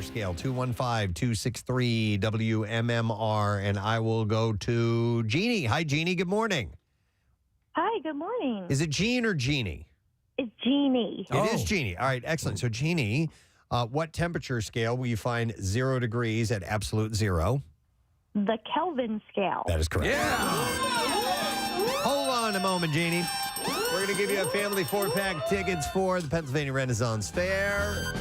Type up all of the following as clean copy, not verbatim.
scale, 215-263-WMMR, and I will go to Jeannie. Hi, Jeannie. Good morning. Hi, good morning. Is it Jean or Jeannie? It's Jeannie. It is Jeannie. All right, excellent. So, Jeannie, what temperature scale will you find 0 degrees at absolute zero? The Kelvin scale. That is correct. Yeah. Hold on a moment, Jeannie. We're going to give you a family 4-pack tickets for the Pennsylvania Renaissance Fair.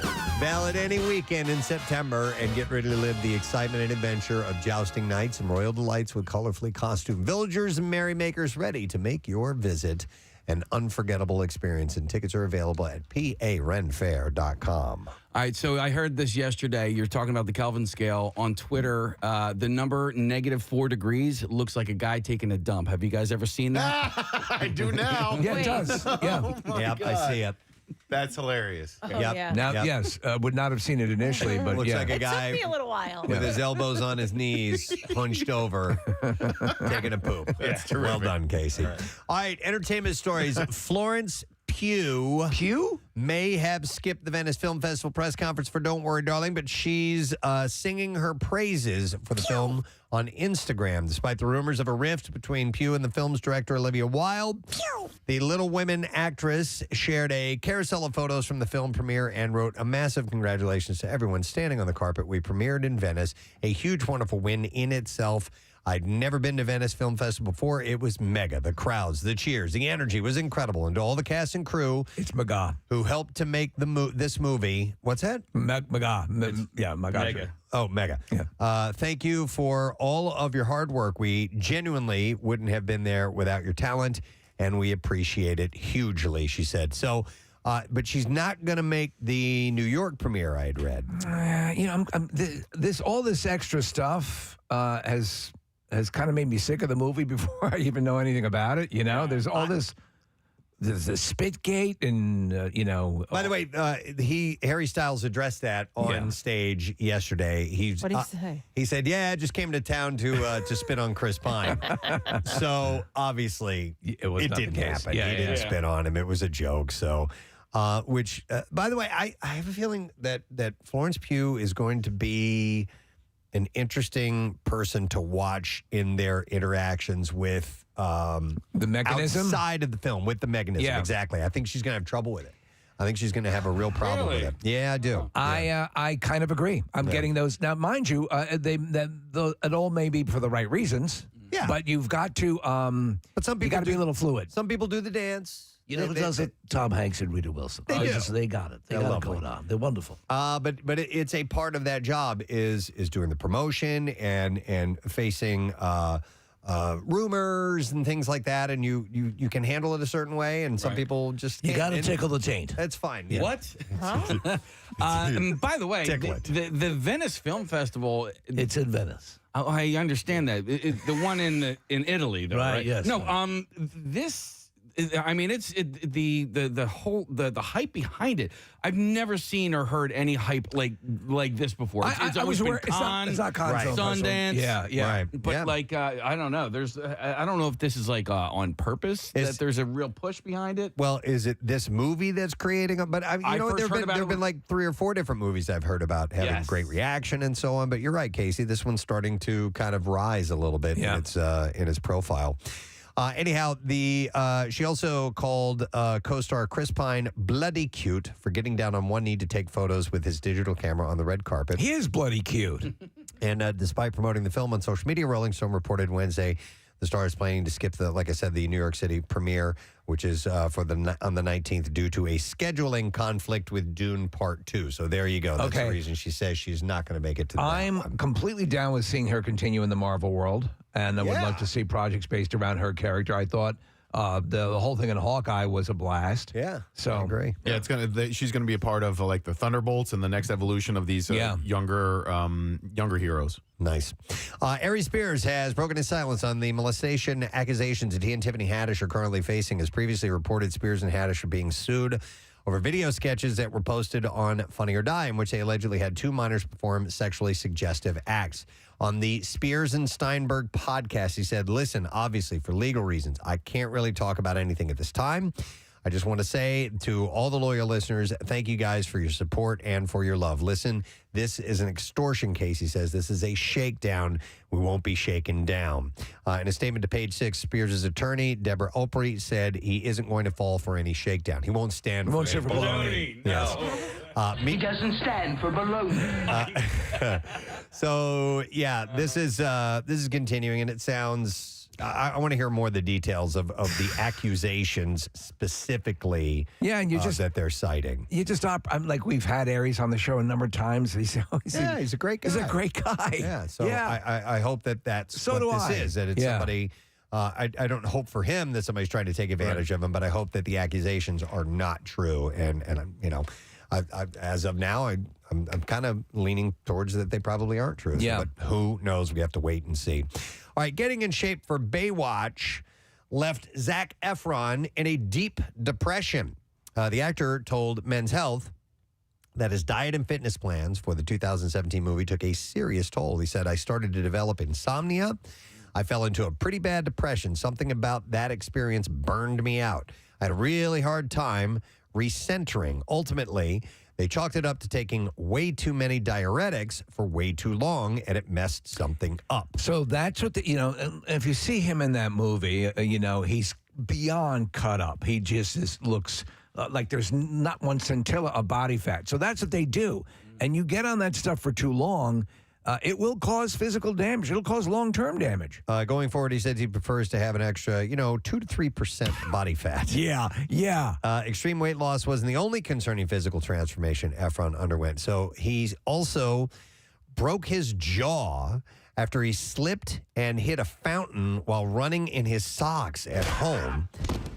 Valid any weekend in September, and get ready to live the excitement and adventure of jousting nights and royal delights with colorfully costumed villagers and merrymakers ready to make your visit an unforgettable experience. And tickets are available at parenfair.com. All right, so I heard this yesterday. You're talking about the Kelvin scale on Twitter. The number -4 degrees looks like a guy taking a dump. Have you guys ever seen that? I do now. Yeah, it does. Yeah. Yep, I see it. That's hilarious. Oh, Yep. yeah. Now, Yep. yes, would not have seen it initially, but Looks yeah. like a It guy took me a little while. with his elbows on his knees, hunched over, taking a poop. That's terrific. Well done, Casey. All right, entertainment stories. Florence Pugh may have skipped the Venice Film Festival press conference for Don't Worry, Darling, but she's singing her praises for the film on Instagram. Despite the rumors of a rift between Pugh and the film's director, Olivia Wilde, the Little Women actress shared a carousel of photos from the film premiere and wrote a massive congratulations to everyone standing on the carpet. We premiered in Venice, a huge, wonderful win in itself. I'd never been to Venice Film Festival before. It was mega. The crowds, the cheers, the energy was incredible. And to all the cast and crew It's Maga. who helped to make this movie. What's that? Maga. Yeah, Maga. Mega. Oh, mega. Yeah. Thank you for all of your hard work. We genuinely wouldn't have been there without your talent, and we appreciate it hugely, she said. So, but she's not going to make the New York premiere, I had read. All this extra stuff has kind of made me sick of the movie before I even know anything about it. You know, there's all this. There's the Spitgate, and By the way, Harry Styles addressed that on stage yesterday. What did he say? He said, "Yeah, I just came to town to spit on Chris Pine." So obviously, it not didn't the case. happen. Yeah, He yeah, didn't yeah. spit on him. It was a joke. So, which, by the way, I have a feeling that Florence Pugh is going to be an interesting person to watch in their interactions with the mechanism outside of the film with the mechanism. Yeah. Exactly. I think she's going to have trouble with it. I think she's going to have a real problem with it. Yeah, I do. I kind of agree. I'm getting those now. Mind you, it all may be for the right reasons. Yeah. But you've got to. But some you people got to be a little fluid. Some people do the dance. You know who does it? Tom Hanks and Rita Wilson. They do. They got it. They They're got lovely. it going on. They're wonderful. But it's a part of that job is doing the promotion and facing rumors and things like that, and you can handle it a certain way, and some people just You can't. got to And tickle the taint. That's fine. Yeah. What? And by the way, Tickle it. the Venice Film Festival. It's in Venice. I understand that. The one in Italy, though, Right, right? yes. No, this. I mean, the whole hype behind it. I've never seen or heard any hype like this before. It's I always was been aware- it's not Cannes Right. Film Festival. Sundance. Yeah. Right. But Yeah. I don't know. I don't know if this is like on purpose that there's a real push behind it. Well, is it this movie that's creating it? But I first there heard about have it been like 3 or 4 different movies I've heard about having Yes. great reaction and so on. But you're right, Casey. This one's starting to kind of rise a little bit in its profile. Anyhow, she also called co-star Chris Pine bloody cute for getting down on one knee to take photos with his digital camera on the red carpet. He is bloody cute. And despite promoting the film on social media, Rolling Stone reported Wednesday the Starr is planning to skip like I said, the New York City premiere, which is on the 19th due to a scheduling conflict with Dune Part 2. So there you go. That's the reason she says she's not going to make it to the I'm completely down with seeing her continue in the Marvel world, and I would love to see projects based around her character. I thought the whole thing in Hawkeye was a blast. Yeah, so I agree. Yeah, she's gonna be a part of like the Thunderbolts and the next evolution of these younger heroes. Nice. Ari Spears has broken his silence on the molestation accusations that he and Tiffany Haddish are currently facing. As previously reported, Spears and Haddish are being sued over video sketches that were posted on Funny or Die, in which they allegedly had 2 minors perform sexually suggestive acts. On the Spears and Steinberg podcast, he said, "Listen, obviously, for legal reasons, I can't really talk about anything at this time. I just want to say to all the loyal listeners, thank you guys for your support and for your love. Listen, this is an extortion case, he says. This is a shakedown. We won't be shaken down. In a statement to Page Six, Spears' attorney, Deborah Opry, said he isn't going to fall for any shakedown. He won't stand for any baloney. Yes. He doesn't stand for baloney. So, yeah, this is continuing, and it sounds... I want to hear more of the details of the accusations specifically and you just that they're citing. You just I'm like, we've had Aries on the show a number of times. He's a great guy. He's a great guy. Yeah, so I hope that's what this is, that it's somebody... I don't hope for him that somebody's trying to take advantage of him, but I hope that the accusations are not true. And you know, as of now, I'm kind of leaning towards that they probably aren't true. Yeah. But who knows? We have to wait and see. All right, getting in shape for Baywatch left Zac Efron in a deep depression. The actor told Men's Health that his diet and fitness plans for the 2017 movie took a serious toll. He said, I started to develop insomnia. I fell into a pretty bad depression. Something about that experience burned me out. I had a really hard time recentering. Ultimately, they chalked it up to taking way too many diuretics for way too long, and it messed something up. So that's what if you see him in that movie, he's beyond cut up. He just looks like there's not one scintilla of body fat. So that's what they do. And you get on that stuff for too long, it will cause physical damage. It'll cause long-term damage. Going forward, he says he prefers to have an extra, 2 to 3% body fat. Yeah. Extreme weight loss wasn't the only concerning physical transformation Efron underwent. So he's also broke his jaw after he slipped and hit a fountain while running in his socks at home.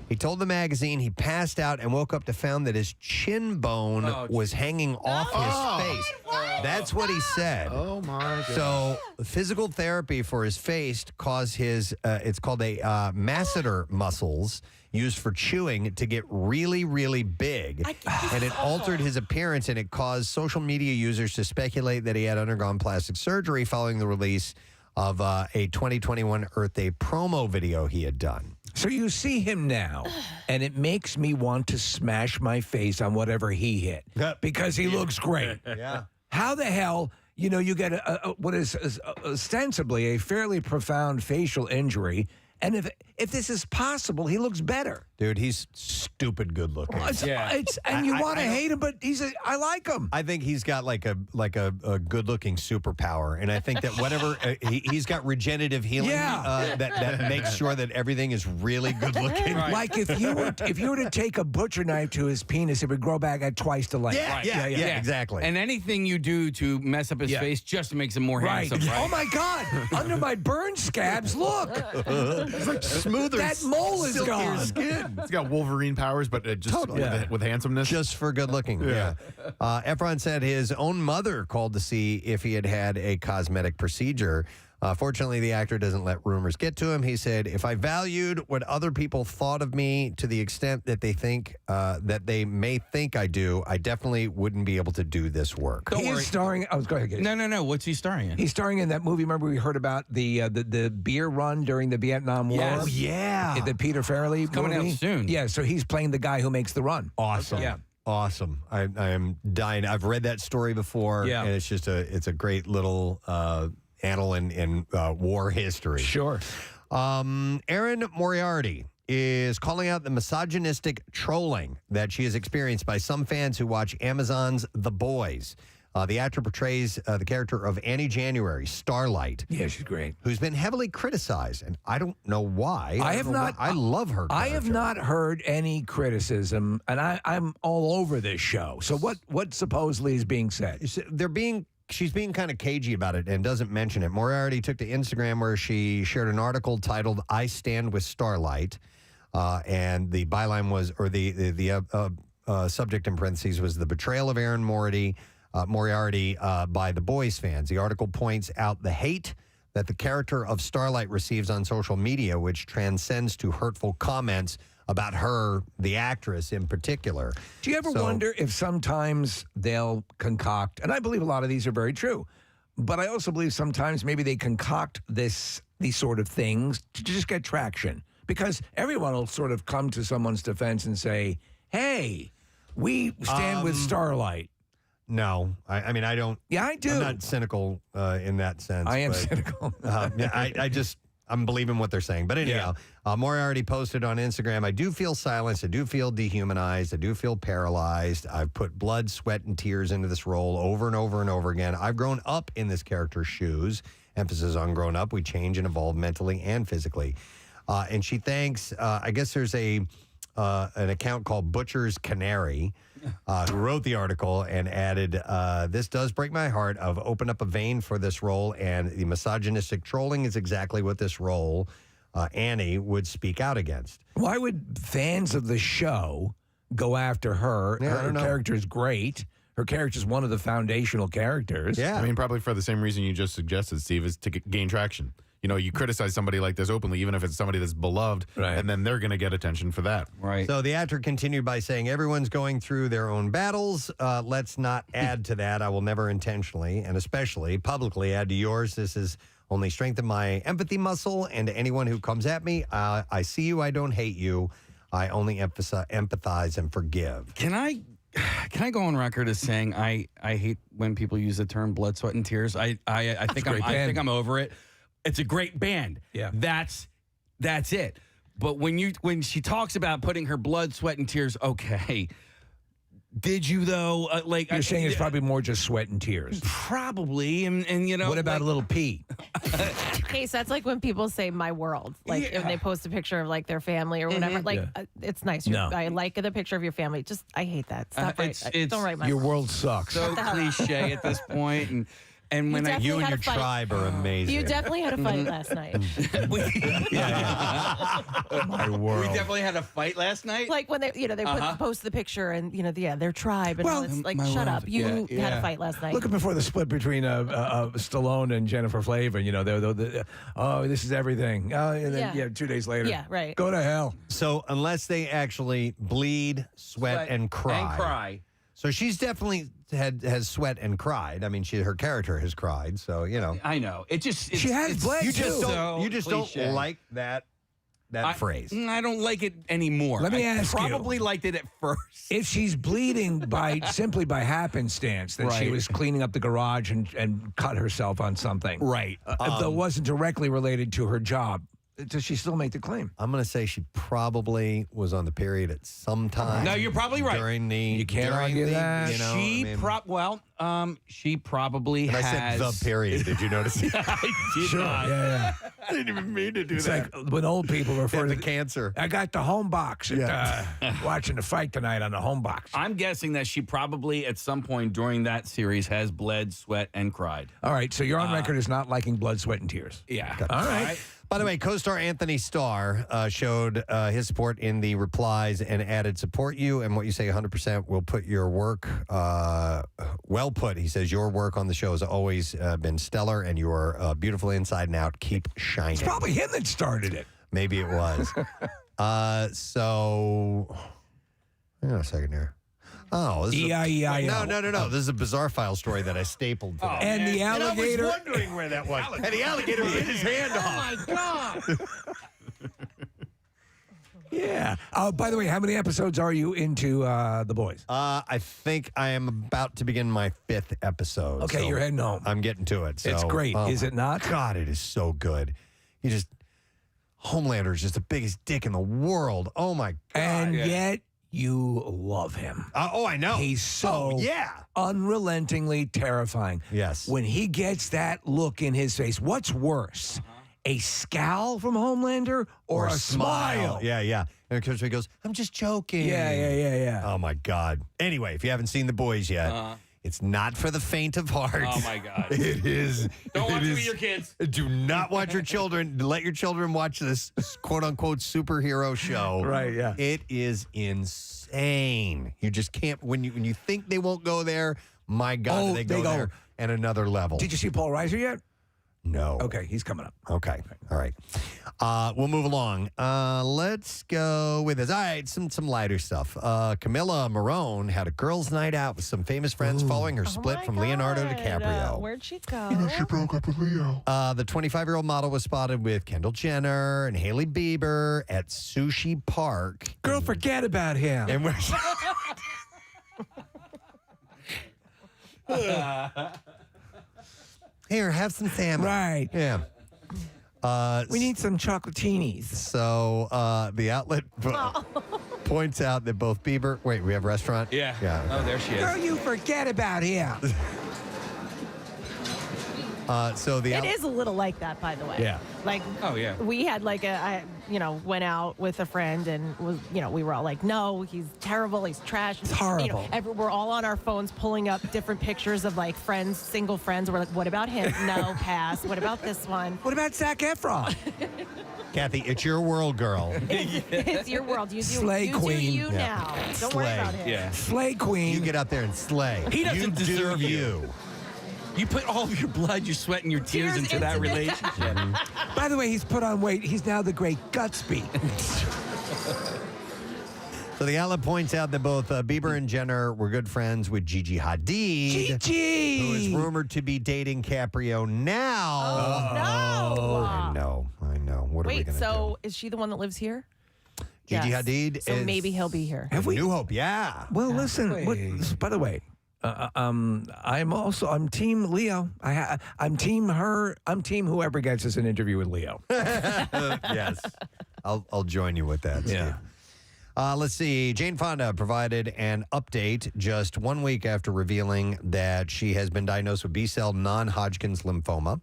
He told the magazine he passed out and woke up to find that his chin bone was hanging off his face. That's what he said. Oh, my God. So physical therapy for his face caused his, it's called a masseter muscles used for chewing to get really, really big. And it altered his appearance, and it caused social media users to speculate that he had undergone plastic surgery following the release of a 2021 Earth Day promo video he had done. So you see him now, and it makes me want to smash my face on whatever he hit because he looks great. Yeah. How the hell, you get what is ostensibly a fairly profound facial injury, and if this is possible, he looks better. Dude, he's stupid good looking. And you want to hate him, but I like him. I think he's got like a good looking superpower, and I think that whatever he's got regenerative healing that makes sure that everything is really good looking. Right. Like if you were to take a butcher knife to his penis, it would grow back at twice the length. Yeah, exactly. And anything you do to mess up his face just makes him more handsome. Right? Oh my God! Under my burn scabs, look. It's like smoother. That mole is gone. Skin. It's got Wolverine powers, but just with handsomeness. Just for good looking. Yeah. Efron said his own mother called to see if he had had a cosmetic procedure. Fortunately, the actor doesn't let rumors get to him. He said, if I valued what other people thought of me to the extent that they think that they may think I do, I definitely wouldn't be able to do this work. He is starring. I was going to get No. What's he starring in? He's starring in that movie. Remember, we heard about the beer run during the Vietnam War. Yes. Oh, yeah. The Peter Farrelly coming movie. out soon. Yeah, so he's playing the guy who makes the run. Awesome. Yeah. Awesome. I am dying. I've read that story before. Yeah. And it's a great little annal in war history. Sure. Erin Moriarty is calling out the misogynistic trolling that she has experienced by some fans who watch Amazon's The Boys. The actor portrays the character of Annie January, Starlight. Yeah, she's great. Who's been heavily criticized, and I don't know why. I love her. I have not heard any criticism, and I'm all over this show. So what supposedly is being said? She's being kind of cagey about it and doesn't mention it. Moriarty took to Instagram where she shared an article titled "I Stand with Starlight," and the byline was, or the subject in parentheses was the betrayal of Erin Moriarty by the Boys fans. The article points out the hate that the character of Starlight receives on social media, which transcends to hurtful comments about her, the actress in particular. Do you ever wonder if sometimes they'll concoct, and I believe a lot of these are very true, but I also believe sometimes maybe they concoct these sort of things to just get traction. because everyone will sort of come to someone's defense and say, "Hey, we stand with Starlight." No, I mean I don't. Yeah, I do. I'm not cynical in that sense. I am but, cynical. I'm believing what they're saying. But anyhow, Moriarty posted on Instagram, I do feel silenced. I do feel dehumanized. I do feel paralyzed. I've put blood, sweat, and tears into this role over and over and over again. I've grown up in this character's shoes. Emphasis on grown up. We change and evolve mentally and physically. And she thanks, I guess there's an account called Butcher's Canary, who wrote the article and added, this does break my heart. I've opened up a vein for this role, and the misogynistic trolling is exactly what this role, Annie, would speak out against. Why would fans of the show go after her? Yeah, I Her don't know. character's great. Her character's one of the foundational characters. Yeah. I mean, probably for the same reason you just suggested, Steve, is to gain traction. You know, you criticize somebody like this openly, even if it's somebody that's beloved, Right. and then they're going to get attention for that. Right. So the actor continued by saying, everyone's going through their own battles. Let's not add to that. I will never intentionally and especially publicly add to yours. This has only strengthened my empathy muscle. And to anyone who comes at me, I see you. I don't hate you. I only empathize and forgive. Can I go on record as saying I hate when people use the term blood, sweat, and tears? I think I'm over it. It's a great band. Yeah. That's it. But when she talks about putting her blood, sweat, and tears, okay. Did you though? You're saying it's probably more just sweat and tears. probably, and you know. What about like, a little pee? Okay, so that's like when people say "my world," like when they post a picture of like their family or whatever. Like it's nice. No. I like the picture of your family. Just I hate that. Stop it's- don't write my Your world. world sucks. so cliche at this point, and when definitely You and had your a fight. tribe are amazing. You definitely had a fight last night. My we world. definitely had a fight last night. Like when they post the picture and their tribe and all. It's like my shut world. up. You had Yeah. a fight last night. Looking before the split between Stallone and Jennifer Flavin, oh, this is everything. Oh, and then, Yeah. 2 days later, Yeah, right. Go to hell. So unless they actually bleed, sweat, and cry. And cry. So she's definitely has sweat and cried. I mean, her character has cried. So I know. She has bled, you just too. don't like that phrase. I don't like it anymore. Let me ask you. Probably liked it at first. If she's bleeding simply by happenstance, that she Right. was cleaning up the garage and cut herself on something, Right. that wasn't directly related to her job, does she still make the claim? I'm going to say she probably was on the period at some time. No, you're probably right. During the You can't during argue the, that. You know, she probably and I has. said the period. Did you notice? I did Sure. not. Yeah. I didn't even mean to do It's like when old people refer to the cancer. I got the home box. Watching the fight tonight on the home box. I'm guessing that she probably at some point during that series has bled, sweat, and cried. All right, so you're on record as not liking blood, sweat, and tears. Yeah. All right. By the way, co-star Anthony Starr showed his support in the replies and added, support you and what you say 100% will put your work, well put. He says, your work on the show has always been stellar and you are beautiful inside and out. Keep shining. It's probably him that started it. Maybe it was. So, hang on a second here. Oh, this is E-I-E-I-O. No. This is a bizarre file story that I stapled today. And the And I was alligator. wondering where that was. And the alligator bit his hand off. my God. Yeah. By the way, how many episodes are you into The Boys? I think I am about to begin my 5th episode. Okay, so you're heading home. I'm getting to it. So, It's great, is it not? God, it is so good. Homelander is just the biggest dick in the world. Oh, my God. And yet you love him. I know. He's so unrelentingly terrifying. Yes. When he gets that look in his face, what's worse? A scowl from Homelander or a smile? Yeah. And of course he goes, I'm just joking. Yeah. Oh, my God. Anyway, if you haven't seen The Boys yet, it's not for the faint of heart. Oh, my God. It is. Don't watch it with your kids. Do not watch your children. Let your children watch this quote-unquote superhero show. Right, yeah. It is insane. You just can't, when you think they won't go there, my God, they go there at another level. Did you see Paul Reiser yet? No. Okay, he's coming up. Okay. All right. We'll move along. Let's go with this. All right, some lighter stuff. Camilla Marone had a girls' night out with some famous friends following her split from Leonardo DiCaprio. Where'd she go? She broke up with Leo. The 25-year-old model was spotted with Kendall Jenner and Hailey Bieber at Sushi Park. Girl, forget about him. And we're Here, have some salmon. Right. Yeah. We need some chocolatinis. So the outlet points out that both Bieber. Wait, we have a restaurant? Yeah. Yeah. Oh, there she is. Girl, you forget about him. So the It is a little like that, by the way. Yeah. Like, Oh, yeah. we had like went out with a friend and was, we were all like, no, he's terrible, he's trash. It's horrible. We're all on our phones pulling up different pictures of like friends, single friends. We're like, what about him? No, pass. What about this one? What about Zac Efron? Kathy, it's your world, girl. It's your world. You do, Slay you queen. do you Yeah. now. Don't worry Slay. about him. Yeah. Slay queen. You get out there and slay. He doesn't you deserve do you. You put all of your blood, your sweat, and your tears into that into this. relationship. By the way, he's put on weight. He's now the great Gutsby. So the outlet points out that both Bieber and Jenner were good friends with Gigi Hadid, Gigi! who is rumored to be dating Caprio now. Oh, no. I know. What are we Wait, going to so is she the one that lives here? Gigi Yes. Hadid So is maybe he'll be here. Have we? New Hope, yeah. Well, listen. By the way, I'm Team Leo. I'm Team her. I'm Team whoever gets us an interview with Leo. Yes. I'll join you with that, Yeah. Steve. Let's see. Jane Fonda provided an update just 1 week after revealing that she has been diagnosed with B-cell non-Hodgkin's lymphoma.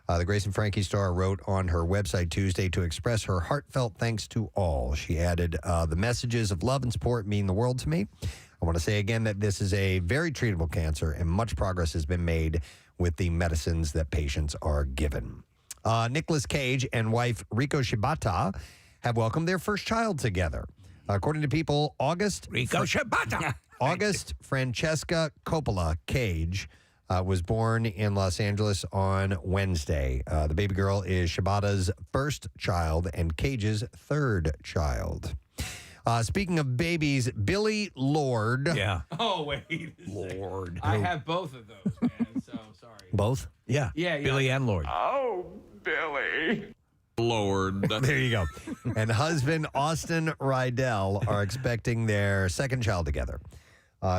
The Grace and Frankie star wrote on her website Tuesday to express her heartfelt thanks to all. She added, the messages of love and support mean the world to me. I want to say again that this is a very treatable cancer and much progress has been made with the medicines that patients are given. Nicolas Cage and wife Rico Shibata have welcomed their first child together. According to People, August Francesca Coppola Cage was born in Los Angeles on Wednesday. The baby girl is Shibata's first child and Cage's third child. Speaking of babies, Billy Lord. Yeah. Oh, wait. Lord. I have both of those, man. So sorry. Both? Yeah. Yeah. Billy and Lord. Lord. There you go. And husband Austin Rydell are expecting their second child together.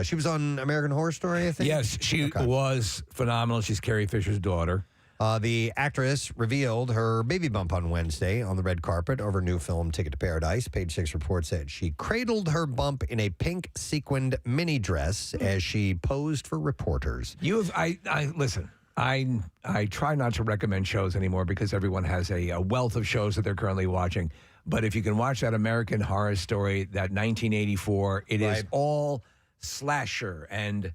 She was on American Horror Story, I think? Yes, she was phenomenal. She's Carrie Fisher's daughter. The actress revealed her baby bump on Wednesday on the red carpet over new film Ticket to Paradise. Page 6 reports that she cradled her bump in a pink sequined mini dress as she posed for reporters. Listen. I try not to recommend shows anymore because everyone has a wealth of shows that they're currently watching. But if you can watch that American Horror Story, that 1984, it is all slasher. And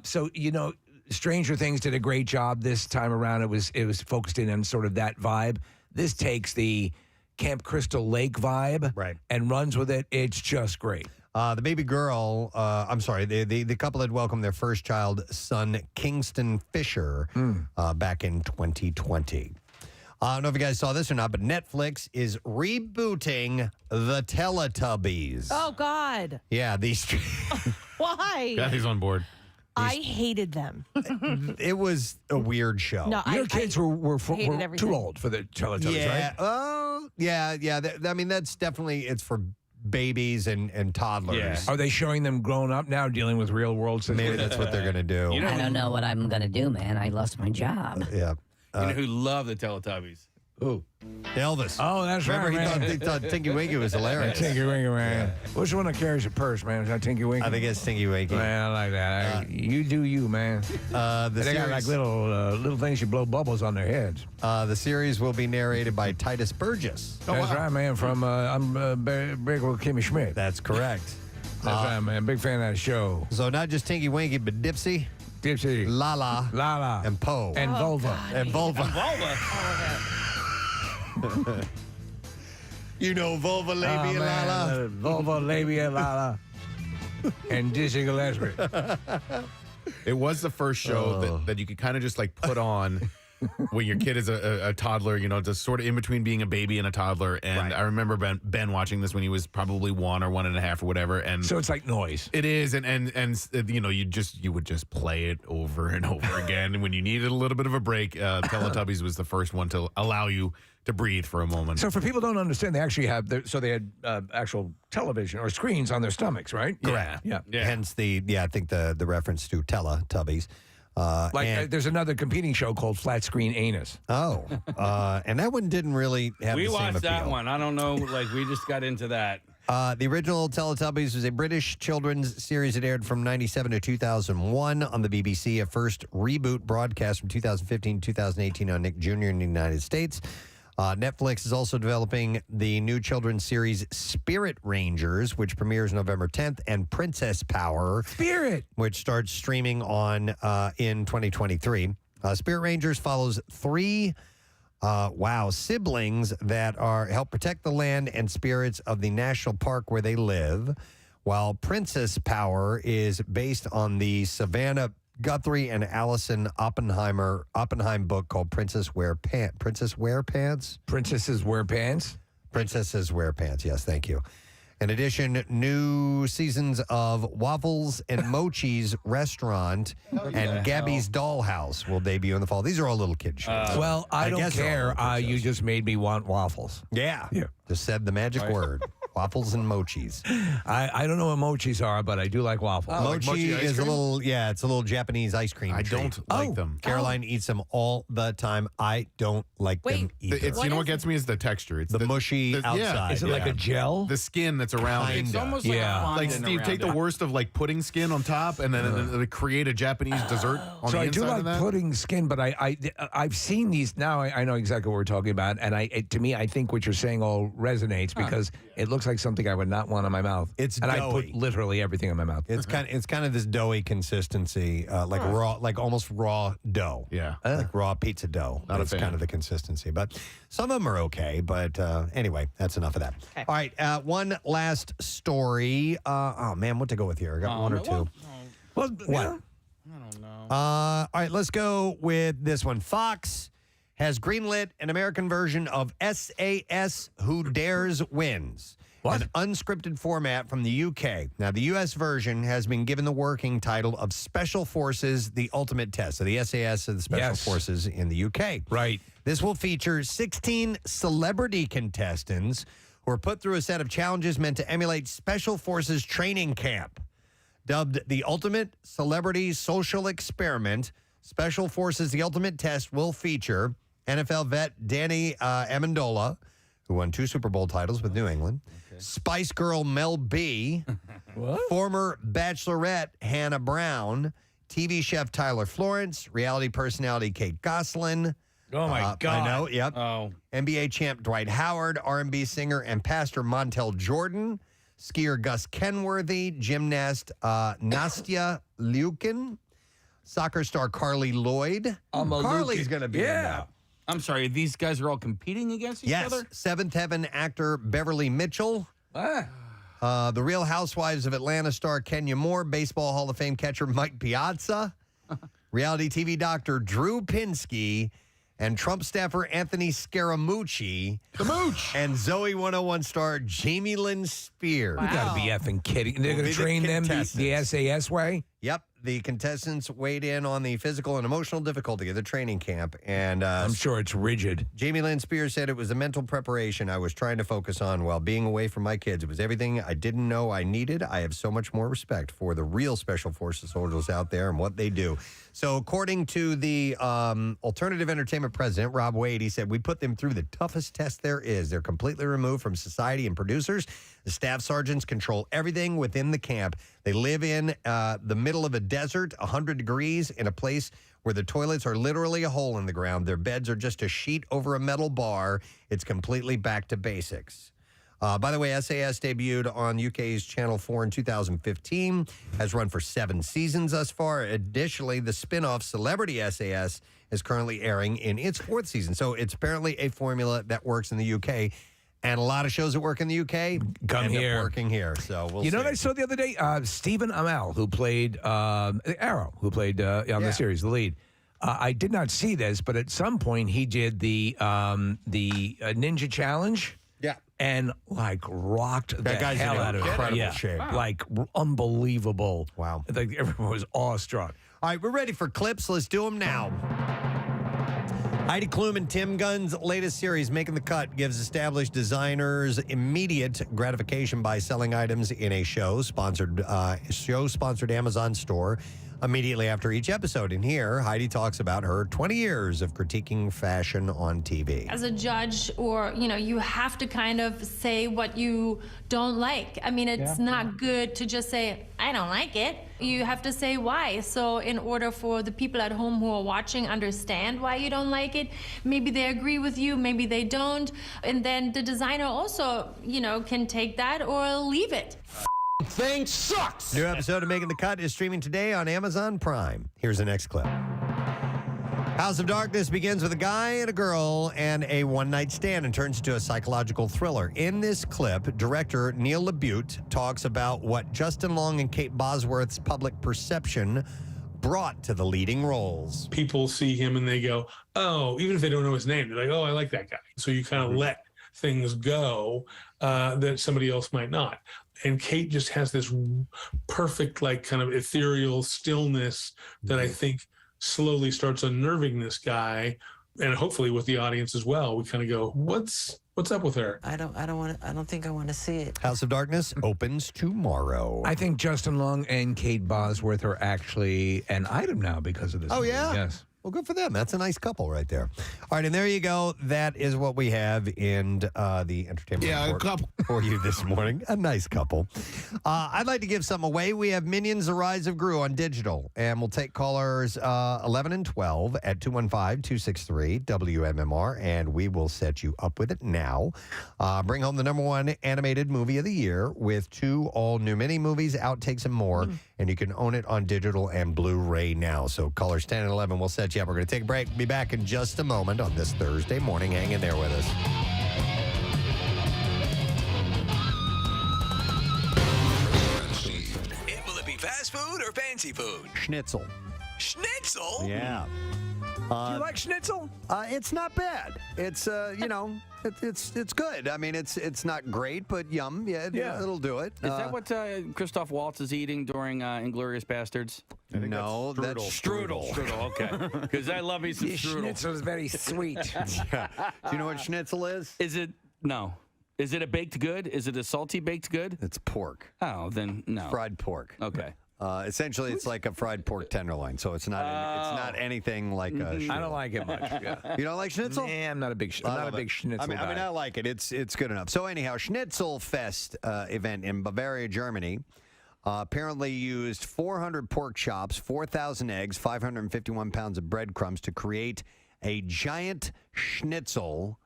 so, Stranger Things did a great job this time around. It was focused in on sort of that vibe. This takes the Camp Crystal Lake vibe and runs with it. It's just great. The baby girl, the couple had welcomed their first child, son Kingston Fisher, back in 2020. I don't know if you guys saw this or not, but Netflix is rebooting the Teletubbies. Oh, God. Yeah, these. Why? Kathy's on board. I hated them. It was a weird show. No, Your kids were hated everything. too old for the Teletubbies, right? Oh, yeah. I mean, that's definitely, it's for babies and toddlers. Yeah. Are they showing them grown up now, dealing with real world situations? Maybe that's what they're going to do. You know, I don't know what I'm going to do, man. I lost my job. Yeah. you know who loved the Teletubbies? Who? Elvis. Oh, that's Remember, right, man. he thought Tinky Winky was hilarious. Tinky Winky, man. Which one that carries a purse, man? Is that Tinky Winky? I think it's Tinky Winky. Man, I like that. You do you, man. They got like little things you blow bubbles on their heads. The series will be narrated by Titus Burgess. That's right, man. From I'm big with Kimmy Schmidt. That's correct. That's right, man. Big fan of that show. So not just Tinky Winky, but Dipsy, Dipsy, Lala, Lala, and Poe. and Vulva. And Vulva. You know Vulva, Labia, Lala. Vulva, Labia, Lala, and Dizzy Gillespie. It was the first show that you could kind of just like put on when your kid is a toddler, just sort of in between being a baby and a toddler. And I remember Ben watching this when he was probably 1 or 1.5 or whatever. And so it's like noise. It is, and you would just play it over and over again. And when you needed a little bit of a break, Teletubbies was the first one to allow you to breathe for a moment. So for people who don't understand, they actually have they had actual television or screens on their stomachs, right? Correct. Yeah. Hence I think the reference to Teletubbies. There's another competing show called Flat Screen Anus. Oh, and that one didn't really have We the same watched that appeal. one. I don't know. We just got into that. The original Teletubbies was a British children's series that aired from 1997 to 2001 on the BBC, a first reboot broadcast from 2015 to 2018 on Nick Jr. in the United States. Netflix is also developing the new children's series Spirit Rangers, which premieres November 10th, and Princess Power, which starts streaming on in 2023. Spirit Rangers follows 3 siblings that help protect the land and spirits of the national park where they live, while Princess Power is based on the Savannah Guthrie and Allison Oppenheim book called Princesses Wear Pants? Princesses Wear Pants? Princesses Wear Pants, yes, thank you. In addition, new seasons of Waffles and Mochi's Restaurant and Gabby's Dollhouse will debut in the fall. These are all little kid shows. I don't guess they're all care. little kid You shows. just made me want waffles. Yeah. Just said the magic word. Waffles and Mochis. I don't know what mochis are, but I do like waffles. Mochi ice is cream? it's a little Japanese ice cream I treat. don't like them. Caroline eats them all the time. I don't like them either. It's what gets me is the texture. It's the mushy outside. Yeah, Is it like a gel? the skin that's around it. It's Kinda. almost Yeah. like Like Steve, take the worst of like pudding skin on top, and then create a Japanese dessert on So the I inside do of like that. pudding skin, but I've seen these now. I know exactly what we're talking about, and to me, I think what you're saying all resonates because it looks like something I would not want in my mouth. It's and I doughy. put literally everything in my mouth. It's kind of this doughy consistency, like raw, like almost raw dough. Yeah. Like raw pizza dough. Not a That's fan. kind of the consistency. But some of them are okay. But anyway, that's enough of that. Okay. All right. One last story. Oh, man, what to go with here? I got one or two. Well, What? yeah. I don't know. All right, let's go with this one. Fox has greenlit an American version of SAS Who Dares Wins. What? An unscripted format from the UK. Now, the U.S. version has been given the working title of Special Forces, The Ultimate Test. So the SAS are the Special Yes. Forces in the UK. Right. This will feature 16 celebrity contestants who are put through a set of challenges meant to emulate Special Forces training camp. Dubbed the Ultimate Celebrity Social Experiment, Special Forces The Ultimate Test will feature NFL vet Danny Amendola, who won 2 Super Bowl titles with New England, Spice Girl Mel B, former Bachelorette Hannah Brown, TV chef Tyler Florence, reality personality Kate Goslin. Oh, my God. I know, yep. Oh. NBA champ Dwight Howard, R&B singer and pastor Montel Jordan, skier Gus Kenworthy, gymnast Nastya Lukin, soccer star Carly Lloyd. Carly's going to be in that. I'm sorry. These guys are all competing against each Yes, other? Seventh Heaven actor Beverly Mitchell. The Real Housewives of Atlanta star Kenya Moore, Baseball Hall of Fame catcher Mike Piazza, reality TV doctor Drew Pinsky, and Trump staffer Anthony Scaramucci. The Mooch. And Zoe 101 star Jamie Lynn Spears. You got to be effing kidding. They're going Be to the train them the contestants. SAS way? Yep. The contestants weighed in on the physical and emotional difficulty of the training camp. And I'm sure it's rigid. Jamie Lynn Spears said it was the mental preparation I was trying to focus on while being away from my kids. It was everything I didn't know I needed. I have so much more respect for the real Special Forces soldiers out there and what they do. So according to the alternative entertainment president, Rob Wade, he said, we put them through the toughest test there is. They're completely removed from society and producers. The staff sergeants control everything within the camp. They live in the middle of a desert, 100 degrees, in a place where the toilets are literally a hole in the ground. Their beds are just a sheet over a metal bar. It's completely back to basics. By the way, SAS debuted on UK's Channel 4 in 2015, has run for 7 seasons thus far. Additionally, the spin-off Celebrity SAS is currently airing in its 4th season. So it's apparently a formula that works in the UK. And a lot of shows that work in the UK Come end up here. working here. So we'll You know see. what I saw the other day? Stephen Amell, who played Arrow, who played on the series, the lead. I did not see this, but at some point he did the Ninja Challenge. Yeah. And like rocked That the guy's hell in out of it. incredible shape. Wow. Like unbelievable. Wow. Like everyone was awestruck. All right, we're ready for clips. Let's do them now. Heidi Klum and Tim Gunn's latest series, Making the Cut, gives established designers immediate gratification by selling items in a show-sponsored Amazon store immediately after each episode. And here, Heidi talks about her 20 years of critiquing fashion on TV. As a judge, or, you have to kind of say what you don't like. I mean, it's not good to just say, I don't like it. You have to say why. So in order for the people at home who are watching understand why you don't like it, maybe they agree with you, maybe they don't. And then the designer also, can take that or leave it. Thing sucks. New episode of Making the Cut is streaming today on Amazon Prime. Here's the next clip. House of Darkness begins with a guy and a girl and a one-night stand and turns into a psychological thriller. In this clip, director Neil LaBute talks about what Justin Long and Kate Bosworth's public perception brought to the leading roles. People see him and they go, oh, even if they don't know his name, they're like, oh, I like that guy. So you kind of let things go that somebody else might not. And Kate just has this perfect, like, kind of ethereal stillness that I think slowly starts unnerving this guy, and hopefully with the audience as well. We kind of go, what's up with her? I don't think I want to see it. House of Darkness opens tomorrow. I think Justin Long and Kate Bosworth are actually an item now because of this. Oh, movie. yeah? Yes. Well, good for them. That's a nice couple right there. All right, and there you go. That is what we have in the entertainment report couple for you this morning. A nice couple. I'd like to give some away. We have Minions: The Rise of Gru on digital, and we'll take callers 11 and 12 at 215-263-WMMR, and we will set you up with it now. Bring home the #1 animated movie of the year with 2 all-new mini-movies, outtakes, and more, and you can own it on digital and Blu-ray now. So callers 10 and 11 will set you up. We're going to take a break. Be back in just a moment on this Thursday morning. Hang in there with us. Will it be fast food or fancy food? Schnitzel. Schnitzel? Yeah. Do you like schnitzel? It's not bad. It's it's good. I mean, it's not great, but yum. Yeah, it'll do it. Is that what Christoph Waltz is eating during Inglourious Bastards? No, that's strudel. Strudel, okay. Because I love me some strudel. Schnitzel is very sweet. Do you know what schnitzel is? Is it? No. Is it a baked good? Is it a salty baked good? It's pork. Oh, then no. Fried pork. Okay. Essentially, it's like a fried pork tenderloin, so it's not anything like a schnitzel. I don't like it much. Yeah. You don't like schnitzel? Nah, I'm not a big schnitzel guy. I mean, I like it. It's good enough. So anyhow, Schnitzel Fest event in Bavaria, Germany, apparently used 400 pork chops, 4,000 eggs, 551 pounds of breadcrumbs to create a giant schnitzel.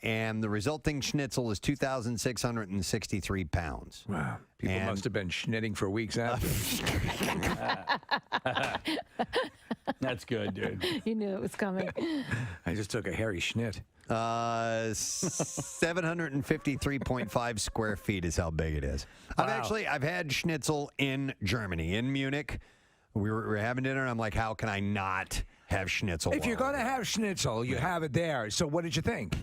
And the resulting schnitzel is 2,663 pounds. Wow. People must have been schnitting for weeks after. That's good, dude. You knew it was coming. I just took a hairy schnit. 753.5 square feet is how big it is. Wow. I've had schnitzel in Germany, in Munich. We were having dinner, and I'm like, how can I not have schnitzel? If you're going to have schnitzel, you have it there. So what did you think?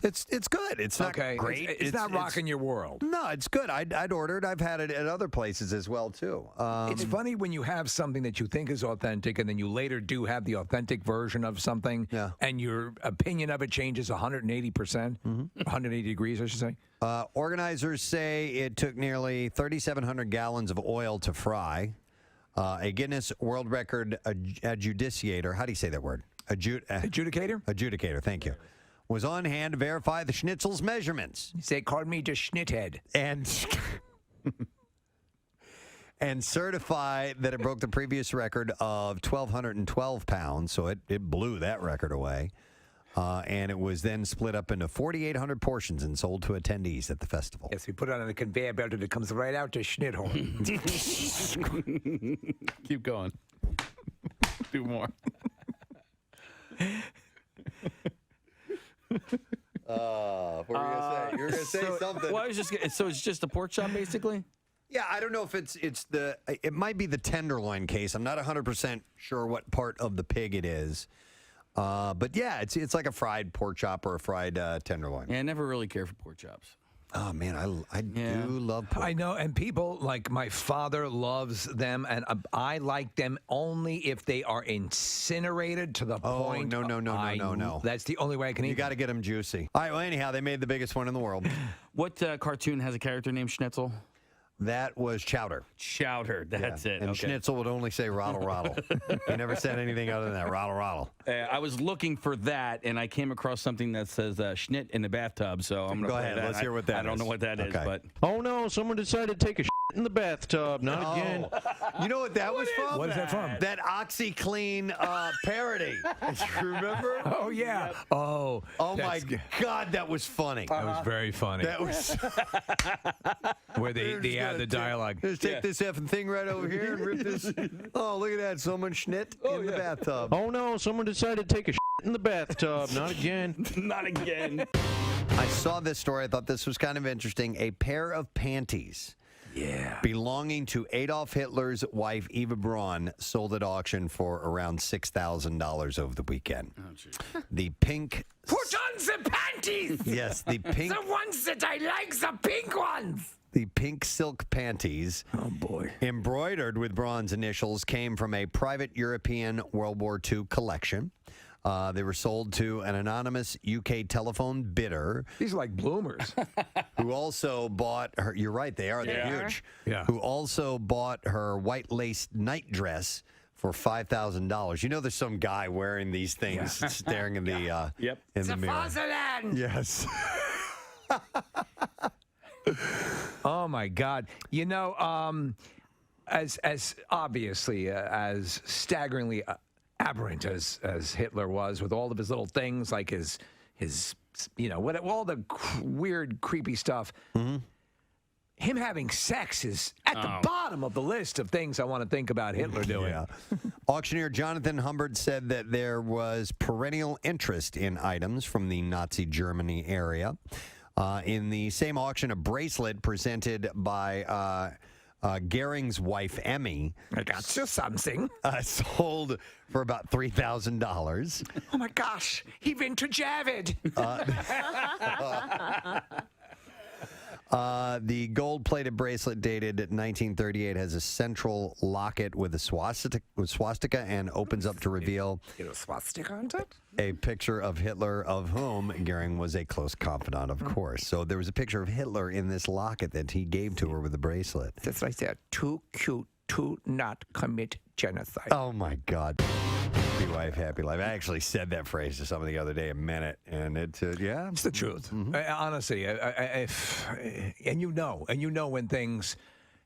It's good. It's not great. It's not rocking your world. No, it's good. I'd order it. I've had it at other places as well, too. It's funny when you have something that you think is authentic and then you later do have the authentic version of something and your opinion of it changes 180%, 180 degrees, I should say. Organizers say it took nearly 3,700 gallons of oil to fry. A Guinness World Record adjudicator, how do you say that word? Adjudicator? Adjudicator, thank you. Was on hand to verify the schnitzel's measurements. You say, call me just schnithead. And certify that it broke the previous record of 1,212 pounds, so it blew that record away. And it was then split up into 4,800 portions and sold to attendees at the festival. Yes, we put it on a conveyor belt and it comes right out to Schnitthorn. Keep going. Do more. What were you going to say? You were going to say something. Well, so it's just a pork chop, basically? Yeah, I don't know if it might be the tenderloin case. I'm not 100% sure what part of the pig it is. But yeah, it's like a fried pork chop or a fried tenderloin. Yeah, I never really cared for pork chops. Oh, man, I do love pork. I know, and people, like my father loves them, and I like them only if they are incinerated to the point. No. That's the only way I can eat You got to get them juicy. All right, well, anyhow, they made the biggest one in the world. What cartoon has a character named Schnitzel? That was Chowder. Chowder, that's it. And okay. Schnitzel would only say rattle, rattle. He never said anything other than that, rattle, rattle. I was looking for that, and I came across something that says Schnit in the bathtub, so I'm going to Go play ahead, that. let's hear what that I don't is. know what that is, Okay. but... Oh no, someone decided to take a shit in the bathtub. Not again. You know what that was from? What is that from? That OxyClean parody. Remember? Oh, yeah. Oh, my God, that was funny. That was very funny. That was... Where they add the dialogue. Just take this effing thing right over here and rip this. Oh, look at that. Someone schnit in the bathtub. Oh no, someone decided to take a shit in the bathtub. Not again. Not again. I saw this story. I thought this was kind of interesting. A pair of panties belonging to Adolf Hitler's wife, Eva Braun, sold at auction for around $6,000 over the weekend. Oh, geez. The pink... Put on the panties! Yes, the pink... The ones that I like, the pink ones! The pink silk panties, embroidered with Braun's initials, came from a private European World War II collection. They were sold to an anonymous UK telephone bidder. These are like bloomers. Who also bought her, you're right, they're huge. Yeah. Who also bought her white lace night dress for $5,000. You know there's some guy wearing these things staring in the, in the mirror. Yes. Oh my God! You know, as obviously as staggeringly aberrant as Hitler was, with all of his little things like his all the weird, creepy stuff. Mm-hmm. Him having sex is at the bottom of the list of things I want to think about Hitler doing. Yeah. Auctioneer Jonathan Humbert said that there was perennial interest in items from the Nazi Germany area. In the same auction, a bracelet presented by Goering's wife, Emmy. I got you something. Sold for about $3,000. Oh my gosh, he vintage avid. The gold-plated bracelet dated 1938 has a central locket with a swastika and opens up to reveal a swastika on it? a picture of Hitler, of whom Goering was a close confidant, of course. So there was a picture of Hitler in this locket that he gave to her with the bracelet. That's right there. Too cute to not commit genocide. Oh, my God. Happy wife, happy life. I actually said that phrase to somebody the other day, a minute, and it's the truth. Honestly, and you know when things,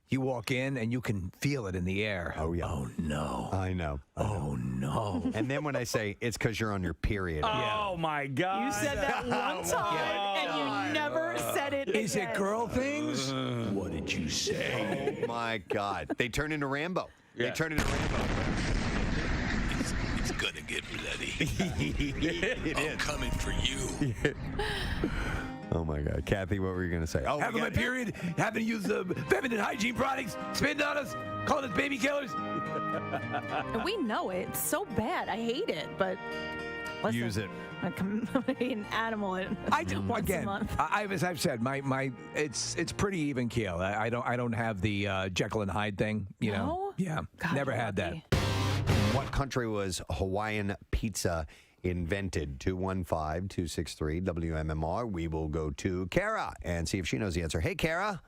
you walk in and you can feel it in the air. Oh yeah. Oh no. I know. Oh no. And then when I say it's because you're on your period. Oh my God. You said that one time, and you never said it Is again. it girl things? What did you say? Oh my God. They turn into Rambo. Yeah. They turn into Rambo. It's gonna get bloody. It I'm is. coming for you. Oh my God. Kathy, what were you going to say? Oh, Having my period, having to use the feminine hygiene products, spitting on us, calling us baby killers. And we know it. It's so bad. I hate it, but listen, use it. I'm an animal. I do once a again. month. As I've said, my it's pretty even keel. I don't have the Jekyll and Hyde thing. You know. No? Yeah. God, Never you're had lucky. that. What country was Hawaiian pizza invented? 215-263 WMMR. We will go to Kara and see if she knows the answer. Hey, Kara.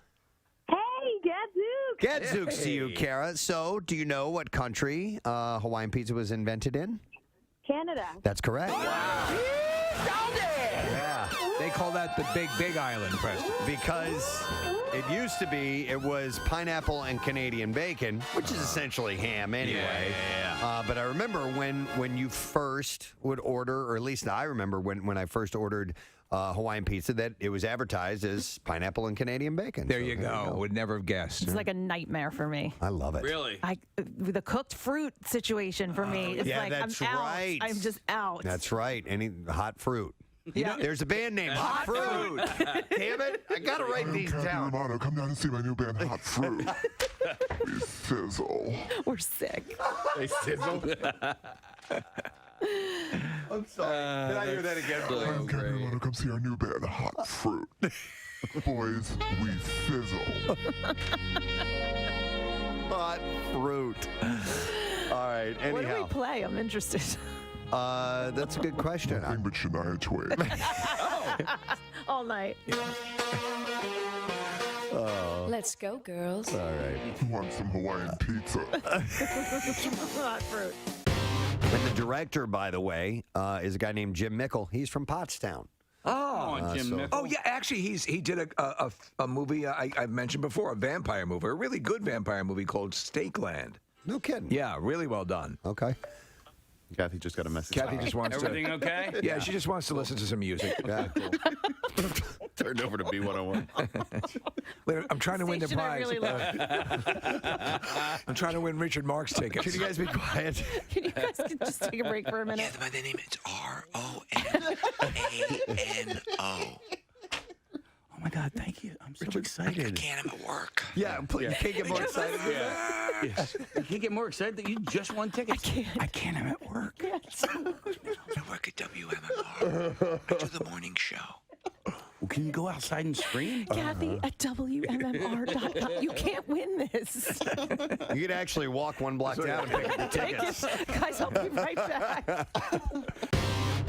Hey, Gadzooks. Gadzooks to you, Kara. So, do you know what country Hawaiian pizza was invented in? Canada. That's correct. Yeah. They call that the Big Island, Preston. Because it used to be, it was pineapple and Canadian bacon, which is essentially ham anyway. But I remember when you first would order, or at least I remember when I first ordered Hawaiian pizza, that it was advertised as pineapple and Canadian bacon. There you go. Would never have guessed. It's like a nightmare for me. I love it. Really? The cooked fruit situation for me. It's yeah, like that's I'm out. right. I'm just out. That's right. Any hot fruit. There's a band name, Hot Fruit. Damn it. I got to write these down. Romano, come down and see my new band, Hot Fruit. We sizzle. We're sick. They sizzle. I'm sorry. Did I hear that again? I'm Kenny Romano, come see our new band, Hot Fruit. Boys, we sizzle. Hot Fruit. All right, anyhow. What do we play? I'm interested. That's a good question. Nothing but Shania Twain. All night. Let's go, girls. All right. Who wants some Hawaiian pizza? Hot fruit. And the director, by the way, is a guy named Jim Mickle. He's from Pottstown. Oh yeah, actually, he did a movie I've mentioned before, a vampire movie, a really good vampire movie called Steakland. No kidding. Yeah, really well done. Okay. Kathy just got a message. Kathy just wants Everything okay? Yeah, she just wants to listen to some music. Yeah. Turned over to B101. I'm trying to win the prize. Really I'm trying to win Richard Marx tickets. Can you guys be quiet? Can you guys just take a break for a minute? Yeah, by the name, it's ROMANO. Oh my God, thank you. I'm so excited. I can't, I'm at work. Yeah, you can't get more excited. Yes. You can't get more excited that you just won tickets. I can't. I'm at work. I work at WMMR. I do the morning show. Well, can you go outside and scream? Kathy at WMMR.com. You can't win this. You could actually walk one block down and pick up the tickets. Guys, I'll be right back.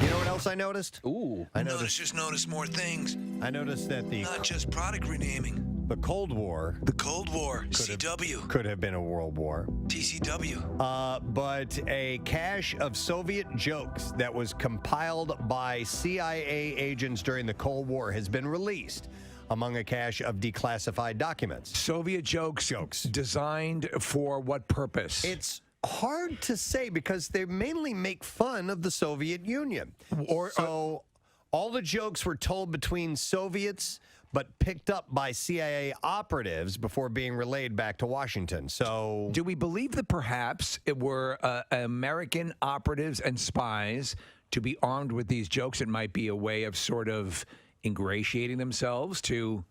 You know what else I noticed? Ooh. I noticed. Just noticed more things. I noticed that Not just product renaming. the Cold War The Cold War. CW. could have been a world war. TCW. But a cache of Soviet jokes that was compiled by CIA agents during the Cold War has been released among a cache of declassified documents. Soviet jokes designed for what purpose? It's hard to say because they mainly make fun of the Soviet Union. So all the jokes were told between Soviets but picked up by CIA operatives before being relayed back to Washington. So do we believe that perhaps it were American operatives and spies to be armed with these jokes? It might be a way of sort of ingratiating themselves to,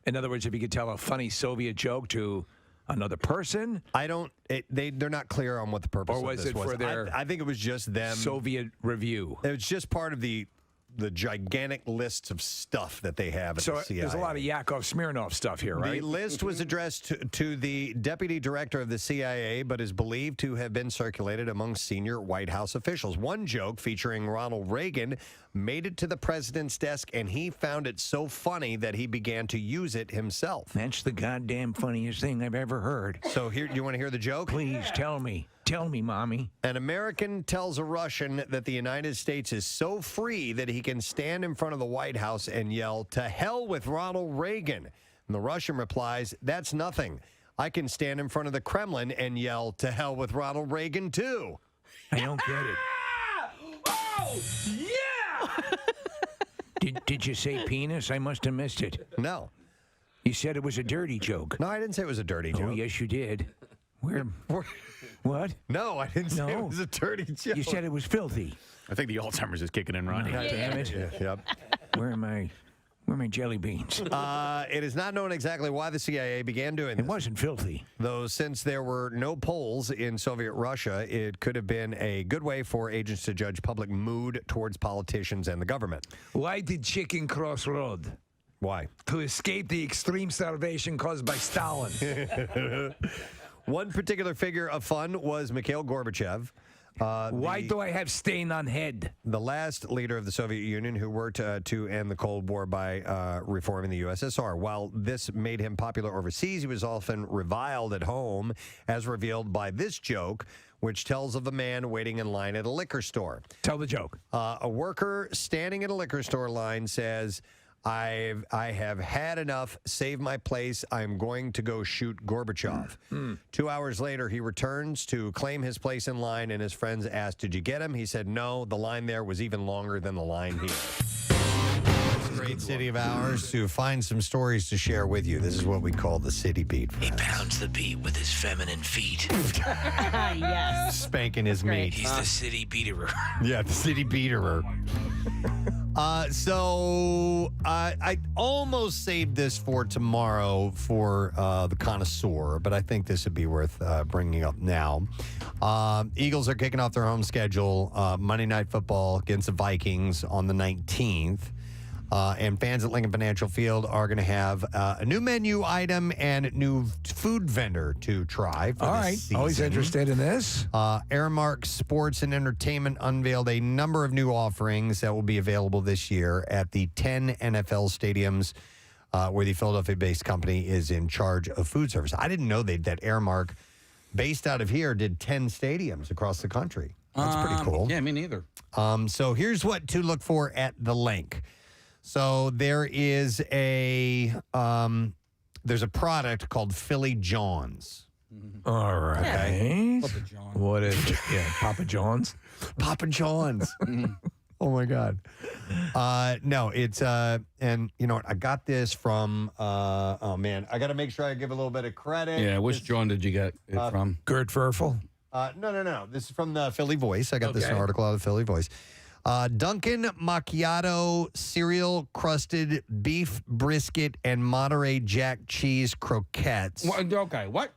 in other words, if you could tell a funny Soviet joke to another person. They're not clear on what the purpose or was of this it for their I think it was just them. Soviet review. It was just part of the gigantic lists of stuff that they have at the CIA. There's a lot of Yakov Smirnoff stuff here, right? The list was addressed to the deputy director of the CIA, but is believed to have been circulated among senior White House officials. One joke featuring Ronald Reagan made it to the president's desk, and he found it so funny that he began to use it himself. That's the goddamn funniest thing I've ever heard. So here, you want to hear the joke? Please tell me. Tell me, Mommy. An American tells a Russian that the United States is so free that he can stand in front of the White House and yell, "To hell with Ronald Reagan." And the Russian replies, "That's nothing. I can stand in front of the Kremlin and yell, 'To hell with Ronald Reagan,' too." I don't get it. Oh, yeah! Did you say penis? I must have missed it. No. You said it was a dirty joke. No, I didn't say it was a dirty joke. Oh, yes, you did. What? No, I didn't say it was a dirty joke. You said it was filthy. I think the Alzheimer's is kicking in, Ronnie. God damn it. Yep. Where are my jelly beans? It is not known exactly why the CIA began doing this. It wasn't filthy. Though since there were no polls in Soviet Russia, it could have been a good way for agents to judge public mood towards politicians and the government. Why did chicken cross road? Why? To escape the extreme starvation caused by Stalin. One particular figure of fun was Mikhail Gorbachev. Why do I have stain on head? The last leader of the Soviet Union who worked to end the Cold War by reforming the USSR. While this made him popular overseas, he was often reviled at home, as revealed by this joke, which tells of a man waiting in line at a liquor store. Tell the joke. A worker standing at a liquor store line says, I have had enough. Save my place. I'm going to go shoot Gorbachev. 2 hours later, he returns to claim his place in line, and his friends asked, "Did you get him?" He said, "No, the line there was even longer than the line here." Great city of ours to find some stories to share with you. This is what we call the City Beat. He pounds the beat with his feminine feet. Yes. Spanking his meat. He's the city beaterer. Yeah, the City Beaterer. So I almost saved this for tomorrow for the connoisseur, but I think this would be worth bringing up now. Eagles are kicking off their home schedule Monday Night Football against the Vikings on the 19th. And fans at Lincoln Financial Field are going to have a new menu item and new food vendor to try for this season. Always interested in this. Aramark Sports and Entertainment unveiled a number of new offerings that will be available this year at the 10 NFL stadiums where the Philadelphia-based company is in charge of food service. I didn't know that Aramark, based out of here, did 10 stadiums across the country. That's pretty cool. Yeah, me neither. So here's what to look for at the link. So there is there's a product called Philly John's. All right. Okay. Papa John. What is it? Yeah, Papa John's. Papa John's. Oh my God. No, it's and you know what? I got this from oh man, I got to make sure I give a little bit of credit. Yeah, which John did you get it from? Gert Furfel. No. This is from the Philly Voice. I got this article out of the Philly Voice. Dunkin' Macchiato cereal crusted beef brisket and Monterey Jack cheese croquettes. Okay, what?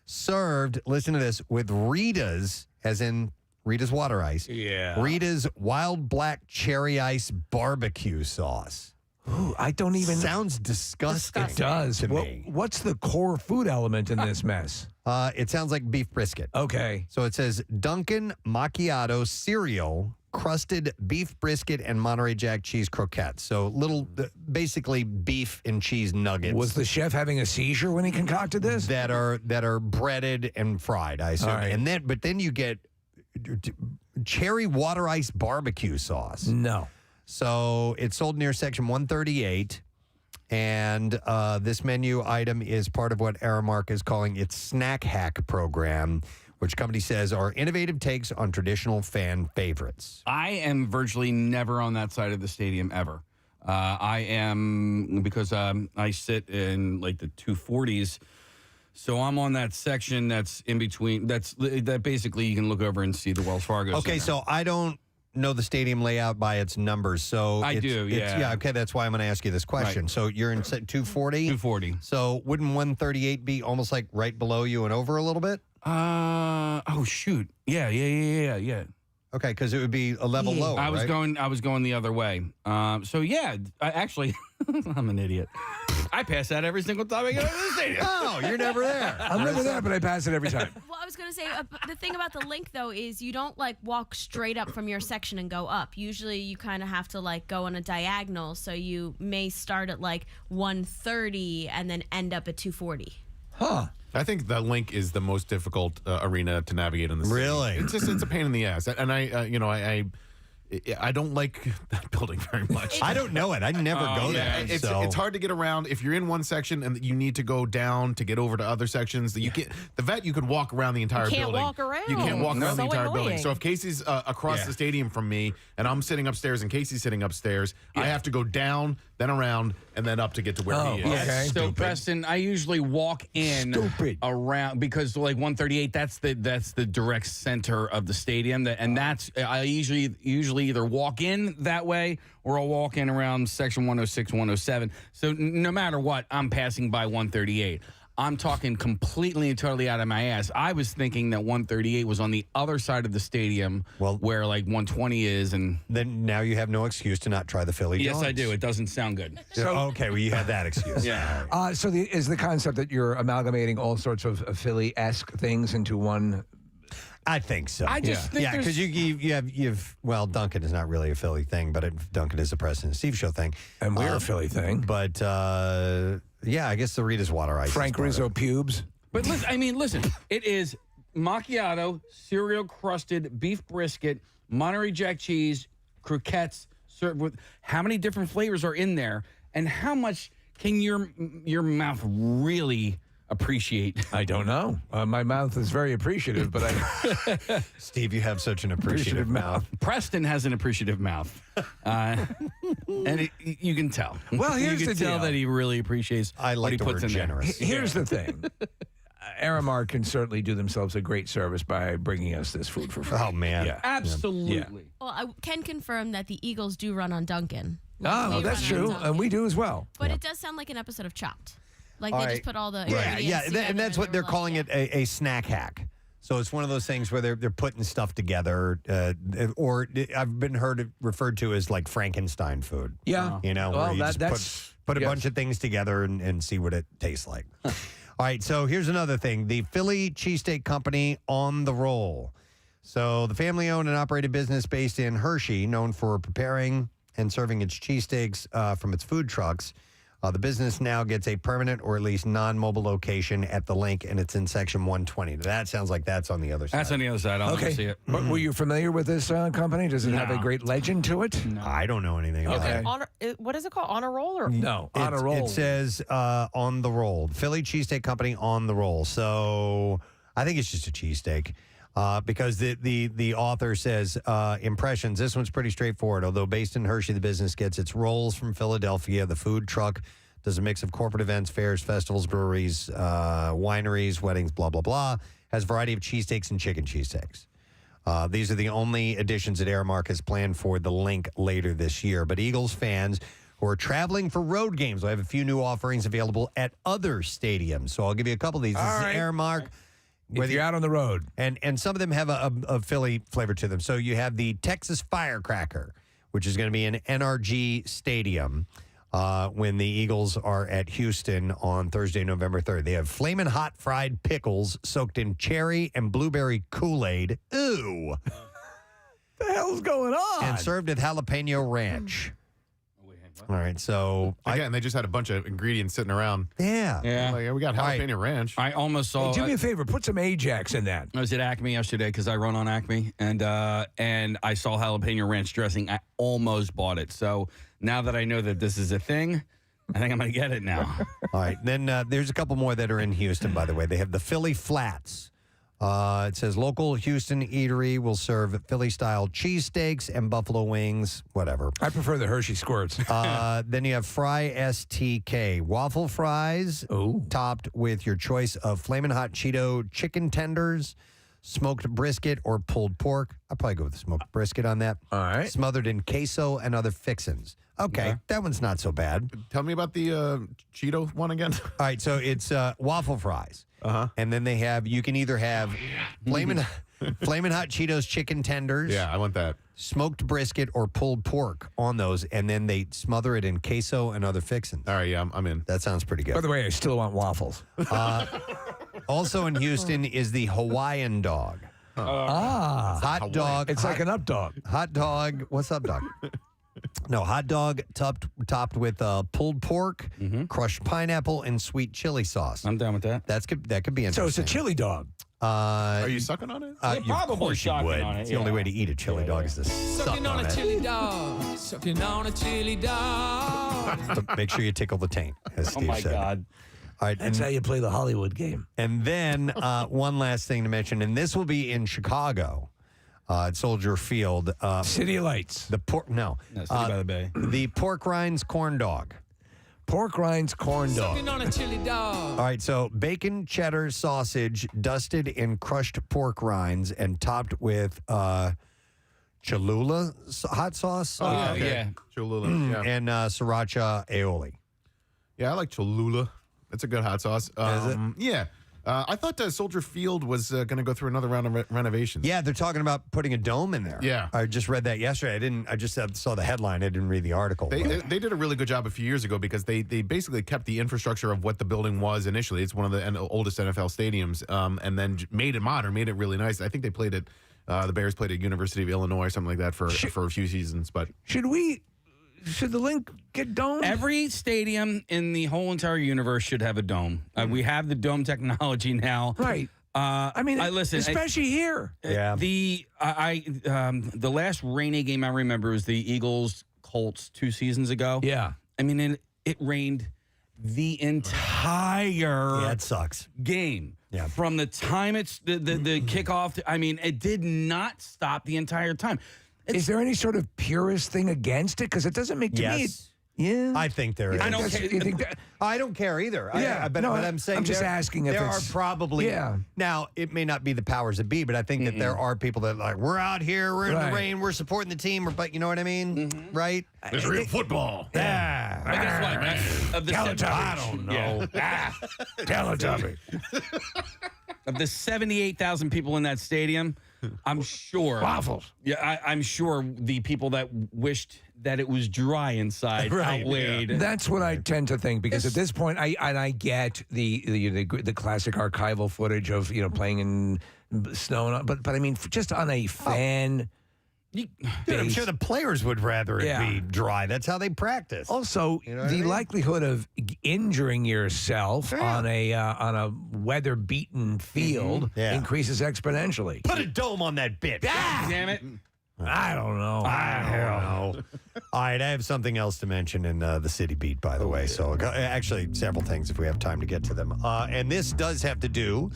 Served, listen to this, with Rita's, as in Rita's water ice. Yeah. Rita's wild black cherry ice barbecue sauce. Ooh, I don't even. Sounds disgusting. It does. To me. What's the core food element in this mess? It sounds like beef brisket. Okay. So it says Dunkin' Macchiato cereal, crusted beef brisket, and Monterey Jack cheese croquettes. So basically beef and cheese nuggets. Was the chef having a seizure when he concocted this? That are breaded and fried, I assume. Right. But then you get cherry water ice barbecue sauce. No. So it's sold near section 138. And this menu item is part of what Aramark is calling its snack hack program, which company says are innovative takes on traditional fan favorites. I am virtually never on that side of the stadium ever. I am, because I sit in like the 240s, so I'm on that section that's in between. That basically you can look over and see the Wells Fargo Okay, Center. so I don't know the stadium layout by its numbers. So I do, yeah. Yeah, okay, that's why I'm going to ask you this question. Right. So you're in 240? 240. So wouldn't 138 be almost like right below you and over a little bit? Oh shoot. Yeah. Okay, because it would be a level lower. I was right? going the other way. So yeah, I actually I'm an idiot. I pass that every single time I go to the stadium. Oh, you're never there. I'm never there, but I pass it every time. Well, I was going to say, the thing about the link, though, is you don't, like, walk straight up from your section and go up. Usually you kind of have to, like, go on a diagonal, so you may start at, like, 130 and then end up at 240. Huh. I think the link is the most difficult arena to navigate in the city. Really? It's a pain in the ass. And I don't like that building very much. I don't know it. I never go there. It's hard to get around if you're in one section and you need to go down to get over to other sections. You could walk around the entire building. You can't walk around. You can't walk around the So entire building. annoying. So if Casey's across the stadium from me and I'm sitting upstairs and Casey's sitting upstairs, I have to go down, then around, and then up to get to where he is. Okay. So Preston, I usually walk in around because like 138. That's the direct center of the stadium. I usually either walk in that way or I'll walk in around section 106, 107. So no matter what, I'm passing by 138. I'm talking completely and totally out of my ass. I was thinking that 138 was on the other side of the stadium, where like 120 is, and then now you have no excuse to not try the Philly. Yes, Jones. I do. It doesn't sound good. Okay, well you had that excuse. Yeah. So is the concept that you're amalgamating all sorts of Philly-esque things into one? I think so. I just think because you've Duncan is not really a Philly thing, but Duncan is a Preston and Steve show thing, and we're a Philly thing. But yeah, I guess the Rita's water ice. Frank Rizzo pubes. But listen, it is macchiato, cereal crusted beef brisket, Monterey Jack cheese, croquettes served with. How many different flavors are in there, and how much can your mouth really appreciate? I don't know. My mouth is very appreciative, but Steve, you have such an appreciative mouth. Preston has an appreciative mouth, and you can tell. Well, here's you can the tell deal. that he really appreciates. I like what he the puts word in generous. Here's the thing. Aramark can certainly do themselves a great service by bringing us this food for free. Oh, man. Yeah. Absolutely. Yeah. Well, I can confirm that the Eagles do run on Dunkin'. Oh, that's true. And we do as well. But it does sound like an episode of Chopped. Like All they right. just put all the Yeah, ingredients together and that's what they're they were calling it, a snack hack. So it's one of those things where they're putting stuff together, or I've been referred to as like Frankenstein food. Yeah. You know, Well, where you that's just put a yes. bunch of things together and see what it tastes like. All right, so here's another thing. The Philly Cheesesteak Company on the roll. So the family-owned and operated business based in Hershey, known for preparing and serving its cheesesteaks from its food trucks. The business now gets a permanent or at least non-mobile location at the link, and it's in Section 120. That sounds like that's on the other side. That's on the other side. I'll never see it. But were you familiar with this company? Does it have a No. great legend to it? I don't know anything about it. What is it called? On a roll or No, on a roll. It says on the roll. Philly Cheesesteak Company on the roll. So I think it's just a cheesesteak. Because the author says, impressions, this one's pretty straightforward. Although based in Hershey, the business gets its rolls from Philadelphia. The food truck does a mix of corporate events, fairs, festivals, breweries, wineries, weddings, blah, blah, blah. Has a variety of cheesesteaks and chicken cheesesteaks. These are the only additions that Aramark has planned for the link later this year. But Eagles fans who are traveling for road games will have a few new offerings available at other stadiums. So I'll give you a couple of these. This is Aramark. If you're out on the road. And some of them have a Philly flavor to them. So you have the Texas Firecracker, which is going to be in NRG Stadium when the Eagles are at Houston on Thursday, November 3rd. They have flamin' hot fried pickles soaked in cherry and blueberry Kool-Aid. Ooh. The hell's going on? And served with jalapeno ranch. All right, so again, they just had a bunch of ingredients sitting around. Yeah, Like, we got jalapeno ranch. I almost saw. Hey, do me a favor, put some Ajax in that. I was at Acme yesterday because I run on Acme, and I saw jalapeno ranch dressing. I almost bought it. So now that I know that this is a thing, I think I'm going to get it now. All right, then there's a couple more that are in Houston, by the way. They have the Philly Flats. It says local Houston eatery will serve Philly-style cheesesteaks and buffalo wings, whatever. I prefer the Hershey Squirts. Then you have Fry STK. Waffle fries topped with your choice of Flamin' Hot Cheeto chicken tenders, smoked brisket, or pulled pork. I'll probably go with the smoked brisket on that. All right. Smothered in queso and other fixins. Okay, that one's not so bad. Tell me about the Cheeto one again. All right, so it's waffle fries. And then they have, you can either have Flamin' Hot Cheetos chicken tenders. Yeah, I want that. Smoked brisket or pulled pork on those, and then they smother it in queso and other fixins. All right, yeah, I'm in. That sounds pretty good. By the way, I still want waffles. Also in Houston is the Hawaiian dog. Hot dog. It's like an up dog. Hot dog. What's up, dog? No, hot dog topped with pulled pork, crushed pineapple, and sweet chili sauce. I'm down with that. That could be interesting. So it's a chili dog. Are you sucking on it? You're probably of course you sucking would. on it, It's the only way to eat a chili dog is to suck on it. chili dog. Sucking on a chili dog. So make sure you tickle the taint, as Steve Oh my said. God. All right, That's how you play the Hollywood game. and then one last thing to mention, and this will be in Chicago at Soldier Field. City of Lights. The pork, no, City by the Bay. the pork rinds corn dog. Pork rinds corn dog. Sucking on a chili dog. All right, so bacon cheddar sausage dusted in crushed pork rinds and topped with Cholula hot sauce. Yeah. Cholula. Yeah. And sriracha aioli. Yeah, I like Cholula. That's a good hot sauce. Yeah. I thought Soldier Field was going to go through another round of renovations. Yeah, they're talking about putting a dome in there. Yeah. I just read that yesterday. I just saw the headline. I didn't read the article. They did a really good job a few years ago because they basically kept the infrastructure of what the building was initially. It's one of the oldest NFL stadiums, and then made it modern, made it really nice. I think they played it. The Bears played at University of Illinois or something like that for a few seasons. But Should the link get domed? Every stadium in the whole entire universe should have a dome. We have the dome technology now. Right. I mean, listen, especially here. Yeah. The last rainy game I remember was the Eagles Colts 2 seasons ago. Yeah. I mean, it rained the entire it sucks. game. Yeah. From the time it's the kickoff. I mean, it did not stop the entire time. Is there any sort of purist thing against it? Because it doesn't make to me. Yeah, I think there is. I don't care. You think that? I don't care either. Yeah, but I'm saying I'm just there- asking if there it's- are probably. Yeah. Now it may not be the powers that be, but I think that there are people that are like we're out here, we're in Right. the rain, we're supporting the team, but you know what I mean, right? It's real football. Yeah. But guess what? Of the I don't know. Teletubby. Of the 78,000 people in that stadium, I'm sure Waffles. Yeah, I'm sure the people that wished that it was dry inside outweighed. That's what I tend to think because at this point, I get the classic archival footage of playing in snow, but I mean just on a fan. Dude, I'm sure the players would rather it be dry. That's how they practice. Also, the likelihood of injuring yourself on a weather-beaten field increases exponentially. Put a dome on that bitch. Damn it. I don't know. All right, I have something else to mention in the City Beat, by the way. So actually, several things if we have time to get to them. And this does have to do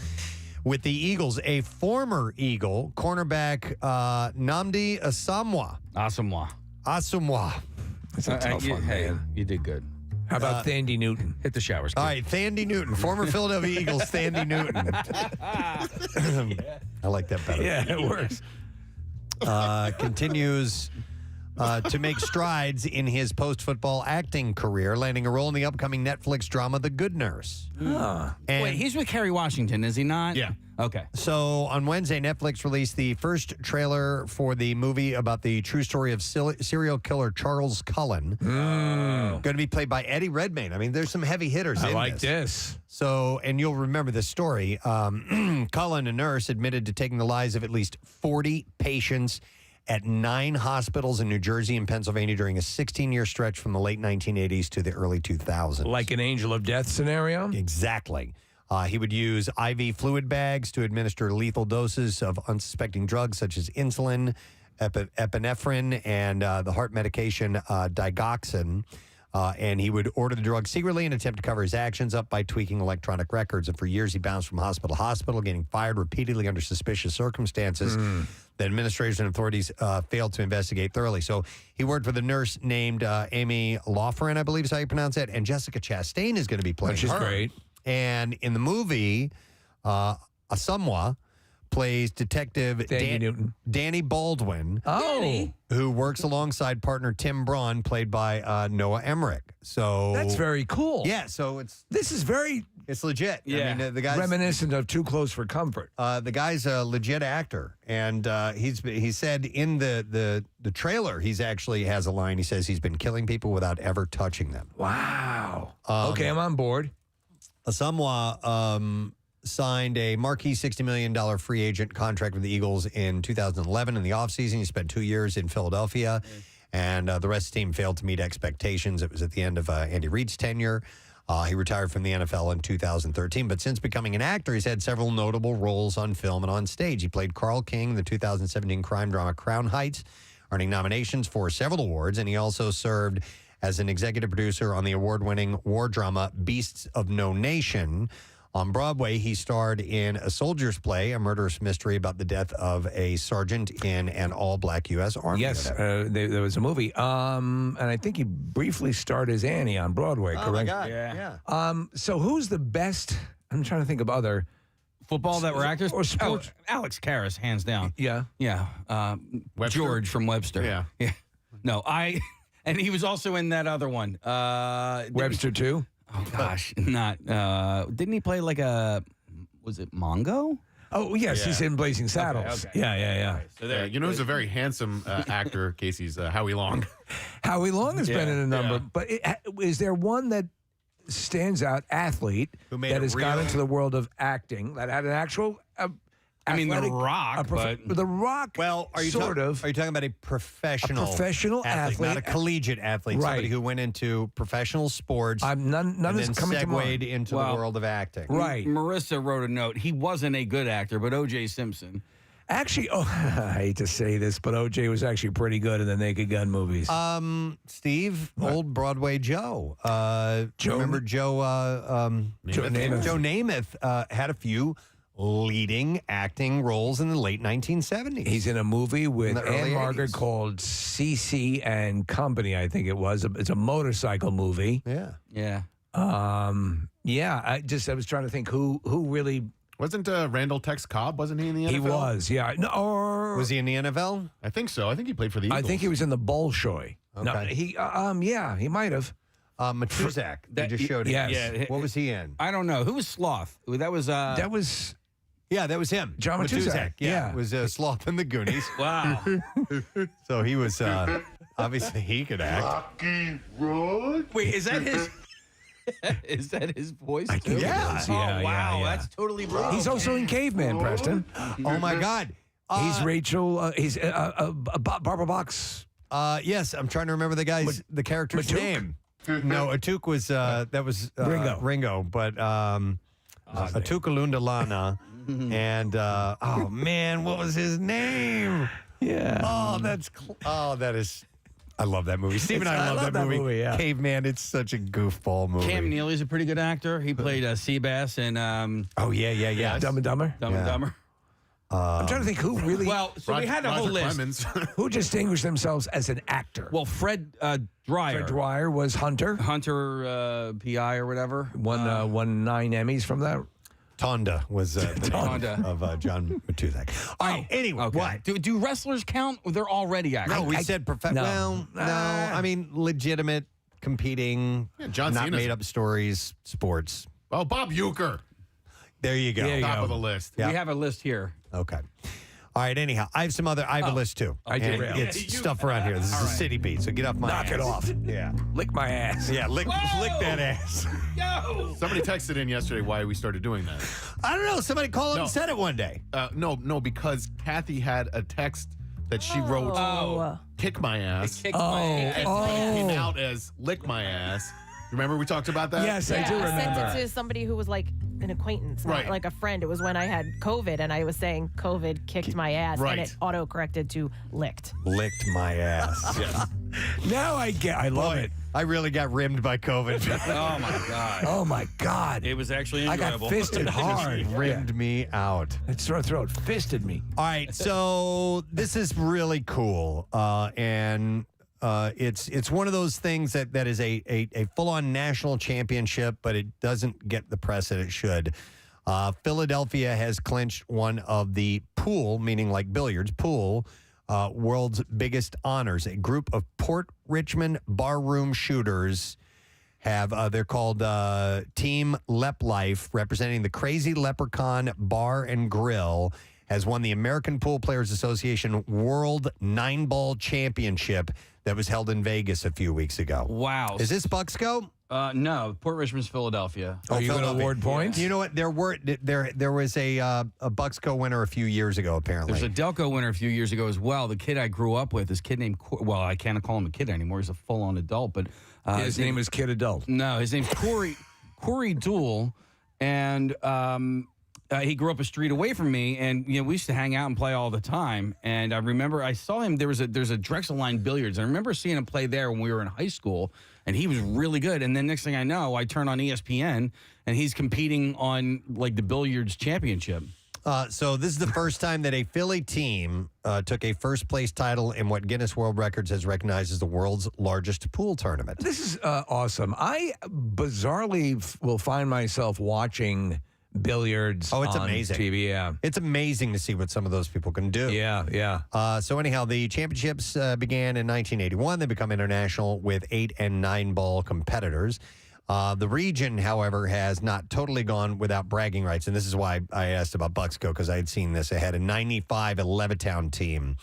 with the Eagles. A former Eagle, cornerback Nnamdi Asomugha. That's a tough one, man. You did good. How about Thandie Newton? Hit the showers. Kid. All right, Thandie Newton, former Philadelphia Eagles, Thandie Newton. I like that better. Yeah, it works. Continues to make strides in his post-football acting career, landing a role in the upcoming Netflix drama The Good Nurse. Huh. And Wait, he's with Kerry Washington, is he not? Yeah. Okay. so on Wednesday, Netflix released the first trailer for the movie about the true story of serial killer Charles Cullen. Going to be played by Eddie Redmayne. I mean, there's some heavy hitters I in like this. So, and you'll remember this story. Cullen, a nurse, admitted to taking the lives of at least 40 patients at 9 hospitals in New Jersey and Pennsylvania during a 16-year stretch from the late 1980s to the early 2000s. Like an angel of death scenario? Exactly. He would use IV fluid bags to administer lethal doses of unsuspecting drugs such as insulin, epinephrine, and the heart medication digoxin. And he would order the drug secretly and attempt to cover his actions up by tweaking electronic records. And for years, he bounced from hospital to hospital, getting fired repeatedly under suspicious circumstances. The administration and authorities failed to investigate thoroughly. So he worked with a nurse named Amy Laughran, I believe is how you pronounce it. And Jessica Chastain is going to be playing Which is her. great. And in the movie, Asomugha plays Detective Danny Baldwin, who works alongside partner Tim Braun, played by Noah Emmerich. So That's very cool. Yeah, so This is very it's legit. Yeah. I mean, the guy's reminiscent of Too Close for Comfort. the guy's a legit actor, and he said in the trailer he's actually has a line. He says he's been killing people without ever touching them. Wow. Okay, I'm on board. Asomugha signed a marquee $60 million free agent contract with the Eagles in 2011. In the offseason, he spent 2 years in Philadelphia, and the rest of the team failed to meet expectations. It was at the end of Andy Reid's tenure. He retired from the NFL in 2013, but since becoming an actor, he's had several notable roles on film and on stage. He played Carl King in the 2017 crime drama Crown Heights, earning nominations for several awards, and he also served as an executive producer on the award-winning war drama Beasts of No Nation. On Broadway, he starred in A Soldier's Play, a murderous mystery about the death of a sergeant in an all-black U.S. Army. Yes, there was a movie. And I think he briefly starred as Annie on Broadway, correct? Oh, my God. Yeah. So who's the best? I'm trying to think of other football that were actors or sports. Alex Caras, hands down. Yeah. George from Webster. Yeah. No, and he was also in that other one. Webster too. Oh gosh, not. Didn't he play like was it Mongo? Oh yes, he's in Blazing Saddles. Okay. Yeah. So there, you know who's a very handsome actor, Casey's Howie Long. Howie Long has been in a number, but is there one that stands out, athlete, Who made that it has got real? into the world of acting, that had an actual I mean, The athletic- Rock, but The Rock, Well, are you sort of. Are you talking about a professional athlete, not a collegiate athlete, Right. somebody who went into professional sports None and is then coming to segued mind. into the world of acting? Right. Marissa wrote a note. He wasn't a good actor, but O.J. Simpson. Actually, I hate to say this, but O.J. was actually pretty good in the Naked Gun movies. Steve, old Broadway Joe. Joe- Remember Joe? Joe Namath. Joe Namath had a few leading acting roles in the late 1970s. He's in a movie with the early Anne Margaret 80s. called CC and Company, I think it was. It's a motorcycle movie. Yeah. Yeah. Yeah, I was trying to think who really. Wasn't Randall Tex Cobb? Wasn't he in the NFL? He was, yeah. No, or Was he in the NFL? I think so. I think he played for the Eagles. I think he was in the Bolshoi. No, Okay. he might have. Matuzak. They just showed him. Yes. Yeah. What was he in? I don't know. Who was Sloth? That was. That was Yeah, that was him. John Matuzak. Yeah. It was Sloth in the Goonies. Wow. So he was, obviously he could act. Rocky Road. Wait, is that his? Is that his voice? I think too? it is. Oh Yeah, wow, yeah. that's totally brutal. He's also in Caveman, Preston. Oh, my God. He's Rachel. He's Barbara Box. Yes, I'm trying to remember the character's Matuk? name. No, Atuk was, that was Ringo. But Atuk Alundalana. And, oh, man, what was his name? Yeah. Oh, that is... I love that movie. Steve and I love that movie. Yeah. Caveman, it's such a goofball movie. Cam Neely's a pretty good actor. He played Seabass in Oh, yeah. Dumb and Dumber. Dumb and Dumber. I'm trying to think who really. Well, so we had a whole Roger list. Clemens. Who distinguished themselves as an actor? Well, Fred Dwyer. Fred Dwyer was Hunter. Hunter PI or whatever. Won 9 Emmys from that. Tonda was the Tonda. name of John Matuzak. All right, anyway, Okay. what? Do wrestlers count? They're already actors. No, we said professional. no. Well, no. I mean, legitimate, competing, John not Cena's- made up stories, sports. Oh, Bob Uecker. There you go. There you Top go. of the list. Yeah. We have a list here. Okay. All right, anyhow, I have a list too. I did. And it's stuff around here. This is a city beat, so get off my Knock ass. it off. Yeah. Lick my ass. Yeah, lick that ass. Yo! Somebody texted in yesterday why we started doing that. I don't know. Somebody called up and said it one day. No, because Kathy had a text that she wrote, kick my ass. Kick my ass. And it came out as lick my ass. Remember we talked about that? Yes, I do I sent remember. it to somebody who was like an acquaintance, not Right. like a friend. It was when I had COVID and I was saying COVID kicked my ass Right. and it auto-corrected to licked. Licked my ass. Yes. Now I love it. I really got rimmed by COVID. Oh my god. Oh my God. It was actually I enjoyable. got fisted hard. Rimmed me out. It's sore throat. Fisted me. All right, so this is really cool, and it's one of those things that is a full-on national championship, but it doesn't get the press that it should. Philadelphia has clinched one of the pool, meaning like billiards, pool, world's biggest honors. A group of Port Richmond barroom shooters they're called Team Lep Life, representing the Crazy Leprechaun Bar and Grill, has won the American Pool Players Association World 9-Ball Championship that was held in Vegas a few weeks ago. Wow. Is this Bucksco? No, Port Richmond's Philadelphia. Are you going to Philadelphia. award points? You know what? There was a Bucksco winner a few years ago, apparently. There's a Delco winner a few years ago as well. The kid I grew up with, this kid named, well, I can't call him a kid anymore. He's a full-on adult, but his name is Kid Adult. No, his name's Corey Dool, and he grew up a street away from me, and we used to hang out and play all the time. And I remember I saw him. There's a Drexel Line Billiards. I remember seeing him play there when we were in high school, and he was really good. And then next thing I know, I turn on ESPN, and he's competing on like the billiards championship. So this is the first time that a Philly team took a first place title in what Guinness World Records has recognized as the world's largest pool tournament. This is awesome. I bizarrely will find myself watching billiards Oh, it's on amazing. TV. Yeah. It's amazing to see what some of those people can do. Yeah. So anyhow, the championships began in 1981. They become international with 8 and 9 ball competitors. The region, however, has not totally gone without bragging rights, and this is why I asked about Bucksco, because I had seen this ahead. In 95, a Levittown team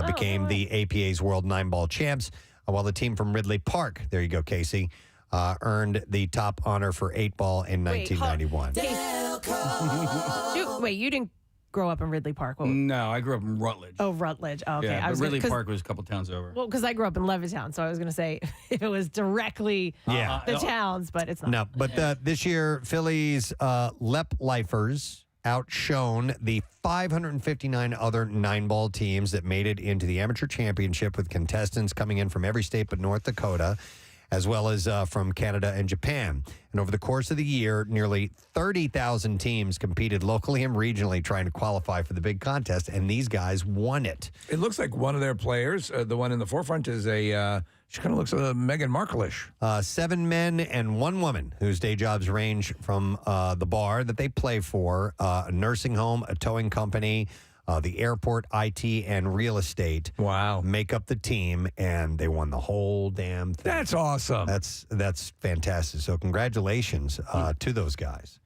became the APA's World 9-Ball champs, while the team from Ridley Park, there you go, Casey, earned the top honor for 8-ball in 1991. Wait, you didn't grow up in Ridley Park? No, I grew up in Rutledge. Oh, Rutledge. Oh, okay. Yeah, but Ridley Park. Park was a couple towns over. Well, because I grew up in Levittown, so I was going to say if it was directly the towns, but it's not. No, but this year, Philly's Lep Lifers outshone the 559 other 9-ball teams that made it into the amateur championship, with contestants coming in from every state but North Dakota. as well as from Canada and Japan. And over the course of the year, nearly 30,000 teams competed locally and regionally trying to qualify for the big contest, and these guys won it. It looks like one of their players, the one in the forefront, is she kind of looks Meghan Markle-ish. 7 men and 1 woman whose day jobs range from the bar that they play for, a nursing home, a towing company, the airport, IT, and real estate. Wow. Make up the team, and they won the whole damn thing. That's awesome. That's fantastic. So congratulations to those guys,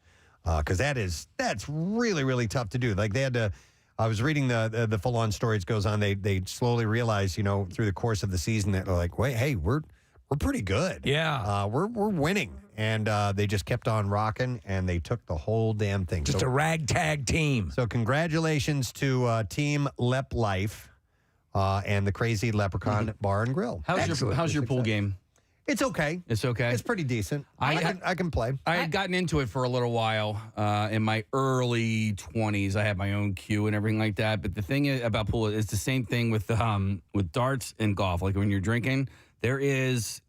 because that's really, really tough to do. Like they had to. I was reading the full-on story. It goes on. They slowly realized, through the course of the season that they're like, wait, hey, we're pretty good. Yeah. We're winning. And they just kept on rocking, and they took the whole damn thing. Just a ragtag team. So congratulations to Team Lep Life and the Crazy Leprechaun Bar and Grill. How's your pool game? It's okay. It's okay. It's pretty decent. I can play. I had gotten into it for a little while in my early 20s. I had my own cue and everything like that. But the thing about pool is the same thing with darts and golf. Like when you're drinking, there's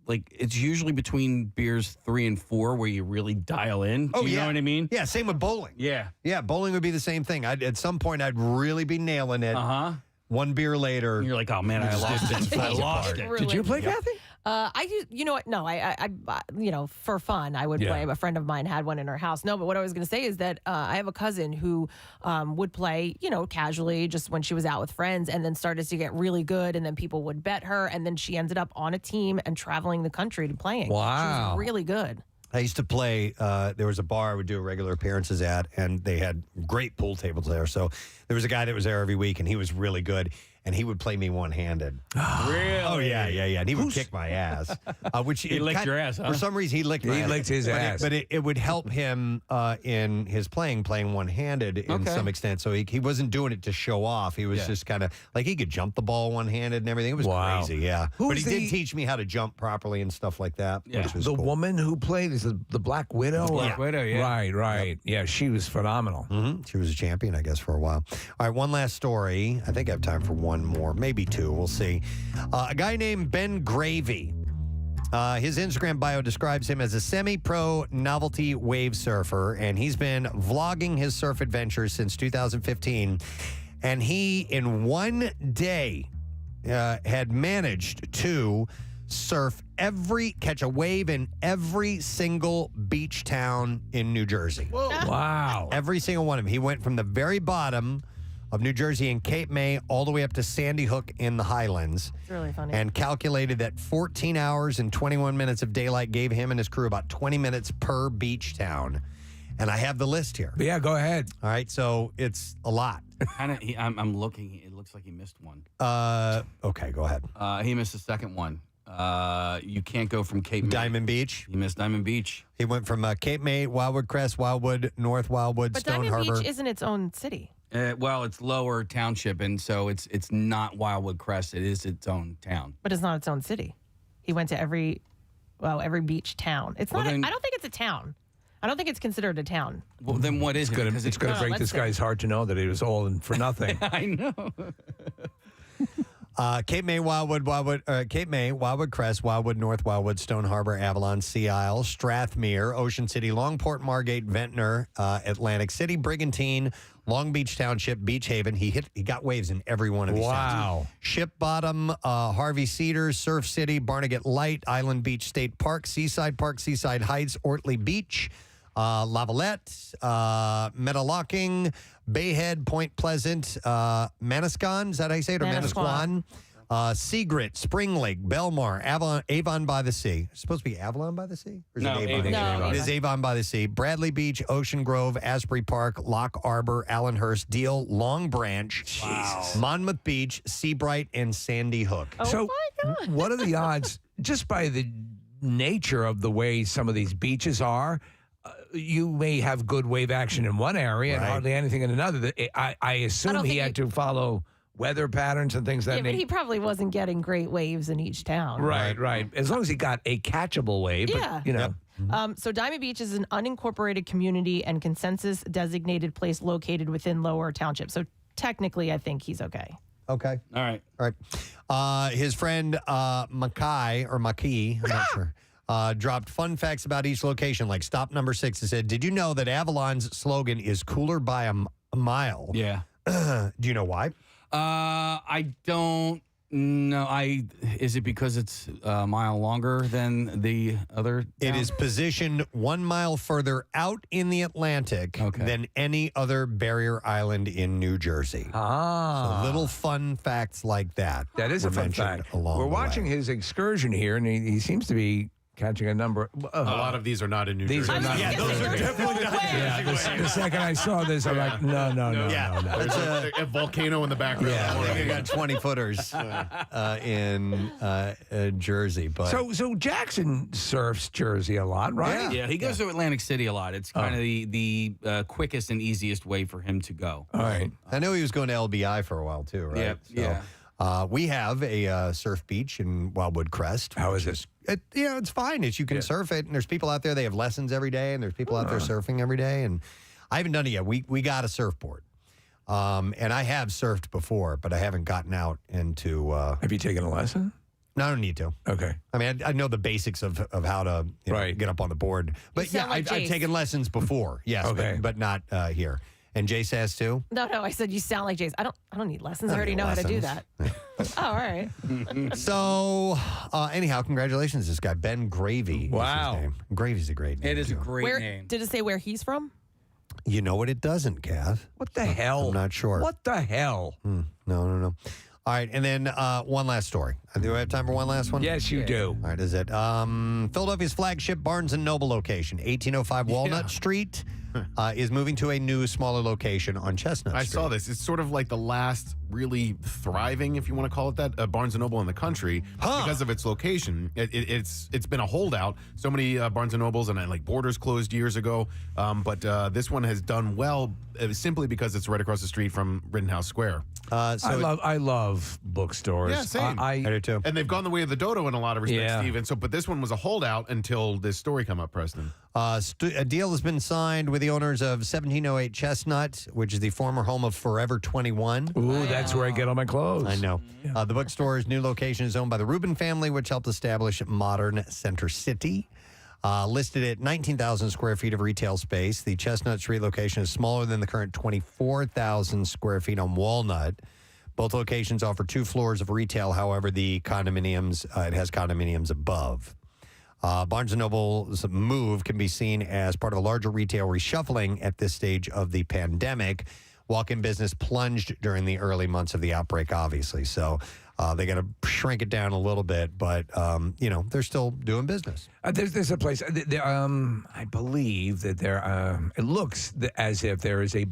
it's usually between beers 3 and 4 where you really dial in. Do you know what I mean? Yeah, same with bowling. Yeah. Yeah, bowling would be the same thing. At some point, I'd really be nailing it. Uh-huh. 1 beer later. You're like, oh, man, I lost it. I lost it. Did you play, Kathy? I do. You know what? No, I for fun, I would play. A friend of mine had one in her house. No, but what I was going to say is that I have a cousin who would play, casually just when she was out with friends, and then started to get really good, and then people would bet her, and then she ended up on a team and traveling the country to playing. Wow. She was really good. I used to play, there was a bar I would do regular appearances at, and they had great pool tables there. So there was a guy that was there every week, and he was really good, and he would play me one-handed. Really? Oh, yeah. And he would kick my ass. Which he licked your ass, huh? For some reason, he licked my ass. He licked his ass. But it would help him in his playing one-handed in some extent. So he wasn't doing it to show off. He was just kind of, like he could jump the ball one-handed and everything. It was crazy, yeah. But he did teach me how to jump properly and stuff like that, which was the cool. woman who played is the Black Widow? Black Widow, yeah. Right. Yep. Yeah, she was phenomenal. Mm-hmm. She was a champion, I guess, for a while. All right, one last story. I think I have time for one more, maybe 2. We'll see. A guy named Ben Gravy. His Instagram bio describes him as a semi-pro novelty wave surfer, and he's been vlogging his surf adventures since 2015. And he, in one day, had managed to catch a wave in every single beach town in New Jersey. Whoa. Wow. Every single one of them. He went from the very bottom of New Jersey and Cape May all the way up to Sandy Hook in the Highlands. It's really funny. And calculated that 14 hours and 21 minutes of daylight gave him and his crew about 20 minutes per beach town. And I have the list here. Yeah, go ahead. All right, so it's a lot. I'm looking. It looks like he missed one. Okay, go ahead. He missed the second one. You can't go from Cape May. Diamond Beach. He missed Diamond Beach. He went from Cape May, Wildwood Crest, Wildwood, North Wildwood, But Stone Diamond Harbor. Beach isn't its own city. Well, it's Lower Township, and so it's not Wildwood Crest. It is its own town. But it's not its own city. He went to every beach town. It's not. I don't think it's a town. I don't think it's considered a town. Well, then what is it? It's going to break this guy's heart to know that it was all in for nothing. I know. Cape May, Cape May, Wildwood Crest, Wildwood, North Wildwood, Stone Harbor, Avalon, Sea Isle, Strathmere, Ocean City, Longport, Margate, Ventnor, Atlantic City, Brigantine, Long Beach Township, Beach Haven. He got waves in every one of these towns. Ship Bottom, Harvey Cedars, Surf City, Barnegat Light, Island Beach State Park, Seaside Heights, Ortley Beach, Lavalette, Meadowlocking, Bayhead, Point Pleasant, Manasquan, is that how you say it? Or Manasquan? Seagrit, Spring Lake, Belmar, Avon by the Sea. It's supposed to be Avalon by the Sea? Or is it Avon? No. It is Avon by the Sea. Bradley Beach, Ocean Grove, Asbury Park, Lock Arbor, Allenhurst, Deal, Long Branch, Monmouth Beach, Seabright, and Sandy Hook. Oh, my God. What are the odds, just by the nature of the way some of these beaches are, you may have good wave action in one area and hardly anything in another. I assume he had to follow weather patterns and things that but he probably wasn't getting great waves in each town. Right. As long as he got a catchable wave. Yeah. But, you know. So Diamond Beach is an unincorporated community and consensus designated place located within Lower Township. So technically, I think he's okay. Okay. All right. All right. His friend Mackay, I'm not sure, dropped fun facts about each location, like stop number 6. It said, did you know that Avalon's slogan is cooler by a mile? Yeah. Do you know why? I don't know. Is it because it's a mile longer than the other town? It is positioned 1 mile further out in the Atlantic than any other barrier island in New Jersey. Ah. So little fun facts like that. That is a fun fact. We're watching his excursion here, and he seems to be catching a number. A lot of these are not in New Jersey. These are not in New Jersey. The second I saw this, I'm like, no. There's a volcano in the background. Yeah, they got 20 footers in Jersey. But So Jackson surfs Jersey a lot, right? Yeah, he goes to Atlantic City a lot. It's kind of the quickest and easiest way for him to go. All right. I know he was going to LBI for a while too, right? Yeah. We have a surf beach in Wildwood Crest. How is it? It's fine. You can surf it, and there's people out there. They have lessons every day, and there's people out there surfing every day. And I haven't done it yet. We got a surfboard, and I have surfed before, but I haven't gotten out into. Have you taken a lesson? No, I don't need to. Okay. I mean, I know the basics of how to get up on the board. But yeah, like I've taken lessons before. Yes, Okay. but not here. And Jace has too. No, I said you sound like Jace. I don't need lessons. I already know how to do that. Oh, all right. So, anyhow, congratulations, this guy Ben Gravy. Wow. is his name. Gravy's a great name. It is a too. great name. Did it say where he's from? You know what? It doesn't, Kath. What the hell? I'm not sure. What the hell? No. All right, and then one last story. Do I have time for one last one? Yes, you do. All right, is it Philadelphia's flagship Barnes & Noble location, 1805 Walnut Street, is moving to a new, smaller location on Chestnut Street. I saw this. It's sort of like the last really thriving, if you want to call it that, Barnes & Noble in the country because of its location. It's been a holdout. So many Barnes & Nobles and like Borders closed years ago, but this one has done well simply because it's right across the street from Rittenhouse Square. I love bookstores. Yeah, same. I do too. And they've gone the way of the dodo in a lot of respects, Yeah. Steve. And so, but this one was a holdout until this story come up, Preston. A deal has been signed with the owners of 1708 Chestnut, which is the former home of Forever 21. Ooh, that's where I get all my clothes. I know. The bookstore's new location is owned by the Rubin family, which helped establish modern Center City. Listed at 19,000 square feet of retail space, the Chestnut Street location is smaller than the current 24,000 square feet on Walnut. Both locations offer 2 floors of retail. However, the condominiums, it has condominiums above. Barnes & Noble's move can be seen as part of a larger retail reshuffling at this stage of the pandemic. Walk-in business plunged during the early months of the outbreak, obviously. So they got to shrink it down a little bit, but, they're still doing business. There's a place, I believe that it looks as if there is a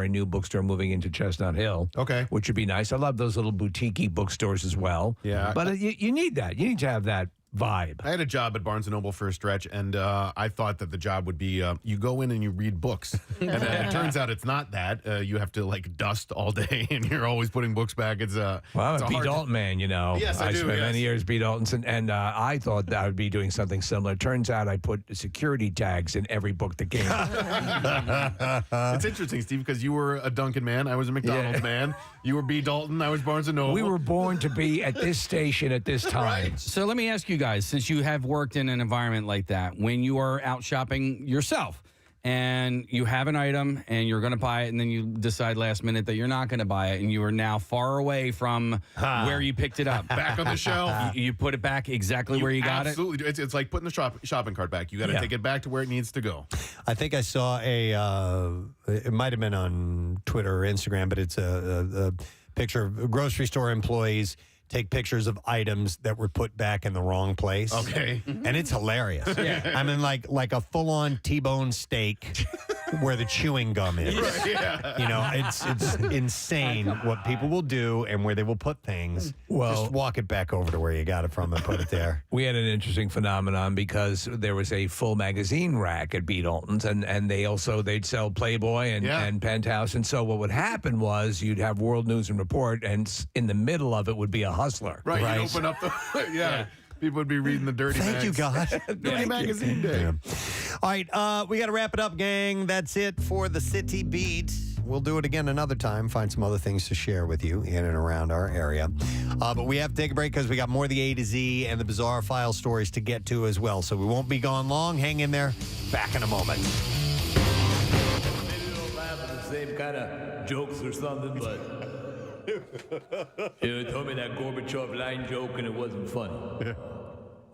new bookstore moving into Chestnut Hill. Okay. Which would be nice. I love those little boutique bookstores as well. Yeah. But you need that. You need to have that vibe. I had a job at Barnes & Noble for a stretch, and I thought that the job would be you go in and you read books. And it turns out it's not that. You have to, dust all day, and you're always putting books back. It's Well, I'm a B. Dalton man, Yes, I do, spent many yes. years B. Dalton's, and I thought that I would be doing something similar. Turns out I put security tags in every book that came out. It's interesting, Steve, because you were a Dunkin' man. I was a McDonald's man. You were B. Dalton. I was Barnes & Noble. We were born to be at this station at this time. So let me ask you guys, since you have worked in an environment like that, when you are out shopping yourself and you have an item and you're going to buy it and then you decide last minute that you're not going to buy it and you are now far away from where you picked it up. Back on the shelf. You put it back exactly where you got it? Absolutely. It's like putting the shopping cart back. You got to take it back to where it needs to go. I think I saw it might have been on Twitter or Instagram, but it's a picture of grocery store employees take pictures of items that were put back in the wrong place. Okay. And it's hilarious. I mean, like a full-on T-bone steak where the chewing gum is. Right, yeah. It's insane what people will do and where they will put things. Well, just walk it back over to where you got it from and put it there. We had an interesting phenomenon because there was a full magazine rack at B. Dalton's, and they'd sell Playboy and Penthouse. And so what would happen was you'd have World News and Report, and in the middle of it would be a hustler. Right. You'd open up the... yeah. People would be reading the dirty Thank you, God. Dirty magazine day. Yeah. All right, we got to wrap it up, gang. That's it for the City Beat. we'll do it again another time. Find some other things to share with you in and around our area. But we have to take a break because we got more of the A to Z and the bizarre file stories to get to as well. So we won't be gone long. Hang in there. Back in a moment. Maybe we don't laugh at the same kind of jokes or something, but you told me that Gorbachev line joke and it wasn't funny.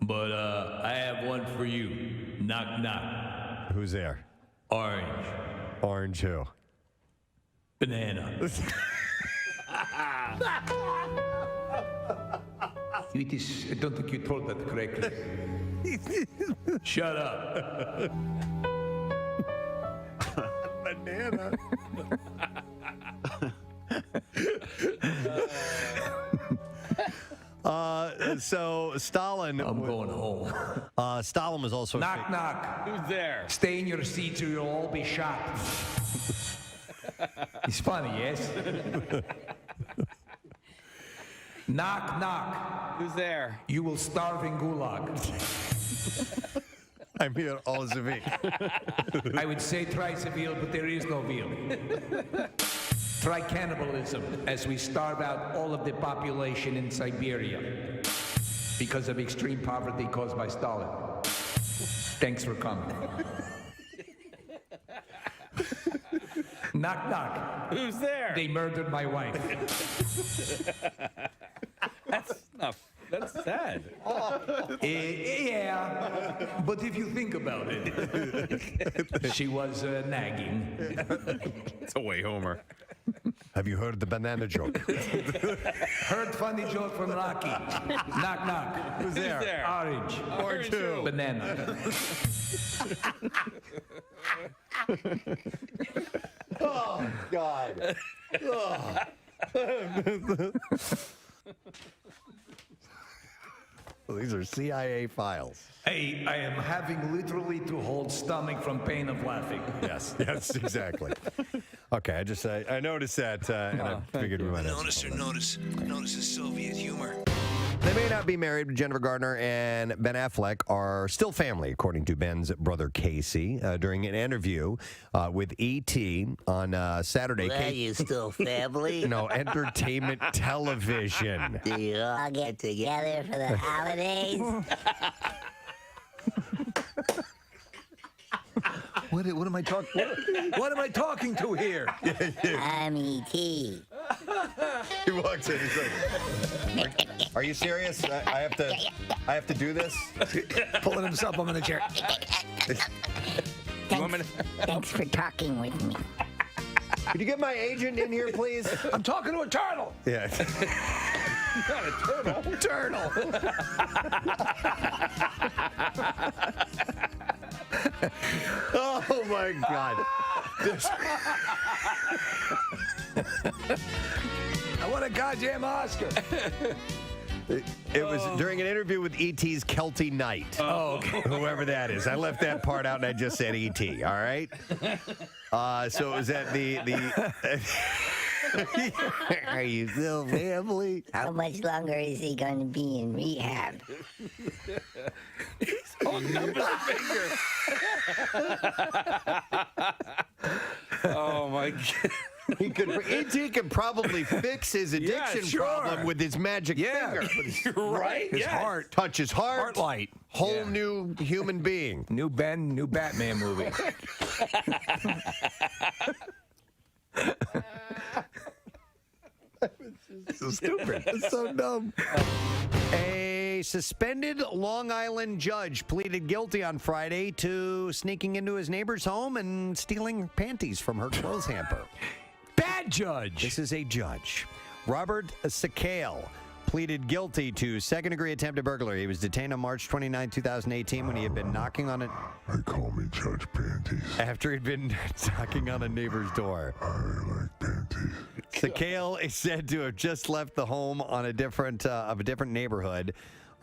But I have one for you. Knock, knock. Who's there? Orange. Orange who? Banana. Sweeties, I don't think you told that correctly. Shut up. Banana. So Stalin. I'm going home. Stalin was also. Knock, knock. Who's there? Stay in your seats or you'll all be shot. He's funny, yes? Knock, knock. Who's there? You will starve in gulag. I'm here all the week. I would say try veal, but there is no veal. Try cannibalism as we starve out all of the population in Siberia because of extreme poverty caused by Stalin. Thanks for coming. Knock, knock. Who's there? They murdered my wife. That's sad. Yeah, but if you think about it, she was nagging. It's a way Homer. Have you heard the banana joke? Heard funny joke from Rocky. Knock, knock. Who's there? Orange. Orange who? Banana. Oh, God. Oh. Well, these are CIA files. Hey, I am having literally to hold stomach from pain of laughing. Yes, exactly. Okay, I noticed that, and I figured we might have Notice the Soviet humor. They may not be married, but Jennifer Gardner and Ben Affleck are still family, according to Ben's brother Casey. During an interview with E.T. on Saturday. Well, you still family? No, entertainment television. Do you all get together for the holidays? What am I talking? What am I talking to here? I'm E.T. He walks in. He's like, "Are you serious? I have to do this." Pulling himself up in the chair. Thanks for talking with me. Could you get my agent in here, please? I'm talking to a turtle. Yeah. Not a turtle. Turtle. Oh my God. I want a goddamn Oscar. It was during an interview with E.T.'s Kelty Knight. Oh, okay. Whoever that is. I left that part out and I just said E.T., all right? So it was at the Are you still family? How much longer is he going to be in rehab? He's holding up his finger. Oh, my God. E.T. could probably fix his addiction problem with his magic finger. You're right. His heart. Touch his heart. Heart light. Whole new human being. New Ben, new Batman movie. So stupid. It's so dumb. A suspended Long Island judge pleaded guilty on Friday to sneaking into his neighbor's home and stealing panties from her clothes hamper. Bad judge. This is a judge. Robert Sakale pleaded guilty to second-degree attempted burglary. He was detained on March 29, 2018 when he had been knocking on I call me Judge Panties. after he'd been knocking on a neighbor's door. I like panties. Sakale is said to have just left the home on a different neighborhood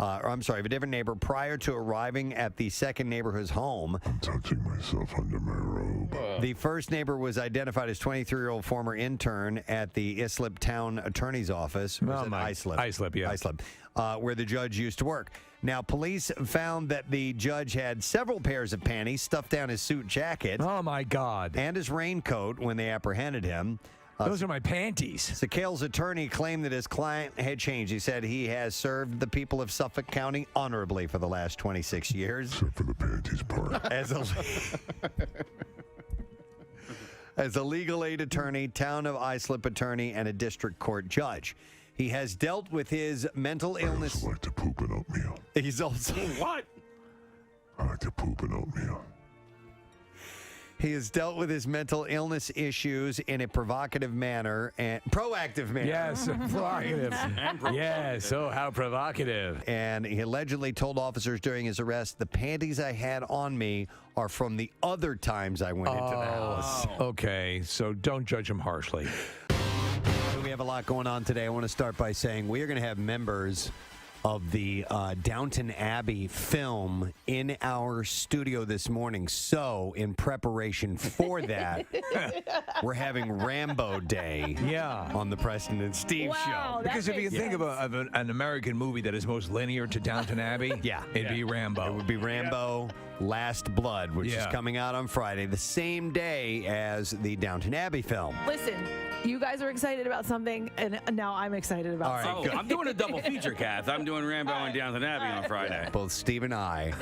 a different neighbor prior to arriving at the second neighborhood's home. I'm touching myself under my robe. The first neighbor was identified as 23-year-old former intern at the Islip Town Attorney's Office. Islip, yeah. Islip, where the judge used to work. Now, police found that the judge had several pairs of panties stuffed down his suit jacket. Oh, my God. And his raincoat when they apprehended him. Those are my panties. Sakale's attorney claimed that his client had changed. He said he has served the people of Suffolk County honorably for the last 26 years. Except for the panties part. As a legal aid attorney, town of Islip attorney, and a district court judge. He has dealt with his mental illness. I also like to poop in oatmeal. He's also... What? I like to poop in oatmeal. He has dealt with his mental illness issues in a provocative manner and proactive manner. Yes, provocative. Yes, oh, how provocative. And he allegedly told officers during his arrest, the panties I had on me are from the other times I went into the house. Okay, so don't judge him harshly. We have a lot going on today. I want to start by saying we are going to have members of the Downton Abbey film in our studio this morning. So, in preparation for that, we're having Rambo Day on the Preston and Steve show. Because if you think of an American movie that is most linear to Downton Abbey, it'd be Rambo. It would be Rambo Last Blood, which is coming out on Friday, the same day as the Downton Abbey film. Listen, you guys are excited about something, and now I'm excited about something. I'm doing a double feature, Kath. I'm doing Rambo and Downton Abbey on Friday. Both Steve and I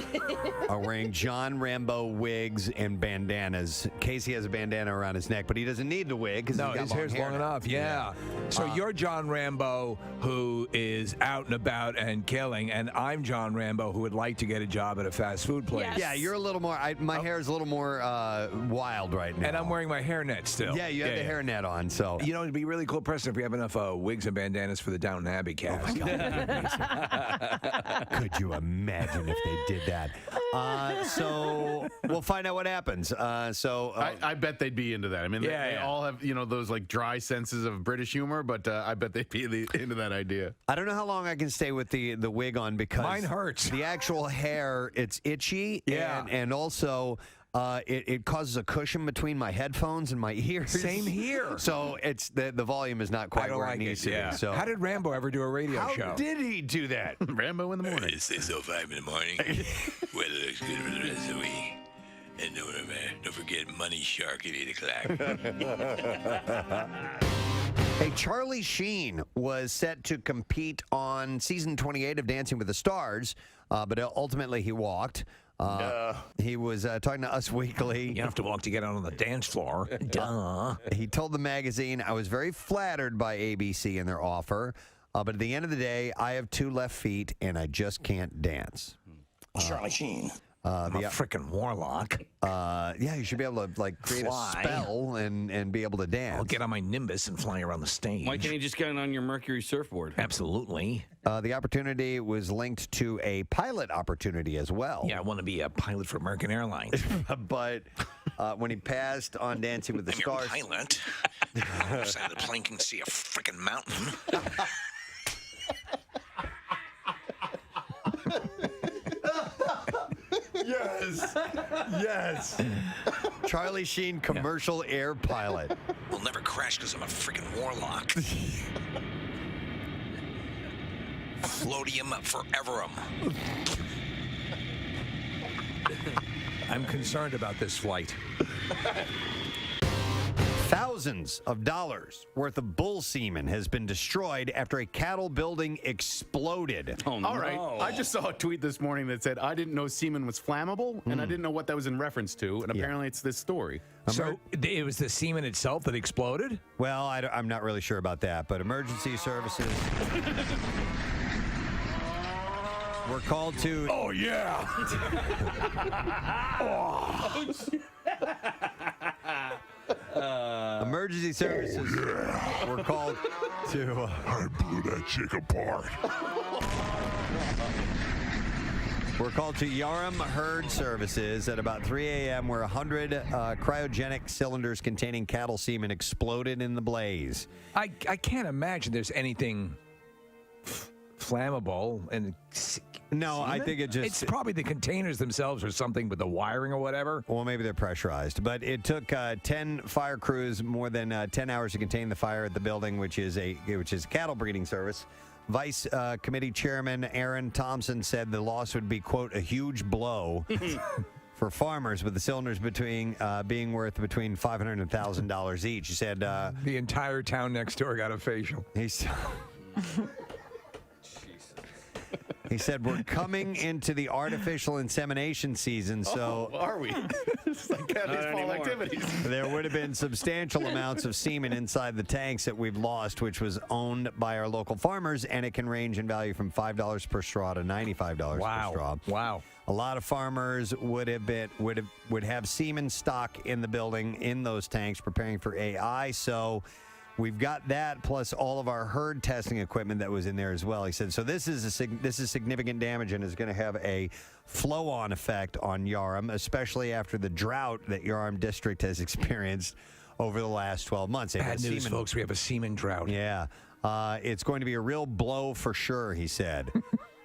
are wearing John Rambo wigs and bandanas. Casey has a bandana around his neck, but he doesn't need the wig because his hair's long enough. Yeah. So you're John Rambo, who is out and about and killing, and I'm John Rambo, who would like to get a job at a fast food place. Yeah, you're a little more. My hair is a little more wild right now, and I'm wearing my hairnet still. Yeah, you have the hairnet on. So it'd be really cool, Preston, if we have enough wigs and bandanas for the Downton Abbey cast. Could you imagine if they did that? So we'll find out what happens. I bet they'd be into that. I mean, they all have those like dry senses of British humor, but I bet they'd be into that idea. I don't know how long I can stay with the wig on because mine hurts. The actual hair, it's itchy, and also. It causes a cushion between my headphones and my ears. Same here. So it's the volume is not quite where it needs to be. So how did Rambo ever do a radio show? How did he do that? Rambo in the morning. It's 6:05 in the morning. Weather looks good for the rest of the week. And don't forget Money Shark at 8 o'clock. Hey, Charlie Sheen was set to compete on season 28 of Dancing with the Stars, but ultimately he walked. He was talking to Us Weekly. You have to walk to get out on the dance floor. Duh. He told the magazine, I was very flattered by ABC and their offer, but at the end of the day, I have 2 left feet and I just can't dance. Charlie Sheen. I'm a freaking warlock. You should be able to create a spell and be able to dance. I'll get on my Nimbus and fly around the stage. Why can't you just get on your Mercury surfboard? Absolutely. The opportunity was linked to a pilot opportunity as well. Yeah, I want to be a pilot for American Airlines. But when he passed on Dancing with the Stars... I'm your pilot. Other side of the plane can see a freaking mountain. Yes. Charlie Sheen, commercial air pilot. We'll never crash because I'm a freaking warlock. Floatium foreverum. I'm concerned about this flight. Thousands of dollars worth of bull semen has been destroyed after a cattle building exploded. Oh, no. All right. I just saw a tweet this morning that said, I didn't know semen was flammable, and I didn't know what that was in reference to, and apparently it's this story. So it was the semen itself that exploded? Well, I'm not really sure about that, but emergency services were called to... Oh, yeah! Emergency services were called to... I blew that chick apart. We're called to Yarram Herd Services at about 3 a.m. where 100 cryogenic cylinders containing cattle semen exploded in the blaze. I can't imagine there's anything flammable and. No, I think it just... It's probably the containers themselves or something with the wiring or whatever. Well, maybe they're pressurized. But it took 10 fire crews more than 10 hours to contain the fire at the building, which is a cattle breeding service. Vice Committee Chairman Aaron Thompson said the loss would be, quote, a huge blow for farmers, with the cylinders being worth between $500 and $1,000 each. He said... the entire town next door got a facial. He said, we're coming into the artificial insemination season, so... are we? It's like fall activities. There would have been substantial amounts of semen inside the tanks that we've lost, which was owned by our local farmers, and it can range in value from $5 per straw to $95 per straw. Wow. A lot of farmers would have semen stock in the building in those tanks preparing for AI, so... We've got that plus all of our herd testing equipment that was in there as well. He said, so this is significant damage and is going to have a flow-on effect on Yarram, especially after the drought that Yarram District has experienced over the last 12 months. Bad news, folks. We have a semen drought. Yeah. It's going to be a real blow for sure, he said.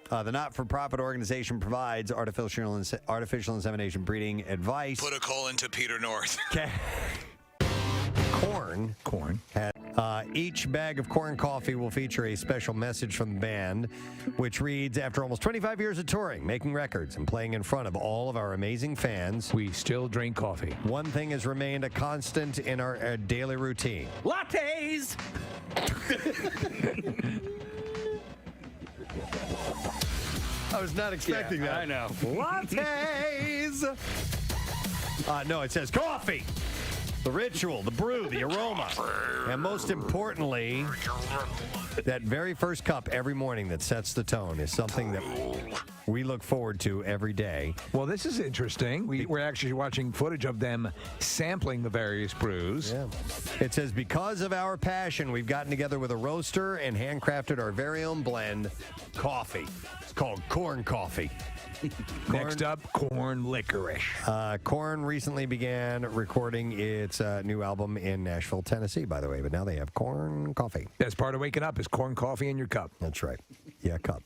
The not-for-profit organization provides artificial insemination breeding advice. Put a call into Peter North. Corn. Each bag of corn coffee will feature a special message from the band, which reads, after almost 25 years of touring, making records, and playing in front of all of our amazing fans, we still drink coffee. One thing has remained a constant in our daily routine. Lattes! I was not expecting that. I know. Lattes! No, it says coffee. The ritual, the brew, the aroma, and most importantly, that very first cup every morning that sets the tone is something that we look forward to every day. Well, this is interesting. We're actually watching footage of them sampling the various brews. Yeah. It says, because of our passion, we've gotten together with a roaster and handcrafted our very own blend, coffee. It's called corn coffee. Next up, corn licorice. Corn recently began recording its new album in Nashville, Tennessee, by the way, but now they have corn coffee. That's part of waking up is corn coffee in your cup. That's right. Yeah, cup.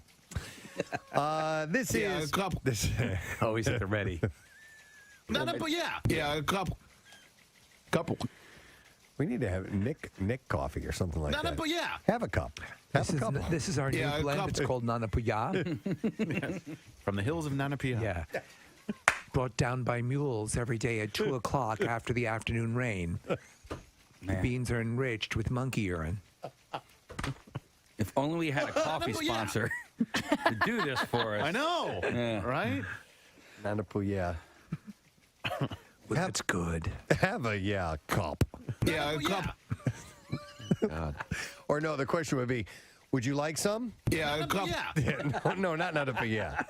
This is... cup. Always at the ready. Yeah, a couple. We need to have Nick coffee or something like that. Yeah. Have a cup. This is our new blend. It's called Nanapuya. From the hills of Nanapuya. Yeah. Brought down by mules every day at 2 o'clock after the afternoon rain. The beans are enriched with monkey urine. If only we had a coffee sponsor to do this for us. I know. Yeah. Right? Nanapuya. Well, that's good. Have a cup. Yeah, a cup. God. Or no, the question would be, would you like some? Yeah, a cup. No, not Nanapuya.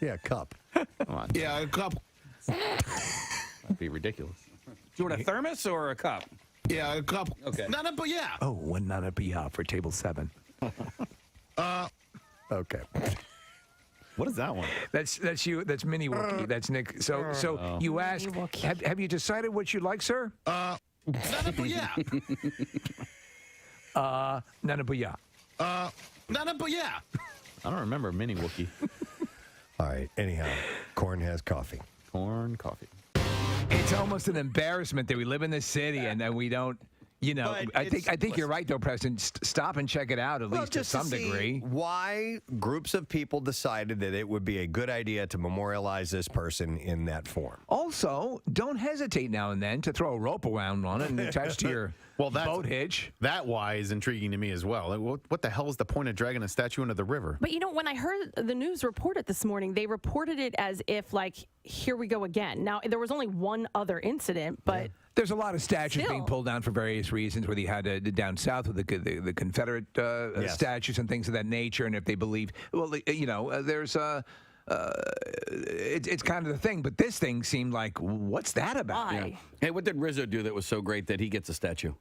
Yeah, cup. Come on. Yeah, a cup. That'd be ridiculous. Do you want a thermos or a cup? Yeah, a cup. Okay. Oh, one Nanapuya for table 7. Okay. What is that one? That's you. That's Mini Wookie. That's Nick. So you ask, have you decided what you like, sir? Nanapuya. Nanapuya. Nanapuya. I don't remember Mini Wookie. All right. Anyhow, corn has coffee. Corn coffee. It's almost an embarrassment that we live in this city and that we don't. You know, I think you're right, though, Preston. Stop and check it out, at least to some degree. Why groups of people decided that it would be a good idea to memorialize this person in that form. Also, don't hesitate now and then to throw a rope around on it and attach to your boat hitch. That why is intriguing to me as well. What the hell is the point of dragging a statue into the river? But, you know, when I heard the news report it this morning, they reported it as if, like, here we go again. Now, there was only one other incident, but... Yeah. There's a lot of statues being pulled down for various reasons, whether you had down south with the Confederate statues and things of that nature, and if they believe, well, you know, there's it's kind of the thing, but this thing seemed like, what's that about? Yeah. Hey, what did Rizzo do that was so great that he gets a statue?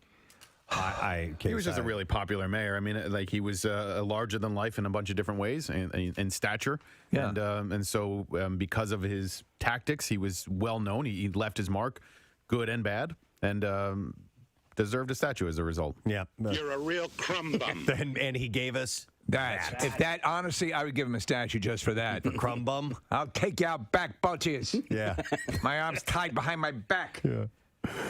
He was just a really popular mayor. I mean, like he was larger than life in a bunch of different ways in stature, and so because of his tactics, he was well known. He left his mark. Good and bad, and deserved a statue as a result. Yeah. You're a real crumb bum. and he gave us If that, honestly, I would give him a statue just for that. For Crumb Bum? I'll take you out back, bunches. Yeah. My arms tied behind my back. Yeah.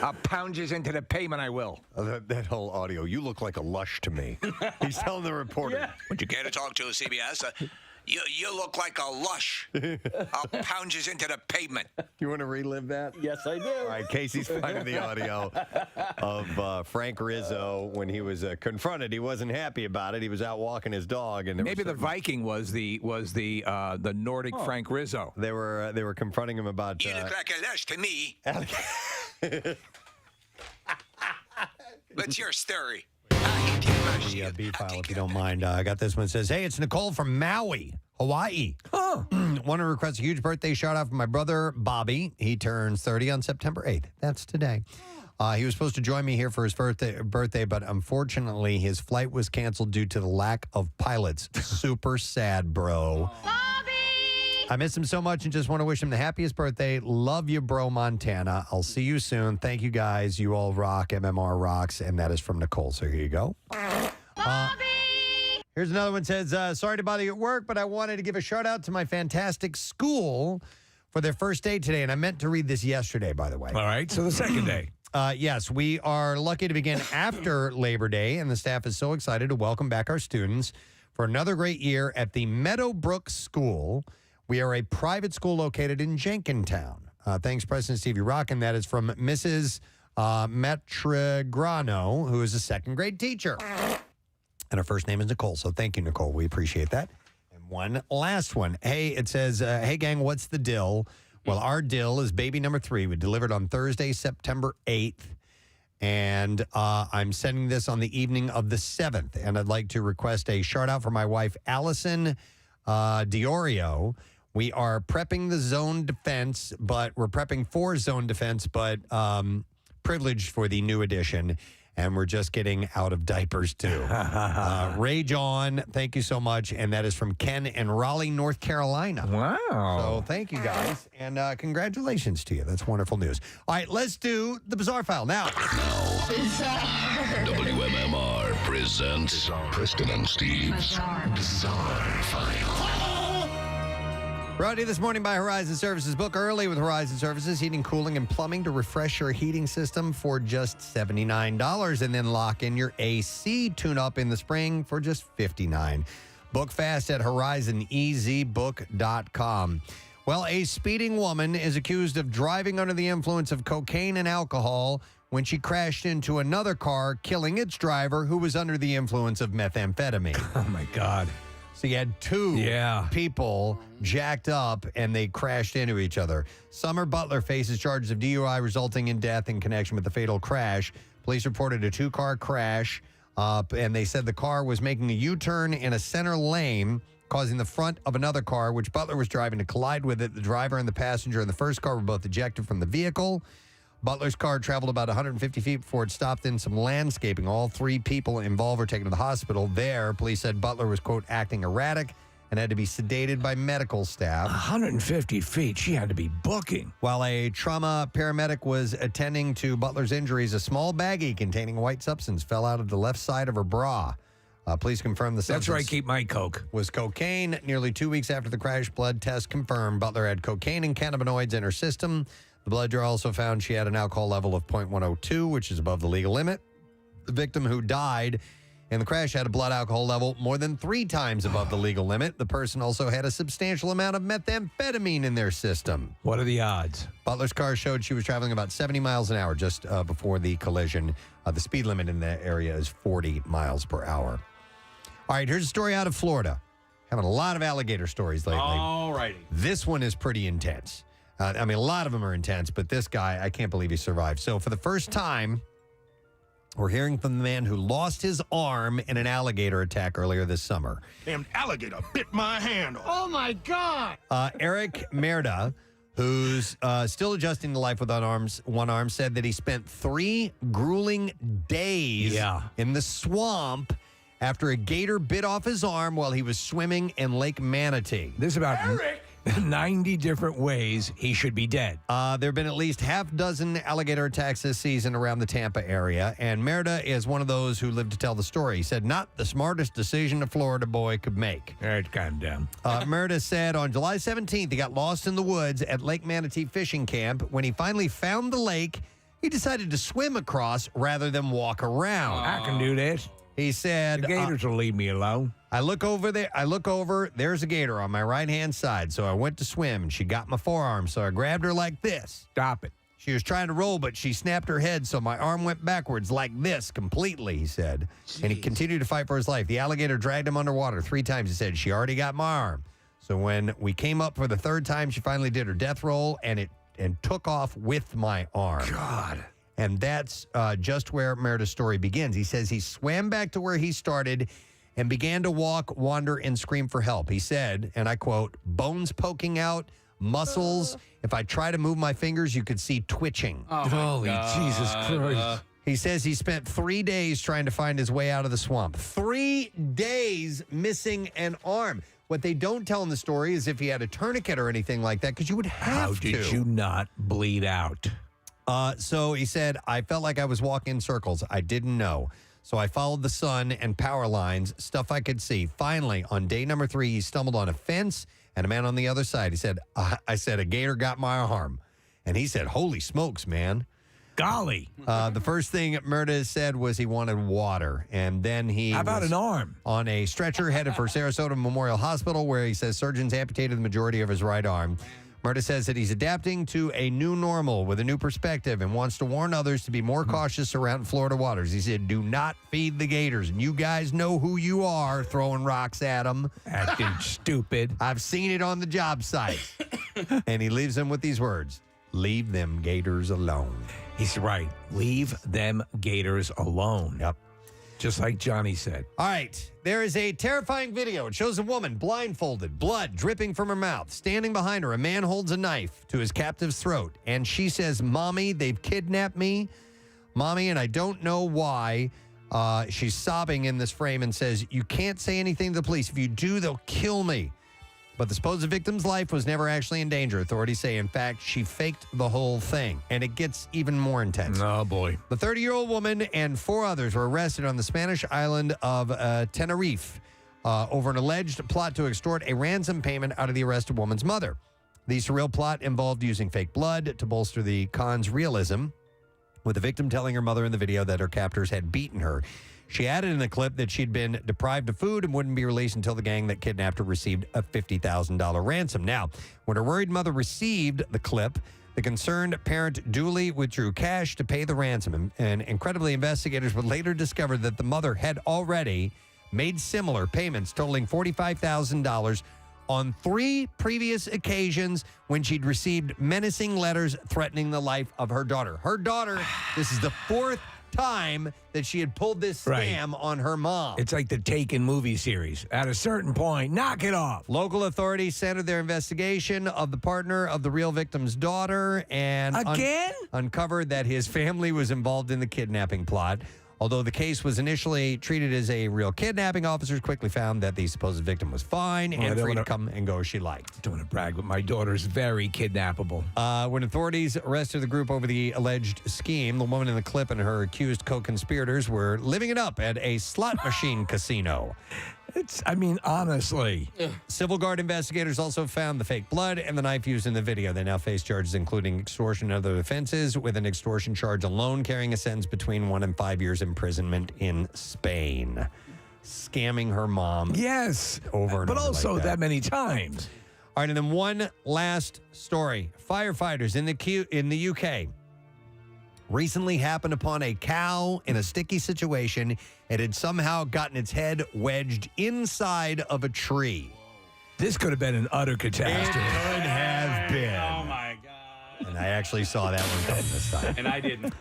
I'll pound you into the pavement, I will. That whole audio, you look like a lush to me. He's telling the reporter. Yeah. Would you care to talk to CBS? You look like a lush. I'll pound you into the pavement. You want to relive that? Yes, I do. All right, Casey's finding the audio of Frank Rizzo when he was confronted. He wasn't happy about it. He was out walking his dog, and maybe the Viking was the Nordic Frank Rizzo. They were confronting him about. You look like a lush to me. What's your story? The B file, if you don't mind. I got this one. It says, "Hey, it's Nicole from Maui, Hawaii. Want to request a huge birthday shout out from my brother Bobby. He turns 30 on September 8th. That's today. He was supposed to join me here for his birthday, but unfortunately, his flight was canceled due to the lack of pilots. Super sad, bro. I miss him so much and just want to wish him the happiest birthday. Love you, bro, Montana. I'll see you soon. Thank you, guys. You all rock. MMR rocks. And that is from Nicole. So here you go. Here's another one. Says, sorry to bother you at work, but I wanted to give a shout out to my fantastic school for their first day today. And I meant to read this yesterday, by the way. All right. So the second day. Yes, we are lucky to begin after Labor Day, and the staff is so excited to welcome back our students for another great year at the Meadowbrook School. We are a private school located in Jenkintown. Thanks, Preston and Stevie Rock, and that is from Mrs. Metrigrano, who is a second grade teacher. And her first name is Nicole, so thank you, Nicole. We appreciate that. And one last one. Hey, it says, hey, gang, what's the dill? Well, our dill is baby number 3. We delivered on Thursday, September 8th. And I'm sending this on the evening of the 7th. And I'd like to request a shout out for my wife, Allison Diorio. We are prepping the zone defense, but we're prepping for zone defense, but privileged for the new edition. And we're just getting out of diapers, too. Rage on. Thank you so much. And that is from Ken in Raleigh, North Carolina. Wow. So thank you, guys. And congratulations to you. That's wonderful news. All right, let's do the Bizarre File now. WMMR presents Preston and Steve's Bizarre File. Brought to you this morning by Horizon Services. Book early with Horizon Services, heating, cooling, and plumbing to refresh your heating system for just $79. And then lock in your AC tune-up in the spring for just $59. Book fast at horizonezbook.com. Well, a speeding woman is accused of driving under the influence of cocaine and alcohol when she crashed into another car, killing its driver, who was under the influence of methamphetamine. Oh, my God. So you had two people jacked up, and they crashed into each other. Summer Butler faces charges of DUI resulting in death in connection with the fatal crash. Police reported a 2-car crash, and they said the car was making a U-turn in a center lane, causing the front of another car, which Butler was driving, to collide with it. The driver and the passenger in the first car were both ejected from the vehicle. Butler's car traveled about 150 feet before it stopped in some landscaping. All 3 people involved were taken to the hospital. There, police said Butler was, quote, acting erratic and had to be sedated by medical staff. 150 feet. She had to be booking. While a trauma paramedic was attending to Butler's injuries, a small baggie containing a white substance fell out of the left side of her bra. Police confirmed the substance. That's where I keep my Coke. Was cocaine. Nearly 2 weeks after the crash, blood test confirmed Butler had cocaine and cannabinoids in her system. The blood draw also found she had an alcohol level of 0.102, which is above the legal limit. The victim, who died in the crash, had a blood alcohol level more than 3 times above the legal limit. The person also had a substantial amount of methamphetamine in their system. What are the odds? Butler's car showed she was traveling about 70 miles an hour just before the collision. The speed limit in the area is 40 miles per hour. All right, here's a story out of Florida. Having a lot of alligator stories lately. All righty. This one is pretty intense. I mean, a lot of them are intense, but this guy, I can't believe he survived. So for the first time, we're hearing from the man who lost his arm in an alligator attack earlier this summer. Damn alligator bit my hand off. Oh, my God. Eric Merda, who's still adjusting to life with one arm, said that he spent 3 grueling days in the swamp after a gator bit off his arm while he was swimming in Lake Manatee. This is about 90 different ways he should be dead. There have been at least half dozen alligator attacks this season around the Tampa area, and Merida is one of those who lived to tell the story. He said, not the smartest decision a Florida boy could make. All right, calm down. Merida said on July 17th, he got lost in the woods at Lake Manatee Fishing Camp. When he finally found the lake, he decided to swim across rather than walk around. I can do this. He said, the gators will leave me alone. I look over, there's a gator on my right-hand side. So I went to swim, and she got my forearm. So I grabbed her like this. Stop it. She was trying to roll, but she snapped her head, so my arm went backwards like this completely, he said. Jeez. And he continued to fight for his life. The alligator dragged him underwater 3 times. He said, she already got my arm. So when we came up for the 3rd time, she finally did her death roll, and took off with my arm. God. And that's just where Merida's story begins. He says he swam back to where he started and began to walk, wander, and scream for help. He said, and I quote, bones poking out, muscles. If I try to move my fingers, you could see twitching. Oh, holy Jesus Christ. He says he spent 3 days trying to find his way out of the swamp. 3 days missing an arm. What they don't tell in the story is if he had a tourniquet or anything like that, because you would have to. How did you not bleed out? So he said, I felt like I was walking in circles. I didn't know. So I followed the sun and power lines, stuff I could see. Finally, on day number 3, he stumbled on a fence and a man on the other side. He said, I said, a gator got my arm. And he said, holy smokes, man. Golly. The first thing Merida said was he wanted water. And then he How about was an arm? on a stretcher headed for Sarasota Memorial Hospital, where he says surgeons amputated the majority of his right arm. Merida says that he's adapting to a new normal with a new perspective and wants to warn others to be more cautious around Florida waters. He said, do not feed the gators. And you guys know who you are throwing rocks at them. Acting stupid. I've seen it on the job site. And he leaves them with these words, leave them gators alone. He's right. Leave them gators alone. Yep. Just like Johnny said. All right. There is a terrifying video. It shows a woman blindfolded, blood dripping from her mouth. Standing behind her, a man holds a knife to his captive's throat. And she says, Mommy, they've kidnapped me. Mommy, and I don't know why. She's sobbing in this frame and says, you can't say anything to the police. If you do, they'll kill me. But the supposed victim's life was never actually in danger. Authorities say, in fact, she faked the whole thing. And it gets even more intense. Oh, boy. The 30-year-old woman and 4 others were arrested on the Spanish island of Tenerife over an alleged plot to extort a ransom payment out of the arrested woman's mother. The surreal plot involved using fake blood to bolster the con's realism, with the victim telling her mother in the video that her captors had beaten her. She added in the clip that she'd been deprived of food and wouldn't be released until the gang that kidnapped her received a $50,000 ransom. Now, when her worried mother received the clip, the concerned parent duly withdrew cash to pay the ransom. And incredibly, investigators would later discover that the mother had already made similar payments totaling $45,000 on 3 previous occasions when she'd received menacing letters threatening the life of her daughter. Her daughter, this is the 4th time that she had pulled this scam on her mom. It's like the Taken movie series. At a certain point, knock it off. Local authorities centered their investigation of the partner of the real victim's daughter and uncovered that his family was involved in the kidnapping plot. Although the case was initially treated as a real kidnapping, officers quickly found that the supposed victim was fine and free to come and go as she liked. Don't want to brag, but my daughter's very kidnappable. When authorities arrested the group over the alleged scheme, the woman in the clip and her accused co-conspirators were living it up at a slot machine casino. Honestly. Civil Guard investigators also found the fake blood and the knife used in the video. They now face charges including extortion and other offenses, with an extortion charge alone carrying a sentence between 1 and 5 years imprisonment in Spain. Scamming her mom. Yes. Over and but over also like that many times. All right, and then one last story. Firefighters in the UK recently happened upon a cow in a sticky situation. It had somehow gotten its head wedged inside of a tree. This could have been an utter catastrophe. It could have been. Oh, my God. And I actually saw that one coming this time. And I didn't.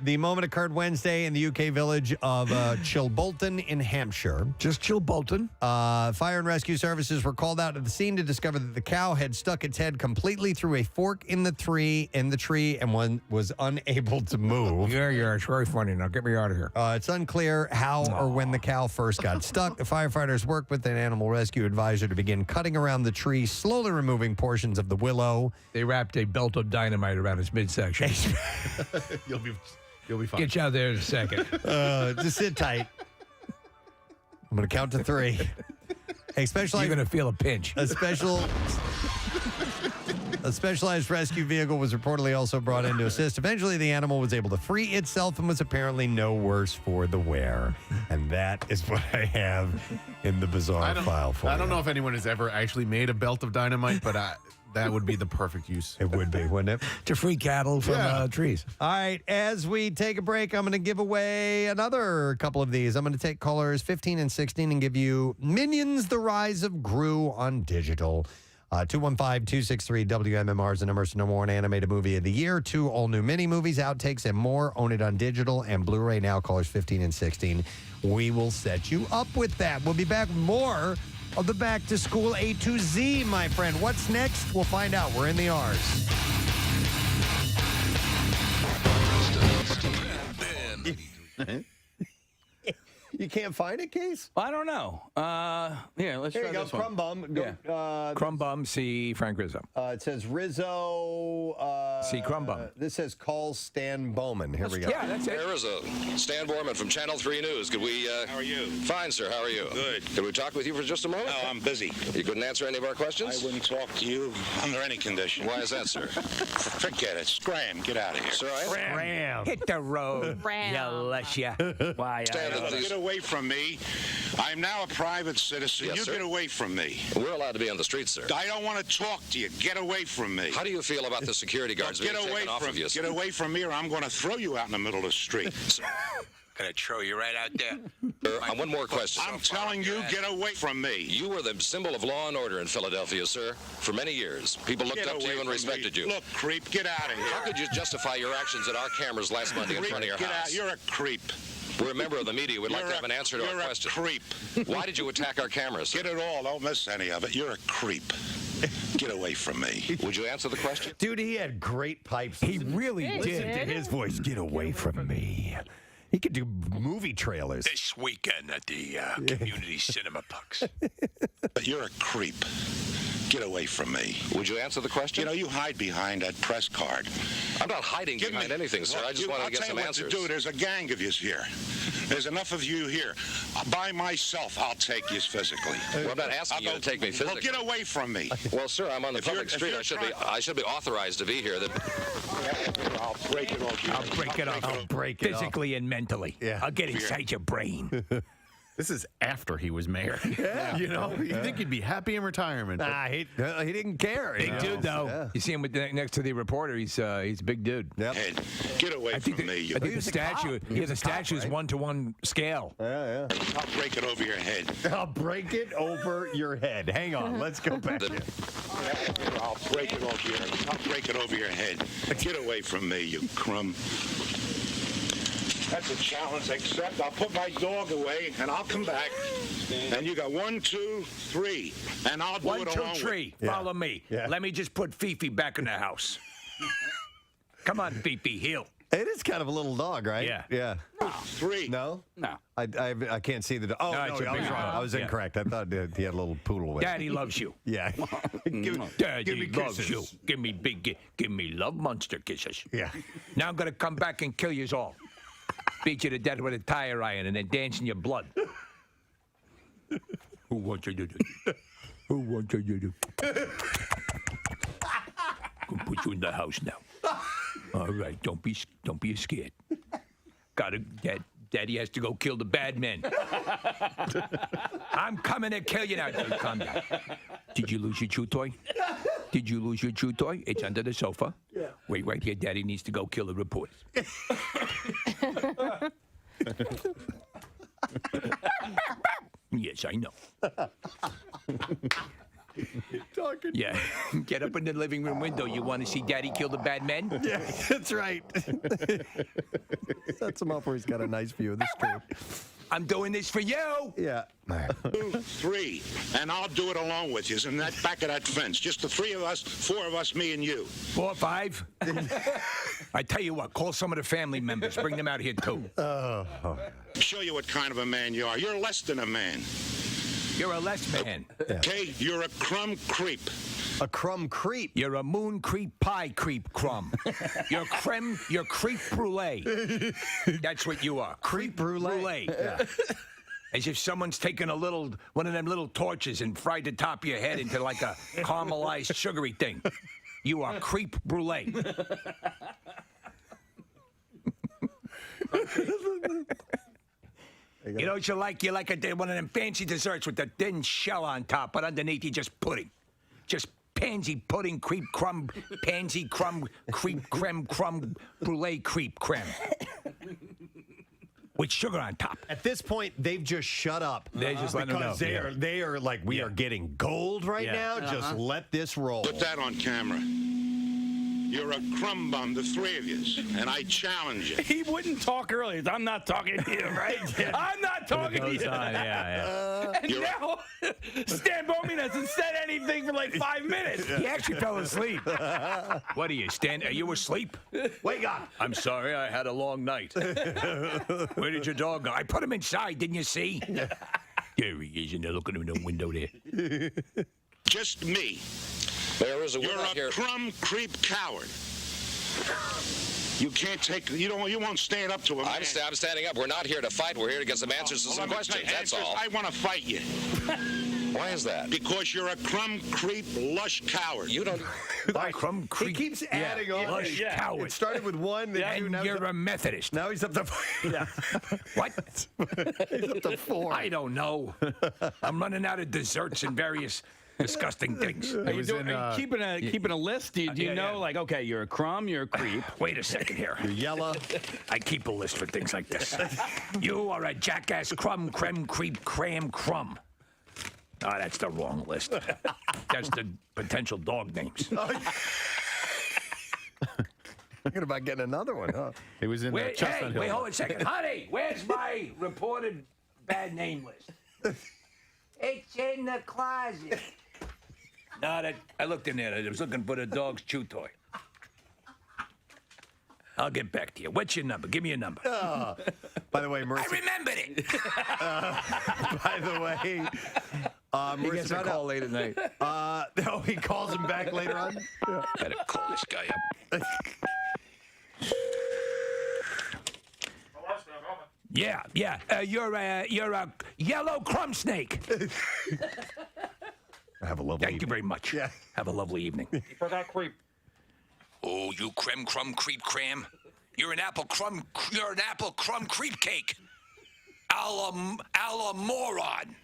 The moment occurred Wednesday in the UK village of Chilbolton in Hampshire. Just Chilbolton. Fire and rescue services were called out to the scene to discover that the cow had stuck its head completely through a fork in the tree and one was unable to move. Yeah, it's very funny. Now get me out of here. It's unclear how or when the cow first got stuck. The firefighters worked with an animal rescue advisor to begin cutting around the tree, slowly removing portions of the willow. They wrapped a belt of dynamite around its midsection. You'll be fine. Get you out there in a second. Just sit tight. I'm going to count to 3. You're going to feel a pinch. A specialized rescue vehicle was reportedly also brought in to assist. Eventually, the animal was able to free itself and was apparently no worse for the wear. And that is what I have in the bizarre file for I don't you. know if anyone has ever actually made a belt of dynamite, but that would be the perfect use. It would be, wouldn't it? To free cattle from trees. All right, as we take a break, I'm going to give away another couple of these. I'm going to take callers 15 and 16 and give you Minions: The Rise of Gru on digital. 215-263-WMMR is the number. It's the number one animated movie of the year. 2 all-new mini-movies, outtakes, and more. Own it on digital and Blu-ray now. Callers 15 and 16. We will set you up with that. We'll be back with more of the Back to School A to Z, my friend. What's next? We'll find out. We're in the R's. You can't find it, Case? I don't know. Here, let's Here try you go. this one. Crumb Bum. Crumb Bum, see Frank Rizzo. It says Rizzo. See Crumb Bum. This says call Stan Bowman. Here we go. Yeah, that's it. Hey, Rizzo. Stan Borman from Channel 3 News. Could we... How are you? Fine, sir. How are you? Good. Could we talk with you for just a moment? No, I'm busy. You couldn't answer any of our questions? I wouldn't talk to you under any condition. Why is that, sir? Forget it. Scram. Get out of here. Sir, Scram. Hit the road. Scram. Why? Get away from me. I'm now a private citizen. Yes, you sir. get away from me. We're allowed to be on the streets, sir. I don't want to talk to you. Get away from me. How do you feel about the security guards Get being away taken off from of you, sir? Get away from me, or I'm going to throw you out in the middle of the street. Gonna throw you right out there. Sir, one more question. I'm telling you, get away from me. You were the symbol of law and order in Philadelphia, sir, for many years. People looked Get up to away you and from respected me. you. Look, creep, get out of here. How could you justify your actions at our cameras last Monday in front of your Get house? out. You're a creep. We're a member of the media. We'd like to have an answer to our You're question. a creep. Why did you attack our cameras, sir? Get it all. Don't miss any of it. You're a creep. Get away from me. Would you answer the question? Dude, he had great pipes. He really Listen to his voice. Get away from me. He could do movie trailers. This weekend at the Community Cinema Pucks. You're a creep. Get away from me. Would you answer the question? You know, you hide behind that press card. I'm not hiding behind anything, sir. I just wanted to get some answers. I'll tell you what to do. There's a gang of yous here. There's enough of you here. By myself, I'll take yous physically. Well, I'm not asking you to take me physically. Well, get away from me. Well, sir, I'm on the public street. I should be authorized to be here. I'll break it off. I'll break it off. I'll break it Physically and mentally. Yeah. I'll get inside your brain. This is after he was mayor. Yeah. You know, you think he'd be happy in retirement. Nah, he didn't care. Big dude, though. Yeah. You see him next to the reporter. He's a big dude. Yep. Hey, get away from me. I think the statue. The statue's 1-to-1 scale. Yeah. I'll break it over your head. I'll break it over your head. Hang on. Let's go back. I'll break it over your head. I'll break it over your head. Get away from me, you crumb. That's a challenge, except I'll put my dog away and I'll come back. And you got 1, 2, 3. And I'll do 1, it 2, along 3. with. Follow me. Yeah. Let me just put Fifi back in the house. Come on, Fifi, heel. It is kind of a little dog, right? Yeah. 3. No? No. I can't see the dog. Oh, No, no, it's a I was big wrong. dog. I was Yeah. incorrect. I thought he had a little poodle with him. Daddy loves you. Yeah. Daddy loves kisses. you. Give me love monster kisses. Yeah. Now I'm gonna come back and kill you all. Beat you to death with a tire iron and then dance in your blood. Who wants you to do? Who wants you to do? Gonna put you in the house now. All right, don't be scared. Daddy has to go kill the bad men. I'm coming to kill you now. Calm down. Did you lose your chew toy? Did you lose your chew toy? It's under the sofa. Yeah. Wait right here. Daddy needs to go kill the reporters. Yes, I know. Talking. Yeah. Get up in the living room window. You want to see Daddy kill the bad men? Yeah, that's right. Sets him up where he's got a nice view of the street. I'm doing this for you. Yeah. 2, 3, and I'll do it along with you. In that back of that fence, just the 3 of us, 4 of us, me and you. 4, 5. I tell you what, call some of the family members. Bring them out here too. Show you what kind of a man you are. You're less than a man. You're a less man. Okay, you're a crumb creep. A crumb creep. You're a moon creep pie creep crumb. You're creep brulee. That's what you are. Creep brulee. Yeah. As if someone's taken one of them little torches and fried the top of your head into like a caramelized sugary thing. You are creep brulee. You know what you like? You like one of them fancy desserts with the thin shell on top, but underneath you just pudding. Just pansy pudding, creep crumb, pansy crumb, creep creme, crumb, brulee creep creme. With sugar on top. At this point, they've just shut up. They just let them know. Because they are like, we are getting gold right now. Just let this roll. Put that on camera. You're a crumb bum, the 3 of you, and I challenge you. He wouldn't talk earlier. I'm not talking to you, right? I'm not talking to you. And now, Stan Bowman hasn't said anything for like 5 minutes. He actually fell asleep. What are you, Stan? Are you asleep? Wake up. I'm sorry, I had a long night. Where did your dog go? I put him inside, didn't you see? There he is, and they're looking in the window there. Just me. You're a crumb creep coward. You can't take. You won't stand up to him. I'm standing up. We're not here to fight. We're here to get some answers to some questions. That's all. I want to fight you. Why is that? Because you're a crumb creep lush coward. You don't. Crumb creep. He keeps adding on. Lush coward. It started with 1. Then 2. And you're a Methodist. Now he's up to 4. What? He's up to 4. I don't know. I'm running out of desserts and various disgusting things. Are you keeping a list? Do you know, like, okay, you're a crumb, you're a creep. Wait a second here. You're yellow. I keep a list for things like this. You are a jackass crumb, creme, creep, cram, crumb. Oh, that's the wrong list. That's the potential dog names. Thinking about getting another one, huh? He was in Chestnut Hill. Wait, hold on a second. Honey, where's my reported bad name list? It's in the closet. No, I looked in there. I was looking for the dog's chew toy. I'll get back to you. What's your number? Give me a number. By the way, Mercy. I remembered it. By the way, he gets a call late at night. No, he calls him back later on. Gotta call this guy up. Yeah. You're a yellow crumb snake. Have a lovely Thank you very much. Yeah. Have a lovely evening. For that creep. Oh, you creme crumb creep cram. You're an apple crumb creep cake. A la moron.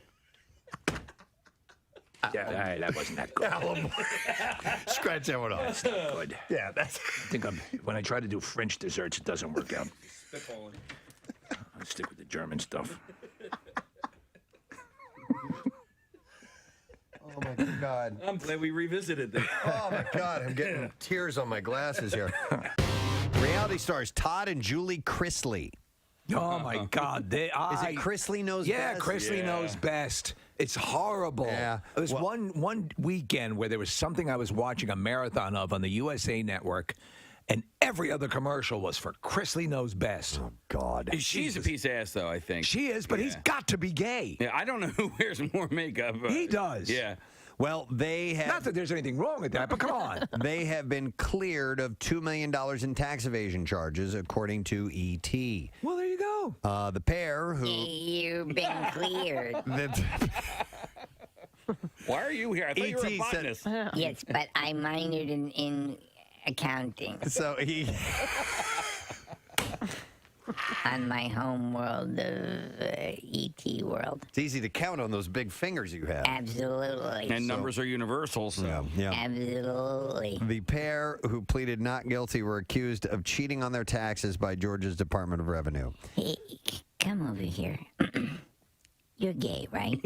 Yeah, all right, that wasn't that good. Scratch that one off. That's not good. Yeah, that's. I think when I try to do French desserts, it doesn't work out. I'll stick with the German stuff. Oh my God. I'm glad we revisited that. Oh my God, I'm getting tears on my glasses here. Reality stars Todd and Julie Chrisley. Oh my God! Is it Chrisley knows yeah, best? Chrisley knows best. It's horrible. Yeah. There was one weekend where there was something I was watching a marathon of on the USA Network, and every other commercial was for Chrisley Knows Best. Oh God! She's a piece of ass, though. I think she is, but he's got to be gay. Yeah, I don't know who wears more makeup. He does. Yeah. Well, they have. Not that there's anything wrong with that, but come on. They have been cleared of $2 million in tax evasion charges, according to ET. Well, there you go. The pair who. You've been cleared. Why are you here? I thought you were a botanist. Yes, but I minored in accounting. So he. On my home world of ET world. It's easy to count on those big fingers you have. Absolutely. And numbers are universal, so. Yeah. Absolutely. The pair who pleaded not guilty were accused of cheating on their taxes by Georgia's Department of Revenue. Hey, come over here. You're gay, right?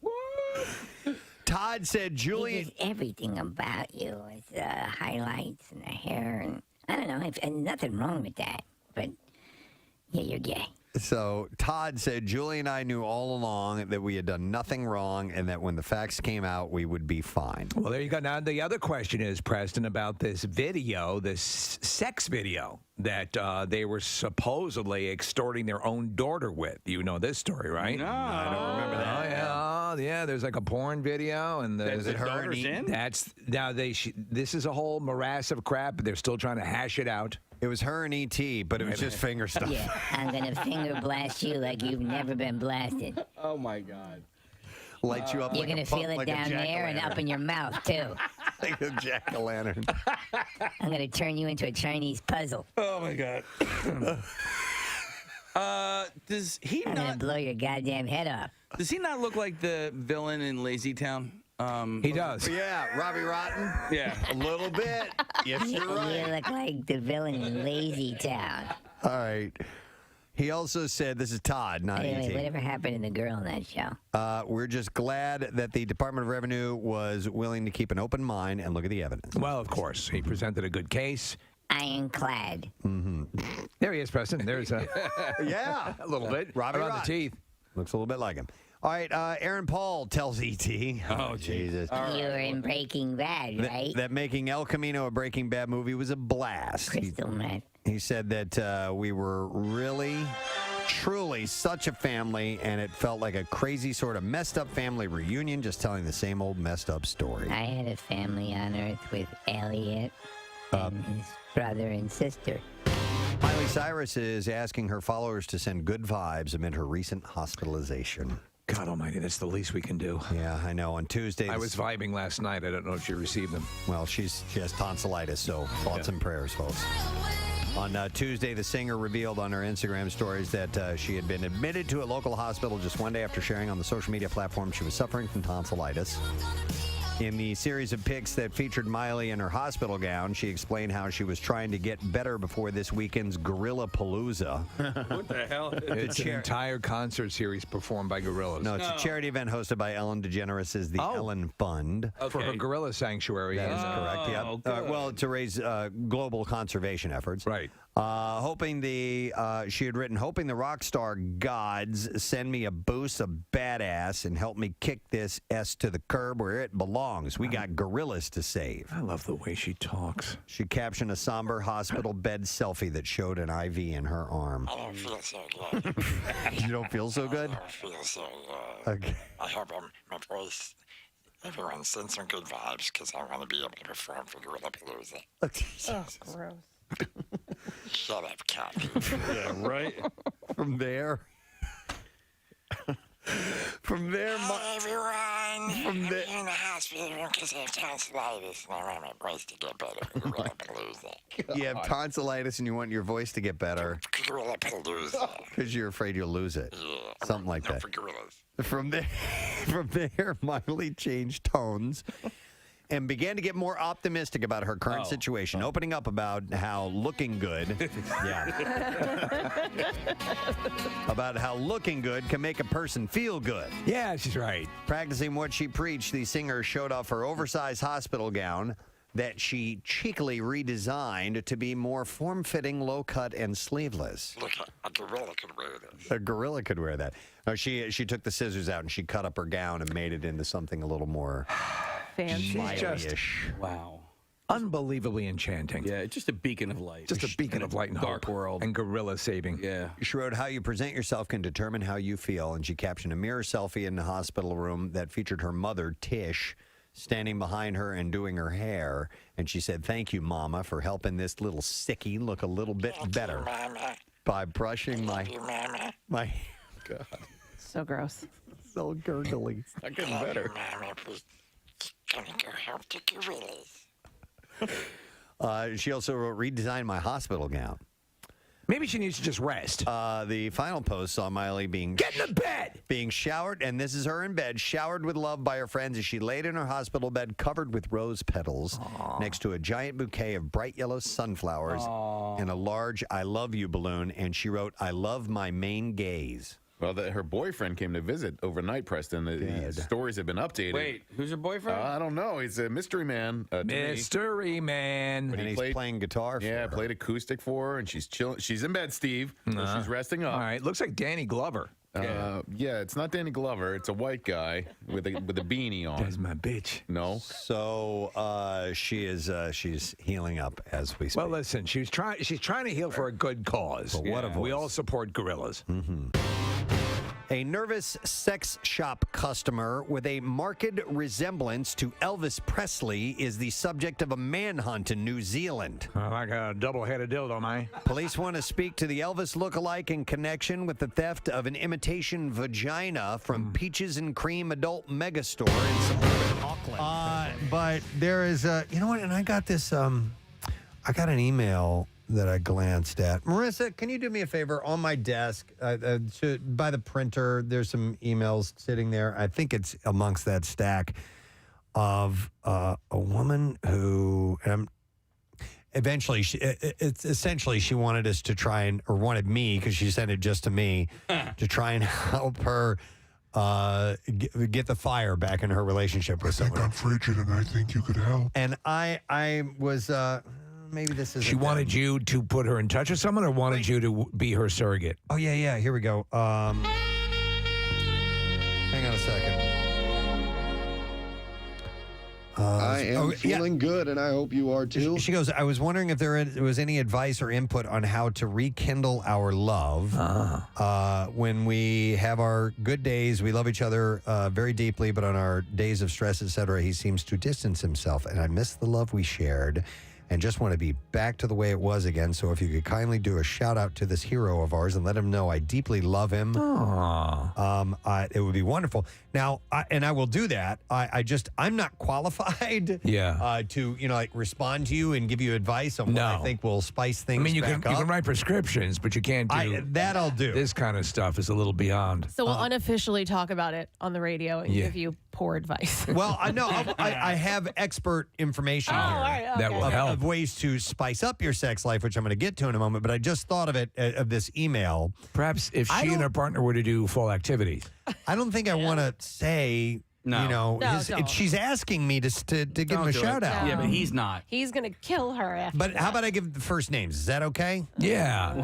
What? Todd said Julian. Just everything about you is highlights and the hair, and I don't know. And nothing wrong with that, but yeah, you're gay. So Todd said Julie and I knew all along that we had done nothing wrong and that when the facts came out, we would be fine. Well, there you go. Now, the other question is, Preston, about this video, this sex video that they were supposedly extorting their own daughter with. You know this story, right? No. I don't remember that. Oh, yeah. There's like a porn video. And Is it her in? That's, now, this is a whole morass of crap, but they're still trying to hash it out. It was her and E.T., but it was just finger stuff. Yeah, I'm going to finger blast you like you've never been blasted. Oh, my God. Light you up You're like going to feel it down there and up in your mouth, too. Like a jack-o'-lantern. I'm going to turn you into a Chinese puzzle. Oh, my God. Does he I'm going to blow your goddamn head off. Does he not look like the villain in Lazy Town? He does. Yeah, Robbie Rotten. Yeah. A little bit. Yes, you're right. You look like the villain in Lazy Town. All right. He also said, this is Todd, not Wait, E.T. whatever happened to the girl in that show? We're just glad that the Department of Revenue was willing to keep an open mind and look at the evidence. Well, of course. He presented a good case. Ironclad. Mm-hmm. There he is, Preston. There's a... Yeah. A little bit. Robbie around Rotten. the teeth. Looks a little bit like him. All right, Aaron Paul tells E.T. Oh, Jesus. You were in Breaking Bad, right? That making El Camino a Breaking Bad movie was a blast. Crystal meth. He said that we were really, truly such a family, and it felt like a crazy sort of messed up family reunion, just telling the same old messed up story. I had a family on Earth with Elliot and his brother and sister. Miley Cyrus is asking her followers to send good vibes amid her recent hospitalization. God almighty, that's the least we can do. Yeah, I know. On Tuesday... I was vibing last night. I don't know if she received them. Well, she has tonsillitis, so thoughts and prayers, folks. On Tuesday, the singer revealed on her Instagram stories that she had been admitted to a local hospital just one day after sharing on the social media platform she was suffering from tonsillitis. In the series of pics that featured Miley in her hospital gown, she explained how she was trying to get better before this weekend's Gorilla Palooza. What the hell? It's an entire concert series performed by gorillas. No, it's a charity event hosted by Ellen DeGeneres' The Ellen Fund. For her gorilla sanctuary. That is correct, yep. Well, to raise global conservation efforts. Right. She had written, hoping the rock star gods send me a boost of badass and help me kick this S to the curb where it belongs. We got gorillas to save. I love the way she talks. She captioned a somber hospital bed selfie that showed an IV in her arm. I don't feel so good. You don't feel so good? I don't feel so good. Okay. I hope my voice, everyone send some good vibes because I want to be able to perform for Gorilla Palooza. Oh, gross. Shut up, Kathy. Yeah, right? From there, Hi, everyone. I'm in the hospital because I have tonsillitis and I want my voice to get better for Gorilla Palooza. you have tonsillitis and you want your voice to get better Gorilla Palooza. because you're afraid you'll lose it. Yeah. Something like No, that. for gorillas. From there, Miley changed tones and began to get more optimistic about her current situation, opening up about how looking good, about how looking good can make a person feel good. Yeah, she's right. Practicing what she preached, the singer showed off her oversized hospital gown that she cheekily redesigned to be more form-fitting, low-cut, and sleeveless. Look, a gorilla could wear this. A gorilla could wear that. She took the scissors out and she cut up her gown and made it into something a little more Miley-ish. Wow. Unbelievably enchanting. Yeah, just a beacon of light. Just a beacon of light and dark hope. world. And gorilla saving. Yeah. She wrote, how you present yourself can determine how you feel, and she captioned a mirror selfie in the hospital room that featured her mother, Tish, standing behind her and doing her hair. And she said, thank you, Mama, for helping this little sickie look a little bit better Mama. by brushing Love you, Mama. my God, So gross. so gurgly. Not getting better. Mama, please. Can we go help the gorillas? She also wrote, redesign my hospital gown. Maybe she needs to just rest. The final post saw Miley being Get in the bed! Being showered, and this is her in bed, showered with love by her friends as she laid in her hospital bed covered with rose petals next to a giant bouquet of bright yellow sunflowers and a large I love you balloon. And she wrote, I love my main gaze. Well, her boyfriend came to visit overnight, Preston. The stories have been updated. Wait, who's her boyfriend? I don't know. He's a mystery man. Mystery man. And he's playing guitar for her. Played acoustic for her, and she's chilling. She's in bed, Steve. So she's resting up. All right, looks like Danny Glover. It's not Danny Glover. It's a white guy with a beanie on. That's my bitch. No. So she's healing up as we speak. Well, listen, she's trying to heal for a good cause. But what a voice. We all support gorillas. Mm-hmm. A nervous sex shop customer with a marked resemblance to Elvis Presley is the subject of a manhunt in New Zealand. Like a double-headed dildo, man. Police want to speak to the Elvis lookalike in connection with the theft of an imitation vagina from Peaches and Cream Adult Megastore in suburban Auckland. But there is you know what? And I got this. I got an email that I glanced at. Marissa, can you do me a favor? On my desk, by the printer, there's some emails sitting there. I think it's amongst that stack of a woman who eventually, it's essentially she wanted us to try or wanted me, because she sent it just to me, to try and help her get the fire back in her relationship with someone. I'm frigid, and I think you could help. And I was... maybe this is. She wanted you to put her in touch with someone, or wanted you to be her surrogate? Oh, yeah. Here we go. Hang on a second. I am feeling good, and I hope you are too. She goes, I was wondering if there was any advice or input on how to rekindle our love. When we have our good days, we love each other very deeply, but on our days of stress, etc., he seems to distance himself, and I miss the love we shared. And just want to be back to the way it was again. So if you could kindly do a shout out to this hero of ours and let him know I deeply love him, it would be wonderful. Now, I will do that. I'm not qualified to respond to you and give you advice on what I think will spice things. I mean, you back can up. write prescriptions, but you can't do that. I'll do. This kind of stuff is a little beyond. So we'll unofficially talk about it on the radio and give you poor advice. Well, I know I have expert information here all right, okay. That will help. Of ways to spice up your sex life, which I'm going to get to in a moment. But I just thought of it of this email. Perhaps if she and her partner were to do fall activities. I don't think I want to say. No. don't. She's asking me to give him a shout out. Yeah, but he's not. He's going to kill her after But that. how about I give the first names? Is that okay? Yeah,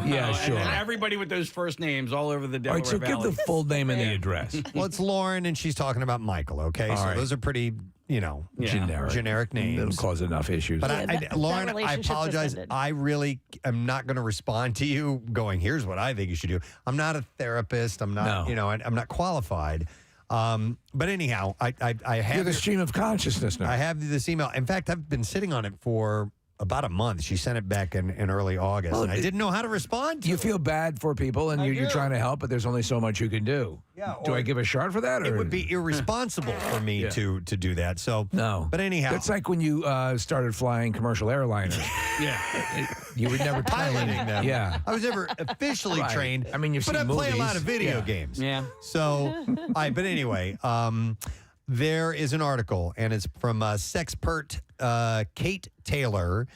sure. And everybody with those first names all over the All Delaware right, so Valley. give the full name and the address. Well, it's Lauren, and she's talking about Michael, okay? All So right. those are pretty, generic names. That'll cause enough issues. But Lauren, I relationship's apologize. ended. I really am not going to respond to you going, here's what I think you should do. I'm not a therapist. I'm not, I'm not qualified. But anyhow, I have... You're the stream of consciousness now. I have this email. In fact, I've been sitting on it for about a month. She sent it back in early August, and I didn't know how to respond to You it. feel bad for people, and you're trying to help, but there's only so much you can do. Yeah, Do I give a shot for that? Or? It would be irresponsible for me to do that. So No. But anyhow, It's like when you started flying commercial airliners. You were never piloting them. Yeah. I was never officially Right. trained. I mean, you've but I seen play a movies. lot of video Yeah. games. Yeah. So, but anyway, there is an article, and it's from sexpert Kate Taylor.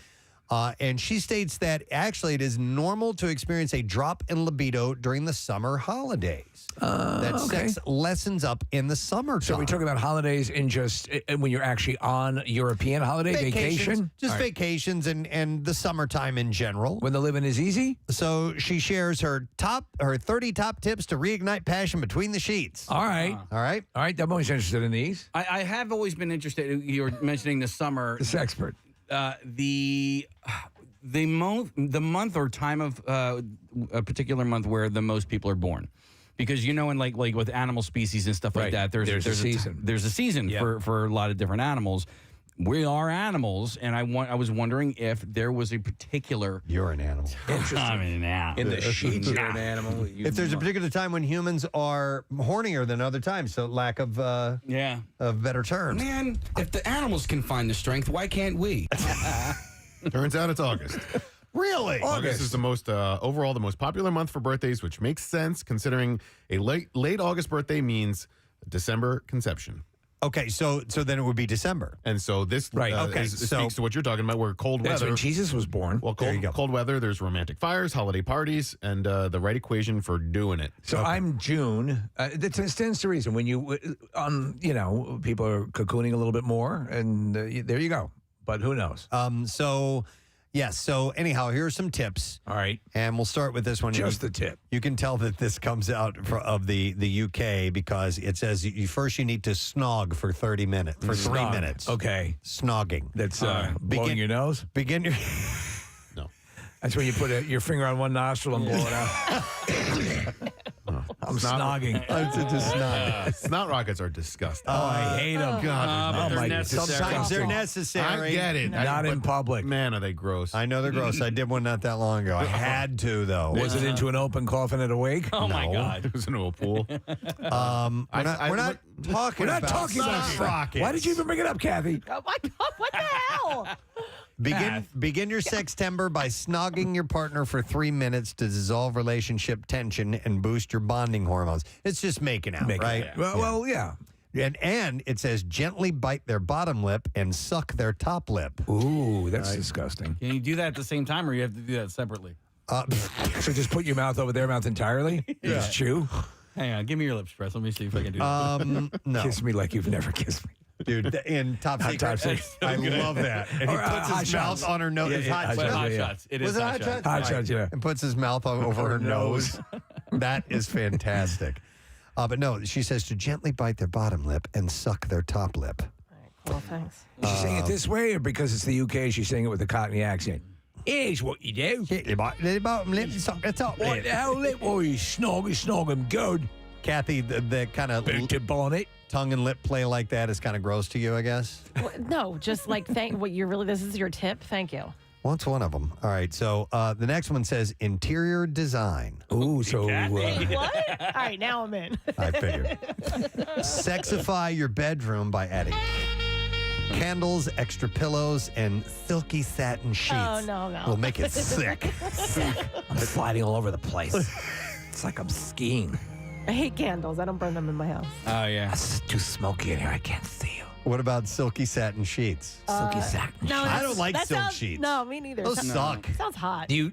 And she states that actually it is normal to experience a drop in libido during the summer holidays. That sex lessens up in the summertime. So we're talking about holidays in just when you're actually on European holiday vacation? Just All right. vacations and the summertime in general. When the living is easy? So she shares her 30 top tips to reignite passion between the sheets. All right. All right. All right. I'm always interested in these. I have always been interested. You were mentioning the summer. This expert. The month or time of a particular month where the most people are born, because in like with animal species and stuff like that, there's a season. There's a season for a lot of different animals. We are animals, and I was wondering if there was a particular. You're an animal. I'm an animal. In the sheets, you're an animal. If there's a particular time when humans are hornier than other times, so lack of of better terms. Man, if the animals can find the strength, why can't we? Turns out it's August. Really? August is the most overall the most popular month for birthdays, which makes sense considering a late August birthday means December conception. Okay, so then it would be December. And so this speaks to what you're talking about, where cold That's weather. when Jesus was born. Well, There you go. cold weather, there's romantic fires, holiday parties, and the right equation for doing it. So I'm June. That stands to reason. When you, people are cocooning a little bit more, and there you go. But who knows? So anyhow, here are some tips. All right. And we'll start with this one. Just the tip. You can tell that this comes out of the UK because it says you need to snog for 30 minutes, for 3 minutes. Okay. Snogging. That's blowing your nose? Begin your... No. That's when you put your finger on one nostril and blow it out. I'm snogging. Snot rockets are disgusting. Oh, I hate them. God, but they're necessary. Sometimes they're necessary. I get it. Not in public. Man, are they gross. I know they're gross. I did one not that long ago. I had to, though. Was it into an open coffin at a wake? Oh, my God. It was into a pool. We're not talking about snot rockets. Why did you even bring it up, Kathy? Oh my God! What the hell? Begin your Sextember by snogging your partner for 3 minutes to dissolve relationship tension and boost your bonding hormones. It's just making out, right? Yeah. Well, yeah. And it says gently bite their bottom lip and suck their top lip. Ooh, that's disgusting. Can you do that at the same time, or you have to do that separately? So just put your mouth over their mouth entirely? Yeah. Just chew? Hang on, give me your lips, Press. Let me see if I can do that. No. Kiss me like you've never kissed me. Dude, in Top Secret. I love that. And he puts his mouth on her nose. It's hot shots. It is Was it hot shots. Hot shots, yeah. And puts his mouth over her nose. That is fantastic. But no, she says to gently bite their bottom lip and suck their top lip. All right, cool, thanks. Is she saying it this way, or because it's the UK, she's saying it with a Cockney accent? Here's what you do. Gently bite their bottom lip and suck their top What lip. the hell, lip? Oh, you snog them good. Kathy, the kind of Boot to bonnet. tongue and lip play like that is kind of gross to you, I guess? Well, no, just like this is your tip. Thank you. Well, it's one of them. All right, so the next one says interior design. Ooh, so... Wait, what? All right, now I'm in. I figured. Sexify your bedroom by adding candles, extra pillows, and silky satin sheets. Oh, no. Will make it sick. I'm sliding all over the place. It's like I'm skiing. I hate candles. I don't burn them in my house. Oh, yeah. It's too smoky in here. I can't see you. What about silky satin sheets? Silky satin. No, I don't like that silk sounds, sheets. No, me neither. Those suck. Sounds hot. You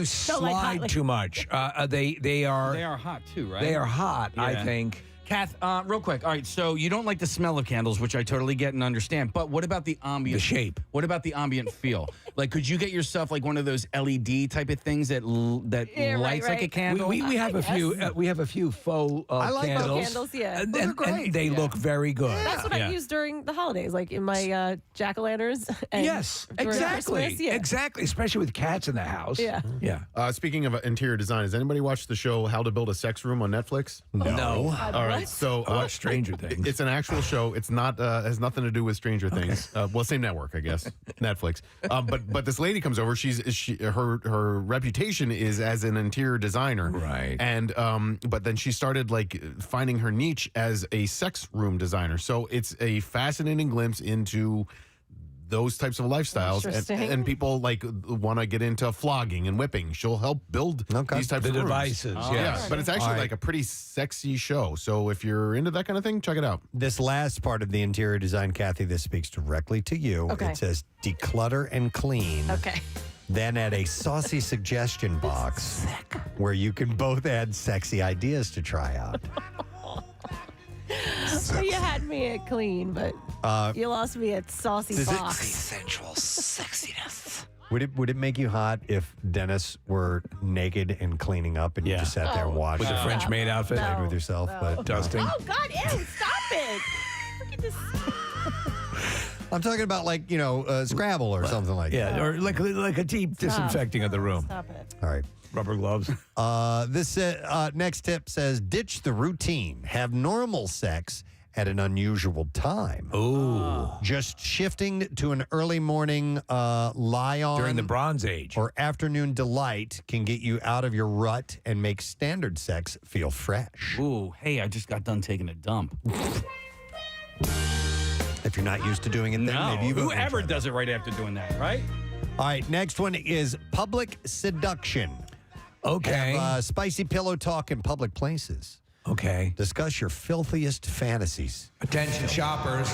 slide like- too much. They are hot too, right? They are hot. Yeah. I think. Kath, real quick. All right, so you don't like the smell of candles, which I totally get and understand. But what about the ambient? The shape. What about the ambient feel? Like, could you get yourself like one of those LED type of things that lights like a candle? We have a few. We have a few faux I like candles. faux candles, yeah. and, Those are and great. they look very good. That's what I use during the holidays, like in my jack-o'-lanterns. and Yes, during exactly. Christmas, yeah. Exactly, especially with cats in the house. Yeah. Yeah. Speaking of interior design, has anybody watched the show How to Build a Sex Room on Netflix? No. All right, so Stranger Things. It's an actual show. It's not has nothing to do with Stranger Things. Well, same network, I guess, Netflix. But this lady comes over. Her reputation is as an interior designer, right? And but then she started like finding her niche as a sex room designer. So it's a fascinating glimpse into those types of lifestyles, and people like want to get into flogging and whipping. She'll help build these types of rooms. devices. Yeah, but it's actually like a pretty sexy show. So if you're into that kind of thing, check it out. This last part of the interior design, Kathy, this speaks directly to you. Okay. It says declutter and clean. Okay. Then add a saucy suggestion box where you can both add sexy ideas to try out. So you had me at clean, but you lost me at saucy box. Sensual sexiness. Would it make you hot if Dennis were naked and cleaning up and you just sat there and watched With the French maid outfit? played with yourself? But Dusting. Oh God, ew! Stop it! Look at this. I'm talking about like Scrabble or something like that. Yeah, or like a deep disinfecting of the room. Stop it. All right. Rubber gloves. This next tip says ditch the routine. Have normal sex at an unusual time. Ooh. Just shifting to an early morning lie on During the Bronze Age. or afternoon delight can get you out of your rut and make standard sex feel fresh. Ooh, hey, I just got done taking a dump. If you're not used to doing it, then No, maybe you go ahead and whoever try does it right after doing that, right? that. All right, next one is public seduction. Okay. Have, spicy pillow talk in public places. Okay. Discuss your filthiest fantasies. Attention shoppers.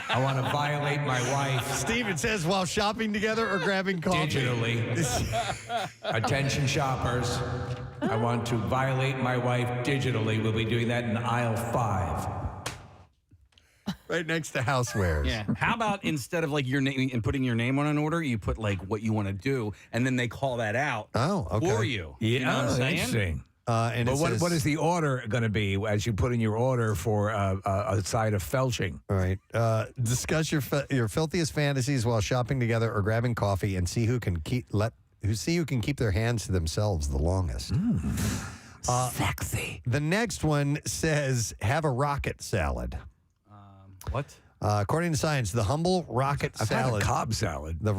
I want to violate my wife. Steven says while shopping together or grabbing coffee. Digitally. Attention shoppers. I want to violate my wife digitally. We'll be doing that in aisle 5. Right next to housewares. Yeah. How about instead of like your name and putting your name on an order, you put like what you want to do, and then they call that out for you. Yeah, You know what I'm saying? interesting. And But it what says- what is the order going to be as you put in your order for a side of felching? All right. Discuss your filthiest fantasies while shopping together or grabbing coffee, and see who can keep their hands to themselves the longest. Sexy. The next one says have a rocket salad. What? According to science, the humble rocket I've had a salad. Cobb salad. The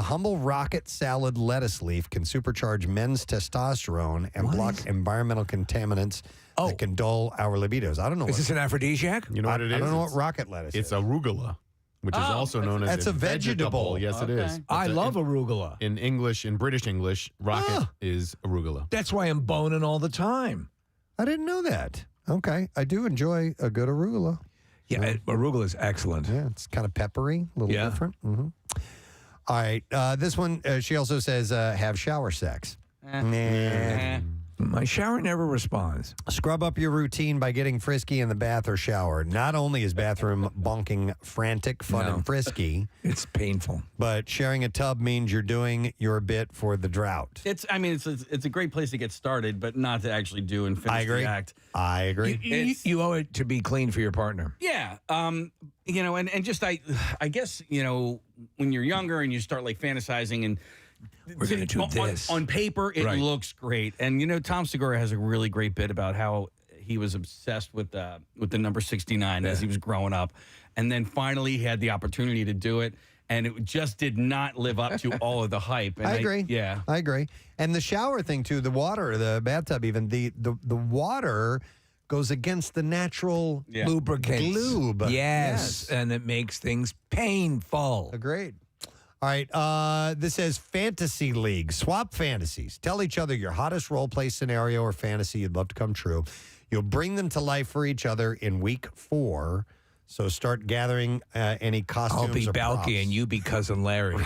humble rocket salad lettuce leaf can supercharge men's testosterone and block environmental contaminants that can dull our libidos. I don't know. Is this an aphrodisiac? You know what it is? I don't know what rocket lettuce is. It's arugula, which is also known as That's a vegetable. Yes, it is. I love arugula. In English, in British English, rocket is arugula. That's why I'm boning all the time. I didn't know that. Okay. I do enjoy a good arugula. Yeah, arugula is excellent. Yeah, it's kind of peppery, a little different. Mm-hmm. All right. This one, she also says have shower sex. Nah. My shower never responds. Scrub up your routine by getting frisky in the bath or shower. Not only is bathroom bonking frantic, fun, and frisky, it's painful. But sharing a tub means you're doing your bit for the drought. It's a great place to get started, but not to actually do and finish I agree. the act. I agree. You owe it to be clean for your partner. Yeah. You know, and just I guess, you know, when you're younger and you start like fantasizing and we're going to do this. On paper, it looks great. And, you know, Tom Segura has a really great bit about how he was obsessed with the number 69 as he was growing up. And then finally he had the opportunity to do it. And it just did not live up to all of the hype. And I agree. Yeah. I agree. And the shower thing, too, the water, the bathtub even, the water goes against the natural lubricants. Lube. Yes. And it makes things painful. Agreed. All right. This says fantasy league. Swap fantasies. Tell each other your hottest role play scenario or fantasy you'd love to come true. You'll bring them to life for each other in week 4. So start gathering any costumes. I'll be or Balky props. and you be Cousin Larry.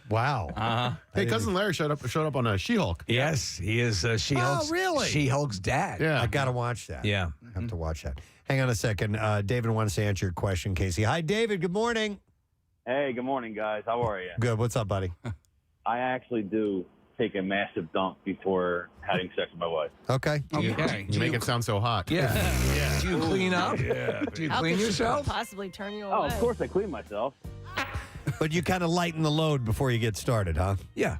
Wow. Hey, Cousin Larry showed up on She-Hulk. Yes, he is She-Hulk's. Oh, really? She-Hulk's dad. Yeah. I got to watch that. Yeah. I have to watch that. Hang on a second. David wants to answer your question, Casey. Hi, David. Good morning. Hey, good morning, guys. How are you? Good. What's up, buddy? I actually do take a massive dump before having sex with my wife. Okay. You make it sound so hot. Yeah. Do you clean up? Yeah. Do you How clean could she yourself? possibly turn you away? Oh, of course I clean myself. But you kind of lighten the load before you get started, huh? Yeah.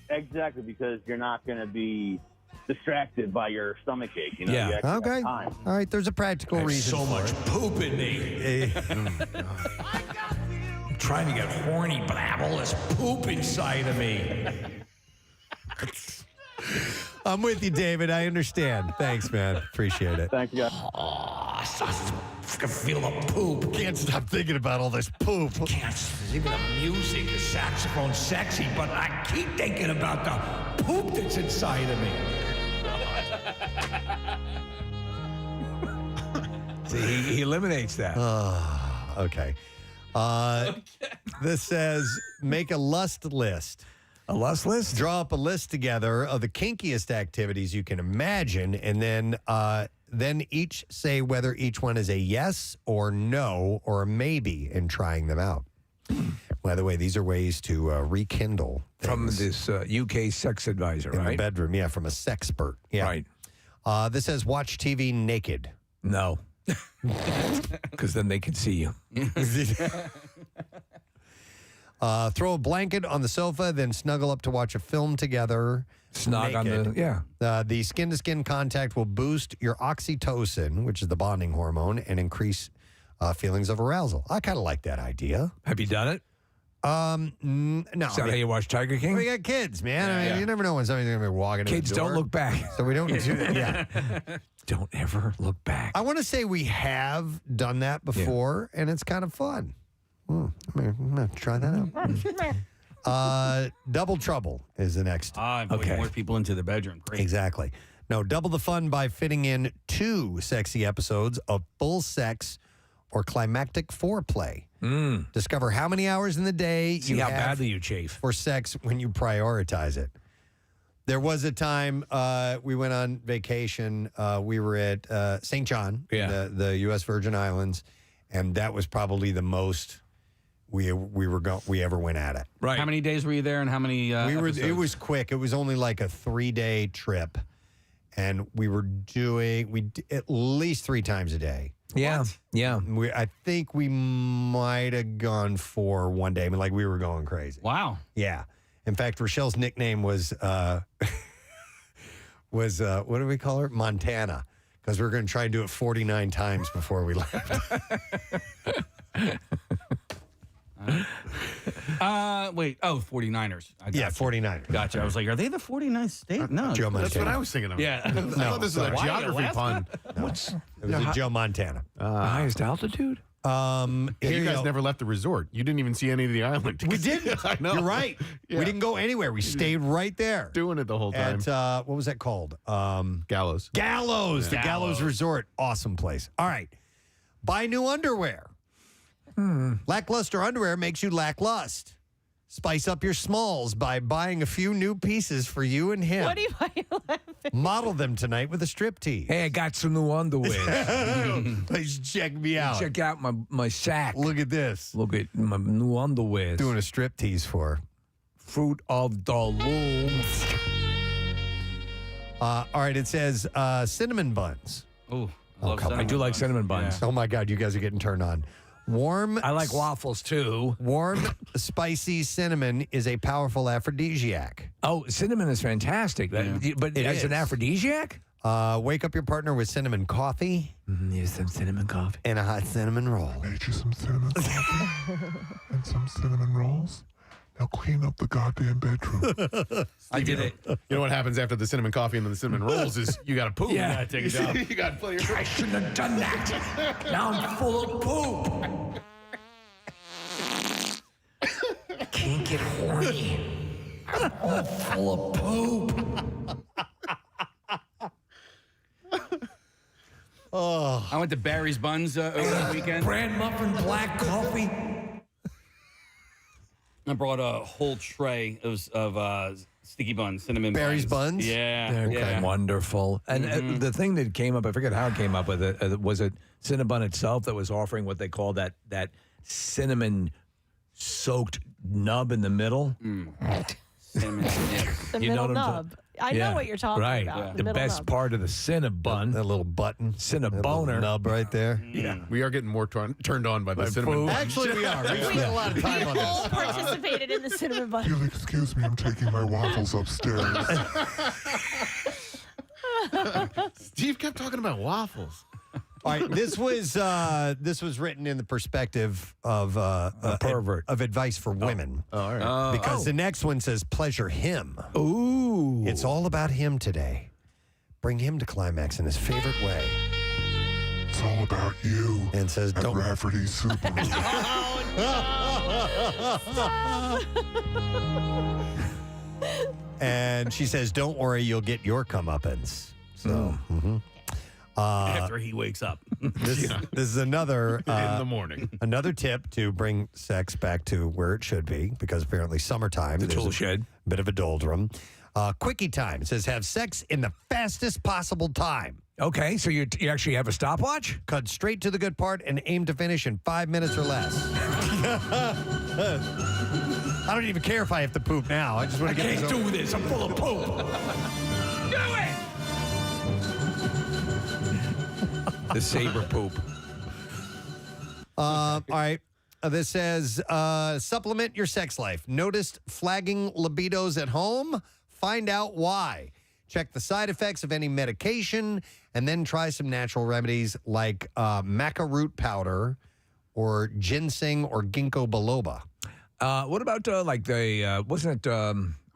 Exactly, because you're not going to be distracted by your stomach ache. You know? You actually have Okay. time. All right. There's a practical reason. So for much it. poop in me. I'm trying to get horny, but I have all this poop inside of me. I'm with you, David. I understand. Thanks, man. Appreciate it. Thank you, guys. Oh, I can feel the poop. Can't stop thinking about all this poop. There's even the music, the saxophone's sexy, but I keep thinking about the poop that's inside of me. See, he eliminates that. Okay. This says make a lust list. A lust list? Draw up a list together of the kinkiest activities you can imagine, and then each say whether each one is a yes or no or a maybe in trying them out. By the way, these are ways to rekindle From things this UK sex advisor, in right? the bedroom. Yeah, from a sexpert. Yeah. Right. This says watch TV naked. No. Because then they can see you. Throw a blanket on the sofa, then snuggle up to watch a film together. Snog on the, yeah. The skin-to-skin contact will boost your oxytocin, which is the bonding hormone, and increase feelings of arousal. I kind of like that idea. Have you done it? No. Is that how you watch Tiger King? We got kids, man. I mean, you never know when somebody's going to be walking in Kids the door. don't look back. So we don't do that. Yeah. Don't ever look back. I want to say we have done that before, and it's kind of fun. I'm going to try that out. Double Trouble is the next. More people into the bedroom. Great. Exactly. No, double the fun by fitting in 2 sexy episodes of full sex or climactic foreplay. Discover how many hours in the day See you how have badly you chafe. for sex when you prioritize it. There was a time we went on vacation. We were at St. John, the U.S. Virgin Islands, and that was probably the most we ever went at it. Right. How many days were you there, and how many? It was quick. It was only like a 3-day trip, and we did at least 3 times a day. Yeah, yeah. I think we might have gone 4 one day. I mean, like we were going crazy. Wow. Yeah. In fact, Rochelle's nickname was what do we call her? Montana, because we were going to try and do it 49 times before we left. Wait. Oh, 49ers. Yeah, 49ers. Gotcha. I was like, are they the 49th state? No. Joe Montana. That's what I was thinking of. Yeah. I thought this was a geography pun. It was a Joe Montana. The highest altitude? You guys never left the resort. You didn't even see any of the island. We didn't. I know. You're right. Yeah. We didn't go anywhere. We stayed right there. Doing it the whole time. At, what was that called? Gallows. Gallows. The Gallows Resort. Awesome place. All right. Buy new underwear. Lackluster underwear makes you lacklust. Spice up your smalls by buying a few new pieces for you and him. What are you laughing? Model them tonight with a striptease. Hey, I got some new underwear. Please check me out. Check out my sack. Look at this. Look at my new underwear. Doing a striptease for her. Fruit of the loom. All right, it says cinnamon buns. Ooh, I do like cinnamon buns. Oh, my God, you guys are getting turned on. I like waffles, too. Warm, spicy cinnamon is a powerful aphrodisiac. Oh, cinnamon is fantastic. But as an aphrodisiac? Wake up your partner with cinnamon coffee. Here's some cinnamon coffee. And a hot cinnamon roll. Made you some cinnamon coffee and some cinnamon rolls. Now clean up the goddamn bedroom. I did it. You know what happens after the cinnamon coffee and then the cinnamon rolls is you got to poop. Yeah. Take a dump. You got plenty of I shouldn't have done that. Now I'm full of poop. I can't get horny. I'm all full of poop. Oh, I went to Barry's Buns over the weekend. Bran muffin, black coffee. I brought a whole tray of sticky buns, cinnamon Barry's buns? Yeah. They're yeah. wonderful. And the thing that came up, I forget how it came up with it, was it Cinnabon itself that was offering what they call that cinnamon soaked nub in the middle? Cinnamon, yeah. The You know middle what I'm nub. I know what you're talking right. about. Yeah. The The middle best nub. part of the Cinnabon. that little button. Cinnaboner. Nub right there. Yeah. We are getting more turned on by the cinnamon food. buns. Actually, we are. We spent a lot of time on We all this. participated in the cinnamon bun. You'll excuse me, I'm taking my waffles upstairs. Steve kept talking about waffles. All right, this was written in the perspective of a pervert of advice for women. Oh, all right. Because the next one says pleasure him. Ooh. It's all about him today. Bring him to climax in his favorite way. It's all about you. And says at don't Rafferty's Super. And she says, don't worry, you'll get your comeuppance. So After he wakes up. this is another In the morning. another tip to bring sex back to where it should be, because apparently summertime The there's tool a shed. bit of a doldrum. Quickie time. It says have sex in the fastest possible time. Okay, so you actually have a stopwatch? Cut straight to the good part and aim to finish in 5 minutes or less. I don't even care if I have to poop now. I just want to get this over. this. I'm full of poop. Do it! The saber poop. All right. This says supplement your sex life. Noticed flagging libidos at home? Find out why. Check the side effects of any medication, and then try some natural remedies like maca root powder or ginseng or ginkgo biloba. What about like the wasn't it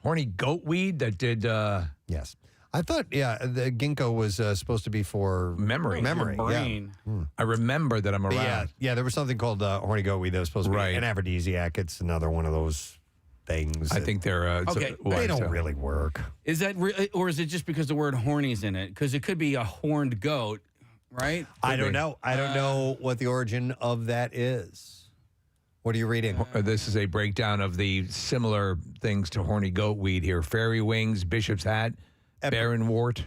horny goat weed that did? Yes. I thought, the ginkgo was supposed to be for memory. Memory, Your brain. yeah. I remember that I'm around. Yeah, there was something called horny goat weed that was supposed to be Right. an aphrodisiac. It's another one of those things. I think they're Okay. They don't really work. Is that or is it just because the word horny's in it? Because it could be a horned goat, right? I don't know. I don't know what the origin of that is. What are you reading? This is a breakdown of the similar things to horny goat weed here. Fairy wings, bishop's hat, barren wort.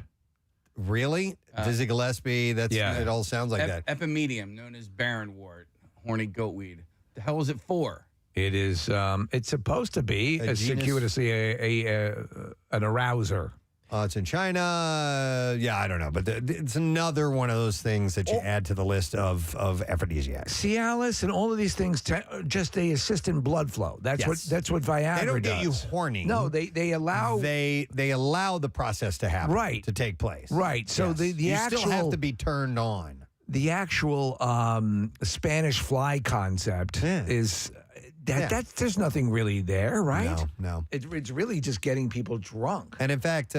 Really? Dizzy Gillespie? It all sounds like that. Epimedium, known as barren wort, horny goat weed. The hell is it for? It is. It's supposed to be A genus? circuitously an arouser. It's in China. Yeah, I don't know. But it's another one of those things that you add to the list of aphrodisiacs. Cialis and all of these things just they assist in blood flow. That's what Viagra does. They don't get you horny. No, they allow they allow the process to happen. Right. To take place. Right. So Yes. the you actual still have to be turned on. the actual Spanish fly concept is that there's nothing really there, right? No. It's really just getting people drunk. And in fact,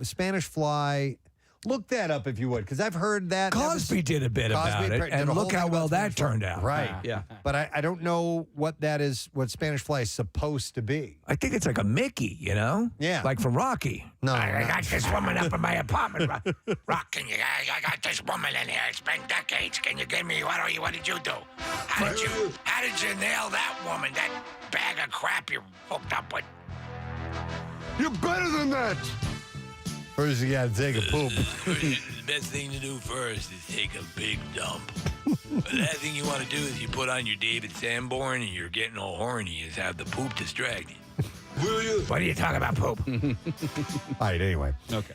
Spanish fly. Look that up if you would, because I've heard that. Cosby did a bit about it, and look how well that turned out. Right. Yeah. But I don't know what that is, what Spanish fly is supposed to be. I think it's like a Mickey, you know? Yeah. Like from Rocky. No. I got this woman up in my apartment. Rock, I got this woman in here. It's been decades. Can you give me, what did you do? How did you nail that woman, that bag of crap you're hooked up with? You're better than that. First, you got to take a poop. The best thing to do first is take a big dump. The last thing you want to do is you put on your David Sanborn and you're getting all horny is have the poop distract you. What are you talking about, poop? All right, anyway. Okay.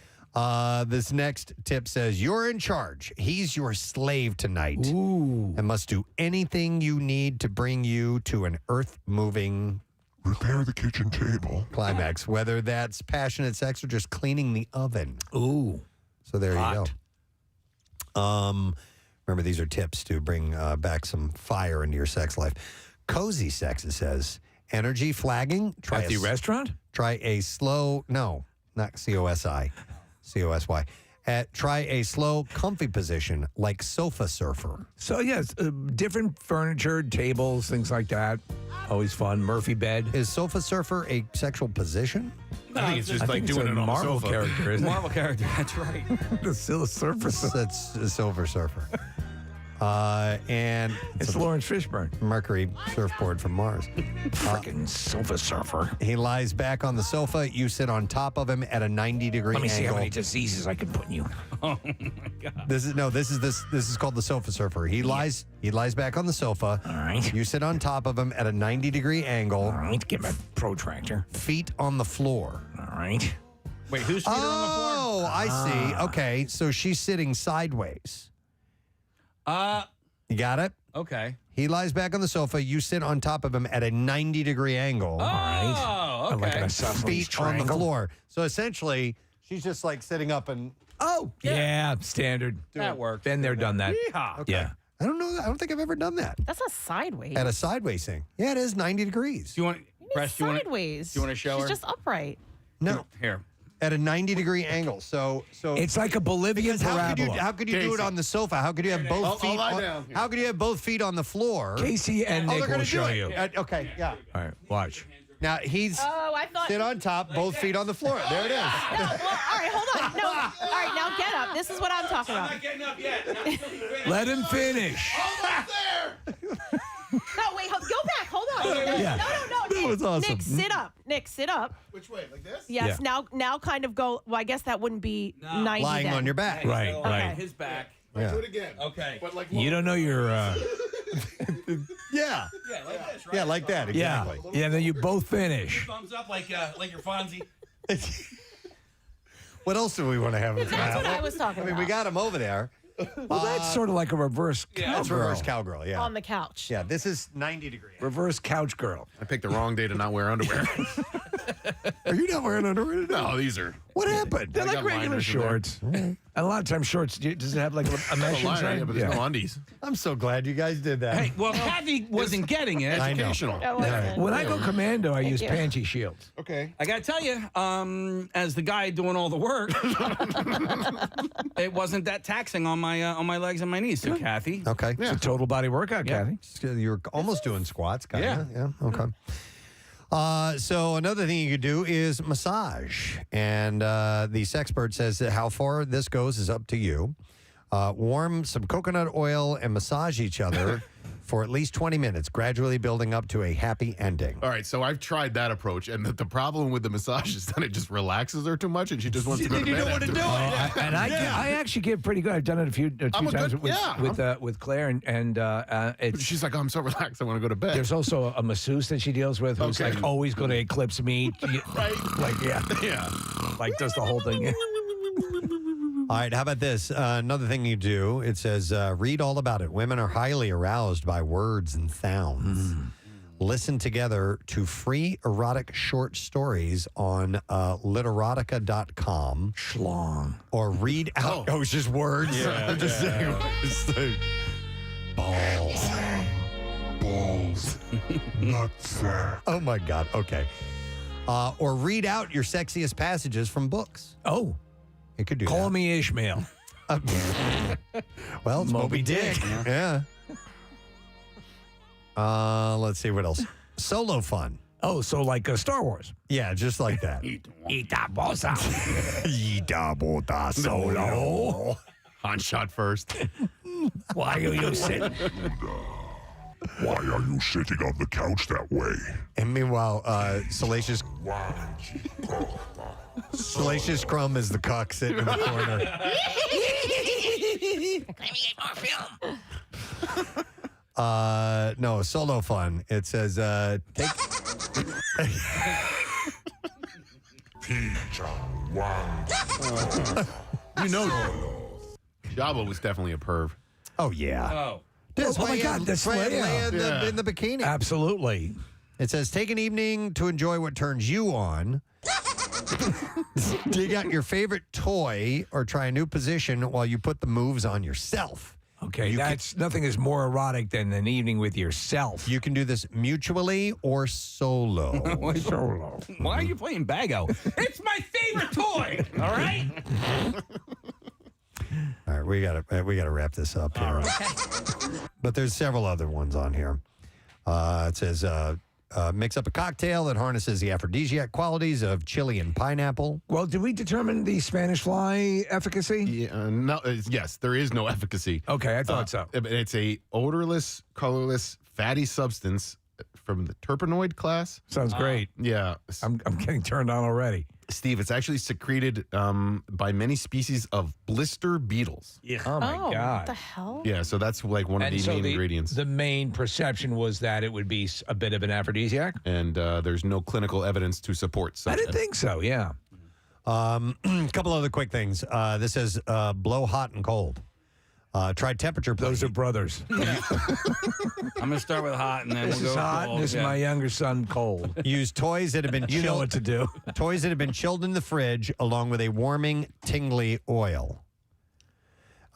This next tip says, you're in charge. He's your slave tonight. Ooh. And must do anything you need to bring you to an earth-moving repair the kitchen table climax, whether that's passionate sex or just cleaning the oven. Ooh. So there you go. Remember, these are tips to bring back some fire into your sex life. Cozy sex, it says. Energy flagging. At the restaurant? Try a slow, no, not C-O-S-I, C-O-S-Y. Try a slow, comfy position like sofa surfer. So, yes, different furniture, tables, things like that. Always fun. Murphy bed. Is sofa surfer a sexual position? I think it's just like doing it on Marvel the sofa. character, isn't it? Marvel character, that's right. The surfer. That's a silver surfer. And it's Lawrence Fishburne. Mercury surfboard from Mars. Freaking sofa surfer. He lies back on the sofa. You sit on top of him at a 90-degree angle. Let me see how many diseases I can put in you. Oh my God. This is called the sofa surfer. He lies back on the sofa. All right. You sit on top of him at a 90-degree angle. All right. Get my protractor. Feet on the floor. All right. Wait, whose feet are on the floor? Oh, I see. Okay, so she's sitting sideways. You got it? Okay. He lies back on the sofa. You sit on top of him at a 90-degree angle. Oh, okay. Like an isosceles Feet on the triangle. floor. So essentially, she's just like sitting up and Yeah, standard. That worked. Been there, done that. Yeehaw. Yeah. I don't know. I don't think I've ever done that That's not sideways. at a sideways thing. Yeah, it is 90 degrees. Do you want, Press, do you want sideways. do you want to show She's her? just upright. No, Here. at a 90-degree angle. So It's like a Bolivian parabola. how could you do it on the sofa? How could you have both feet? lie down here. How could you have both feet on the floor? Casey and they're Nick gonna will do show it. you. Okay, yeah. All right, watch. Now he's I thought. sit on top, both feet on the floor. There it is. No, well, all right, hold on. No, all right, now get up. This is what I'm talking about. getting up yet. Let him finish. No, wait, go back. Hold on. Yeah. No. That was awesome. Nick, sit up. Nick, sit up. Which way? Like this? Yes. Yeah. Now, kind of go. Well, I guess that wouldn't be 90. Lying then. on your back. Right, right. His back. Yeah. Do it again. Okay. But like You don't know your. Yeah. Yeah, like this, right? Yeah, like that. Yeah. Exactly. Yeah, then you both finish. Thumbs up like your Fonzie. What else do we want to have him That's what try? I was talking I mean, about. we got him over there. Well, that's sort of like a reverse cowgirl. That's reverse cowgirl. Yeah. On the couch. Yeah. This is 90 degrees. Reverse couch girl. I picked the wrong day to not wear underwear. Are you not wearing underwear today? No, these are. What happened? They're I like got regular liners in there. shorts. And a lot of times shorts, does it have like a mesh Liner, inside? yeah, but there's no undies. I'm so glad you guys did that. Hey, well, Kathy wasn't getting it. I know. Educational. That wasn't. When I go commando, I use you. panty shields. Okay. I got to tell you, as the guy doing all the work, it wasn't that taxing on my legs and my knees. So, Kathy. Okay. It's a total body workout, Kathy. You're almost doing squats, kind of. Yeah. Okay. So another thing you could do is massage. And the sexpert says that how far this goes is up to you. Warm some coconut oil and massage each other for at least 20 minutes, gradually building up to a happy ending. All right, so I've tried that approach, and the problem with the massage is that it just relaxes her too much, and she just wants to go to bed. You don't want to do it. And I actually get pretty good. I've done it a few times with Claire, and she's like, oh, I'm so relaxed, I want to go to bed. There's also a masseuse that she deals with who's like always going to eclipse me. Right? Like, yeah. Like, does the whole thing. All right, how about this? Another thing you do, it says, read all about it. Women are highly aroused by words and sounds. Listen together to free erotic short stories on literotica.com. Schlong. Or read out. Oh, it's just words? Yeah, I'm just saying. It's like, balls. Balls. Nutsack. Oh, my God. Okay. Or read out your sexiest passages from books. Oh. It could do Call that. me Ishmael. Well, it's Moby Dick. Yeah. Let's see what else. Solo fun. Oh, so like Star Wars. Yeah, just like that. Ita bosa. Ita bota solo. Han shot first. Why are you sitting? Why are you sitting on the couch that way? And meanwhile, Salacious Crumb is the cock sitting in the corner. Let me get more film. No, solo fun. It says, take. You know, Jabba was definitely a perv. Oh, yeah. Oh. This Oh, my God, that's Leia. in the bikini. Absolutely. It says, take an evening to enjoy what turns you on. Dig out your favorite toy or try a new position while you put the moves on yourself. Okay, nothing is more erotic than an evening with yourself. You can do this mutually or solo. Solo. Why are you playing Bago? It's my favorite toy. All right. All right, we gotta wrap this up here. All right. But there's several other ones on here. It says mix up a cocktail that harnesses the aphrodisiac qualities of chili and pineapple. Well, did we determine the Spanish fly efficacy? Yeah, no. Yes, there is no efficacy. Okay, I thought so. It's a odorless, colorless, fatty substance from the terpenoid class. Sounds great. Yeah, I'm getting turned on already. Steve, it's actually secreted by many species of blister beetles. Yeah. Oh my God. What the hell? Yeah, so that's like one of the main ingredients. The main perception was that it would be a bit of an aphrodisiac. And there's no clinical evidence to support such. I didn't think so, yeah. A couple other quick things. This says blow hot and cold. Try temperature plate. Those are brothers. I'm going to start with hot, and then This we'll is go hot, cold. this is my younger son, cold. Use toys that have been You know what to do. Toys that have been chilled in the fridge along with a warming, tingly oil.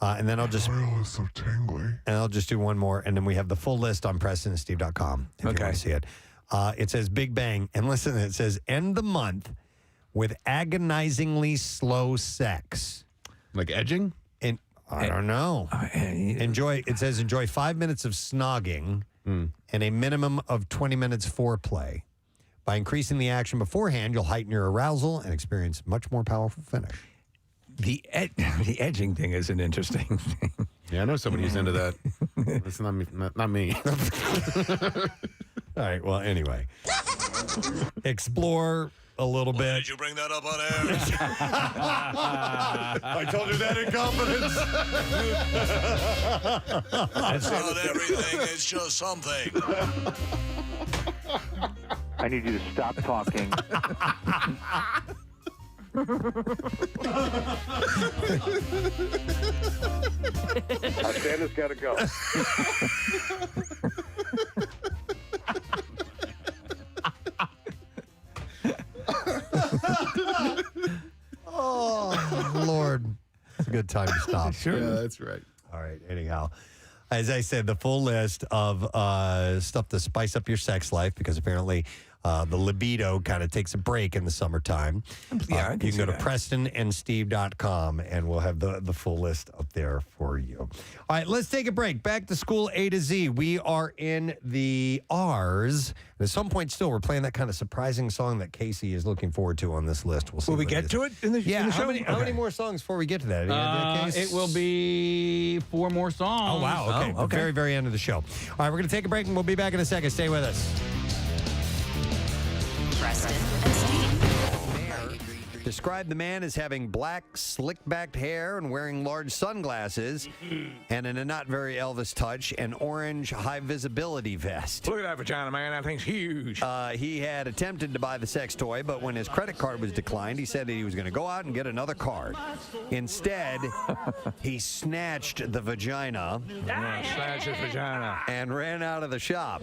And then I'll just Oil is so tingly. And I'll just do one more, and then we have the full list on PrestonandSteve.com if you want to see it. It says Big Bang, and listen, it says end the month with agonizingly slow sex. Like edging? And I don't know. It says enjoy 5 minutes of snogging and a minimum of 20 minutes foreplay. By increasing the action beforehand, you'll heighten your arousal and experience much more powerful finish. The edging thing is an interesting thing. Yeah, I know somebody who's into that. It's not me. Not me. All right. Well, anyway, explore a little bit. Did you bring that up on air? I told you that in confidence. That's not everything. It's just something. I need you to stop talking. Santa's got to go. Oh, Lord. It's a good time to stop. Sure. Yeah, that's right. All right. Anyhow, as I said, the full list of stuff to spice up your sex life, because apparently the libido kind of takes a break in the summertime. Yeah, I you can can see go to that. PrestonandSteve.com, and we'll have the full list up there for you. All right, let's take a break. Back to school A to Z. We are in the R's. And at some point still, we're playing that kind of surprising song that Casey is looking forward to on this list. We'll see. Will we what get is. to it in the, Yeah, in the show? how many more songs before we get to that? Any idea, Case? It will be 4 more songs. Oh, wow. Okay. The very, very end of the show. All right, we're going to take a break, and we'll be back in a second. Stay with us. Preston and Steve. Describe the man as having black, slick-backed hair and wearing large sunglasses, and in a not very Elvis touch, an orange high-visibility vest. Look at that vagina, man. That thing's huge. He had attempted to buy the sex toy, but when his credit card was declined, he said that he was going to go out and get another card. Instead, he snatched the vagina. Snatch his vagina. And ran out of the shop.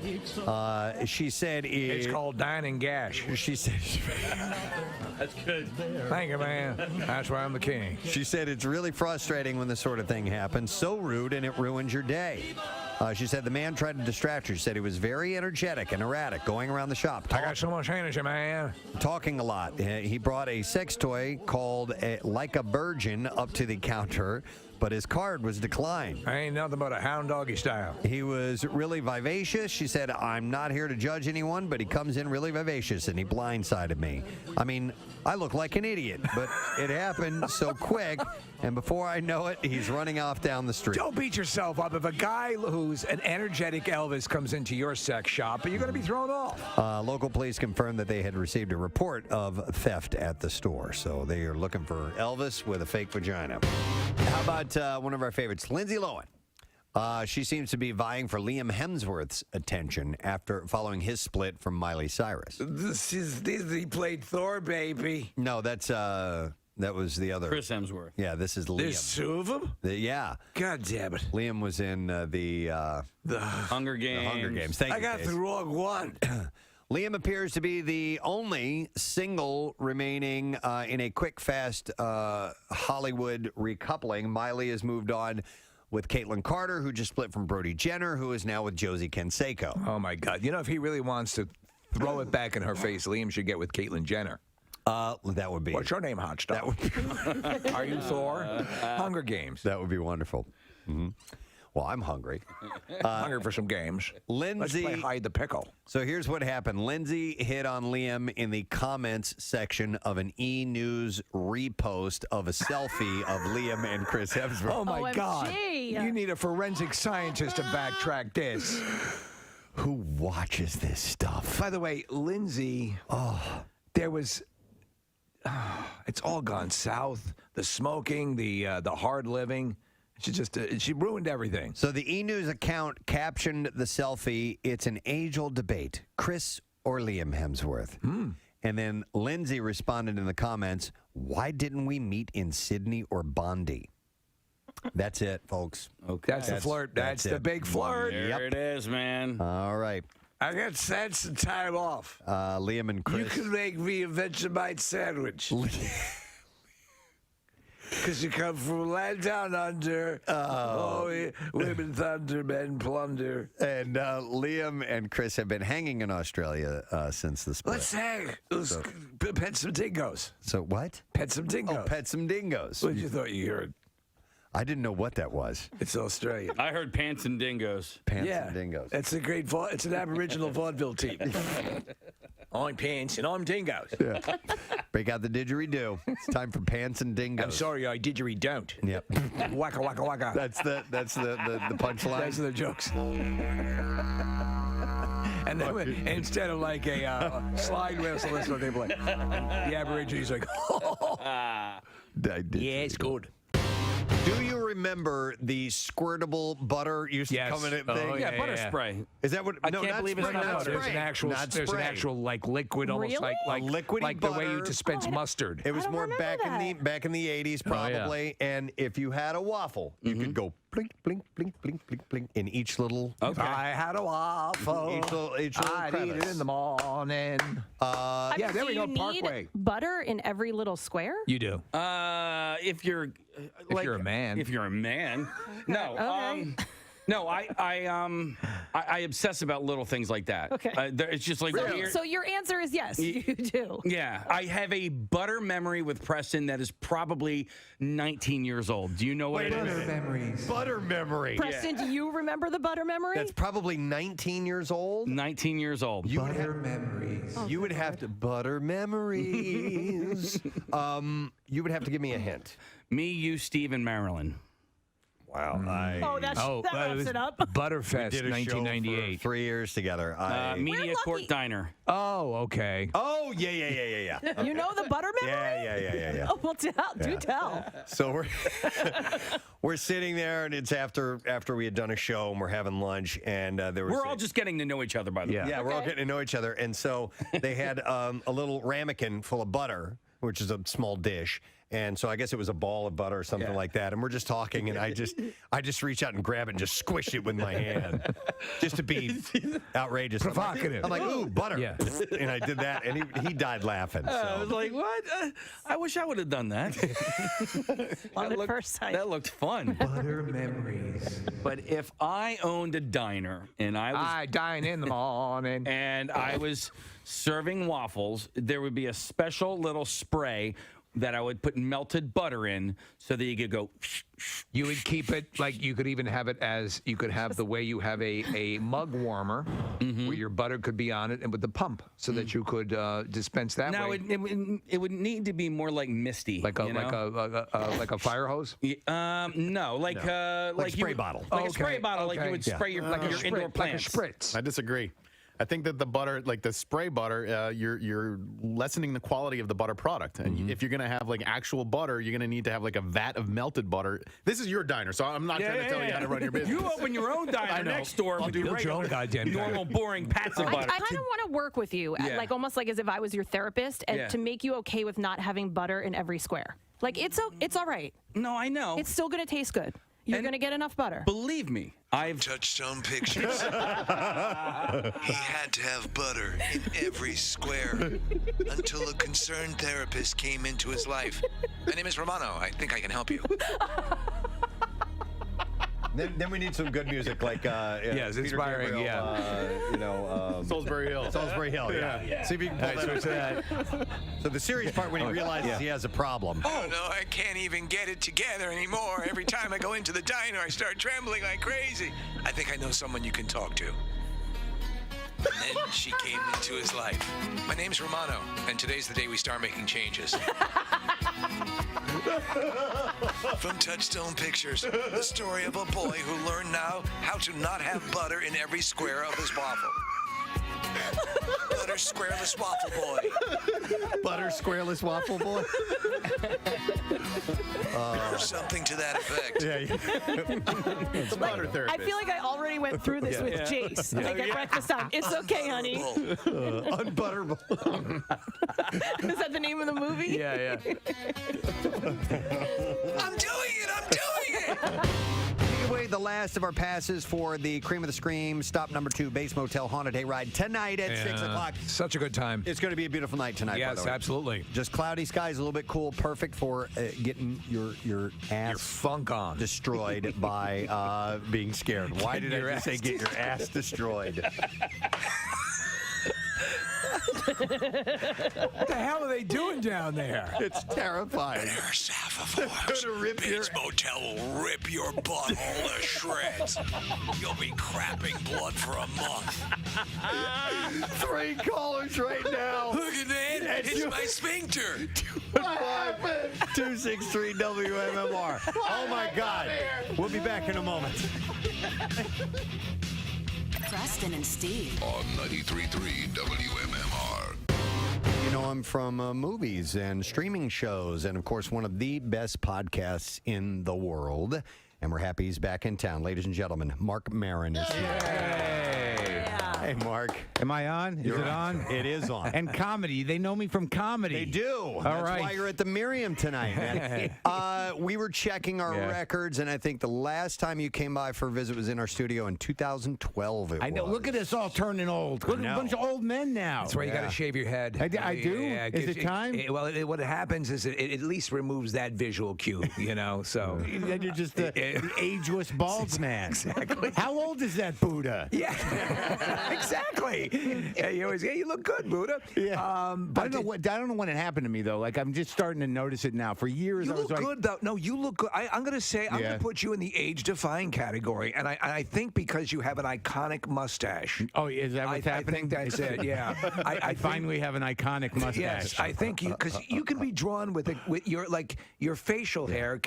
She said It's called dine and gash. She said That's good. Thank you, man. That's why I'm the king. She said it's really frustrating when this sort of thing happens. So rude, and it ruins your day. She said the man tried to distract her. She said he was very energetic and erratic, going around the shop. I got so much energy, man. Talking a lot. He brought a sex toy called Like a Virgin up to the counter, but his card was declined. I ain't nothing but a hound doggy style. He was really vivacious. She said, I'm not here to judge anyone, but he comes in really vivacious, and he blindsided me. I mean, I look like an idiot, but it happened so quick, and before I know it, he's running off down the street. Don't beat yourself up. If a guy who's an energetic Elvis comes into your sex shop, you're going to be thrown off. Local police confirmed that they had received a report of theft at the store, so they are looking for Elvis with a fake vagina. How about one of our favorites, Lindsay Lohan? She seems to be vying for Liam Hemsworth's attention after following his split from Miley Cyrus. This he played Thor, baby. No, that was the other. Chris Hemsworth. Yeah, this is Liam. There's two of them? Yeah. God damn it. Liam was in the Hunger Games. The Hunger Games. Thank I you, got Case. the wrong one. Liam appears to be the only single remaining in a quick, fast Hollywood recoupling. Miley has moved on with Caitlyn Carter, who just split from Brody Jenner, who is now with Josie Canseco. Oh, my God. You know, if he really wants to throw it back in her face, Liam should get with Caitlyn Jenner. That would be. What's your name, hot stuff? That would be. Are you Thor? Hunger Games. That would be wonderful. Mm-hmm. Well, I'm hungry. Hungry for some games. Lindsay, Let's play hide the pickle. So here's what happened. Lindsay hit on Liam in the comments section of an E! News repost of a selfie of Liam and Chris Hemsworth. Oh, my OMG. God. You need a forensic scientist to backtrack this. Who watches this stuff? By the way, Lindsay, there was... it's all gone south. The smoking, the hard living. She just she ruined everything. So the E! News account captioned the selfie, "It's an age-old debate, Chris or Liam Hemsworth." And then Lindsay responded in the comments, "Why didn't we meet in Sydney or Bondi?" That's it, folks. Okay. That's the flirt. That's the it. big flirt. There it is, man. All right. I got sense and time off. Liam and Chris. You can make me a Vegemite sandwich. Because you come from land down under. Women thunder, men plunder. And Liam and Chris have been hanging in Australia since the split. Let's hang. Let's pet some dingoes. So what? Pet some dingoes. Oh, pet some dingoes. What you thought you heard? I didn't know what that was. It's Australian. I heard pants and dingoes. Pants and dingoes. It's a great. It's an Aboriginal vaudeville team. I'm pants and I'm dingoes. Yeah. Break out the didgeridoo. It's time for pants and dingoes. I'm sorry, I didgeridoo. Yep. Waka waka waka. That's the punchline. Those are the jokes. And then instead of like a slide whistle, that's what they play. The Aborigines like, yeah, it's good. Do you remember the squirtable butter used to come in a thing? Yeah, butter spray. Is that what? I No, can't not believe it's spray, not not butter. spray. There's an actual like liquid, almost Really? like liquidy like the way you butter. dispense mustard. It was don't more remember back in the 80s probably. And if you had a waffle, you could go blink, blink, blink, blink, blink, blink in each little. If I had a waffle, Each little I'd eat it crevice. in the morning. Yeah, there we go. Do you need Parkway. butter in every little square? You do. If you're If you're a man. If you're a man. No. Okay. No, I obsess about little things like that. Okay. It's just like weird. So your answer is yes, you do. Yeah, I have a butter memory with Preston that is probably 19 years old. Do you know what it is? Memories. Butter memory. Preston, do you remember the butter memory? That's probably 19 years old. 19 years old. Butter memories. You would have to butter memories. You would have to give me a hint. Me, you, Steve, and Marilyn. Wow. That wraps it up. Butterfest, We did a show 1998. for 3 years together. Media Court Diner. Oh, okay. Oh, yeah. Okay. You know the butter memory? Yeah. Oh, well, do tell. So we're sitting there, and it's after we had done a show, and we're having lunch, and there was We're all just getting to know each other, by the way. yeah, we're all getting to know each other, and so they had a little ramekin full of butter, which is a small dish. And so I guess it was a ball of butter or something like that. And we're just talking, and I just reach out and grab it and just squish it with my hand, just to be outrageous. Provocative. I'm like, ooh, butter. Yeah. And I did that, and he died laughing. I was like, what? I wish I would have done that. First sight. That looked fun. Butter memories. But if I owned a diner and I dine in the morning, and I was serving waffles, there would be a special little spray that I would put melted butter in so that you could go. You would keep it like you could even have it as you could have the way you have a mug warmer where your butter could be on it and with the pump so that you could dispense that Now way. it would need to be more like misty, like a fire hose. No, like a spray bottle. Like a spray bottle, like you would spray your indoor plants. Like a spritz. I disagree. I think that the butter, like the spray butter, you're lessening the quality of the butter product. And if you're going to have like actual butter, you're going to need to have like a vat of melted butter. This is your diner, so I'm not trying to tell you how to run your business. You open your own diner next door and do regular, normal, boring pats of butter. I kind of want to work with you, like almost like as if I was your therapist, and to make you okay with not having butter in every square. Like it's all right. No, I know. It's still going to taste good. You're going to get enough butter. Believe me, I've Touchstone Pictures. He had to have butter in every square until a concerned therapist came into his life. My name is Romano. I think I can help you. Then we need some good music, like yes, Peter inspiring. Gabriel, Salisbury Hill. Salisbury Hill. Yeah. See if you can pull that. So the serious part when he realizes he has a problem. Oh no, I can't even get it together anymore. Every time I go into the diner, I start trembling like crazy. I think I know someone you can talk to. And then she came into his life. My name's Romano, and today's the day we start making changes. From Touchstone Pictures, the story of a boy who learned now how to not have butter in every square of his waffle. Butter Squareless Waffle Boy. Butter Squareless Waffle Boy? Or something to that effect. It's butter therapist. I feel like I already went through this with Jace. Like at breakfast time. It's okay, honey. Unbutterable. Is that the name of the movie? Yeah. I'm doing it! Give away the last of our passes for the Cream of the Scream, stop number 2, Base Motel Haunted Hayride tonight at 6 o'clock. Such a good time. It's going to be a beautiful night tonight. Yes, by the way. absolutely. Just cloudy skies, a little bit cool, perfect for getting your ass funk on destroyed by being scared. Why did I just say get your ass destroyed? What the hell are they doing down there? It's terrifying. There's half of Base Motel will rip your butthole to shreds. You'll be crapping blood for a month. 3 callers right now. Look at that. It's my sphincter. 263 WMMR. Oh my God. We'll be back in a moment. Preston and Steve on 93.3 WMMR. You know him from movies and streaming shows, and of course, one of the best podcasts in the world. And we're happy he's back in town. Ladies and gentlemen, Mark Maron is here. Hey, Mark. Am I on? Is it on? It is on. And comedy. They know me from comedy. They do. All That's right. why you're at the Miriam tonight, man. We were checking our records, and I think the last time you came by for a visit was in our studio in 2012. I know. Look at us all turning old. Look at a bunch of old men now. That's why you got to shave your head. I do? Is it time? What happens is it at least removes that visual cue, So then you're just the ageless bald man. Exactly. How old is that Buddha? Yeah, exactly. Yeah, you look good, Buddha. Yeah. But I don't know when it happened to me though. Like I'm just starting to notice it now. For years, you I was look like, good though. No, you look good. I'm going to put you in the age-defying category, and I think because you have an iconic mustache. Oh, is that what's happening? I think that's it. Yeah. I finally have an iconic mustache. Yes, I think because you can be drawn with your facial hair.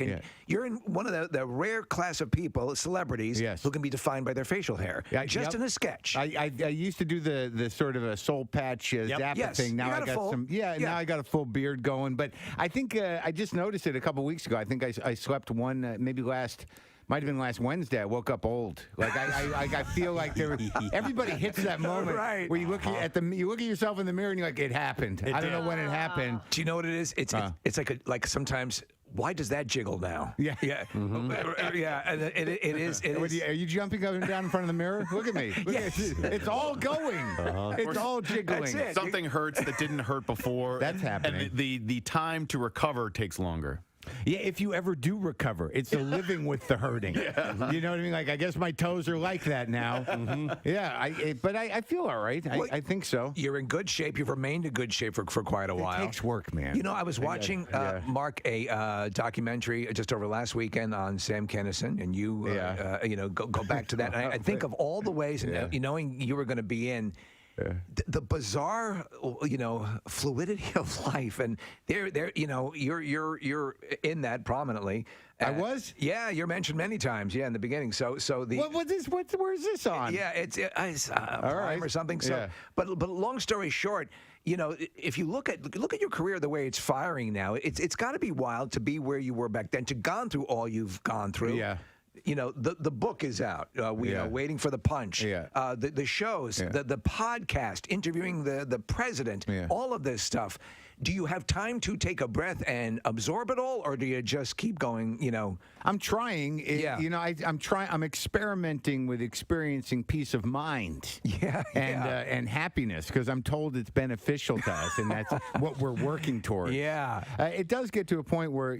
You're in one of the rare class of people, celebrities, who can be defined by their facial hair. Just in a sketch. I used to do the sort of a soul patch zapper thing. Now I got some. Now I got a full beard going. But I think I just noticed it a couple weeks ago. I think I slept one might have been last Wednesday. I woke up old. Like I feel like everybody hits that moment where you look at yourself in the mirror and you're like, it happened. I don't know when it happened. Do you know what it is? It's like sometimes. Why does that jiggle now? Yeah. Yeah, and it is. Are you jumping up and down in front of the mirror? Look at me. It's all going. It's all jiggling. That's it. Something hurts that didn't hurt before. That's happening. And the time to recover takes longer. Yeah, if you ever do recover, it's the living with the hurting. You know what I mean? Like, I guess my toes are like that now. Yeah, but I feel all right. I think so. You're in good shape. You've remained in good shape for quite a while. It takes work, man. I was watching, Mark, a documentary just over last weekend on Sam Kinison, and you go back to that. And I think of all the ways, and knowing you were going to be in, the bizarre, fluidity of life, and you're in that prominently. I was. Yeah, you're mentioned many times. Yeah, in the beginning. So the where's this on? Yeah, it's Prime or something. So, but long story short, if you look at your career the way it's firing now, it's got to be wild to be where you were back then, to gone through all you've gone through. Yeah. The book is out. Waiting for the punch. Yeah. The shows, the podcast, interviewing the president, all of this stuff. Do you have time to take a breath and absorb it all, or do you just keep going? I'm trying. I'm trying. I'm experimenting with experiencing peace of mind. And happiness, because I'm told it's beneficial to us, and that's what we're working towards. Yeah. It does get to a point where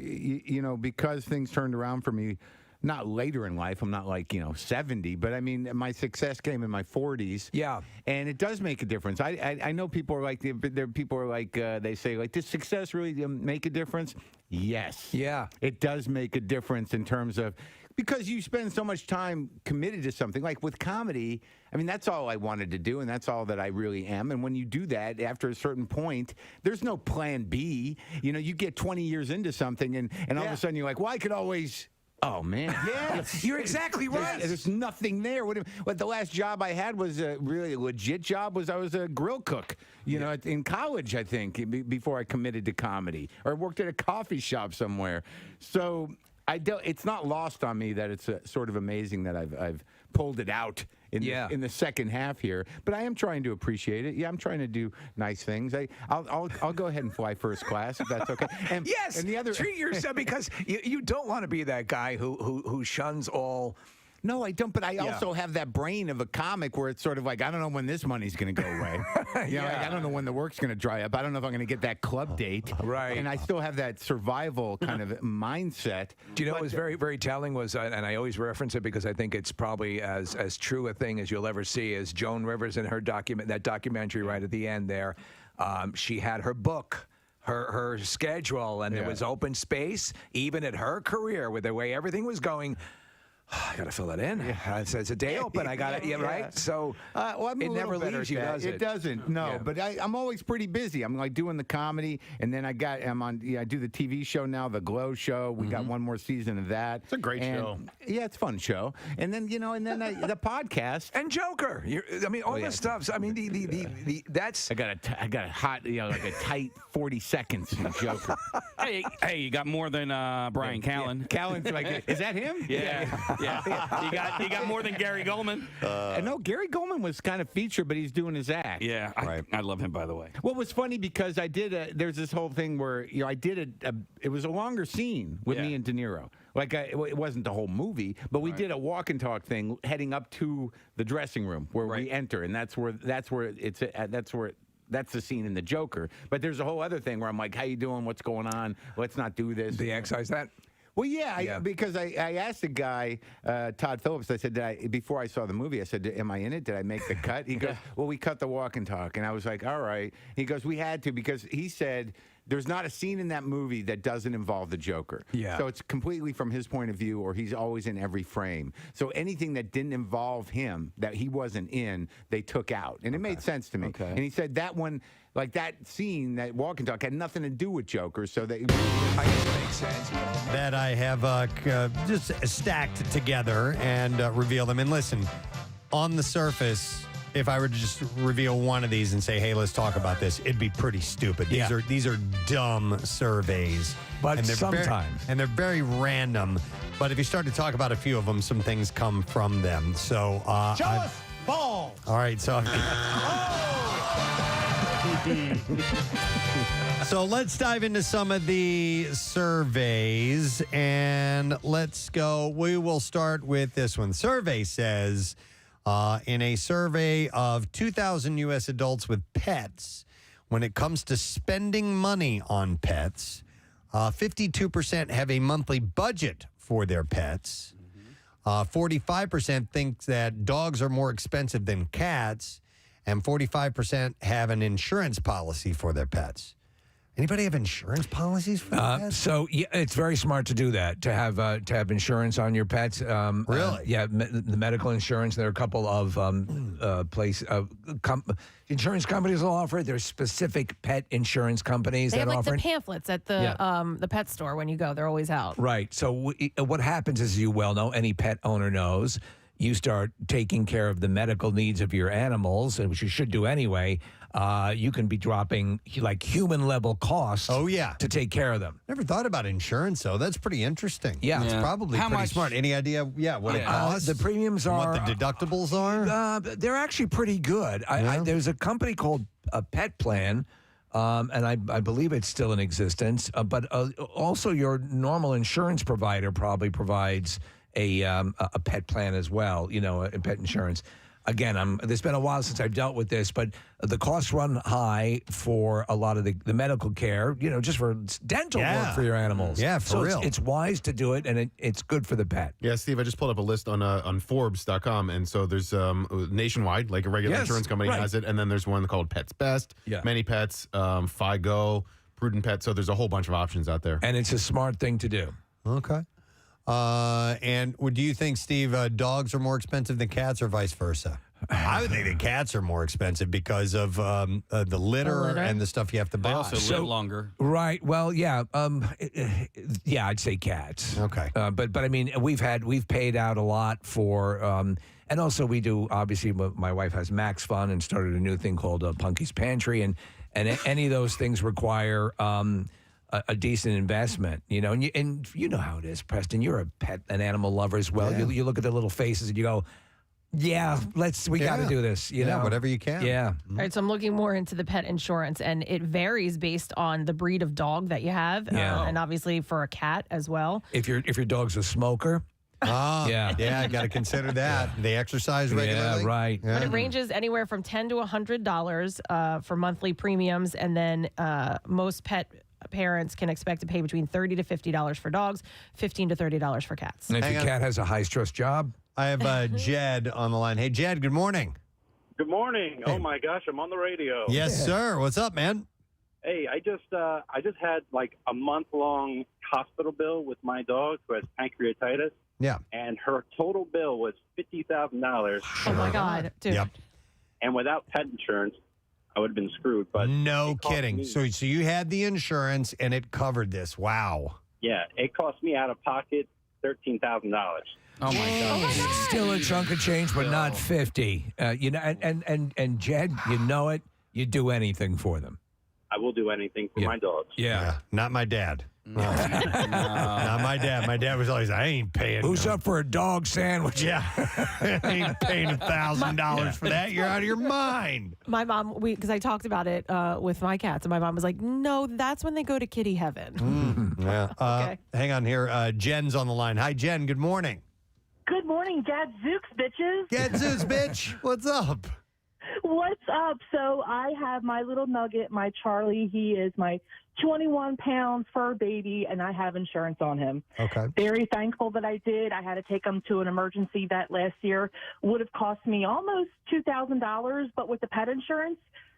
because things turned around for me. Not later in life. I'm not like 70, but I mean my success came in my 40s. Yeah, and it does make a difference. I know people are like they say like, does success really make a difference? Yes. Yeah, it does make a difference in terms of. Because you spend so much time committed to something, like with comedy, I mean, that's all I wanted to do, and that's all that I really am. And when you do that, after a certain point, there's no plan B. You get 20 years into something, and all of a sudden you're like, well, I could always... Oh, man. Yeah, you're exactly right. There's nothing there. What the last job I had was a really legit job. I was a grill cook, in college, I think, before I committed to comedy. Or I worked at a coffee shop somewhere. So... it's not lost on me that it's sort of amazing that I've pulled it out in the second half here, but I am trying to appreciate it. Yeah, I'm trying to do nice things. I'll go ahead and fly first class if that's okay. And, yes, and the other treat yourself, because you don't want to be that guy who shuns all. No, I don't. But I also have that brain of a comic where it's sort of like, I don't know when this money's going to go away. I don't know when the work's going to dry up. I don't know if I'm going to get that club date. Right. And I still have that survival kind of mindset. Do you know what was very, very telling was, and I always reference it because I think it's probably as true a thing as you'll ever see, is Joan Rivers in her documentary right at the end there. She had her book. Her schedule, and there was open space, even at her career, with the way everything was going. I got to fill that in. It's a day open. I got it. Right. So it never leaves you, does it? It doesn't. No. But I'm always pretty busy. I'm like doing the comedy, and then I do the TV show now, the Glow Show. We got one more season of that. It's a great show. Yeah, it's a fun show. And then the podcast and Joker. All this stuff. I mean, that's. I got a hot, like a tight 40 seconds in Joker. Hey, you got more than Brian Callen. Callen's like, is that him? Yeah. You got more than Gary Goldman. No, Gary Goldman was kind of featured, but he's doing his act. Yeah, I love him, by the way. Well, it was funny because I did. There's this whole thing where I did it was a longer scene with me and De Niro. Like it wasn't the whole movie, but we did a walk and talk thing heading up to the dressing room where we enter, and that's where that's the scene in The Joker. But there's a whole other thing where I'm like, how you doing? What's going on? Let's not do this. Do you excise that? Well, yeah. Because I asked the guy, Todd Phillips, I said, before I saw the movie, I said, am I in it? Did I make the cut? He goes, well, we cut the walk and talk. And I was like, all right. He goes, we had to, because he said, there's not a scene in that movie that doesn't involve the Joker. Yeah. So it's completely from his point of view, or he's always in every frame. So anything that didn't involve him, that he wasn't in, they took out. And it made sense to me. Okay. And he said that one, like that scene, that walk and talk, had nothing to do with Joker. So that I guess it makes sense. That I have just stacked together and reveal them. And listen, on the surface, if I were to just reveal one of these and say, hey, let's talk about this, it'd be pretty stupid. These are dumb surveys. But and sometimes. they're very random. But if you start to talk about a few of them, some things come from them. So Show us balls. All right, so so let's dive into some of the surveys, and let's go. We will start with this one. Survey says, in a survey of 2,000 U.S. adults with pets, when it comes to spending money on pets, 52% have a monthly budget for their pets. 45% think that dogs are more expensive than cats, and 45% have an insurance policy for their pets. Anybody have insurance policies for their pets? So yeah, it's very smart to do that, to have insurance on your pets. Really? The medical insurance. There are a couple of insurance companies will offer it. There's specific pet insurance companies They that have like offer the it. pamphlets at the pet store when you go. They're always out. Right. So what happens, as you well know, any pet owner knows, you start taking care of the medical needs of your animals, which you should do anyway. You can be dropping like human level costs. Oh, yeah. To take care of them. Never thought about insurance, though. That's pretty interesting. Yeah. It's probably How pretty much? smart. Any idea, what it costs? The premiums are. What the deductibles are? They're actually pretty good. There's a company called Pet Plan, and I believe it's still in existence. But also your normal insurance provider probably provides a pet plan as well, a pet insurance. Again, there's been a while since I've dealt with this, but the costs run high for a lot of the medical care, just for dental work for your animals. Yeah, so real. It's wise to do it, and it's good for the pet. Yeah, Steve, I just pulled up a list on Forbes.com, and so there's nationwide, like a regular insurance company has it, and then there's one called Pets Best, Many Pets, FIGO, Prudent Pet, so there's a whole bunch of options out there. And it's a smart thing to do. Okay. And do you think, Steve, dogs are more expensive than cats or vice versa? I would think that cats are more expensive because of the litter and the stuff you have to buy. They also live longer. Right. Well, yeah. Yeah, I'd say cats. Okay. But I mean, we've paid out a lot for, and also we do, obviously, my wife has Max Fun and started a new thing called Punky's Pantry, and any of those things require a decent investment, and you know how it is, Preston. You're an animal lover as well. Yeah. You look at the little faces and you go, yeah, we got to do this. You know, whatever you can. Yeah. All right, so I'm looking more into the pet insurance, and it varies based on the breed of dog that you have, and obviously for a cat as well. If your dog's a smoker. Yeah, I got to consider that. They exercise regularly. Yeah, right. But it ranges anywhere from $10 to $100 for monthly premiums, and then most pet parents can expect to pay between $30 to $50 for dogs, $15 to $30 for cats. And if your cat has a high-stress job? I have Jed on the line. Hey, Jed, good morning. Good morning. Hey. Oh, my gosh, I'm on the radio. Yes, sir. What's up, man? Hey, I just had like a month-long hospital bill with my dog who has pancreatitis. Yeah. And her total bill was $50,000. Oh, my God, dude. Yep. And without pet insurance, I would have been screwed. But no kidding. So you had the insurance and it covered this. Wow. Yeah, it cost me out of pocket $13,000. Oh my God! Still a chunk of change, but not 50. And Jed, you know it. You do anything for them. I will do anything for my dogs. Yeah. Not my dad. No. Not my dad. My dad was always, I ain't paying. Who's up for a dog sandwich? Yeah. I ain't paying $1,000 for that. You're out of your mind. My mom, because I talked about it with my cats, and my mom was like, no, that's when they go to kitty heaven. Yeah. Okay. Hang on here. Jen's on the line. Hi, Jen. Good morning. Good morning, Gadzooks, bitches. Gadzooks, bitch. What's up? What's up? So I have my little nugget, my Charlie. He is my 21-pound fur baby, and I have insurance on him. Okay. Very thankful that I did. I had to take him to an emergency vet last year. Would have cost me almost $2,000, but with the pet insurance,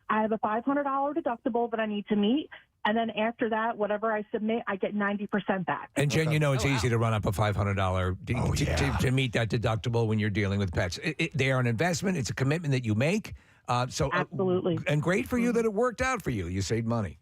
I have a $500 deductible that I need to meet. And then after that, whatever I submit, I get 90% back. And Jen, you know it's easy to run up a $500 to meet that deductible when you're dealing with pets. They are an investment. It's a commitment that you make. Absolutely. And great for you that it worked out for you. You saved money.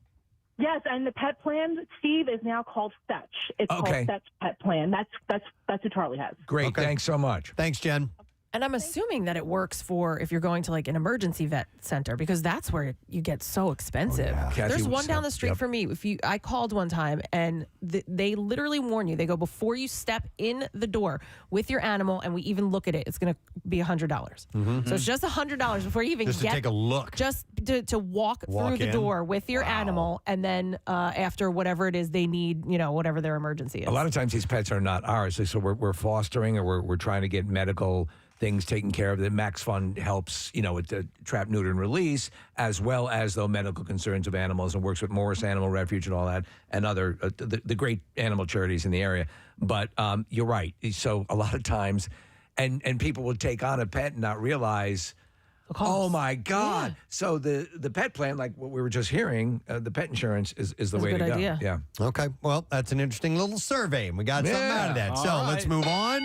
Yes, and the pet plan, Steve, is now called Fetch. It's called Fetch Pet Plan. That's who Charlie has. Great. Okay. Thanks so much. Thanks, Jen. And I'm assuming that it works for if you're going to like an emergency vet center, because that's where you get so expensive. There's one down the street for me. I called one time, and they literally warn you. They go, before you step in the door with your animal and we even look at it, it's going to be $100. So it's just $100 before you even Just to take a look. Just to walk through the in. door with your animal, and then after whatever it is they need, whatever their emergency is. A lot of times these pets are not ours, so we're fostering, or we're trying to get medical things taken care of. The Max Fund helps, with the trap, neuter, and release, as well as the medical concerns of animals, and works with Morris Animal Refuge and all that, and other the great animal charities in the area. But you're right. So a lot of times, and people will take on a pet and not realize, oh my God. Yeah. So the pet plan, like what we were just hearing, the pet insurance is the way to go. Idea. Yeah. Okay. Well, that's an interesting little survey, and we got something out of that. So let's move on.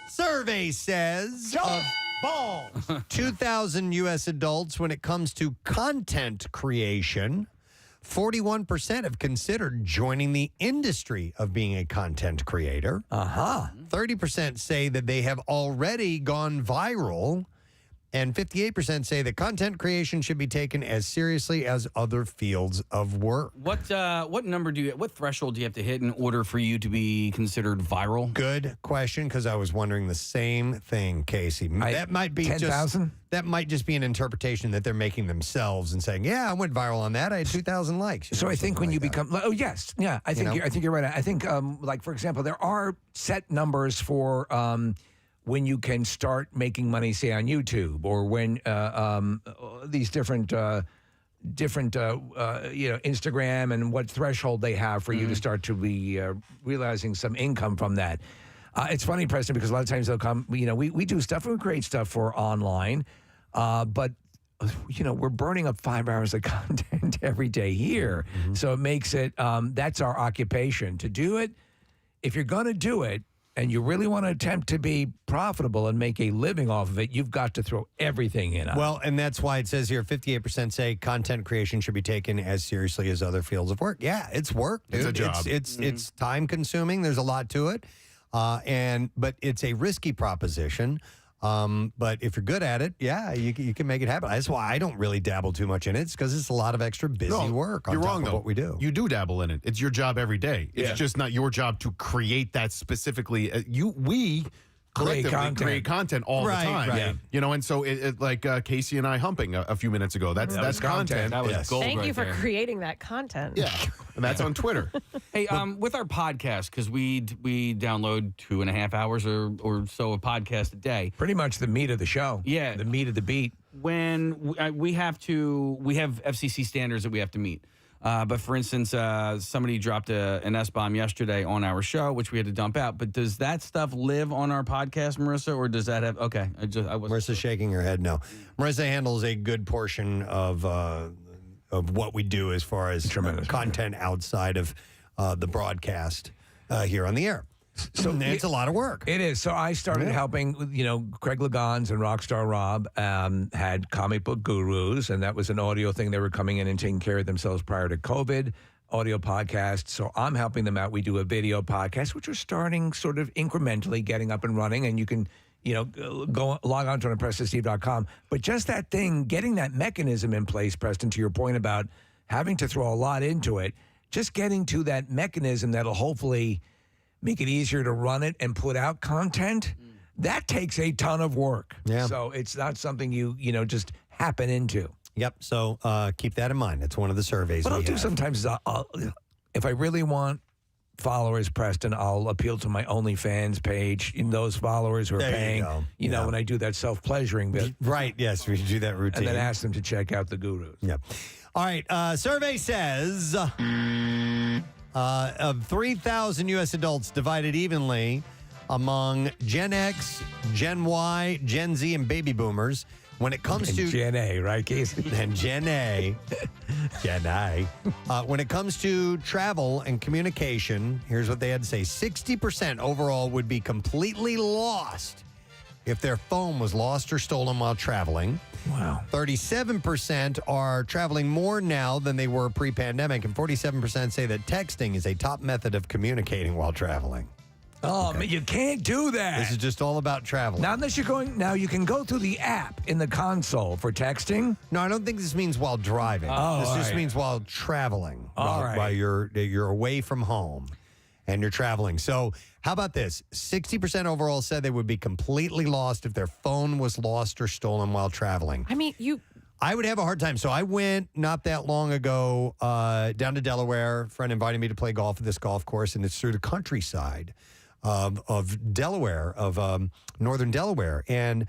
Survey says of balls. 2,000 U.S. adults, when it comes to content creation, 41% have considered joining the industry of being a content creator. 30% say that they have already gone viral. And 58% say that content creation should be taken as seriously as other fields of work. What threshold do you have to hit in order for you to be considered viral? Good question, because I was wondering the same thing, Casey. That might be 10,000? That might just be an interpretation that they're making themselves and saying, "Yeah, I went viral on that. I had 2,000 likes." So I think when you become, I think you're right. I think, like for example, there are set numbers for when you can start making money, say on YouTube, or when these different Instagram, and what threshold they have for you to start to be realizing some income from that. It's funny, Preston, because a lot of times they'll come. We do stuff and we create stuff for online, but we're burning up 5 hours of content every day here, so it makes it that's our occupation to do it. If you're going to do it, and you really want to attempt to be profitable and make a living off of it, you've got to throw everything in. Well, and that's why it says here 58% say content creation should be taken as seriously as other fields of work. Yeah, it's work. Dude. It's a job. It's time consuming. There's a lot to it. But it's a risky proposition. But if you're good at it, yeah, you can make it happen. That's why I don't really dabble too much in it. It's because it's a lot of extra busy work on you're top wrong, of though. what we do. You do dabble in it. It's your job every day. It's just not your job to create that specifically. We collectively create content all the time. Right. And so like Casey and I humping a few minutes ago. That's content. That was gold. Thank right you for there. creating that content. Yeah, and that's on Twitter. Hey, with our podcast, because we download 2.5 hours or so of podcast a day. Pretty much the meat of the show. Yeah, the meat of the beat. When we have FCC standards that we have to meet. But for instance, somebody dropped an S-bomb yesterday on our show, which we had to dump out. But does that stuff live on our podcast, Marissa, or does that have? Okay, Marissa's shaking her head. No, Marissa handles a good portion of what we do as far as content outside of the broadcast here on the air. So it's a lot of work. It is. So I started helping, Craig Lagans and Rockstar Rob had Comic Book Gurus, and that was an audio thing. They were coming in and taking care of themselves prior to COVID, audio podcast. So I'm helping them out. We do a video podcast, which we're starting sort of incrementally getting up and running, and you can, go log on to PrestonSteve.com. But just that thing, getting that mechanism in place, Preston, to your point about having to throw a lot into it, just getting to that mechanism that'll hopefully make it easier to run it and put out content, that takes a ton of work. Yeah. So it's not something you just happen into. Yep. So keep that in mind. It's one of the surveys. What we I'll do have. sometimes is if I really want followers, Preston, I'll appeal to my OnlyFans page. In those followers who are There you paying, go. know, when I do that self-pleasuring bit. Right. Yes, we do that routine. And then ask them to check out the gurus. Yep. All right. Survey says of 3,000 U.S. adults divided evenly among Gen X, Gen Y, Gen Z, and baby boomers. When it comes to Gen A, right, Casey? And Gen A, Gen I. When it comes to travel and communication, here's what they had to say: 60% overall would be completely lost if their phone was lost or stolen while traveling. Wow. 37% are traveling more now than they were pre-pandemic, and 47% say that texting is a top method of communicating while traveling. Oh, man, you can't do that. This is just all about traveling. Not unless you're going. Now you can go through the app in the console for texting. No, I don't think this means while driving. Oh, this all just right. means while traveling. All while, right. while you're away from home and you're traveling. So how about this? 60% overall said they would be completely lost if their phone was lost or stolen while traveling. I mean, I would have a hard time. So I went not that long ago down to Delaware. A friend invited me to play golf at this golf course, and it's through the countryside of Delaware, of northern Delaware. And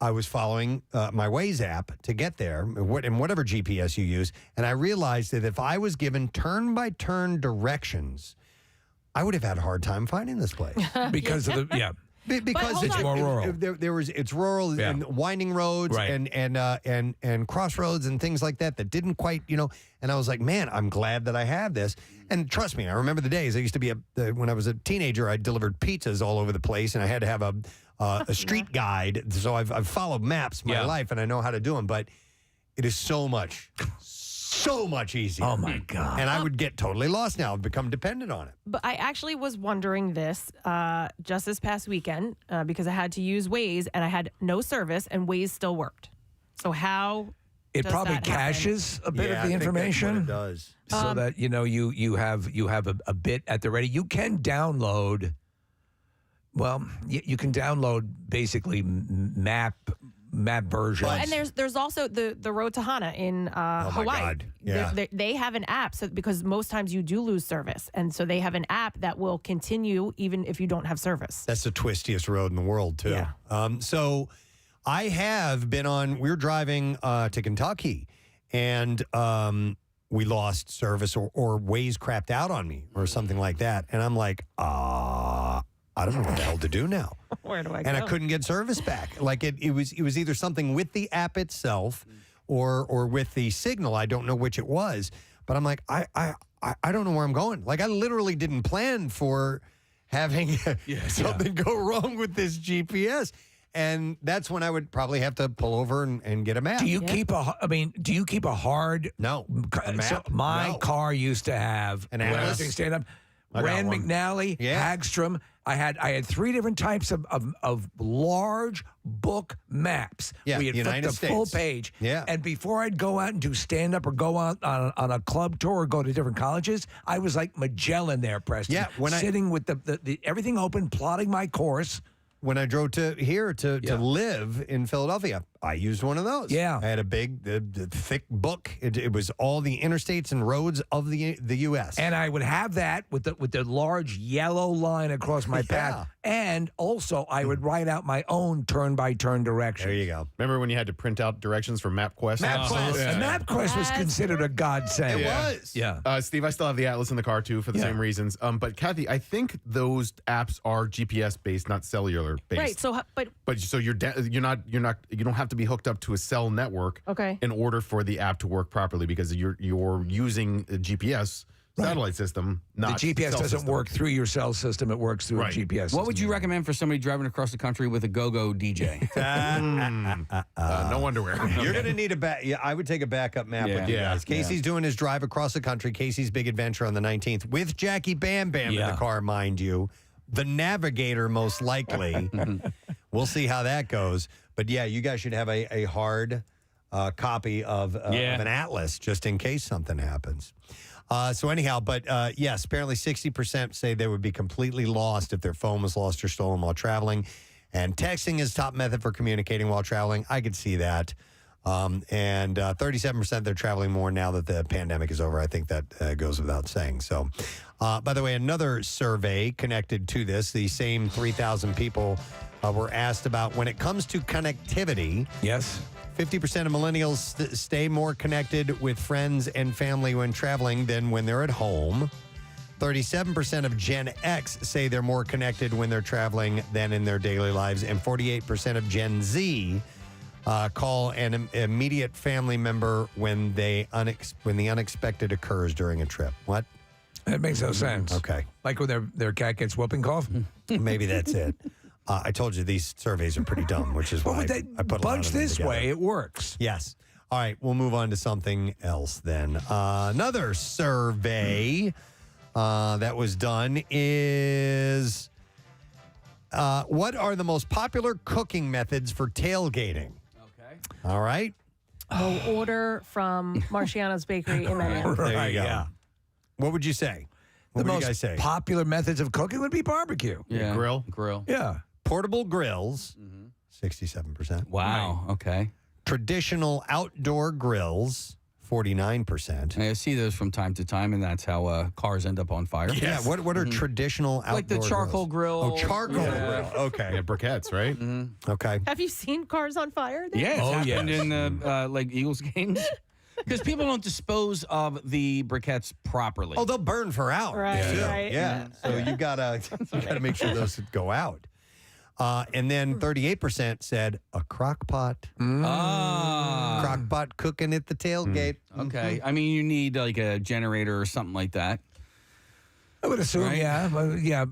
I was following my Waze app to get there, and whatever GPS you use. And I realized that if I was given turn-by-turn directions, I would have had a hard time finding this place. Because of the, Because it's more rural. It's rural Yeah. and winding roads Right. and crossroads and things like that didn't quite, and I was like, man, I'm glad that I have this. And trust me, I remember the days I used to be when I was a teenager, I delivered pizzas all over the place, and I had to have a street guide. So I've followed maps my life, and I know how to do them. But it is so much easier. Oh my God. And I would get totally lost now. I've become dependent on it. But I actually was wondering this just this past weekend because I had to use Waze and I had no service and Waze still worked. So how It does probably that happen? caches a bit Yeah, of the I think that's what information. it does. So that you have a bit at the ready. You can download. Well, you can download basically map versions. Well, and there's also the Road to Hana in Hawaii. God. Yeah. They have an app because most times you do lose service, and so they have an app that will continue even if you don't have service. That's the twistiest road in the world, too. Yeah. So I have been we were driving to Kentucky, and we lost service or Waze crapped out on me or something like that. And I'm like, I don't know what the hell to do now. Where do I And go? I couldn't get service back. Like it was either something with the app itself or with the signal. I don't know which it was. But I'm like, I don't know where I'm going. Like I literally didn't plan for having something go wrong with this GPS. And that's when I would probably have to pull over and get a map. Do you keep a hard? No. A map? So my No. car used to have An when I was atlas? doing stand up. I got Rand one. McNally, Yeah. Hagstrom. I had three different types of large book maps. Yeah, we had United flipped the full States. page. Yeah. And before I'd go out and do stand up or go out on a club tour or go to different colleges, I was like Magellan there, Preston. Yeah, sitting with the everything open, plotting my course. When I drove to here to live in Philadelphia, I used one of those. Yeah. I had a big, thick book. It was all the interstates and roads of the U.S. And I would have that with the large yellow line across my path. And also, I would write out my own turn-by-turn directions. There you go. Remember when you had to print out directions for MapQuest? MapQuest. And MapQuest was considered a godsend. It was. Yeah. Steve, I still have the Atlas in the car, too, for the same reasons. But, Kathy, I think those apps are GPS-based, not cellular-based. Right. So, But so you don't have to be hooked up to a cell network in order for the app to work properly because you're using a GPS satellite system, not the GPS cell doesn't system. work through your cell system. It works through a GPS What would system. you recommend for somebody driving across the country with a go-go DJ? No underwear. You're going to need a back. Yeah, I would take a backup map with you guys. Casey's doing his drive across the country. Casey's big adventure on the 19th with Jackie Bam Bam in the car, mind you. The navigator, most likely. We'll see how that goes. But yeah, you guys should have a hard copy of an atlas just in case something happens. So anyhow, but yes, apparently 60% say they would be completely lost if their phone was lost or stolen while traveling. And texting is top method for communicating while traveling. I could see that. And 37% they're traveling more now that the pandemic is over. I think that goes without saying. So, by the way, another survey connected to this, the same 3,000 people were asked about when it comes to connectivity. Yes. 50% of millennials stay more connected with friends and family when traveling than when they're at home. 37% of Gen X say they're more connected when they're traveling than in their daily lives. And 48% of Gen Z call an immediate family member when the unexpected occurs during a trip. What? That makes no sense. Okay. Like when their cat gets whooping cough? Maybe that's it. I told you these surveys are pretty dumb, which is why I put a lot bunch of them this together. way, it works. Yes. All right, we'll move on to something else then. Another survey that was done is what are the most popular cooking methods for tailgating? Okay. All right. We'll order from Marciano's Bakery in Manhattan. There you go. Yeah. What would you say? What The would you guys most say? popular methods of cooking would be barbecue. Yeah. Grill. Yeah. Portable grills, 67%. Wow. Okay. Traditional outdoor grills, 49%. I see those from time to time, and that's how cars end up on fire. Yeah, what are traditional outdoor Like the charcoal grills? grill. Oh, charcoal Yeah. grill. Okay. Yeah, briquettes, right? Okay. Have you seen cars on fire? There? Yeah, it's Oh, happened yes. in the like Eagles games. Because people don't dispose of the briquettes properly. Oh, they'll burn for hours. Right, too. right. Yeah. So you gotta make sure those go out. And then 38% said a crock pot. Ah. Crock pot cooking at the tailgate. Okay. I mean, you need like a generator or something like that. I would assume, Right? yeah.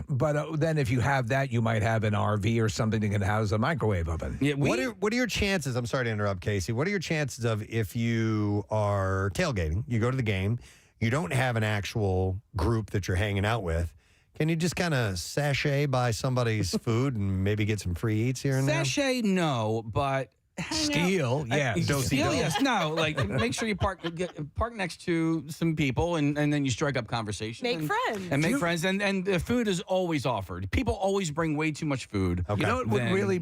But then if you have that, you might have an RV or something that can house a microwave oven. Yeah, What are your chances? I'm sorry to interrupt, Casey. What are your chances of if you are tailgating, you go to the game, you don't have an actual group that you're hanging out with, can you just kind of sashay by somebody's food and maybe get some free eats here and there? Sachet, no, but Steal, yeah. Steal, yes. No, like make sure you park next to some people and then you strike up conversation. Make friends. And make friends. And the food is always offered. People always bring way too much food. You know what really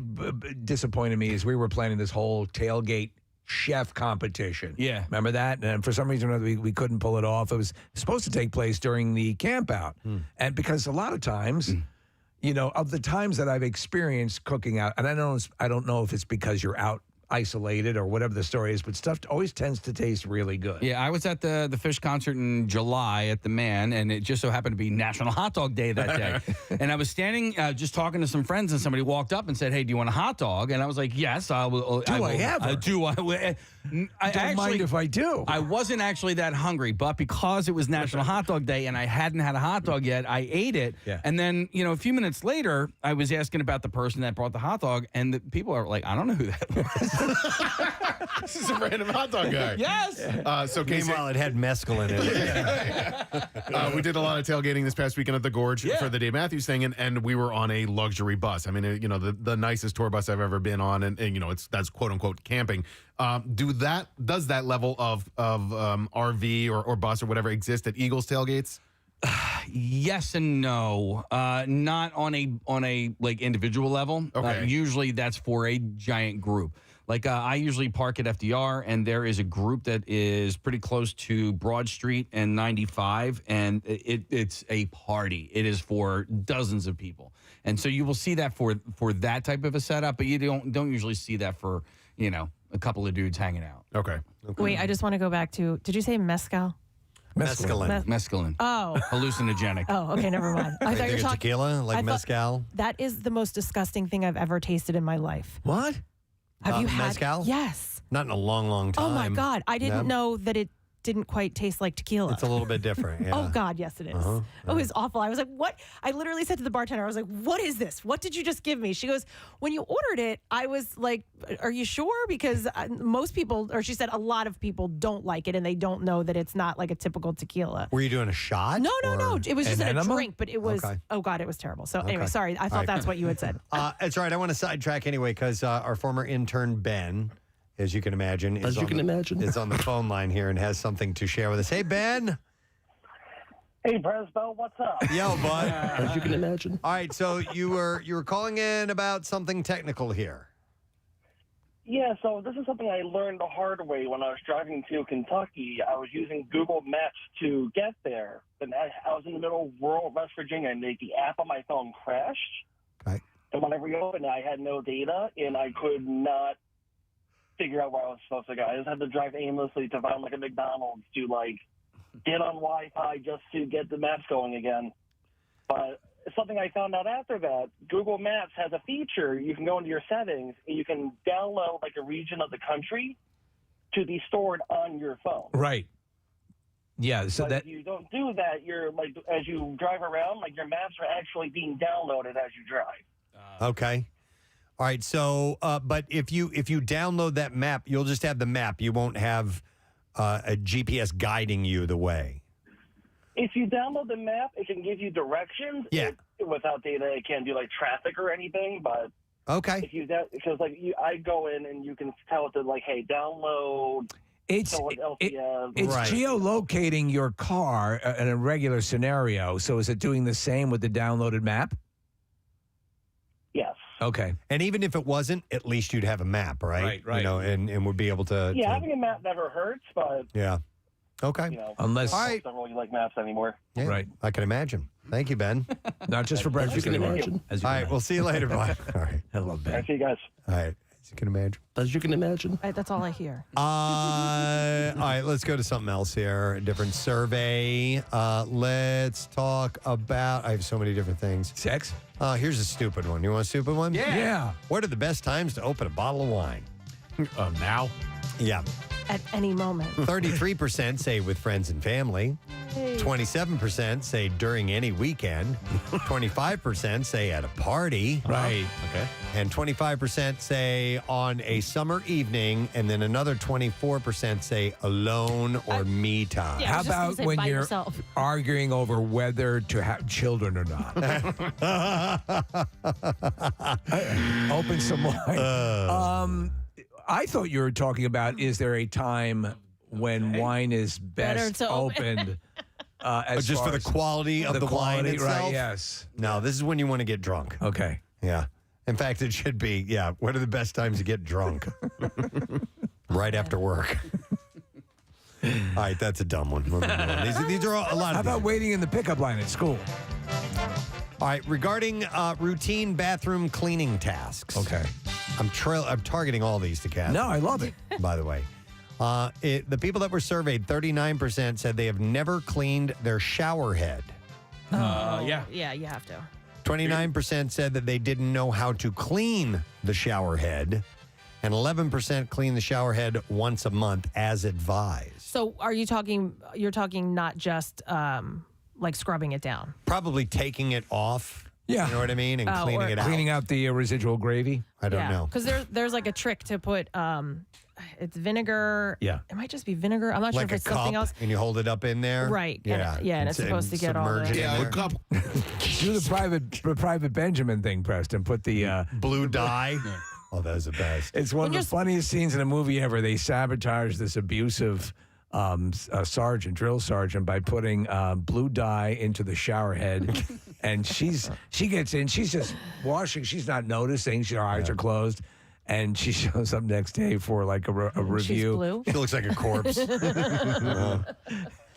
disappointed me is we were planning this whole tailgate chef competition. Yeah. Remember that? And for some reason or other, we couldn't pull it off. It was supposed to take place during the camp out. And because a lot of times, you know, of the times that I've experienced cooking out, and I don't know if it's because you're out isolated or whatever the story is, but stuff always tends to taste really good. Yeah, I was at the Fish concert in July at the Man, and it just so happened to be National Hot Dog Day that day. And I was standing just talking to some friends, and somebody walked up and said, "Hey, do you want a hot dog?" And I was like, "Yes, I will." Do I ever? Do I? Don't mind if I do. I wasn't actually that hungry, but because it was National Hot Dog Day and I hadn't had a hot dog yet, I ate it. Yeah. And then, a few minutes later, I was asking about the person that brought the hot dog, and the people are like, "I don't know who that was." This is a random hot dog guy. Yes. So Casey, Meanwhile, it had mescaline in it. we did a lot of tailgating this past weekend at the Gorge for the Dave Matthews thing, and we were on a luxury bus. I mean, the nicest tour bus I've ever been on, and that's quote unquote camping. Does that level of RV or bus or whatever exist at Eagles tailgates? Yes and no. Not on a like individual level. Okay. Usually that's for a giant group. Like I usually park at FDR, and there is a group that is pretty close to Broad Street and 95, and it's a party. It is for dozens of people, and so you will see that for that type of a setup, but you don't usually see that for a couple of dudes hanging out. Okay. Wait, I just want to go back to. Did you say mezcal? Mescaline. Oh. Hallucinogenic. Oh, okay, never mind. I thought you were talking tequila, like I thought- mezcal. That is the most disgusting thing I've ever tasted in my life. What? Have you had mezcal? Yes. Not in a long, long time. Oh my God, I didn't know that it didn't quite taste like tequila. It's a little bit different. Yeah. Oh God, yes it is. Uh-huh. Oh, it was awful. I was like, what? I literally said to the bartender, I was like, what is this? What did you just give me? She goes, when you ordered it, I was like, are you sure? Because most people, or she said a lot of people don't like it and they don't know that it's not like a typical tequila. Were you doing a shot? No. It was just in a enema? drink, but it was, Okay. oh God, it was terrible. So anyway, Okay. sorry. I thought All right. that's what you had said. It's all right. I want to sidetrack anyway because our former intern, Ben, as you can imagine. Is on the phone line here and has something to share with us. Hey, Ben. Hey, Preston, what's up? Yo, bud. As you can imagine. All right, so you were calling in about something technical here. Yeah, so this is something I learned the hard way when I was driving to Kentucky. I was using Google Maps to get there. And I was in the middle of rural West Virginia, and the app on my phone crashed. Okay. And when I reopened it, I had no data, and I could not figure out where I was supposed to go. I just had to drive aimlessly to find, like, a McDonald's to, like, get on Wi-Fi just to get the maps going again. But something I found out after that, Google Maps has a feature. You can go into your settings and you can download like a region of the country to be stored on your phone. Right. Yeah. So but if you don't do that, you're like, as you drive around, like your maps are actually being downloaded as you drive. Okay. All right. So, but if you download that map, you'll just have the map. You won't have a GPS guiding you the way. If you download the map, it can give you directions. Yeah. Without data, it can't do like traffic or anything. But okay, if you because like I go in and you can tell it to like, hey, download. It's geolocating your car in a regular scenario. So is it doing the same with the downloaded map? Yes. Okay. And even if it wasn't, at least you'd have a map, right? Right. You know, and would be able to. Yeah, having a map never hurts, but Yeah. Okay. you know, Unless- I don't really like maps anymore. Yeah, Right. I can imagine. Thank you, Ben. Not just for breakfast. you can anymore. imagine. As you All can right. We'll see you later, bud. All right. I love All Ben. right, see you guys. All right. As you can imagine. As you can imagine. Right, that's all I hear. All right, let's go to something else here. A different survey. Let's talk about. I have so many different things. Sex? Here's a stupid one. You want a stupid one? Yeah. What are the best times to open a bottle of wine? Now? Yeah. At any moment. 33% say with friends and family. 27% say during any weekend. 25% say at a party. Right. Okay. And 25% say on a summer evening. And then another 24% say alone or me time. Yeah, I How was just gonna about say when by you're yourself. arguing over whether to have children or not? Open some wine. I thought you were talking about, is there a time when wine is Better best to open. opened? As Just far for the as quality of the wine quality, itself? right? Yes. No, this is when you want to get drunk. Okay. Yeah. In fact, it should be, what are the best times to get drunk? Right after work. All right, that's a dumb one. These are a lot How of about waiting in the pickup line at school? All right, regarding routine bathroom cleaning tasks. Okay. I'm targeting all these to Kathy. No, I love it. By the way. The people that were surveyed, 39% said they have never cleaned their shower head. Yeah. Yeah, you have to. 29% said that they didn't know how to clean the shower head. And 11% clean the shower head once a month as advised. So you're talking not just like scrubbing it down. Probably taking it off. Yeah. You know what I mean? And cleaning it out. Cleaning out the residual gravy? I don't know. Because there's like a trick to put it's vinegar. Yeah. It might just be vinegar. I'm not Like sure a if it's something cup, else. and you hold it up in there. Right. Yeah. And it's supposed to get all submerge the... it in there. cup. Do the private Benjamin thing, Preston. Put the blue dye. Oh, that was the best. It's one of the funniest scenes in a movie ever. They sabotage this abusive drill sergeant, by putting blue dye into the shower head. And she gets in. She's just washing. She's not noticing. Her eyes are closed. And she shows up next day for like a review. She's blue. She looks like a corpse.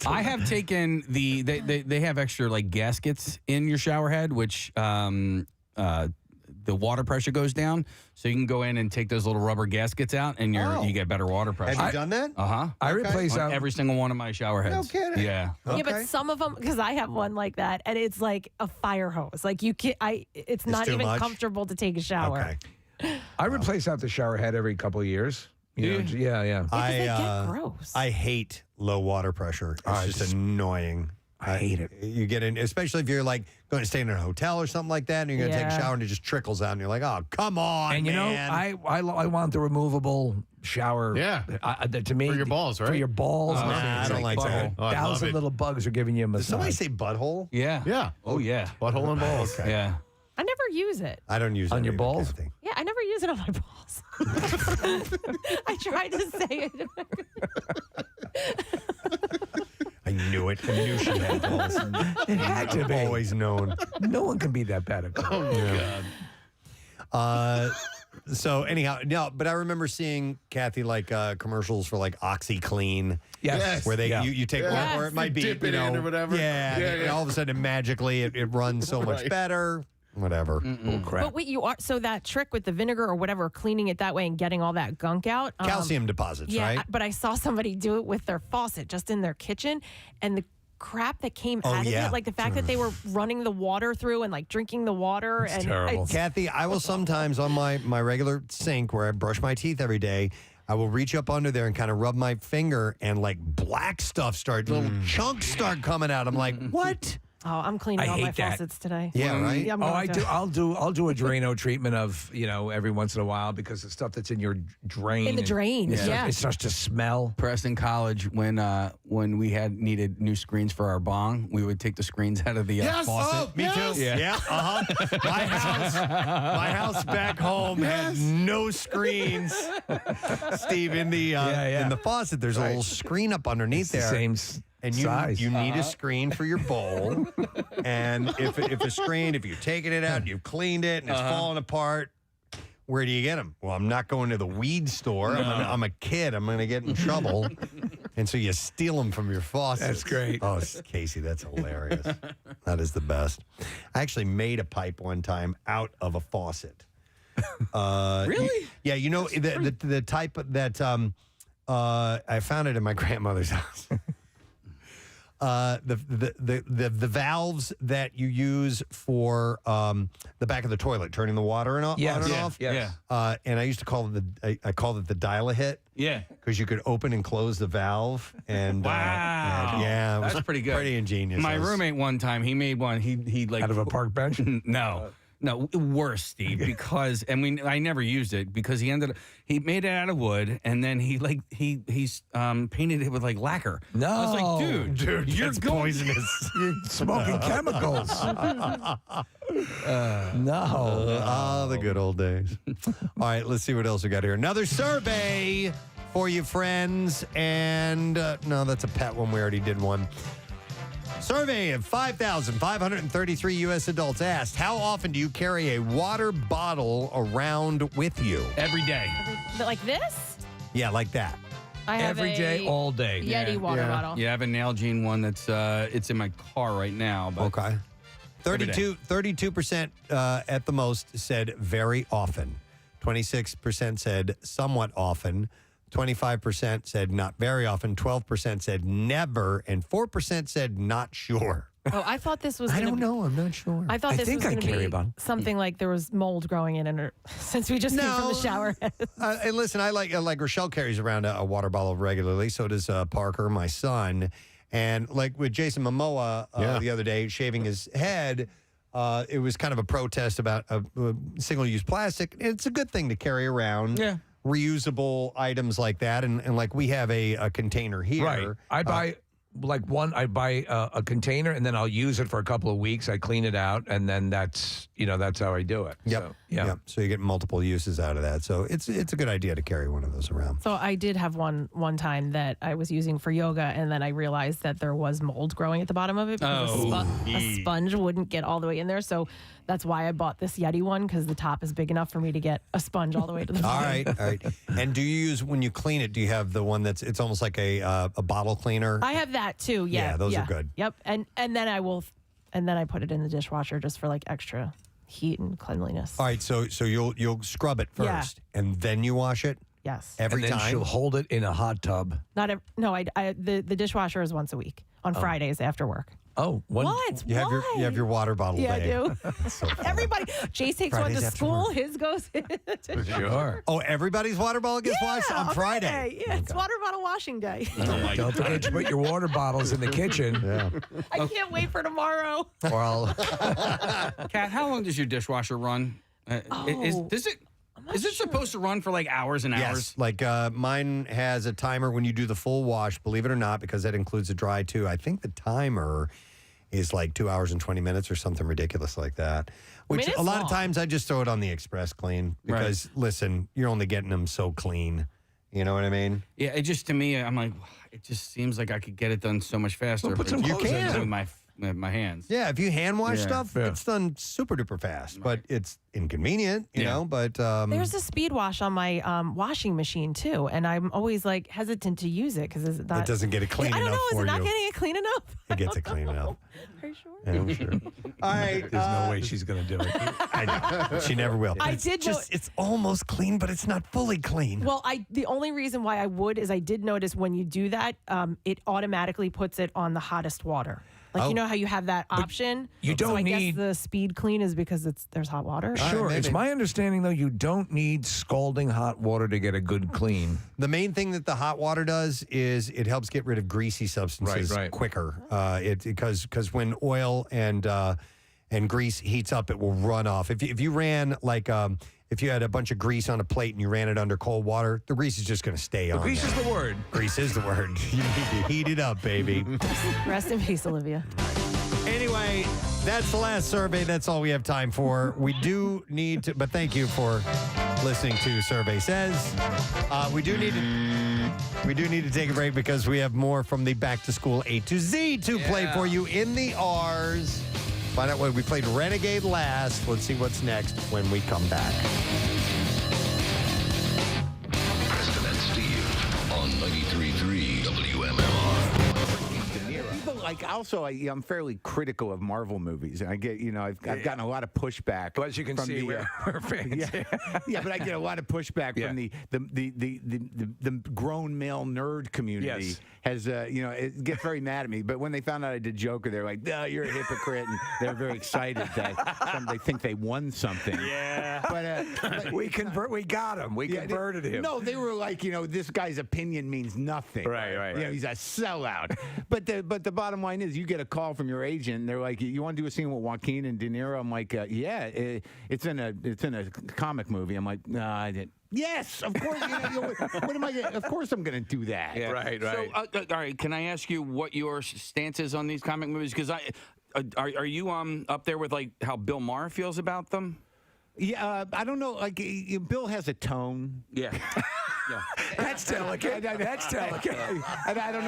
I have taken they have extra like gaskets in your shower head, which the water pressure goes down, so you can go in and take those little rubber gaskets out, and you get better water pressure. Have you done that? I replace on every single one of my shower heads. No kidding. Yeah. Yeah, but some of them, because I have one like that, and it's like a fire hose. Like you can, it's not too even much? comfortable to take a shower. Okay. I replace out the shower head every couple of years. You know, yeah. Because they get gross. I hate low water pressure. It's just annoying. I hate it. You get in, especially if you're like going to stay in a hotel or something like that, and you're going to take a shower and it just trickles out, and you're like, oh, come on, And you know, man. I want the removable shower. Yeah. To me, For your balls, right? For your balls. Nah, I don't like that. Oh, I love 1,000 it. little bugs are giving you a Did massage. somebody say butthole? Yeah. Yeah. Oh yeah. Butthole and balls. Okay. Yeah. I never use it. I don't use it On your either, balls? Kathy. Yeah, I never use it on my balls. I tried to say it. I knew it. I knew she had balls. It had to be. Always known. No one can be that bad at Oh, my God. So anyhow, no, but I remember seeing Kathy like commercials for like OxyClean. Yes. Where they you take Yes. or it might be Dip it in or whatever. Yeah, Yeah, and yeah. all of a sudden magically it runs so much Right. better. Whatever. Oh, crap. But wait, you are so that trick with the vinegar or whatever, cleaning it that way and getting all that gunk out. Calcium deposits, Yeah, right? but I saw somebody do it with their faucet just in their kitchen, and the crap that came out of yeah. it, like the fact that they were running the water through and like drinking the water, and terrible. Kathy, I will sometimes on my regular sink where I brush my teeth every day, I will reach up under there and kind of rub my finger and like black stuff little chunks start coming out. I'm like, what? Oh, I'm cleaning I all my hate that. faucets today. Yeah, right? Yeah, I'm Oh, going I to. do. I'll do a Drano treatment of every once in a while because the stuff that's in your drain In the drain, yeah. it starts to smell. Preston College, when we needed new screens for our bong, we would take the screens out of the Yes! faucet. Oh, Me yes! too. Yeah. My house back home had no screens. Steve, in the in the faucet, there's a little screen up underneath The there. same and you size. you need a screen for your bowl. And if you're taking it out and you've cleaned it and it's falling apart, where do you get them? Well, I'm not going to the weed store. I'm a kid. I'm going to get in trouble. And so you steal them from your faucet. That's great. Oh, Casey, that's hilarious. That is the best. I actually made a pipe one time out of a faucet. Really? Yeah, the type that I found it in my grandmother's house. The valves that you use for the back of the toilet, turning the water on and off. Yeah. And I used to call it I called it the dial-a-hit. Yeah. Because you could open and close the valve. And Wow. yeah, it was That's pretty good. Pretty ingenious. My roommate one time, he made one. He like Out of a park bench? No, worse, Steve, because I never used it because he made it out of wood and then he painted it with like lacquer. No. I was like, dude, you're that's going poisonous. You're smoking chemicals. No. The good old days. All right, let's see what else we got here. Another survey for you, friends. And no, that's a pet one. We already did one. Survey of 5,533 U.S. adults asked, how often do you carry a water bottle around with you? Every day. Like this? Yeah, like that. I have Every day, all day. Yeti water bottle. Yeah, I have a Nalgene one that's it's in my car right now. But Okay. Every day. 32% at the most said very often. 26% said somewhat often. 25% said not very often. 12% said never. And 4% said not sure. Oh, I thought this was. I gonna don't be- know. I'm not sure. I thought I this think was I going to carry be about- something like there was mold growing in it, since we just came from the shower. And listen, I like Rochelle carries around a water bottle regularly. So does Parker, my son. And like with Jason Momoa the other day shaving his head, it was kind of a protest about single-use plastic. It's a good thing to carry around. Yeah. Reusable items like that, and like we have a container here. Right. I buy I buy a container and then I'll use it for a couple of weeks. I clean it out and then that's how I do it. Yep. So, yeah. Yep. So you get multiple uses out of that. So it's a good idea to carry one of those around. So I did have one time that I was using for yoga, and then I realized that there was mold growing at the bottom of it because a sponge wouldn't get all the way in there. So that's why I bought this Yeti one, because the top is big enough for me to get a sponge all the way to the bottom. All right. And do you use, when you clean it, do you have the one it's almost like a bottle cleaner? I have that too. Yeah. Yeah, those are good. Yep. And then I put it in the dishwasher just for like extra heat and cleanliness. All right, so you'll scrub it Yeah. first, and then you wash it Yes. every and then time. she'll hold it in a hot tub. The dishwasher is once a week on Fridays after work. Oh, What? You have your water bottle Yeah, day. I do. Everybody. Chase takes Fridays one to after school. work. His goes in. Sure. Oh, everybody's water bottle gets washed on Friday. Yeah, it's water bottle washing day. Don't forget to put your water bottles in the kitchen. Yeah. I can't wait for tomorrow. Or I'll Kat, how long does your dishwasher run? Is it supposed to run for like hours and hours? Yes, like mine has a timer when you do the full wash, believe it or not, because that includes the dry too. I think the timer is like 2 hours and 20 minutes or something ridiculous like that. Which it's a lot long. of times I just throw it on the express clean because, listen, you're only getting them so clean. You know what I mean? Yeah, it just, to me, I'm like, it just seems like I could get it done so much faster. Well, put some you clothes in. can with my hands. Yeah, if you hand wash Yeah. stuff, it's done super duper fast, but it's inconvenient, you know. But There's a speed wash on my washing machine too, and I'm always like hesitant to use it because it's not. it doesn't get it clean I don't enough know. Is for it not you. getting it clean enough? It gets it clean enough. Are you sure? Yeah, I'm sure. All right. There's no way she's going to do it. I know. She never will. I It's did just it's almost clean, but it's not fully clean. Well, the only reason why I would is I did notice when you do that, it automatically puts it on the hottest water. Like, you know how you have that option? you So don't I need- guess the speed clean is because there's hot water? Sure. It's my understanding, though, you don't need scalding hot water to get a good clean. The main thing that the hot water does is it helps get rid of greasy substances Right. quicker. Because when oil and grease heats up, it will run off. If you ran like if you had a bunch of grease on a plate and you ran it under cold water, the grease is just going to stay on. Grease there. is the word. Grease is the word. You need to heat it up, baby. Rest in peace, Olivia. Anyway, that's the last survey. That's all we have time for. We do need to, but thank you for listening to Survey Says. We do need to take a break because we have more from the Back to School A to Z to play for you in the R's. Find out what we played Renegade last. Let's see what's next when we come back. Preston and Steve on 93.3 WMMR. People like also I'm fairly critical of Marvel movies, and I get I've gotten a lot of pushback. Well, as you can from see, the, we're fans. yeah, but I get a lot of pushback from the grown male nerd community. Yes. Has it gets very mad at me. But when they found out I did Joker, they're like, "No, you're a hypocrite," and they're very excited that they think they won something. Yeah, but we got him. We converted him. No, they were like, this guy's opinion means nothing. Right. He's a sellout. But the bottom line is, you get a call from your agent, and they're like, "You want to do a scene with Joaquin and De Niro?" I'm like, "Yeah, it's in a comic movie." I'm like, "No, I didn't." Yes, of course. What am I? Of course, I'm going to do that. Yeah. Right. So, all right. Can I ask you what your stance is on these comic movies? Because are you up there with like how Bill Maher feels about them? Yeah, I don't know. Like, Bill has a tone. Yeah. Yeah. That's delicate. That's delicate. And I don't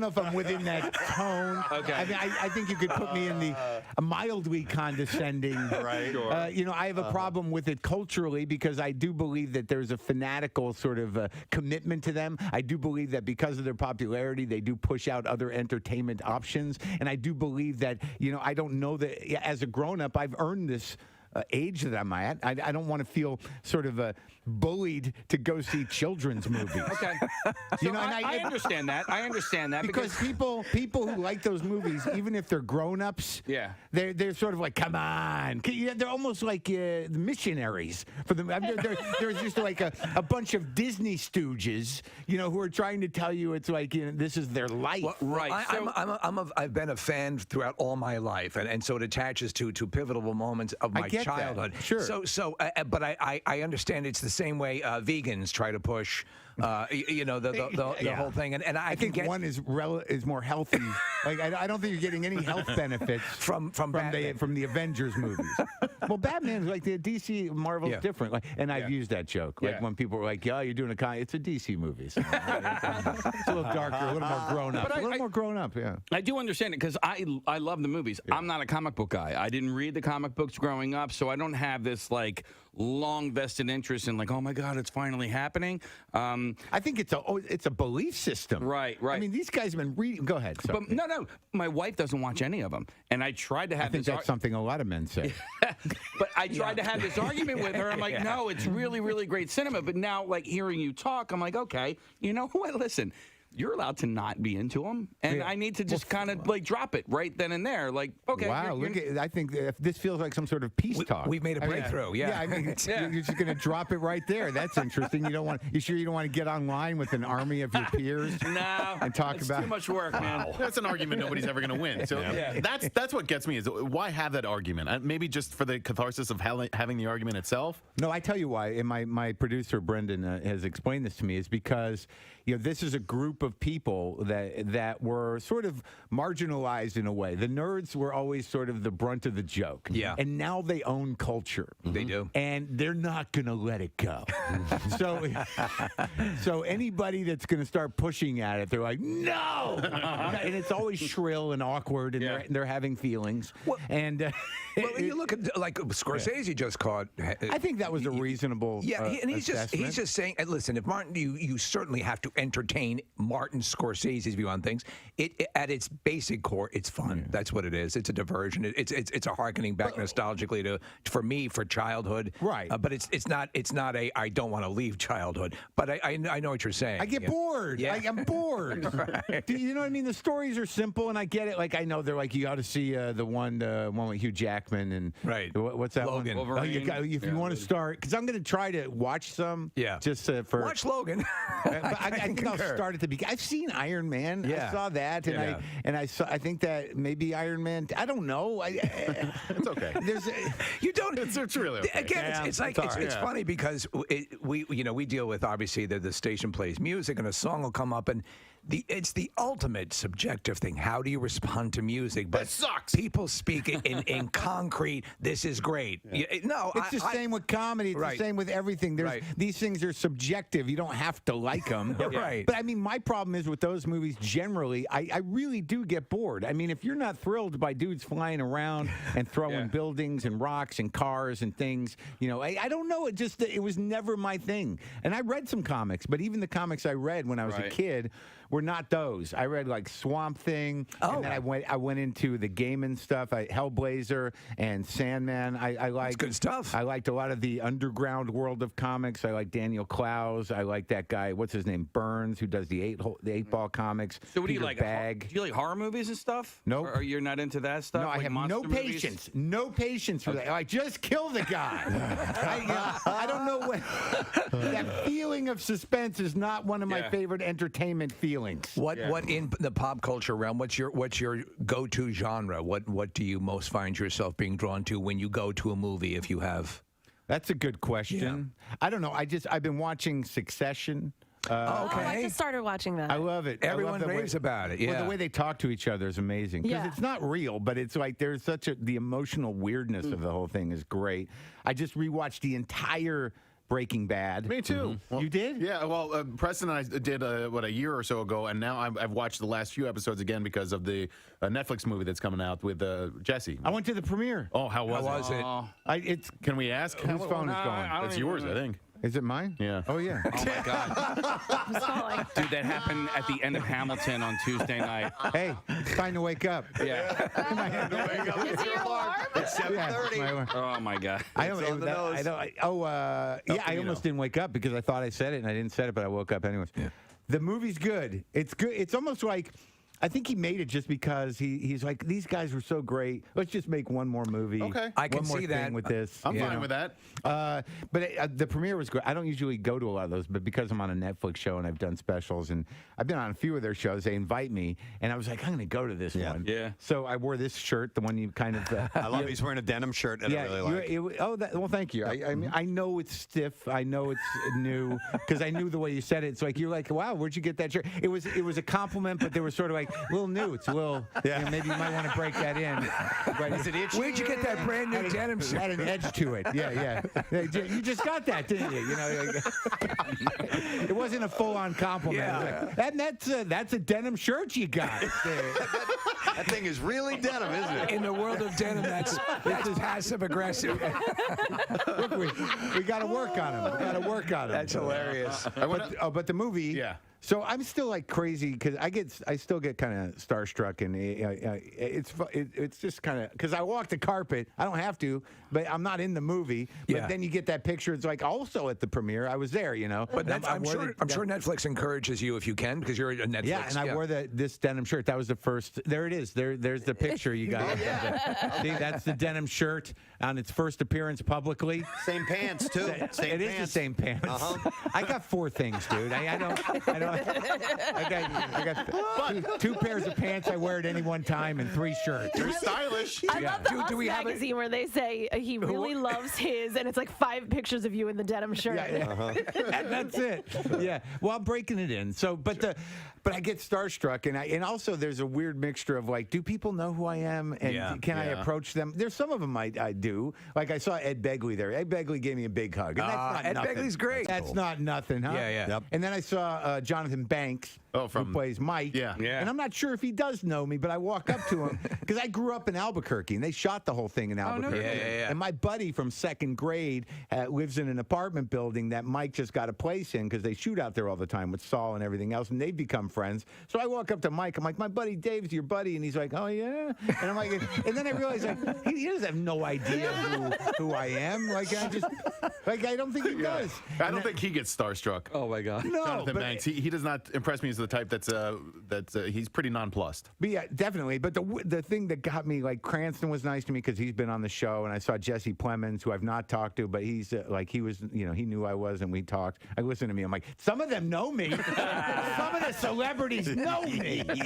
know if I'm within that tone. Okay. I mean, I think you could put me in a mildly condescending. Right. Sure. I have a problem with it culturally because I do believe that there's a fanatical sort of commitment to them. I do believe that because of their popularity, they do push out other entertainment options. And I do believe that, I don't know that as a grown-up, I've earned this age that I'm at. I don't want to feel sort of bullied to go see children's movies. Okay. So I understand that. I understand that because people who like those movies, even if they're grown-ups, they're sort of like, come on. They're almost like missionaries for them. They're just like a bunch of Disney stooges, who are trying to tell you it's like this is their life. Well, right. I've been a fan throughout all my life, and so it attaches to pivotal moments of my childhood. That. Sure. But I understand it's the same way vegans try to push, the whole thing. And I think one is more healthy. Like I don't think you're getting any health benefits from the Avengers movies. Well, Batman's like the DC Marvel's different. And I've used that joke. Like when people were like, "Yeah, you're doing it's a DC movie." So, it's a little darker, a little more grown up. A little more grown up, yeah. I do understand it because I love the movies. Yeah. I'm not a comic book guy. I didn't read the comic books growing up, so I don't have this like long vested interest in like, oh my God, it's finally happening. I think it's a belief system. Right. I mean, these guys have been reading. Go ahead. But no. My wife doesn't watch any of them, and I tried to have. I think that's something a lot of men say. But I tried to have this argument with her. I'm like, no, it's really, really great cinema. But now, like hearing you talk, I'm like, okay, you know what? Listen. You're allowed to not be into them, and I need to just kind of like drop it right then and there. Like, okay, wow, I think this feels like some sort of peace talk. We've made a breakthrough. I mean, you're just going to drop it right there. That's interesting. You sure you don't want to get online with an army of your peers? No, and talk it's about too much work, man. That's an argument nobody's ever going to win. So that's what gets me is why have that argument? Maybe just for the catharsis of having the argument itself. No, I tell you why. And my producer Brendan has explained this to me is because this is a group group of people that were sort of marginalized in a way. The nerds were always sort of the brunt of the joke. Yeah. And now they own culture. They do. And they're not going to let it go. So anybody that's going to start pushing at it, they're like, no! And it's always shrill and awkward, and they're having feelings. Well, And you look at like Scorsese just caught. I think that was a reasonable. And he's assessment. just saying. And listen, if Martin, you certainly have to entertain Martin Scorsese's view on things. It at its basic core, it's fun. That's what it is. It's a diversion. It's a harkening back nostalgically for childhood. Right. But it's not a I don't want to leave childhood. But I know what you're saying. I get bored. Yeah. I'm bored. Right. You know what I mean? The stories are simple, and I get it. Like I know they're like you got to see the one with Hugh Jackman and what's that Logan. one? Oh, if you want to start, because I'm going to try to watch some. Yeah. Just for watch Logan. I think I'll start at the beginning. I've seen Iron Man. Yeah. I saw that, and I think that maybe Iron Man. I don't know. It's okay. You don't. It's really okay. Again, it's funny because we deal with obviously the station plays music and a song will come up and it's the ultimate subjective thing. How do you respond to music? But that sucks. People speak in concrete. This is great. Yeah. It's the same with comedy. It's the same with everything. These things are subjective. You don't have to like them. Right. But I mean, my problem is with those movies generally, I really do get bored. I mean, if you're not thrilled by dudes flying around and throwing buildings and rocks and cars and things, I don't know. It was never my thing. And I read some comics, but even the comics I read when I was a kid were not those. I read like Swamp Thing, and then I went into the Gaiman stuff, Hellblazer and Sandman. I liked good stuff. I liked a lot of the underground world of comics. I like Daniel Clowes. I like that guy. What's his name? Burns, who does the 8-Ball comics. So what do you Peter like? Bag. Do you like horror movies and stuff? Nope. Or you're not into that stuff? No, I like have monster no movies? patience. No patience for that. Like, just kill the guy. I don't know what that feeling of suspense is not one of my favorite entertainment feelings. What in the pop culture realm? What's your go-to genre? What do you most find yourself being drawn to when you go to a movie? If you have, that's a good question. I don't know. I've been watching Succession. I just started watching that. I love it. Everyone raves about it. Yeah, well, the way they talk to each other is amazing because Yeah. it's not real, but it's like there's the emotional weirdness of the whole thing is great. I just rewatched the entire Breaking Bad. Me too. Mm-hmm. Well, you did? Yeah. Well, Preston and I did a year or so ago, and now I've watched the last few episodes again because of the Netflix movie that's coming out with Jesse. I went to the premiere. Oh, how was it? Can we ask whose phone is going? It's yours, I think. Is it mine? Yeah. Oh yeah. Oh my God. Dude, that happened at the end of Hamilton on Tuesday night. Hey, it's time to wake up. Yeah. Is it your alarm? It's 7:30. Oh my God. I almost didn't wake up because I thought I said it and I didn't say it, but I woke up anyways. Yeah. The movie's good. It's good. It's almost like I think he made it just because he's like, these guys were so great. Let's just make one more movie. Okay. I can one more see thing that. with this. I'm fine with that. But the premiere was great. I don't usually go to a lot of those, but because I'm on a Netflix show and I've done specials and I've been on a few of their shows, they invite me, and I was like, I'm going to go to this one. Yeah. So I wore this shirt, the one you kind of. I love he's wearing a denim shirt that I really like. Well, thank you. I mean, I know it's stiff. I know it's new because I knew the way you said it. It's like you're like, wow, where'd you get that shirt? It was a compliment, but they were sort of like a little new. It's a little. Maybe you might want to break that in. Right? Is it itchy? Where'd you get that brand new denim shirt? Had an edge to it. Yeah. You just got that, didn't you? It wasn't a full-on compliment. Yeah. That's a denim shirt you got. That thing is really denim, isn't it? In the world of denim, that's passive aggressive. Look, we got to work on him. That's hilarious. But the movie. Yeah. So I'm still like crazy because I still get kind of starstruck, and it's just kind of because I walk the carpet. I don't have to, but I'm not in the movie. But then you get that picture. It's like also at the premiere, I was there, But I'm sure Netflix encourages you if you can because you're a Netflix. Yeah, and I wore this denim shirt. That was the first. There it is. There's the picture you got. See, that's the denim shirt on its first appearance publicly. Same pants too. It is the same pants. I got 4 things, dude. I don't I got 2 pairs of pants I wear at any one time and 3 shirts. You're stylish. I love the Us magazine where they say he really loves his, and it's like 5 pictures of you in the denim shirt. That's it. Yeah. Well, I'm breaking it in. So, but I get starstruck, and also there's a weird mixture of like, do people know who I am, and can I approach them? There's some of them I do. Like I saw Ed Begley there. Ed Begley gave me a big hug. And that's not Ed nothing. Begley's great. That's not nothing, huh? Yeah. Yep. And then I saw Jonathan Banks, who plays Mike. Yeah. And I'm not sure if he does know me, but I walk up to him because I grew up in Albuquerque, and they shot the whole thing in Albuquerque. Yeah. And my buddy from 2nd grade lives in an apartment building that Mike just got a place in because they shoot out there all the time with Saul and everything else, and they've become friends. So I walk up to Mike. I'm like, my buddy Dave's your buddy, and he's like, oh yeah. And I'm like, and then I realize like he doesn't have no idea who I am. Like I don't think he does. I don't think he gets starstruck. Oh my God. No, Jonathan Banks. He does not impress me as the type that's he's pretty nonplussed. But yeah, definitely. But the thing that got me, like, Cranston was nice to me because he's been on the show, and I saw Jesse Plemons, who I've not talked to, but he's he was, he knew I was, and we talked. I listened to me. I'm like, some of them know me. Some of the celebrities know me. but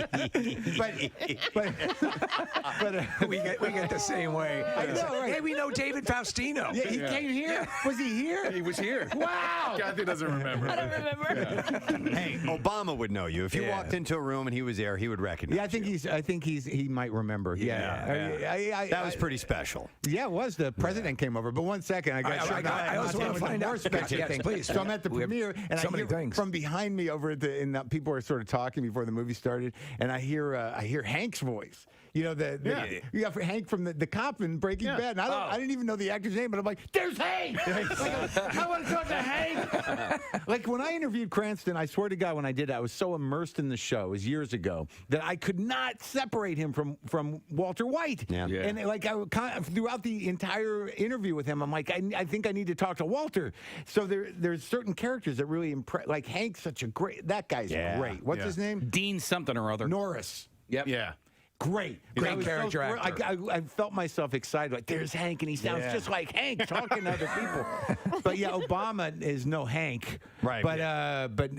we get the same way. I know, right? Hey, we know David Faustino. Yeah, he came here. Yeah. Was he here? He was here. Wow. Kathy doesn't remember. I don't remember. Hey, Obama would know you. If you walked into a room and he was there, he would recognize you. I think he might remember. Yeah. That was pretty special. Yeah, it was. The president came over. But 1 second, I also want to find out. Yes, please. So I'm at the premiere, and so I many hear things from behind me over at people are sort of talking before the movie started, and I hear Hank's voice. You got Hank from the cop in Breaking Bad. And I didn't even know the actor's name, but I'm like, there's Hank! I want to talk to Hank! Like, when I interviewed Cranston, I swear to God, when I did it, I was so immersed in the show, it was years ago, that I could not separate him from Walter White. Yeah. And throughout the entire interview with him, I'm like, I think I need to talk to Walter. So there's certain characters that really impress. Like, Hank's such a great, that guy's great. What's his name? Dean something or other. Norris. Yep. Yeah. Great character actor. I felt myself excited. Like, there's Hank, and he sounds just like Hank talking to other people. But yeah, Obama is no Hank, right? But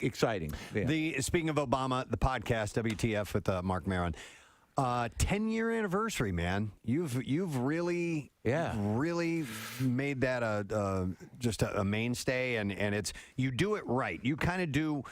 exciting. Yeah. Speaking of Obama, the podcast WTF with Mark Maron. 10-year anniversary, man. You've really made that just a mainstay, and it's you do it right. You kind of do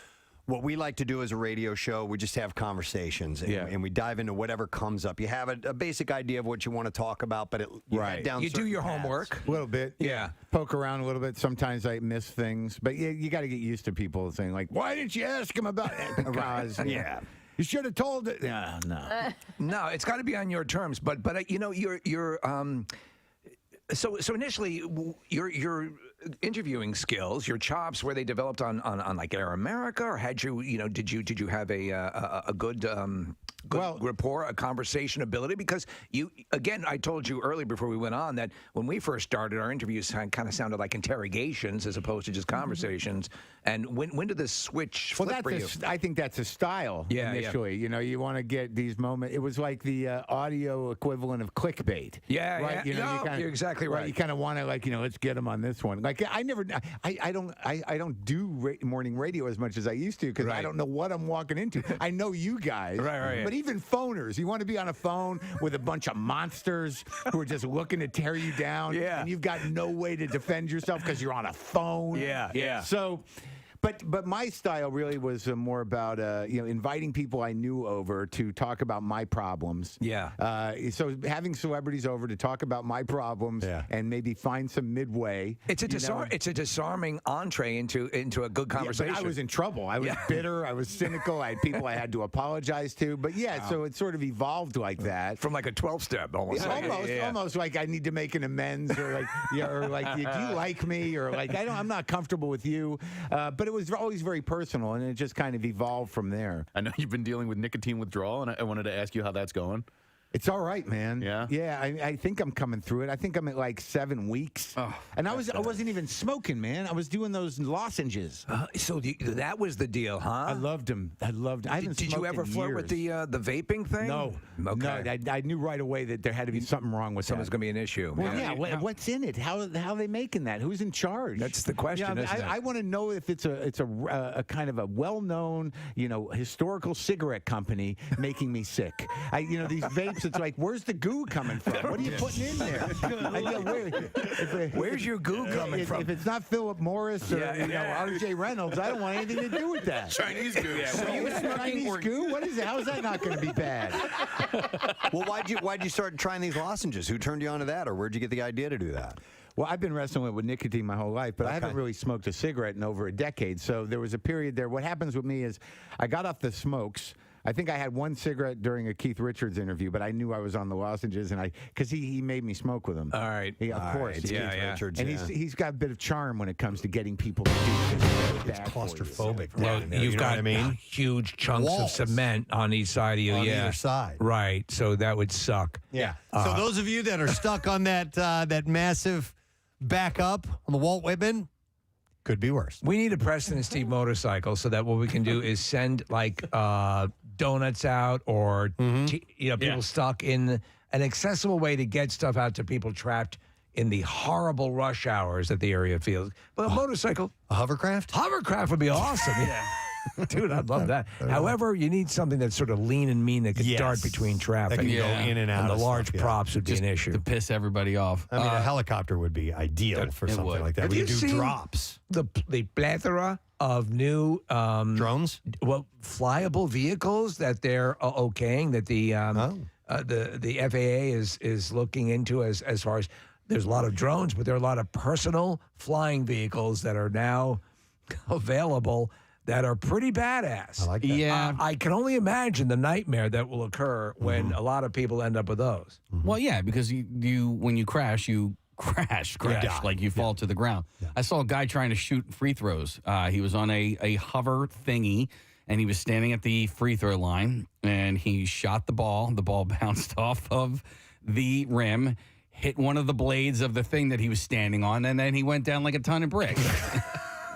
what we like to do as a radio show. We just have conversations, and we dive into whatever comes up. You have a basic idea of what you want to talk about, but you do your homework a little bit. Yeah, poke around a little bit. Sometimes I miss things, but you got to get used to people saying like, "Why didn't you ask him about it?" Because you should have told it. Yeah, no, no, it's got to be on your terms. But you're so initially your interviewing skills, your chops, were they developed on like Air America, or had did you have a good rapport, a conversation ability? Because I told you earlier before we went on that when we first started, our interviews kind of sounded like interrogations as opposed to just conversations. And when did this switch flip for you? I think that's a style initially. Yeah. You want to get these moments. It was like the audio equivalent of clickbait. Yeah, right. Yeah. You're exactly right. You kind of want to let's get them on this one. Like I don't do morning radio as much as I used to because I don't know what I'm walking into. I know you guys, right. But even phoners, you want to be on a phone with a bunch of monsters who are just looking to tear you down, and you've got no way to defend yourself because you're on a phone. Yeah. So. But my style really was more about inviting people I knew over to talk about my problems. Yeah. So having celebrities over to talk about my problems and maybe find some midway. It's a disarming entree into a good conversation. But I was in trouble. I was bitter. I was cynical. I had people I had to apologize to. But so it sort of evolved like that. From like a 12-step almost. Almost like I need to make an amends or like do you like me or like I'm not comfortable with you. But it was always very personal, and it just kind of evolved from there. I know you've been dealing with nicotine withdrawal, and I wanted to ask you how that's going. It's all right, man. Yeah? Yeah, I think I'm coming through it. I think I'm at like 7 weeks. And I wasn't even smoking, man. I was doing those lozenges. So that was the deal, huh? I loved them. I haven't Did you smoked ever in flirt with years. the vaping thing? No. Okay. No, I knew right away that there had to be something wrong with Something's that. going to be an issue. Well, what's in it? How are they making that? Who's in charge? That's the question, Yeah, isn't it? I want to know if it's a kind of a well-known, historical cigarette company making me sick. These vapes. It's like, where's the goo coming from? What are you putting in there? Where's your goo coming from? If it's not Philip Morris or R.J. Reynolds, I don't want anything to do with that. Chinese goo. Chinese goo? What is it? How is that not going to be bad? Well, why'd you start trying these lozenges? Who turned you on to that, or where'd you get the idea to do that? Well, I've been wrestling with nicotine my whole life, but I haven't really smoked a cigarette in over a decade. So there was a period there. What happens with me is I got off the smokes. I think I had one cigarette during a Keith Richards interview, but I knew I was on the lozenges, and because he made me smoke with them. All right. Of course. Keith Richards, and he's got a bit of charm when it comes to getting people to do things. It's claustrophobic. Well, you've got huge chunks of Walls. cement on each side of you. On either side. Right. So that would suck. Yeah. So those of you that are stuck on that massive backup on the Walt Whitman, could be worse. We need a Preston and Steve motorcycle so that what we can do is send donuts out or people stuck in an accessible way to get stuff out to people trapped in the horrible rush hours that the area feels. But a motorcycle, a hovercraft? Hovercraft would be awesome. Dude, I'd love that. However, you need something that's sort of lean and mean that can dart between traffic. That can go in and out. And the of large stuff, props would be an issue. To piss everybody off. I mean, a helicopter would be ideal for something like that. Have We you could do seen drops. The plethora of new drones, flyable vehicles that they're okaying, that the FAA is looking into as far as there's a lot of drones, but there are a lot of personal flying vehicles that are now available that are pretty badass. I like that. Yeah. I can only imagine the nightmare that will occur when a lot of people end up with those. Well, yeah, because you when you crash, Yeah. like you fall to the ground. Yeah. I saw a guy trying to shoot free throws. He was on a hover thingy, and he was standing at the free throw line, and he shot the ball. The ball bounced off of the rim, hit one of the blades of the thing that he was standing on, and then he went down like a ton of bricks.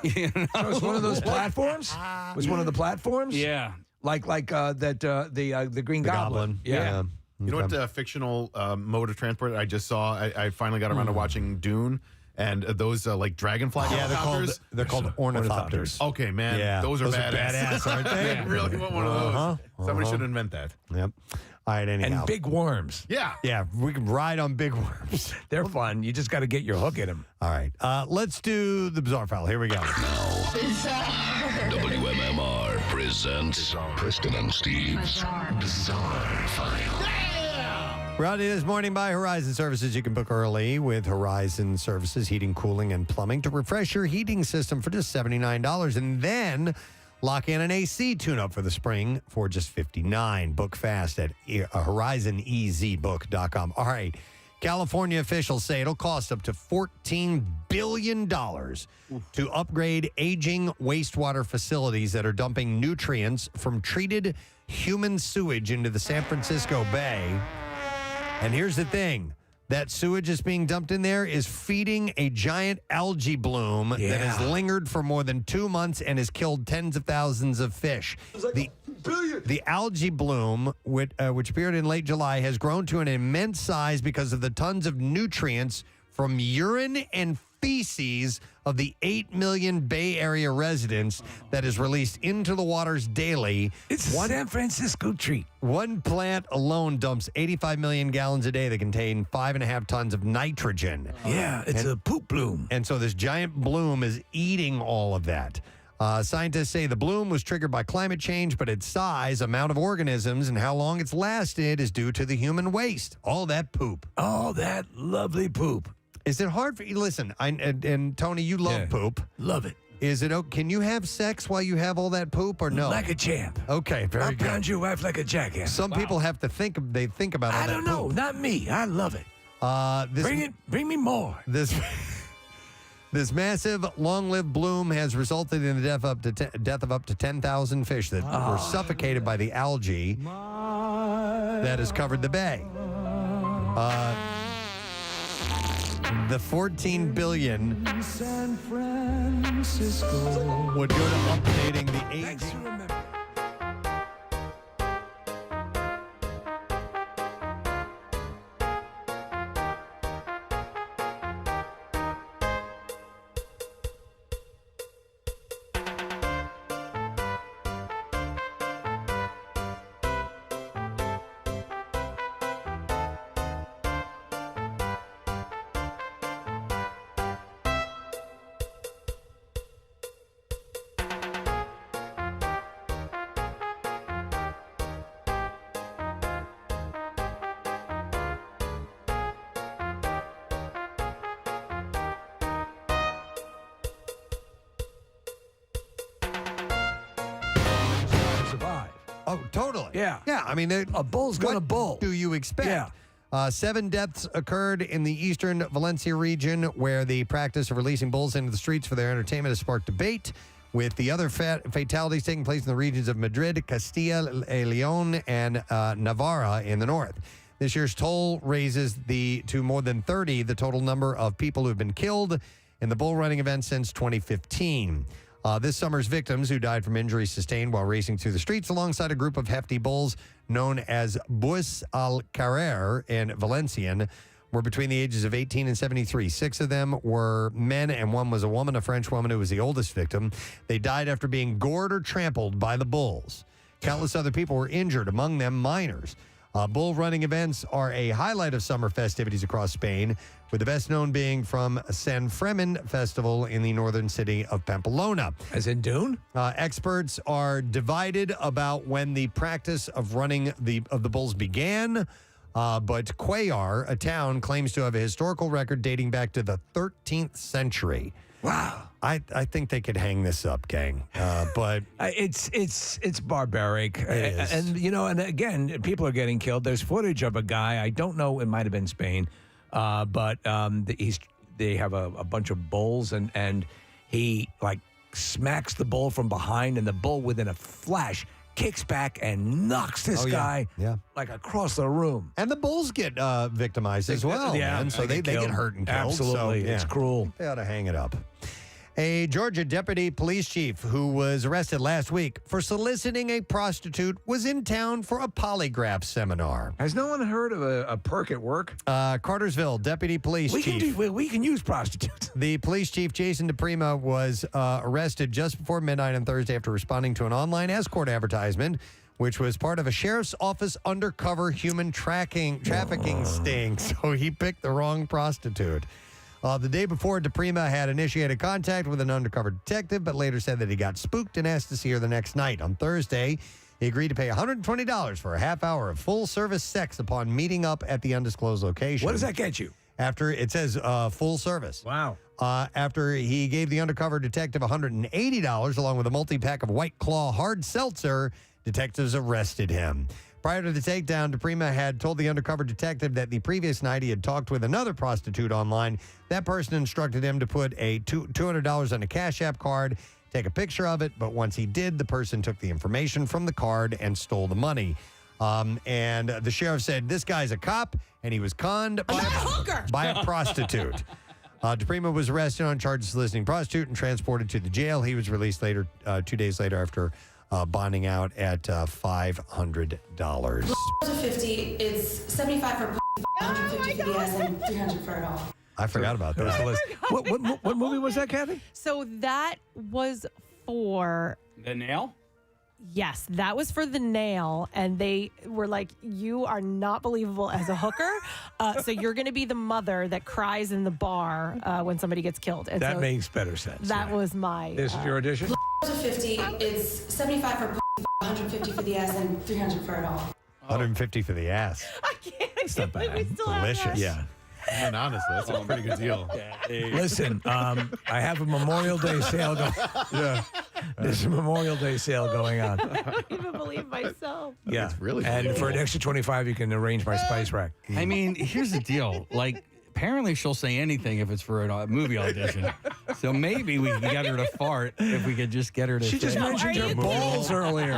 So it's one of those platforms? Was one of the platforms? Yeah. Like the Green Goblin. Yeah. You know what fictional mode of transport I just saw? I finally got around to watching Dune, and those like dragonfly helicopters. They're called ornithopters. Okay, man. Yeah, Those are badass, aren't they? I really want one of those. Somebody should invent that. Yep. All right, anyhow. And big worms. Yeah. Yeah, we can ride on big worms. They're fun. You just got to get your hook in them. All right. Let's do the Bizarre File. Here we go. WMMR presents Preston and Steve's Bizarre File. Brought to you this morning by Horizon Services. You can book early with Horizon Services, heating, cooling, and plumbing to refresh your heating system for just $79. And then lock in an AC tune-up for the spring for just $59. Book fast at horizonezbook.com. All right. California officials say it'll cost up to $14 billion to upgrade aging wastewater facilities that are dumping nutrients from treated human sewage into the San Francisco Bay. And here's the thing. That sewage that's being dumped in there is feeding a giant algae bloom that has lingered for more than 2 months and has killed tens of thousands of fish. The algae bloom, which appeared in late July, has grown to an immense size because of the tons of nutrients from urine and feces of the 8 million Bay Area residents that is released into the waters daily. It's a San Francisco treat. One plant alone dumps 85 million gallons a day that contain 5.5 tons of nitrogen. Yeah, it's a poop bloom. And so this giant bloom is eating all of that. Scientists say the bloom was triggered by climate change, but its size, amount of organisms, and how long it's lasted is due to the human waste. All that poop. All that lovely poop. Is it hard for you? Listen, and Tony, you love poop. Love it. Is it? Can you have sex while you have all that poop, or no? Like a champ. Okay, very I'll good. pound your wife like a jackass. Some people have to think. They think about all I that don't know. poop. Not me. I love it. Bring me more. This massive, long-lived bloom has resulted in the death of up to 10,000 fish that were suffocated by the algae. that has covered the bay. The $14 billion San Francisco would go to updating the aging. survive. Oh, totally. Yeah. Yeah, I mean, A bull's gonna bull. do you expect? Yeah. 7 deaths occurred in the eastern Valencia region, where the practice of releasing bulls into the streets for their entertainment has sparked debate, with the other fatalities taking place in the regions of Madrid, Castilla y León, and Navarra in the north. This year's toll raises to more than 30 the total number of people who have been killed in the bull running event since 2015. This summer's victims, who died from injuries sustained while racing through the streets alongside a group of hefty bulls known as Bus al Carrer in Valencian, were between the ages of 18 and 73. 6 of them were men and 1 was a woman, a French woman who was the oldest victim. They died after being gored or trampled by the bulls. Countless other people were injured, among them minors. Bull running events are a highlight of summer festivities across Spain, with the best known being from San Fermin Festival in the northern city of Pamplona. As in Dune? Experts are divided about when the practice of running the bulls began, but Cuellar, a town, claims to have a historical record dating back to the 13th century. Wow. I think they could hang this up, gang. But it's barbaric. It is. And and again, people are getting killed. There's footage of a guy, I don't know, it might have been Spain, but they have a bunch of bulls and he smacks the bull from behind, and the bull within a flash kicks back and knocks this guy across the room. And the bulls get victimized as well, man. So they get hurt and killed. Absolutely. So, It's cruel. They ought to hang it up. A Georgia deputy police chief who was arrested last week for soliciting a prostitute was in town for a polygraph seminar. Has no one heard of a perk at work? Cartersville deputy police chief. We can use prostitutes. The police chief, Jason DePrima, was arrested just before midnight on Thursday after responding to an online escort advertisement, which was part of a sheriff's office undercover human trafficking sting. So he picked the wrong prostitute. The day before, DePrima had initiated contact with an undercover detective, but later said that he got spooked and asked to see her the next night. On Thursday, he agreed to pay $120 for a half hour of full-service sex upon meeting up at the undisclosed location. What does that get you? After it says full service. Wow. After he gave the undercover detective $180 along with a multi-pack of White Claw hard seltzer, detectives arrested him. Prior to the takedown, DePrima had told the undercover detective that the previous night he had talked with another prostitute online. That person instructed him to put a $200 on a Cash App card, take a picture of it, but once he did, the person took the information from the card and stole the money. And the sheriff said, this guy's a cop, and he was conned by a prostitute. DePrima was arrested on charges of soliciting prostitute and transported to the jail. He was released later, 2 days later after bonding out at $500. $50, it's 75 for 150 for the ass, and 300 for it all. I forgot about that. What movie was that, Kathy? So that was for The Nail? Yes, that was for The Nail, and they were like, you are not believable as a hooker, so you're going to be the mother that cries in the bar when somebody gets killed. And That so makes better sense. That was my... This is your audition? $50, it's 75 for 150 for the ass, and 300 for it all. 150 for the ass. I can't. It's not bad. We still have Delicious. that. Yeah. I mean, honestly, that's a pretty good deal. Listen, I have a Memorial Day sale going. Yeah, there's a Memorial Day sale going on. I don't even believe myself. Yeah, It's really and cool. for an extra 25, you can arrange my spice rack. I mean, here's the deal. Apparently she'll say anything if it's for a movie audition. So maybe we can get her to fart if we could just get her to She just say- mentioned her balls earlier.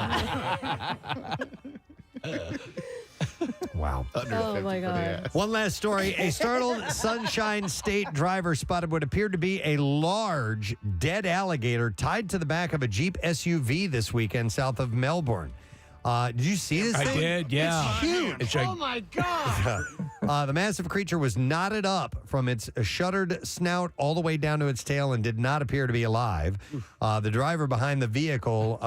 Oh, my God. One last story. A startled Sunshine State driver spotted what appeared to be a large dead alligator tied to the back of a Jeep SUV this weekend south of Melbourne. Did you see this thing? I did, yeah. It's huge. It's Oh, my God. The massive creature was knotted up from its shuttered snout all the way down to its tail and did not appear to be alive. The driver behind the vehicle,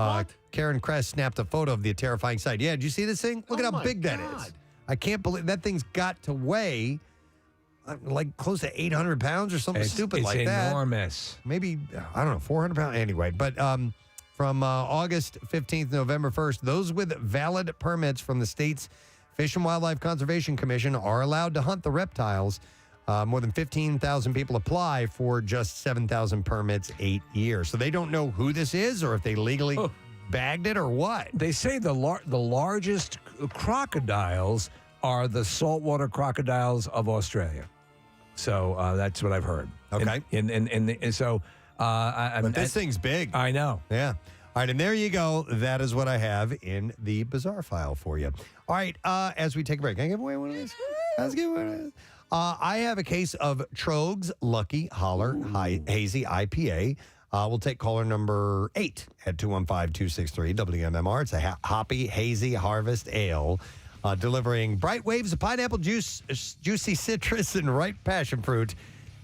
Karen Kress, snapped a photo of the terrifying sight. Yeah, did you see this thing? Look at how big that is. I can't believe that thing's got to weigh like close to 800 pounds or something stupid like that. It's enormous. Maybe, I don't know, 400 pounds. Anyway, but from August 15th to November 1st, those with valid permits from the state's Fish and Wildlife Conservation Commission are allowed to hunt the reptiles. More than 15,000 people apply for just 7,000 permits 8 years. So they don't know who this is or if they legally bagged it or what. They say the largest crocodiles are the saltwater crocodiles of Australia. So that's what I've heard. Okay. And so... but this thing's big. I know. Yeah. All right, and there you go. That is what I have in the bizarre file for you. All right, as we take a break, can I give away one of these? Let's give one of these. I have a case of Trogs Lucky Holler Hazy IPA. We'll take caller number 8 at 215-263 WMMR. It's a hoppy, hazy harvest ale. Delivering bright waves of pineapple juice, juicy citrus, and ripe passion fruit.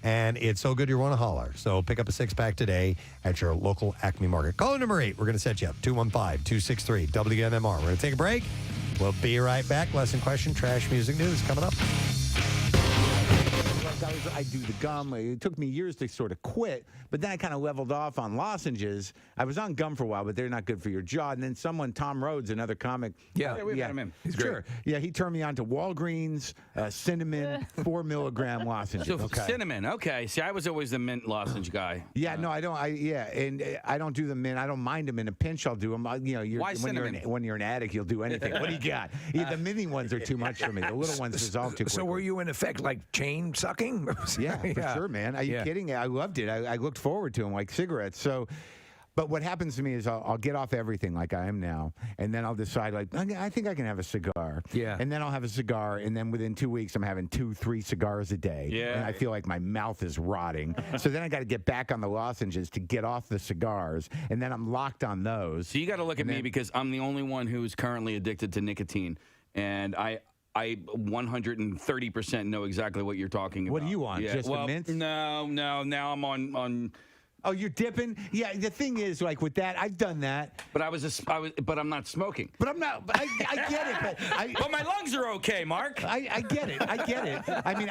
And it's so good you want to holler. So pick up a 6-pack today at your local Acme Market. Caller number 8, we're going to set you up. 215-263 WMMR. We're going to take a break. We'll be right back. Lesson question, trash music news coming up. I do the gum. It took me years to sort of quit, but then I kind of leveled off on lozenges. I was on gum for a while, but they're not good for your jaw. And then someone, Tom Rhodes, another comic. Yeah, we've had him in. He's great. Yeah, he turned me on to Walgreens cinnamon 4 milligram lozenges. So cinnamon, okay. See, I was always the mint lozenge guy. Yeah, no, I don't. And I don't do the mint. I don't mind them in a pinch. I'll do them. Why cinnamon? When you're an addict, you'll do anything. What do you got? The mini ones are too much for me. The little ones dissolve too quickly. So were you in effect like chain sucking? Yeah, for sure, man. Are you kidding? I loved it. I looked forward to them like cigarettes. So, but what happens to me is I'll get off everything like I am now, and then I'll decide like I think I can have a cigar. Yeah. And then I'll have a cigar, and then within 2 weeks I'm having 2-3 cigars a day. Yeah. And I feel like my mouth is rotting. So then I got to get back on the lozenges to get off the cigars, and then I'm locked on those. So you got to look at me because I'm the only one who's currently addicted to nicotine, and I 130% know exactly what you're talking about. What are you on? Yeah. Just the mints? No. Now I'm on. Oh, you're dipping? Yeah. The thing is, like with that, I've done that. But but I'm not smoking. But I'm not. I get it. But my lungs are okay, Mark. I get it. I mean,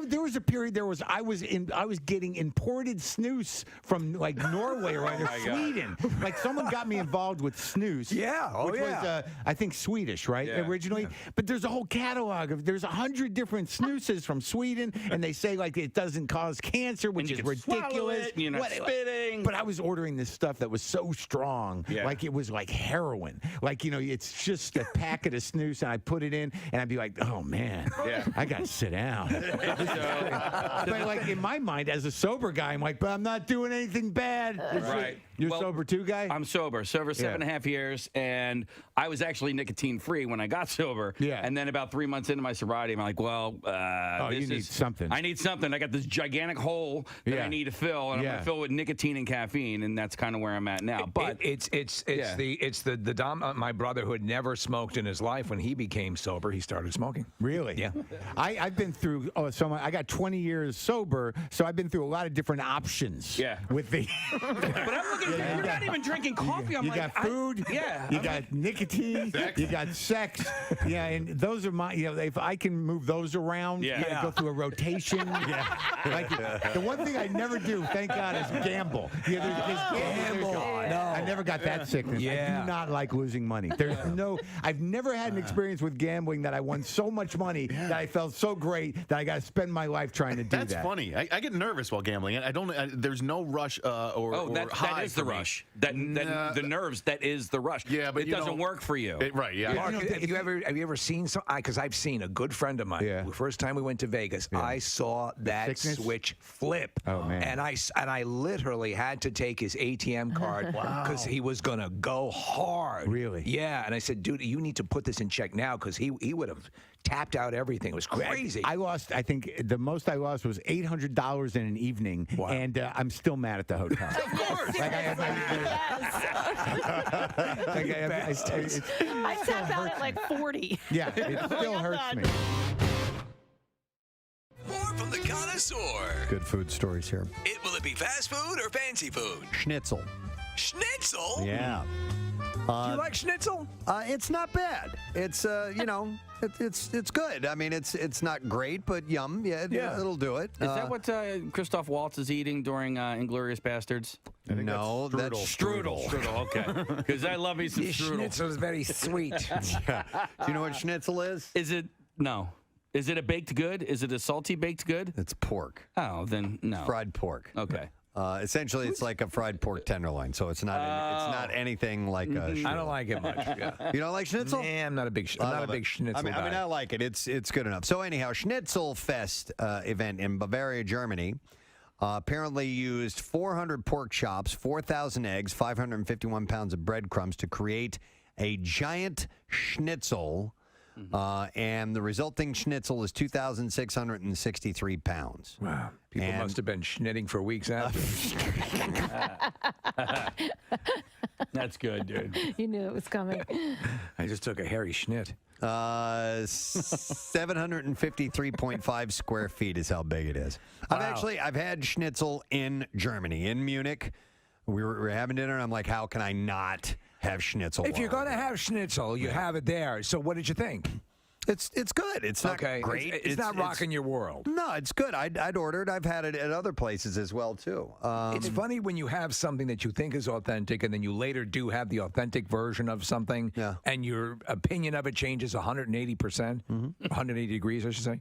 there was a period. I was getting imported snus from like Norway or Sweden. Like someone got me involved with snus. Yeah. Which was I think Swedish, right? Yeah. Originally. Yeah. But there's a whole catalog of. There's 100 different snuses from Sweden, and they say like it doesn't cause cancer, which is ridiculous. You're not spitting. But I was ordering this stuff that was so strong, like it was like heroin. Like, it's just a packet of snus, and I put it in, and I'd be like, oh, man, I got to sit down. But like in my mind, as a sober guy, I'm like, but I'm not doing anything bad. Right. You're sober too, guy? I'm sober 7.5 years, and I was actually nicotine-free when I got sober. Yeah. And then about 3 months into my sobriety, I'm like, well, you need something. I need something. I got this gigantic hole that I need to fill, and I'm going to fill it with nicotine and caffeine, and that's kind of where I'm at now. But my brother who had never smoked in his life, when he became sober, he started smoking. Really? Yeah. I've been through. I got 20 years sober, so I've been through a lot of different options. Yeah. With the. But I'm looking. You're not even drinking coffee. You got food. Yeah. You got nicotine. You got sex. Yeah, and those are my. If I can move those around, go through a rotation. Like the one thing I never do, thank God, is gamble. Gamble. No. I never got that sickness. I do not like losing money. I've never had an experience with gambling that I won so much money that I felt so great that I got to spend my life trying to do that. That's funny. I get nervous while gambling. I don't. There's no rush or high is the rush. That the nerves. That is the rush. Yeah, but it doesn't work for you. Right? Yeah. Mark, have you ever seen some? Because I've seen a good friend of mine. The first time we went to Vegas, I saw that switch flip. Oh man! And I literally had to take his ATM card because he was gonna go hard. Really? Yeah. And I said, dude, you need to put this in check now because he would have tapped out everything. It was crazy. I lost. I think the most I lost was $800 in an evening, and I'm still mad at the hotel. Of course. Like I tapped out at like 40. Yeah, it still hurts me. More from the connoisseur. Good food stories here. Will it be fast food or fancy food? Schnitzel. Schnitzel? Yeah. Do you like Schnitzel? It's not bad. It's it's good. I mean, it's not great, but yum. Yeah, it'll do it. Is that what Christoph Waltz is eating during Inglourious Bastards? No, that's strudel. Strudel, okay. Because I love me some strudel. Schnitzel is very sweet. Do you know what schnitzel is? Is it? No. Is it a baked good? Is it a salty baked good? It's pork. Oh, then no. Fried pork. Okay. Essentially, it's like a fried pork tenderloin, so it's not anything like a I don't like it much. Yeah. You don't like schnitzel? Nah, I'm not a big schnitzel I mean, guy. I like it. It's good enough. So anyhow, Schnitzel Fest event in Bavaria, Germany, apparently used 400 pork chops, 4,000 eggs, 551 pounds of breadcrumbs to create a giant schnitzel. And the resulting schnitzel is 2,663 pounds. Wow. People must have been schnitting for weeks after. That's good, dude. You knew it was coming. I just took a hairy schnit. 753.5 square feet is how big it is. I've had schnitzel in Germany, in Munich. We were having dinner, and I'm like, how can I not have schnitzel? If you're going to have schnitzel, you have it there. So what did you think? It's good. It's not great. It's not rocking your world. No, it's good. I'd order it. I've had it at other places as well, too. It's funny when you have something that you think is authentic and then you later do have the authentic version of something and your opinion of it changes 180%, 180 degrees, I should say.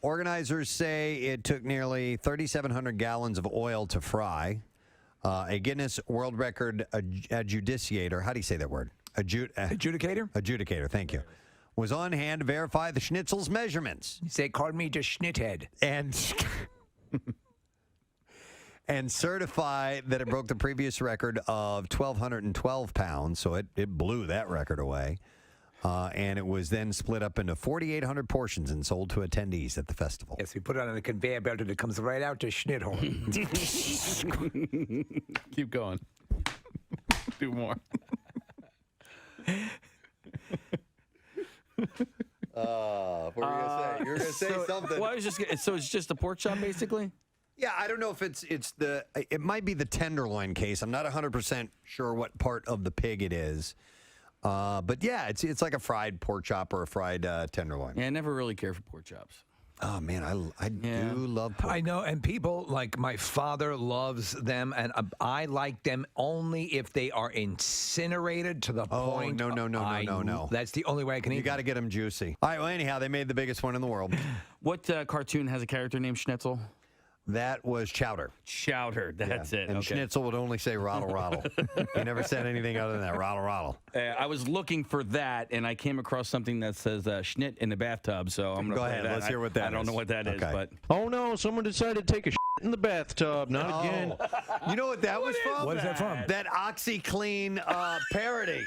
Organizers say it took nearly 3,700 gallons of oil to fry. A Guinness World Record adjudicator, how do you say that word? Adjudicator? Adjudicator, thank you. Was on hand to verify the schnitzel's measurements. They called me just schnithead. And certify that it broke the previous record of 1,212 pounds, so it blew that record away. And it was then split up into 4,800 portions and sold to attendees at the festival. Yes, we put it on a conveyor belt and it comes right out to Schnitthorn. Keep going. Do more. What were you going to say? You were going to say something. Well, so it's just a pork chop, basically? Yeah, I don't know if it might be the tenderloin case. I'm not 100% sure what part of the pig it is. But yeah, it's like a fried pork chop or a fried tenderloin. Yeah, I never really cared for pork chops. Oh, man, I do love pork. I know, and people, like my father loves them, and I like them only if they are incinerated to the point. No. That's the only way I can eat You got to get them juicy. All right, well, anyhow, they made the biggest one in the world. What cartoon has a character named Schnitzel? That was Chowder. Chowder, that's it. And Okay. Schnitzel would only say rattle, rattle. He never said anything other than that, rattle, rattle. I was looking for that, and I came across something that says Schnit in the bathtub, so I'm going to Go ahead, let's hear what that is. I don't know what that is, but... Oh, no, someone decided to take a shit in the bathtub. Not again. You know what that was from? What is that from? That OxyClean parody.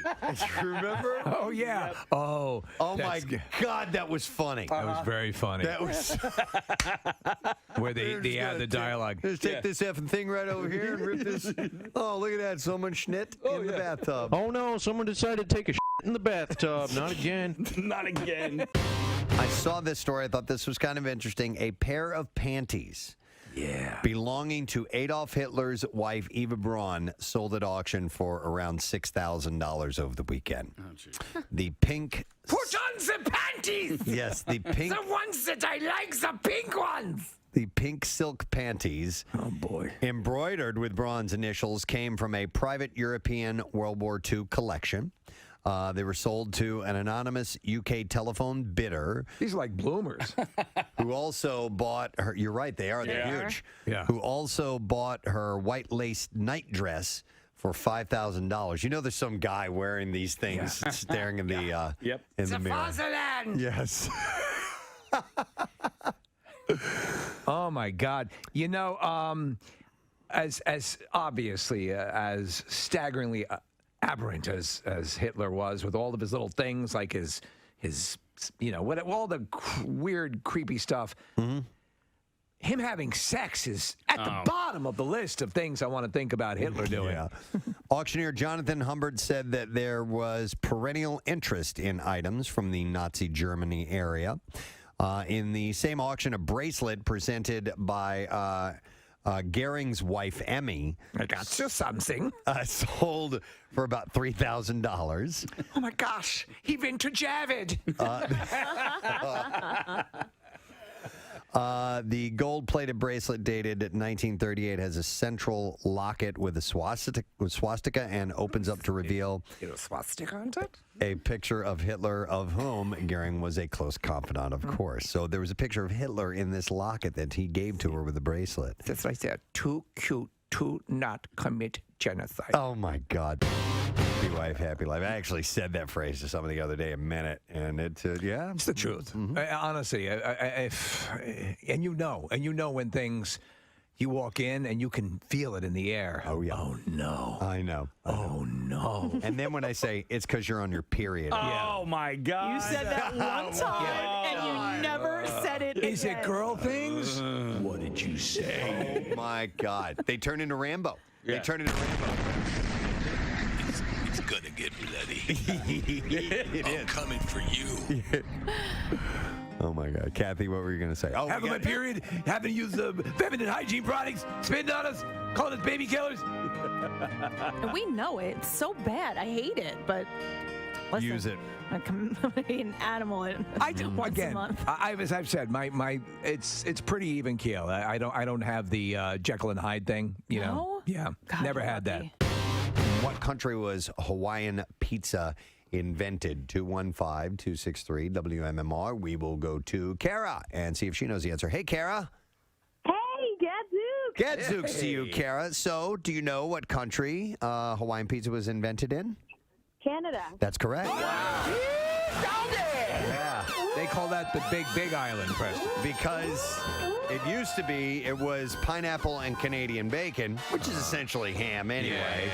You remember? Oh, yeah. Oh my God, that was funny. That was very funny. That was... Where they add the dialogue. Just take this effing thing right over here and rip this. Oh, look at that. Someone schnit in the bathtub. Oh, no, someone decided to take a shit in the bathtub. Not again. Not again. I saw this story. I thought this was kind of interesting. A pair of panties belonging to Adolf Hitler's wife, Eva Braun, sold at auction for around $6,000 over the weekend. Oh, geez. The pink... Put on the panties! Yes, the pink... The ones that I like, the pink ones! The pink silk panties, embroidered with Braun's initials, came from a private European World War II collection. They were sold to an anonymous UK telephone bidder. These are like bloomers. Who also bought her, you're right, they're huge. Yeah. Who also bought her white lace night dress for $5,000. You know, there's some guy wearing these things, staring in the in the mirror. Yes. Oh my God! You know, as obviously as staggeringly aberrant as Hitler was with all of his little things, like his all the weird, creepy stuff. Mm-hmm. Him having sex is at the bottom of the list of things I want to think about Hitler doing. Yeah. Auctioneer Jonathan Humbert said that there was perennial interest in items from the Nazi Germany area. In the same auction, a bracelet presented by Goering's wife, Emmy. I got you something. Sold for about $3,000. Oh my gosh, he vintage Javid. The gold-plated bracelet dated 1938 has a central locket with a swastika and opens up to reveal a picture of Hitler, of whom Goering was a close confidant, of course. So there was a picture of Hitler in this locket that he gave to her with the bracelet. That's right there. Too cute to not commit genocide. Oh, my God. Happy wife, happy life. I actually said that phrase to someone the other day, a minute, and it's the truth. Mm-hmm. Honestly, and you know when things, you walk in and you can feel it in the air. Oh yeah. Oh no. I know. Oh no. And then when I say it's because you're on your period. Oh my God. You said that one time and you never said it Is again. it girl things? What did you say? Oh my God. They turn into Rambo. Yeah. They turn into Rambo. It's gonna get bloody. I'm coming for you. Oh my God. Kathy, what were you going to say? Oh, having my period, having to use the feminine hygiene products, spitting on us, calling us baby killers. And we know it. It's so bad. I hate it, but listen, use it. I'm an animal. I do once again. a month. As I've said, my it's pretty even keel. I don't have the Jekyll and Hyde thing. You know. No? Yeah. God, Never had that. What country was Hawaiian pizza invented? 215-263 WMMR. We will go to Kara and see if she knows the answer. Hey, Kara. Hey, Gadzooks. Gadzooks to you, Kara. So, do you know what country Hawaiian pizza was invented in? Canada. That's correct. Yeah. They call that the Big Island, Preston. Because it used to be, it was pineapple and Canadian bacon, which is essentially ham anyway.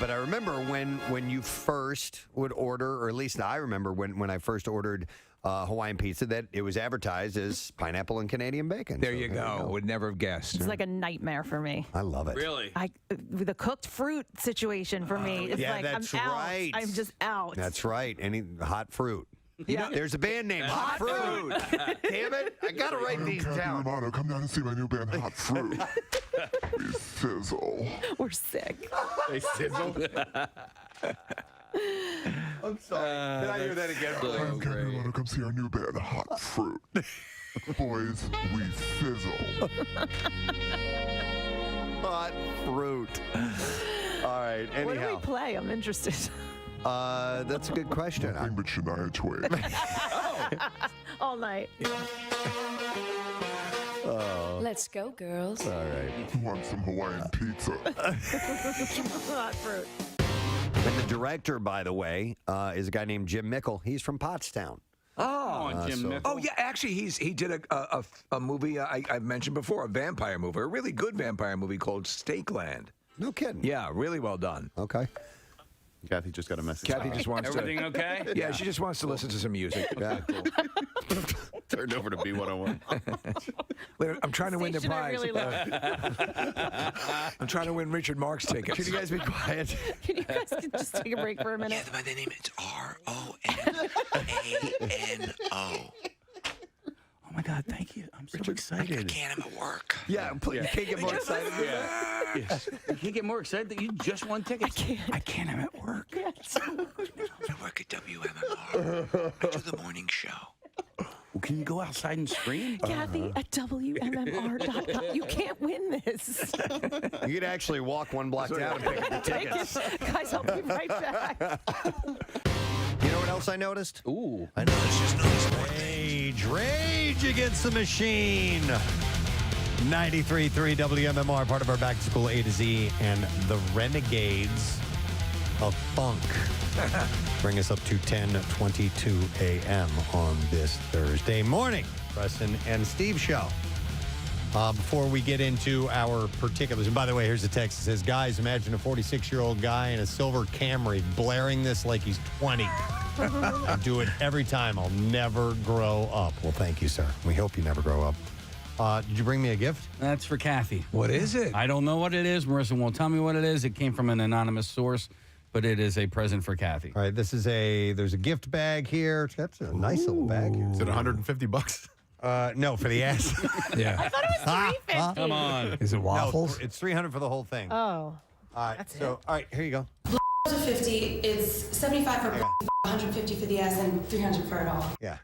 But I remember when you first would order, or at least I remember when I first ordered Hawaiian pizza, that it was advertised as pineapple and Canadian bacon. There you go. Would never have guessed. It's like a nightmare for me. I love it. Really? The cooked fruit situation for me is yeah, like that's I'm out. right. I'm just out. That's right. Any hot fruit. Yeah. There's a band name, Hot Fruit. Damn it. I got to write these down. Romano, come down and see my new band, Hot Fruit. We sizzle. We're sick. They sizzle. I'm sorry. Did I hear that again? I'm Captain Romano, come see our new band, Hot Fruit. Boys, we sizzle. Hot Fruit. All right. Anyhow. What do we play? I'm interested. That's a good question. Nothing but Shania Twain. All night. Oh. Let's go, girls. All right. Want some Hawaiian pizza? Hot fruit. And the director, by the way, is a guy named Jim Mickle. He's from Pottstown. Jim Mickle. Oh yeah, actually, he did a movie I've mentioned before, a vampire movie, a really good vampire movie called Stakeland. No kidding. Yeah, really well done. Okay. Kathy just got a message. Kathy just wants Everything to. okay? Yeah, she just wants to listen to some music. Yeah. Turned over to B101. Later, I'm trying to win the Station I prize. really love. I'm trying to win Richard Marx tickets. Can you guys be quiet? Can you guys just take a break for a minute? Yeah, by the name, it's ROMANO. Oh my God, thank you. I'm so excited. I can't. I'm at work. Yeah, you can't get more excited than that. Yes. You can't get more excited that you just won tickets. I can't. I'm at work. I work at WMMR. I do the morning show. Well, can you go outside and scream? Kathy at WMMR.com. You can't win this. You could actually walk one block down and pick up the tickets. Guys, I'll be right back. You know what else I noticed? Ooh. I noticed Rage Against the Machine. 93.3 WMMR, part of our back to school A to Z, and the Renegades of Funk. Bring us up to 10:22 a.m. on this Thursday morning. Preston and Steve show. Before we get into our particulars, and by the way, here's a text that says, guys, imagine a 46-year-old guy in a silver Camry blaring this like he's 20. I do it every time. I'll never grow up. Well, thank you, sir. We hope you never grow up. Did you bring me a gift? That's for Kathy. What is it? I don't know what it is. Marissa won't tell me what it is. It came from an anonymous source, but it is a present for Kathy. All right, there's a gift bag here. That's a nice little bag. Is it $150? No, for the ass. Yeah. I thought it was $350. Come on. Is it waffles? No, it's $300 for the whole thing. Oh. All right, That's so, all right, here you go. To 50, it's 75 for 150 for the ass, and 300 for it all. Yeah.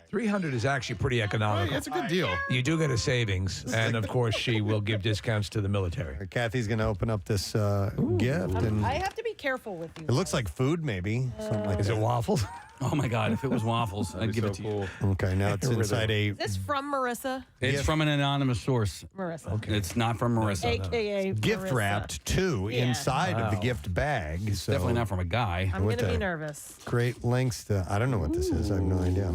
300 is actually pretty economical. Hey, it's a good deal. You do get a savings, and of course, she will give discounts to the military. Kathy's going to open up this gift, and I have to be careful with you. it looks like food, maybe. Something like Is that. it waffles? Oh, my God. If it was waffles, I'd give it to you. Okay, now it's inside a... Is this from Marissa? It's from an anonymous source. Marissa. Okay. It's not from Marissa. AKA gift Marissa. wrapped, too, Yeah. inside of the gift bag. So Definitely not from a guy. I'm going What to be the- nervous. great lengths to... I don't know what this is. I have no idea.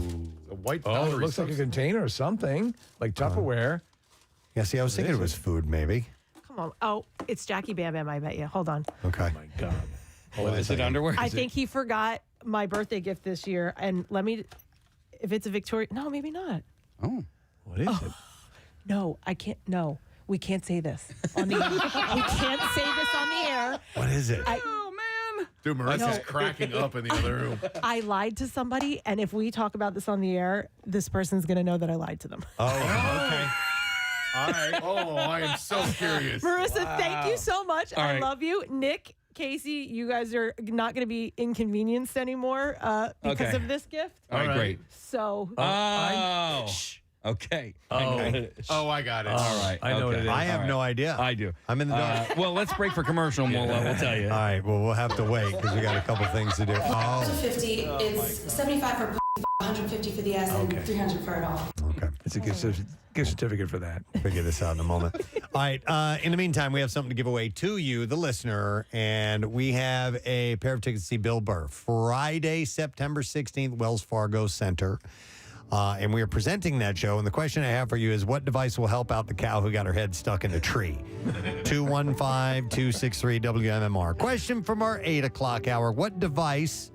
A white Oh, it powdery looks like a substance. container or something, like Tupperware. Yeah, see, I was thinking it was food, maybe. Come on. Oh, it's Jackie Bam Bam, I bet you. Hold on. Okay. My God. Oh, is it underwear? I think he forgot my birthday gift this year. And let me... If it's a Victoria... No, maybe not. Oh. What is it? No, I can't... No. We can't say this on the air. We can't say this on the air. What is it? Oh, man. Dude, Marissa's No. cracking up in the other room. I lied to somebody, and if we talk about this on the air, this person's going to know that I lied to them. Oh, okay. All right. Oh, I am so curious. Marissa, thank you so much. All I right. love you. Nick, Casey, you guys are not going to be inconvenienced anymore because Okay. of this gift. All right, great. So, Oh. Okay. I know what it is. Oh, I got it. All right. I know what it is. I have no idea. I do. I'm in the dark. Well, let's break for commercial and we'll tell you. All right, well, we'll have to wait because we got a couple things to do. To Oh, 50, it's 75 for 150 for the ass, and 300 for it all. okay. It's a gift certificate for that. Figure this out in a moment. All right. In the meantime, we have something to give away to you, the listener, and we have a pair of tickets to see Bill Burr Friday, September 16th, Wells Fargo Center. And we are presenting that show. And the question I have for you is, what device will help out the cow who got her head stuck in a tree? 215-263-WMMR. Question from our 8 o'clock hour. What device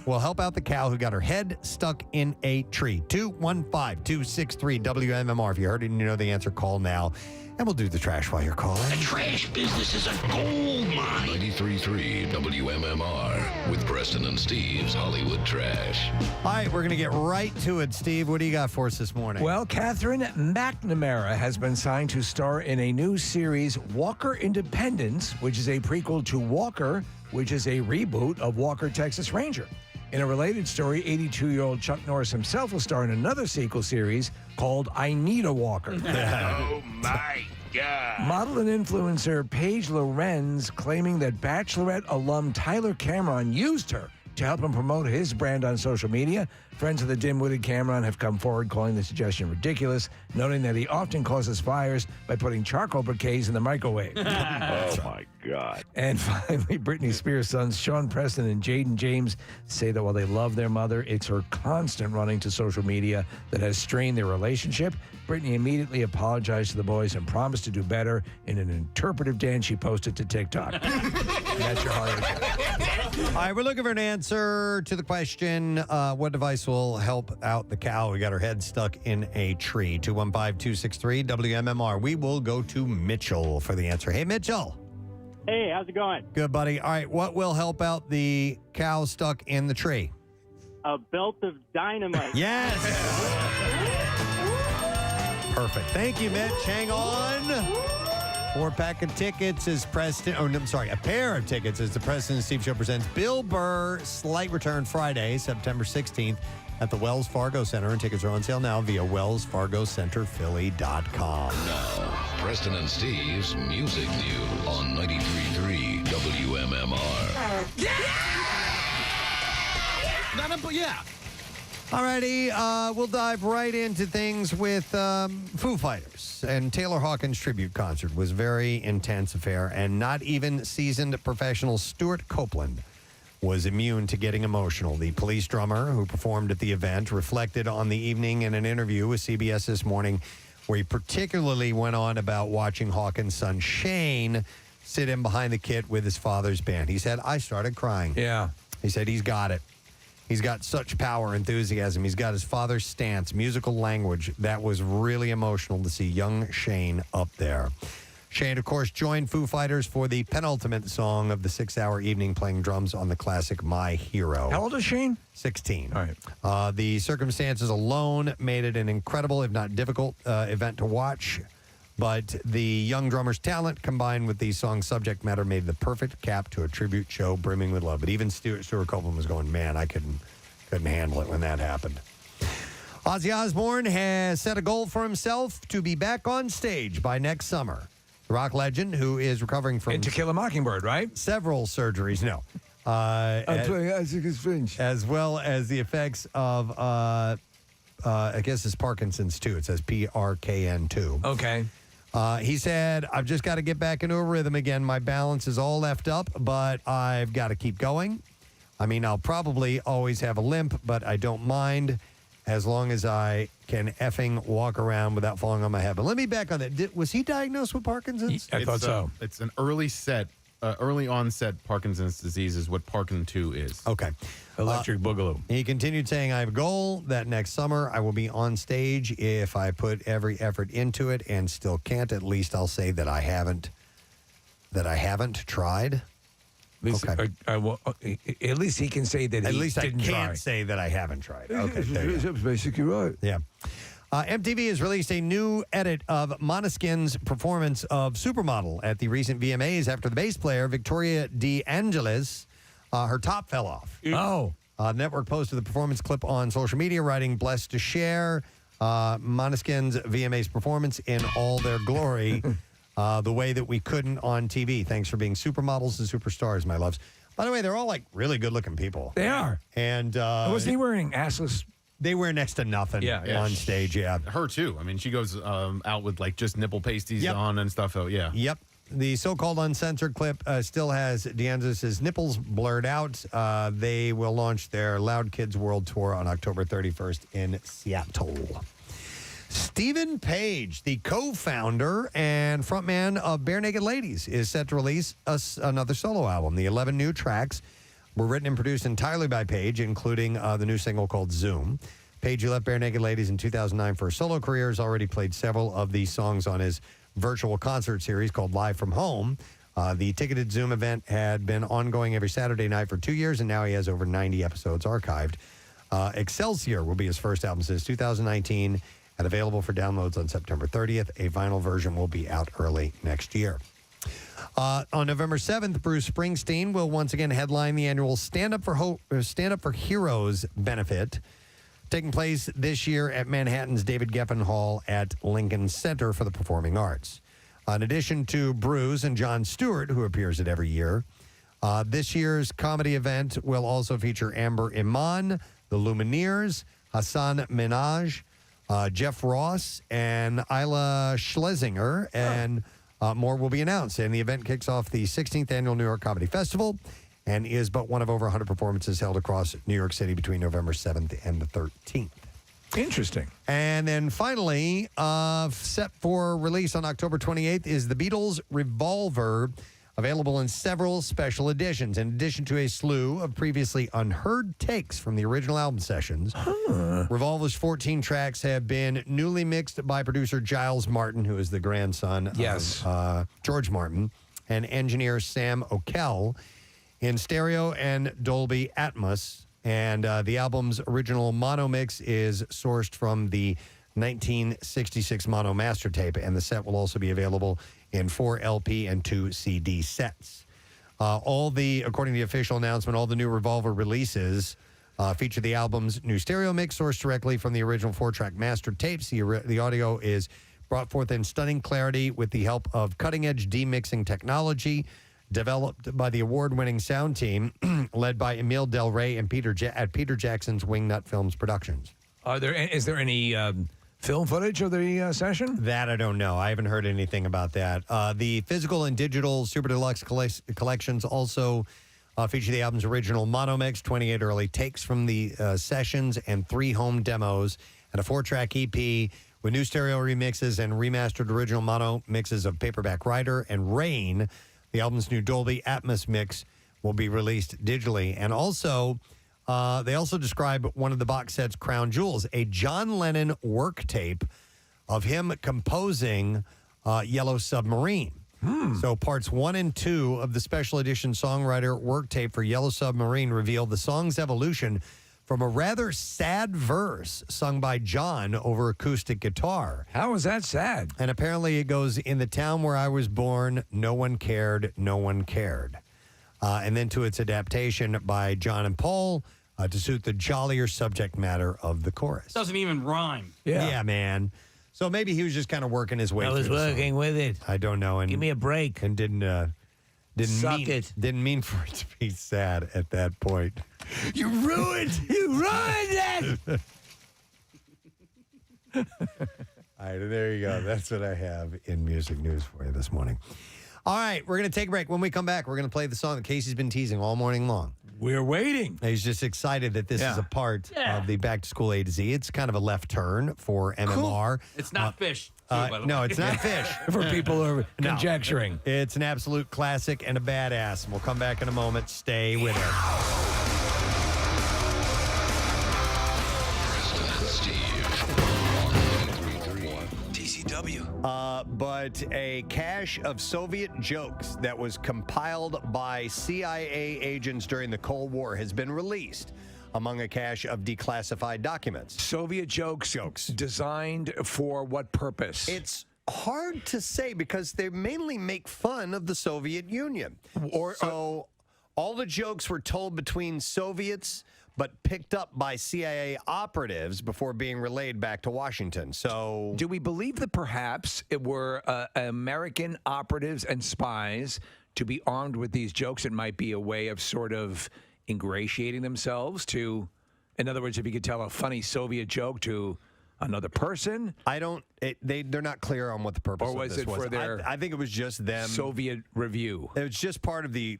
will help out the cow who got her head stuck in a tree? 215-263-WMMR. If you heard it and you know the answer, call now. And we'll do the trash while you're calling. The trash business is a gold mine. 93.3 WMMR with Preston and Steve's Hollywood Trash. All right, we're going to get right to it. Steve, what do you got for us this morning? Well, Catherine McNamara has been signed to star in a new series, Walker Independence, which is a prequel to Walker, which is a reboot of Walker, Texas Ranger. In a related story, 82-year-old Chuck Norris himself will star in another sequel series called I Need a Walker. Oh, my God. Model and influencer Paige Lorenz claiming that Bachelorette alum Tyler Cameron used her to help him promote his brand on social media. Friends of the dim-witted Cameron have come forward calling the suggestion ridiculous, noting that he often causes fires by putting charcoal bouquets in the microwave. Oh, my God. And finally, Britney Spears' sons Sean Preston and Jaden James say that while they love their mother, it's her constant running to social media that has strained their relationship. Britney immediately apologized to the boys and promised to do better in an interpretive dance she posted to TikTok. And that's your Hollywood Trash. All right, we're looking for an answer to the question, what device will help out the cow who got her head stuck in a tree? 215-263-WMMR. We will go to Mitchell for the answer. Hey, Mitchell. Hey, how's it going? Good, buddy. All right, what will help out the cow stuck in the tree? A belt of dynamite. Yes. Perfect. Thank you, Mitch. Hang on. 4-pack of tickets is Preston. Oh, no, I'm sorry. A pair of tickets is the Preston and Steve Show presents Bill Burr Slight Return Friday, September 16th at the Wells Fargo Center. And tickets are on sale now via wellsfargocenterphilly.com. Now, Preston and Steve's Music News on 93.3 WMMR. Yeah. Alrighty, we'll dive right into things with Foo Fighters. And Taylor Hawkins' tribute concert was a very intense affair, and not even seasoned professional Stuart Copeland was immune to getting emotional. The Police drummer who performed at the event reflected on the evening in an interview with CBS This Morning, where he particularly went on about watching Hawkins' son Shane sit in behind the kit with his father's band. He said, I started crying. Yeah. He said he's got it. He's got such power, enthusiasm. He's got his father's stance, musical language. That was really emotional to see young Shane up there. Shane, of course, joined Foo Fighters for the penultimate song of the 6-hour evening, playing drums on the classic My Hero. How old is Shane? 16. All right. The circumstances alone made it an incredible, if not difficult, event to watch. But the young drummer's talent combined with the song's subject matter made the perfect cap to a tribute show brimming with love. But even Stuart Copeland was going, man, I couldn't handle it when that happened. Ozzy Osbourne has set a goal for himself to be back on stage by next summer. The rock legend, who is recovering from... To Kill a Mockingbird, right? Several surgeries, no. As well as the effects of, I guess it's Parkinson's, too. It says PRKN2. Okay. He said, I've just got to get back into a rhythm again. My balance is all left up, but I've got to keep going. I mean, I'll probably always have a limp, but I don't mind as long as I can effing walk around without falling on my head. But let me back on that. Was he diagnosed with Parkinson's? I thought so. It's an early onset Parkinson's disease is what Parkin 2 is. Okay. Electric Boogaloo. He continued saying, I have a goal that next summer I will be on stage. If I put every effort into it and still can't, at least I'll say that I haven't tried. At least he can say that At he least I didn't can't try. say that I haven't tried. Okay, there you go. That's basically right. Yeah. MTV has released a new edit of Måneskin's performance of Supermodel at the recent VMAs after the bass player, Victoria De Angelis, her top fell off. Oh. The network posted the performance clip on social media, writing, blessed to share Måneskin's VMAs performance in all their glory, the way that we couldn't on TV. Thanks for being supermodels and superstars, my loves. By the way, they're all like really good-looking people. They are. And wasn't he wearing assless? They wear next to nothing on stage, yeah. Her, too. I mean, she goes out with, like, just nipple pasties on and stuff. Oh, yeah. Yep. The so-called uncensored clip still has DeAngelis' nipples blurred out. They will launch their Loud Kids World Tour on October 31st in Seattle. Stephen Page, the co-founder and frontman of Bare Naked Ladies, is set to release another solo album. The 11 new tracks were written and produced entirely by Page, including the new single called Zoom. Page, who left Bare Naked Ladies in 2009 for a solo career, has already played several of these songs on his virtual concert series called Live from Home. The ticketed Zoom event had been ongoing every Saturday night for 2 years, and now he has over 90 episodes archived. Excelsior will be his first album since 2019 and available for downloads on September 30th. A vinyl version will be out early next year. On November 7th, Bruce Springsteen will once again headline the annual Stand Up for Heroes benefit, taking place this year at Manhattan's David Geffen Hall at Lincoln Center for the Performing Arts. In addition to Bruce and Jon Stewart, who appears at every year, this year's comedy event will also feature Amber Iman, the Lumineers, Hassan Minhaj, Jeff Ross, and Isla Schlesinger, and more will be announced. And the event kicks off the 16th Annual New York Comedy Festival and is but one of over 100 performances held across New York City between November 7th and the 13th. Interesting. And then finally, set for release on October 28th is the Beatles' Revolver, available in several special editions. In addition to a slew of previously unheard takes from the original album sessions, Revolver's 14 tracks have been newly mixed by producer Giles Martin, who is the grandson of George Martin, and engineer Sam O'Kell in stereo and Dolby Atmos. And the album's original mono mix is sourced from the 1966 mono master tape, and the set will also be available in 4 LP and 2 CD sets. According to the official announcement, all the new Revolver releases feature the album's new stereo mix sourced directly from the original 4-track master tapes. The audio is brought forth in stunning clarity with the help of cutting-edge demixing technology. developed by the award-winning sound team led by Emile Del Rey and Peter Jackson's Wingnut Films Productions. Is there any film footage of the session? That I don't know. I haven't heard anything about that. The physical and digital Super Deluxe collections also feature the album's original mono mix, 28 early takes from the sessions, and 3 home demos, and a 4-track EP with new stereo remixes and remastered original mono mixes of Paperback Writer and Rain. The album's new Dolby Atmos mix will be released digitally. And also, they also describe one of the box set's crown jewels, a John Lennon work tape of him composing Yellow Submarine. So parts 1 and 2 of the special edition songwriter work tape for Yellow Submarine reveal the song's evolution from a rather sad verse sung by John over acoustic guitar. How is that sad? And apparently it goes, in the town where I was born, no one cared, no one cared. And then to its adaptation by John and Paul to suit the jollier subject matter of the chorus. Doesn't even rhyme. Yeah, man. So maybe he was just kind of working his way I through was the song. working with it. I don't know. And Give me a break. And didn't Suck mean, it. Didn't mean for it to be sad at that point. You ruined it. All right, there you go. That's what I have in music news for you this morning. All right, we're going to take a break. When we come back, we're going to play the song that Casey's been teasing all morning long. We're waiting. He's just excited that this is a part of the Back to School A to Z. It's kind of a left turn for MMR. It's not fish. Too, by the no, way. it's not fish. For people who are conjecturing. It's an absolute classic and a badass. And we'll come back in a moment. Stay with us. TCW. But a cache of Soviet jokes that was compiled by CIA agents during the Cold War has been released among a cache of declassified documents. Soviet jokes designed for what purpose? It's hard to say because they mainly make fun of the Soviet Union. So all the jokes were told between Soviets, but picked up by CIA operatives before being relayed back to Washington. So, do we believe that perhaps it were American operatives and spies to be armed with these jokes? It might be a way of sort of ingratiating themselves to, in other words, if you could tell a funny Soviet joke to another person. I don't. They're not clear on what the purpose or was of this it was. for their I think it was just them. Soviet review. It was just part of the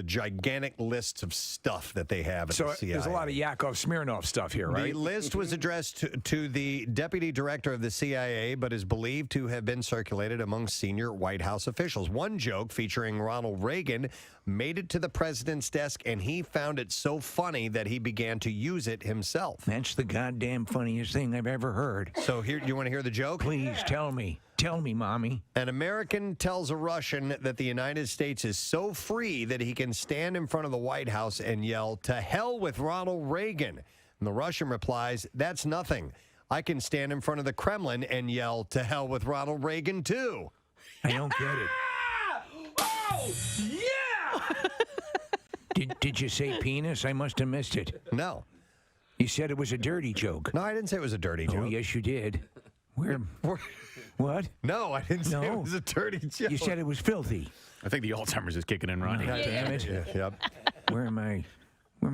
gigantic lists of stuff that they have at the CIA. There's a lot of Yakov Smirnoff stuff here, right? The list was addressed to the deputy director of the CIA, but is believed to have been circulated among senior White House officials. One joke featuring Ronald Reagan made it to the president's desk, and he found it so funny that he began to use it himself. That's the goddamn funniest thing I've ever heard. So here, you want to hear the joke? Please tell me. Tell me, Mommy. An American tells a Russian that the United States is so free that he can stand in front of the White House and yell, "To hell with Ronald Reagan." And the Russian replies, "That's nothing. I can stand in front of the Kremlin and yell, 'To hell with Ronald Reagan,' too." I don't get it. Oh, yeah! Did you say penis? I must have missed it. No. You said it was a dirty joke. No, I didn't say it was a dirty joke. Oh, yes, you did. What? No, I didn't say it was a dirty joke. You said it was filthy. I think the Alzheimer's is kicking in, Ronnie. God damn it. Yep. Where are my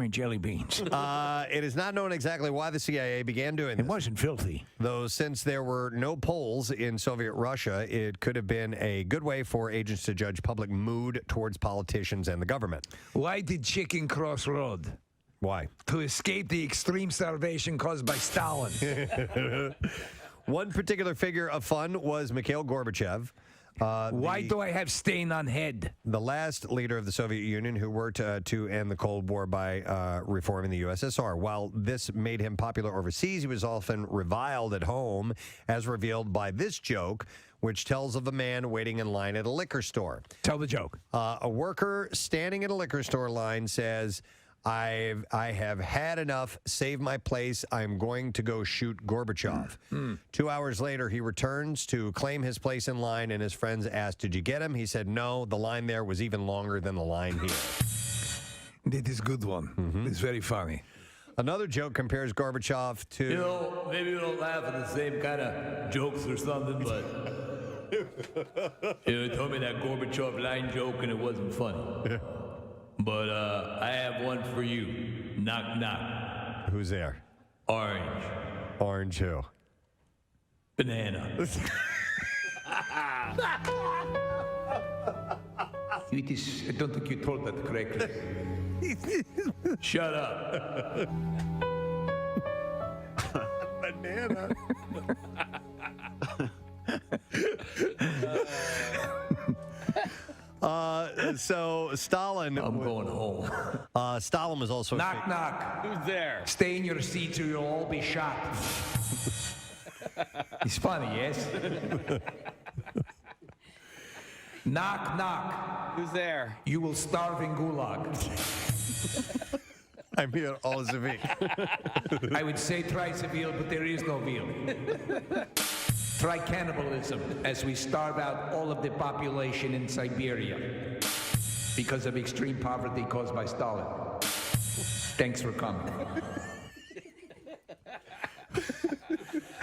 jelly beans? It is not known exactly why the CIA began doing this. It wasn't filthy. Though since there were no polls in Soviet Russia, it could have been a good way for agents to judge public mood towards politicians and the government. Why did chicken cross road? Why? To escape the extreme starvation caused by Stalin. One particular figure of fun was Mikhail Gorbachev. Why do I have stain on head? The last leader of the Soviet Union who worked to end the Cold War by reforming the USSR. While this made him popular overseas, he was often reviled at home, as revealed by this joke, which tells of a man waiting in line at a liquor store. Tell the joke. A worker standing in a liquor store line says, I have had enough. Save my place. I'm going to go shoot Gorbachev. 2 hours later, he returns to claim his place in line, and his friends asked, "Did you get him?" He said, "No, the line there was even longer than the line here." That is a good one. It's very funny. Another joke compares Gorbachev to... You know, maybe we don't laugh at the same kind of jokes or something, but You told me that Gorbachev line joke and it wasn't funny. But I have one for you. Knock, knock. Who's there? Orange. Orange who? Banana. I don't think you told that correctly. Shut up. Banana. So Stalin. I'm going home. Stalin was also. Knock, knock. Who's there? Stay in your seats or you'll all be shot. He's funny, yes? Knock, knock. Who's there? You will starve in gulag. I'm here all Zavik. I would say try Seville, but there is no veal. Try cannibalism as we starve out all of the population in Siberia because of extreme poverty caused by Stalin. Thanks for coming.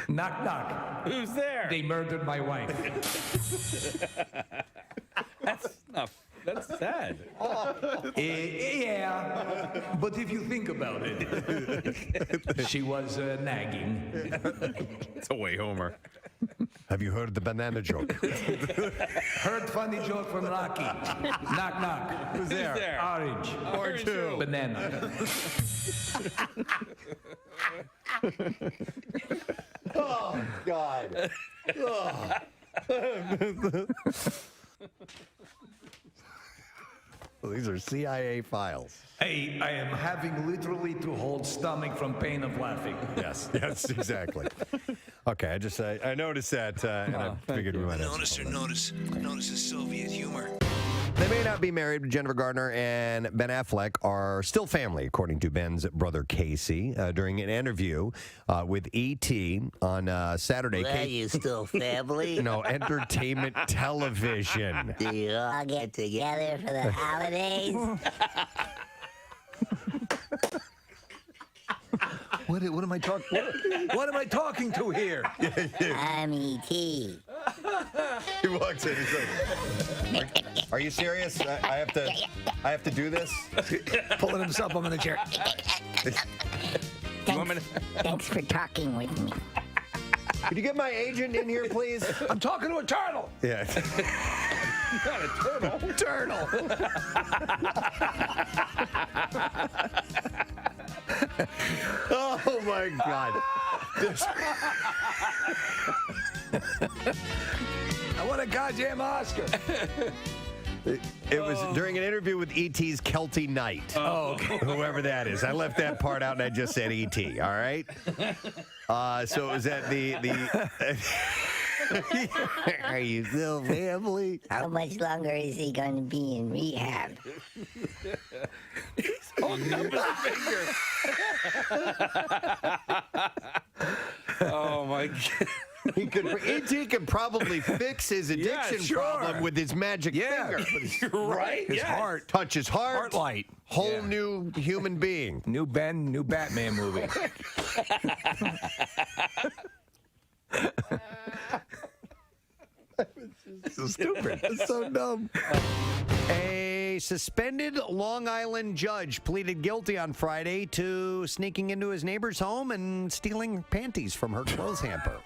Knock, knock. Who's there? They murdered my wife. That's sad. Yeah, but if you think about it, she was nagging. It's a way Homer. Have you heard the banana joke? Heard funny joke from Rocky. Knock, knock. Who's there? Orange. Orange who? Banana. Oh, God. Oh. These are CIA files. Hey, I am having literally to hold stomach from pain of laughing. Yes, exactly. Okay, I noticed that, and I figured we might have Notice the Soviet humor. They may not be married, but Jennifer Garner and Ben Affleck are still family, according to Ben's brother Casey. During an interview with E.T. on Saturday. Well, you still family? No, entertainment television. Do you all get together for the holidays? What am I talking? What am I talking to here? I'm E.T. He walks in. He's like, "Are you serious? I have to do this." Pulling himself up in the chair. Thanks for talking with me. Could you get my agent in here, please? I'm talking to a turtle. Yeah. Not a turtle. Turtle. Oh my God. I want a goddamn Oscar. It was during an interview with E.T.'s Kelty Knight. Oh, okay. Whoever that is. I left that part out and I just said E.T., all right? So it was at the Are you still family? How much longer is he going to be in rehab? Holding up his finger. Oh my God. E.T. could probably fix his addiction problem with his magic finger. You're right. His heart. Touch his heart. Heart light. Whole new human being. New Ben, new Batman movie. So stupid. It's so dumb. A suspended Long Island judge pleaded guilty on Friday to sneaking into his neighbor's home and stealing panties from her clothes hamper.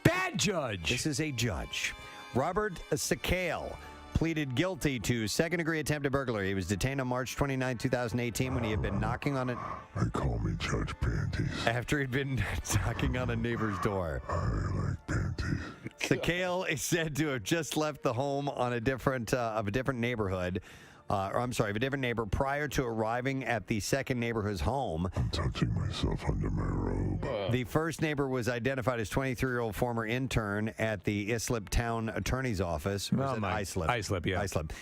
Bad judge. This is a judge. Robert Sakale pleaded guilty to second-degree attempted burglary. He was detained on March 29, 2018 when he had been knocking on it. They call me Judge Panties. After he'd been knocking on a neighbor's door. I like panties. Sakale is said to have just left the home on a different neighborhood. Of a different neighbor prior to arriving at the second neighborhood's home. I'm touching myself under my robe. The first neighbor was identified as 23-year-old former intern at the Islip Town Attorney's Office. Islip, yeah. Islip,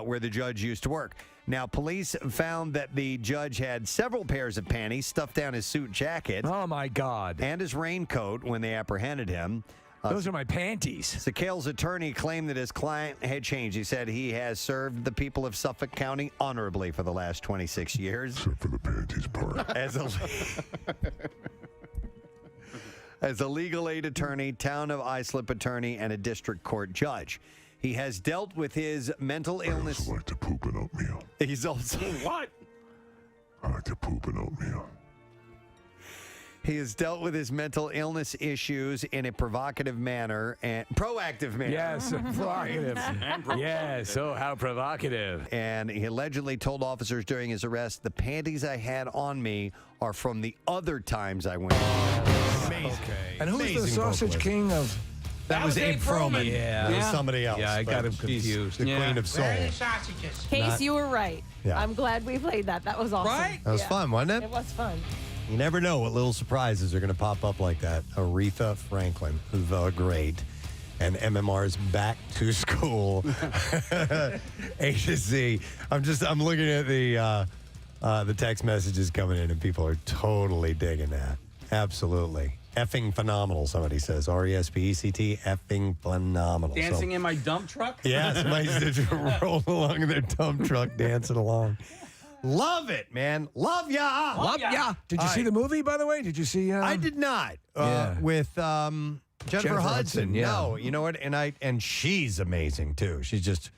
where the judge used to work. Now, police found that the judge had several pairs of panties stuffed down his suit jacket. Oh, my God. And his raincoat when they apprehended him. Those are my panties. Sakale's attorney claimed that his client had changed. He said he has served the people of Suffolk County honorably for the last 26 years. Except for the panties part. as a legal aid attorney, town of Islip attorney, and a district court judge. He has dealt with his mental illness. I like to poop in oatmeal. He's also What? I like to poop in oatmeal. He has dealt with his mental illness issues in a provocative manner and proactive manner. Yes, provocative. Yes, oh, how provocative. And he allegedly told officers during his arrest, the panties I had on me are from the other times I went. Amazing. And who's the Amazing sausage vocalist. king of... That was Abe Froman. Yeah. It was somebody else. Yeah, I got him but confused. she's the queen of soul. sausages? Case, Not- you were right. Yeah. I'm glad we played that. That was awesome. Right? That was fun, wasn't it? It was fun. You never know what little surprises are going to pop up like that. Aretha Franklin, the great. And MMR's back to school. A to Z. I'm looking at the text messages coming in, and people are totally digging that. Absolutely. Effing phenomenal, somebody says. RESPECT, effing phenomenal. Dancing in my dump truck? Yeah, somebody's just rolling along in their dump truck, dancing along. Love it, man. Love ya. Love ya. Did you see the movie, by the way? Did you see... I did not. With Jennifer Hudson. Yeah. No, you know what? And she's amazing, too. She's just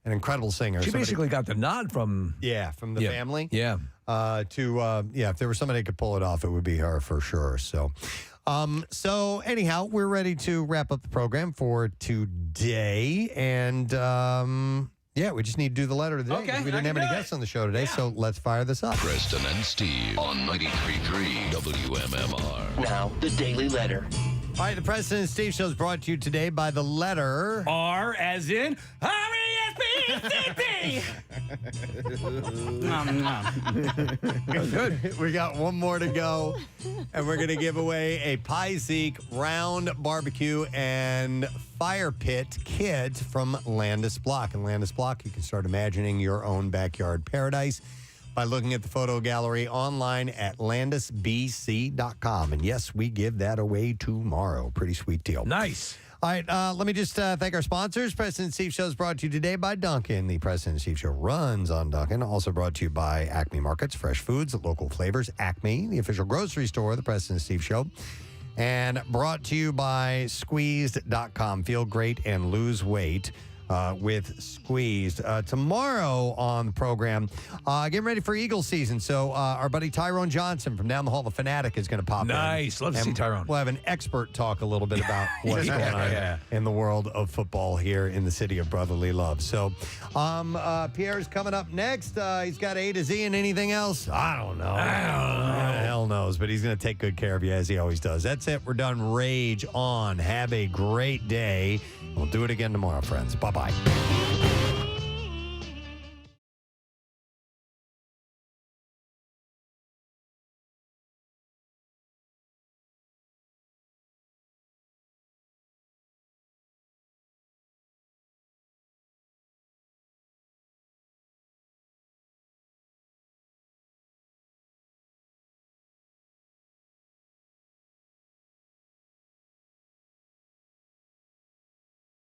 an incredible singer. She basically got the nod from... Yeah, from the family. Yeah. If there was somebody who could pull it off, it would be her for sure. So anyhow, we're ready to wrap up the program for today. And we just need to do the letter of the day. Okay, We didn't have any guests on the show today, so let's fire this up. Preston and Steve on 93.3 WMMR. Now, the Daily Letter. All right, the Preston and Steve Show is brought to you today by the letter R as in R-E-S-P-E-C-T. Good. We got one more to go, and we're going to give away a Piezeek round barbecue and fire pit kit from Landis Block. And Landis Block, you can start imagining your own backyard paradise by looking at the photo gallery online at landisbc.com. And yes, we give that away tomorrow. Pretty sweet deal. Nice. All right, let me just thank our sponsors. Preston and Steve Show is brought to you today by Dunkin'. The Preston and Steve Show runs on Dunkin'. Also brought to you by Acme Markets, fresh foods, local flavors. Acme, the official grocery store of the Preston and Steve Show. And brought to you by Squeezed.com. Feel great and lose weight with Squeezed. Tomorrow on the program, getting ready for Eagle season. So our buddy Tyrone Johnson from down the hall, the Fanatic, is going to pop in. Nice. Love to see Tyrone. We'll have an expert talk a little bit about what's going on in the world of football here in the city of brotherly love. So Pierre's coming up next. He's got A to Z and anything else? I don't know. Hell knows, but he's going to take good care of you as he always does. That's it. We're done. Rage on. Have a great day. We'll do it again tomorrow, friends. Bye-bye.